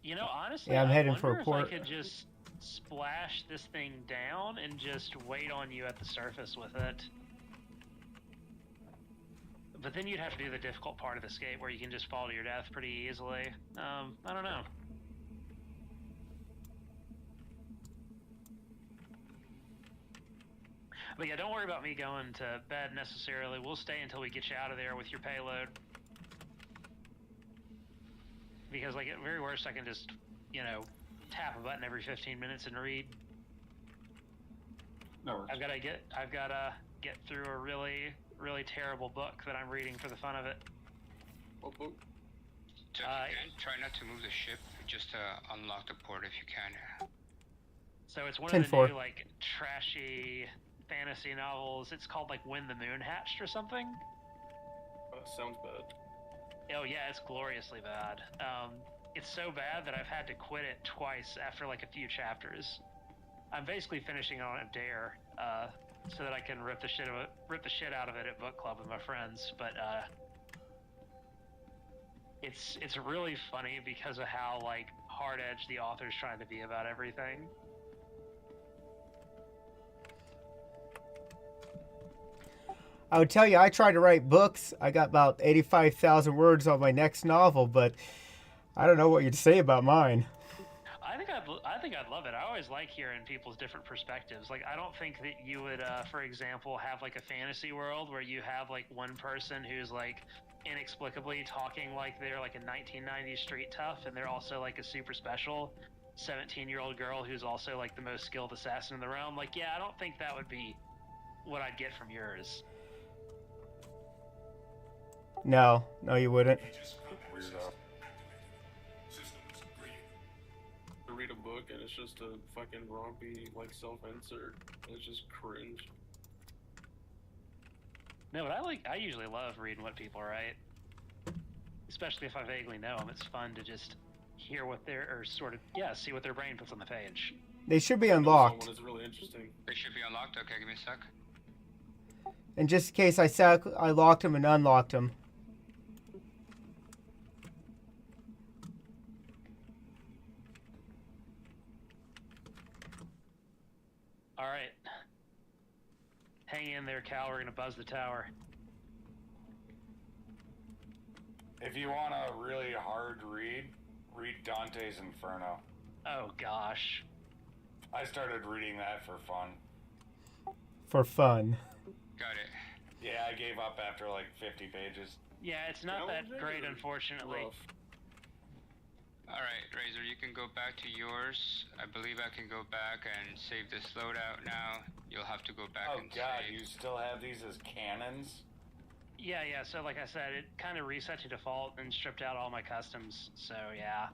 You know, honestly, yeah, I'm heading wonder for a port. if I could just splash this thing down and just wait on you at the surface with it. But then you'd have to do the difficult part of the escape where you can just fall to your death pretty easily. I don't know. But yeah, don't worry about me going to bed necessarily. We'll stay until we get you out of there with your payload. Because, like, at very worst, I can just, you know, tap a button every 15 minutes and read. No worries. I've got to get through a really terrible book that I'm reading for the fun of it. What book? So if you can, try not to move the ship, just unlock the port if you can. So it's one of the new, like, trashy fantasy novels. It's called, like, When the Moon Hatched or something. Sounds bad. Oh yeah, it's gloriously bad. It's so bad that I've had to quit it twice after like a few chapters. I'm basically finishing on a dare, so that I can rip the shit out of it at book club with my friends. But it's really funny because of how like hard edged the author's trying to be about everything. I would tell you, I tried to write books. I got about 85,000 words on my next novel, but I don't know what you'd say about mine. I think I'd love it. I always like hearing people's different perspectives. Like, I don't think that you would, for example, have like a fantasy world where you have like one person who's like inexplicably talking like they're like a 1990s street tough, and they're also like a super special 17-year-old girl who's also like the most skilled assassin in the realm. Like, yeah, I don't think that would be what I'd get from yours. No, you wouldn't. Weirdo. To read a book and it's just a fucking rompy like self-insert. It's just cringe. No, but I usually love reading what people write, especially if I vaguely know them. It's fun to just hear what see what their brain puts on the page. They should be unlocked. Someone is really interesting. They should be unlocked. Okay, give me a sec. And just in case I locked them and unlocked them. All right. Hang in there, Cal. We're gonna buzz the tower. If you want a really hard read Dante's Inferno. Oh gosh. I started reading that for fun. For fun. Got it. Yeah, I gave up after like 50 pages. Yeah, it's not that great, unfortunately. Alright, Razor, you can go back to yours. I believe I can go back and save this loadout now. You'll have to go back and God, save. you still have these as cannons? Yeah, so like I said, it kind of reset to default and stripped out all my customs, so yeah.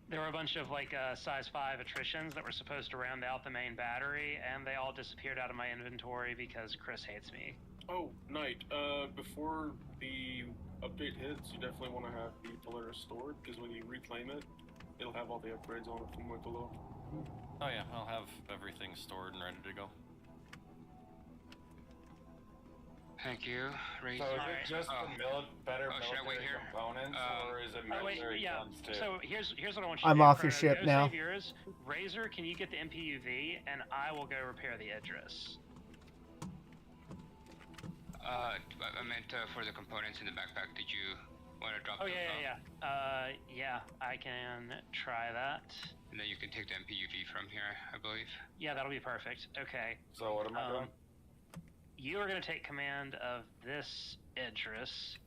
There were a bunch of like size 5 attritions that were supposed to round out the main battery, and they all disappeared out of my inventory because Chris hates me. Oh, Knight, before the update hits, you definitely want to have the Polaris stored, because when you reclaim it, it'll have all the upgrades on it from Wicklow. Oh yeah, I'll have everything stored and ready to go. Thank you, Razor. So is it just the better military components, or is it military guns too? So here's what I want you to do. I'm off your Chrono, ship go now. Save yours. Razor, can you get the MPUV, and I will go repair the Idris. I meant for the components in the backpack. Did you want to drop those off? Yeah, I can try that. And then you can take the MPUV from here, I believe. Yeah, that'll be perfect. Okay. So what am I doing? You are going to take command of this Idris.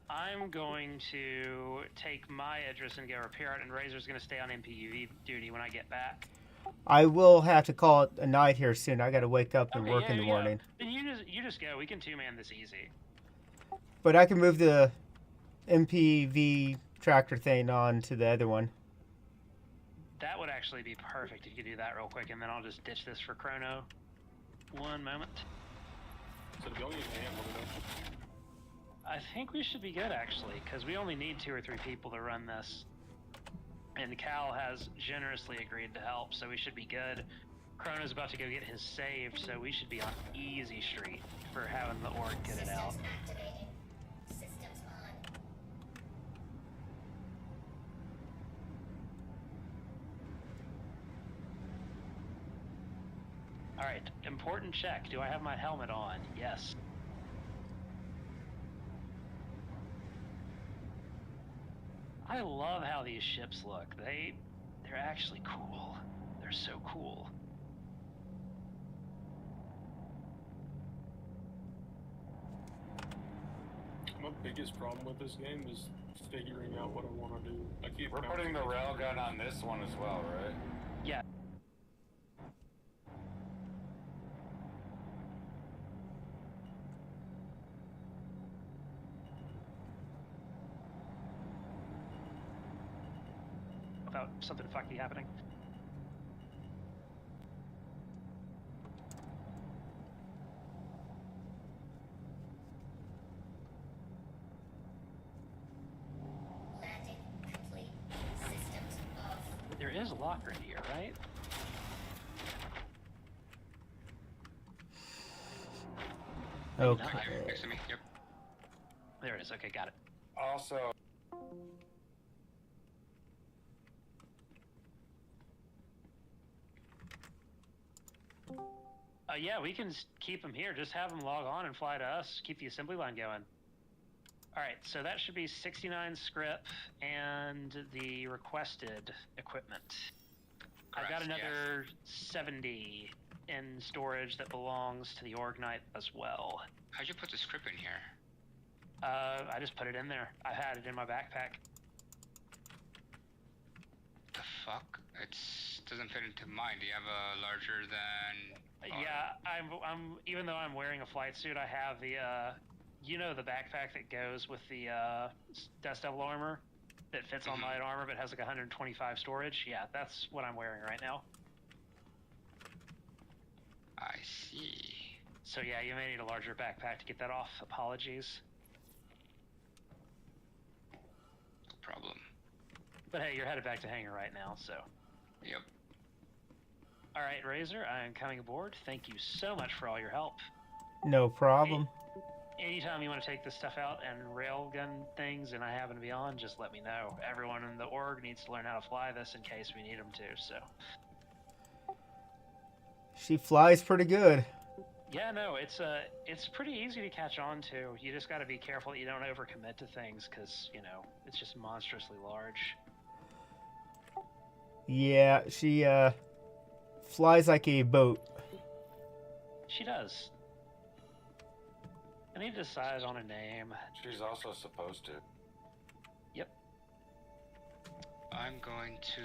I'm going to take my Idris and go repair it, and Razor's going to stay on MPUV duty when I get back. I will have to call it a night here soon. I got to wake up and work in the morning. Then you just go. We can two-man this easy. But I can move the MPV tractor thing on to the other one. That would actually be perfect if you could do that real quick, and then I'll just ditch this for Chrono. One moment. So we only need a handle, I think we should be good, actually, because we only need 2 or 3 people to run this. And Cal has generously agreed to help, so we should be good. Chrono's about to go get his saved, so we should be on easy street for having the org get it out. Alright, important check. Do I have my helmet on? Yes. I love how these ships look. They're actually cool. They're so cool. My biggest problem with this game is figuring out what I want to do. We're putting the railgun on this one as well, right? Yeah. Without something fucky happening. There is a locker in here, right? Okay. Right here, next to me. Yep. There it is. Okay, got it. Also, Yeah, we can keep them here. Just have them log on and fly to us. Keep the assembly line going. All right, so that should be 69 script and the requested equipment. I've got Correct, another 70 in storage that belongs to the Orgnite as well. How'd you put the script in here? I just put it in there. I had it in my backpack. The fuck? It doesn't fit into mine. Do you have a larger than? Yeah, I'm. Even though I'm wearing a flight suit, I have the, you know, the backpack that goes with the Dust Devil armor that fits on light armor, but has like 125 storage. Yeah, that's what I'm wearing right now. I see. So yeah, you may need a larger backpack to get that off. Apologies. No problem. But hey, you're headed back to hangar right now, so. Yep. All right, Razor, I am coming aboard. Thank you so much for all your help. No problem. Anytime you want to take this stuff out and railgun things and I happen to be on, just let me know. Everyone in the org needs to learn how to fly this in case we need them to, so. She flies pretty good. Yeah, no, it's pretty easy to catch on to. You just got to be careful that you don't overcommit to things because, you know, it's just monstrously large. Yeah, she flies like a boat. She does. I need to decide on a name. she's also supposed to. Yep. I'm going to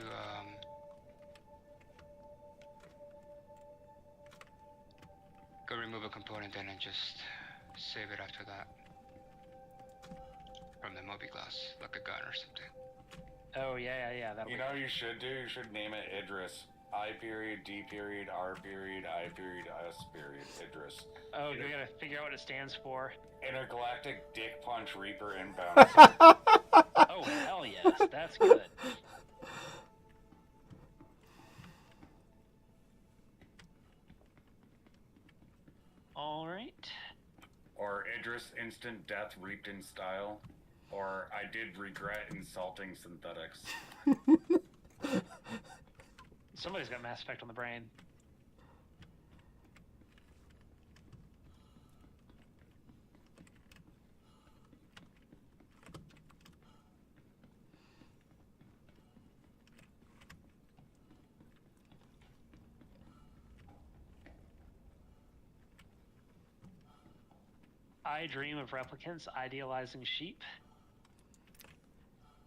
go remove a component then and just save it after that. From the mobi-glass, like a gun or something. Oh, yeah. That'll You know what you should do? You should name it Idris. I period, D period, R period, I period, S period, Idris. Oh, we gotta figure out what it stands for. Intergalactic Dick Punch Reaper Inbound. Oh, hell yes. That's good. All right. Or Idris Instant Death Reaped in Style. Or I did regret insulting synthetics. Somebody's got Mass Effect on the brain. I dream of replicants idealizing sheep.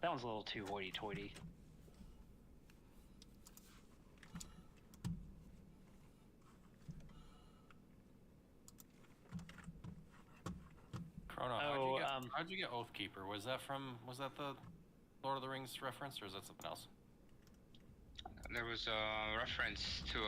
That one's a little too hoity-toity. Chrono, how'd you get Oathkeeper? Was that the Lord of the Rings reference, or is that something else? There was a reference to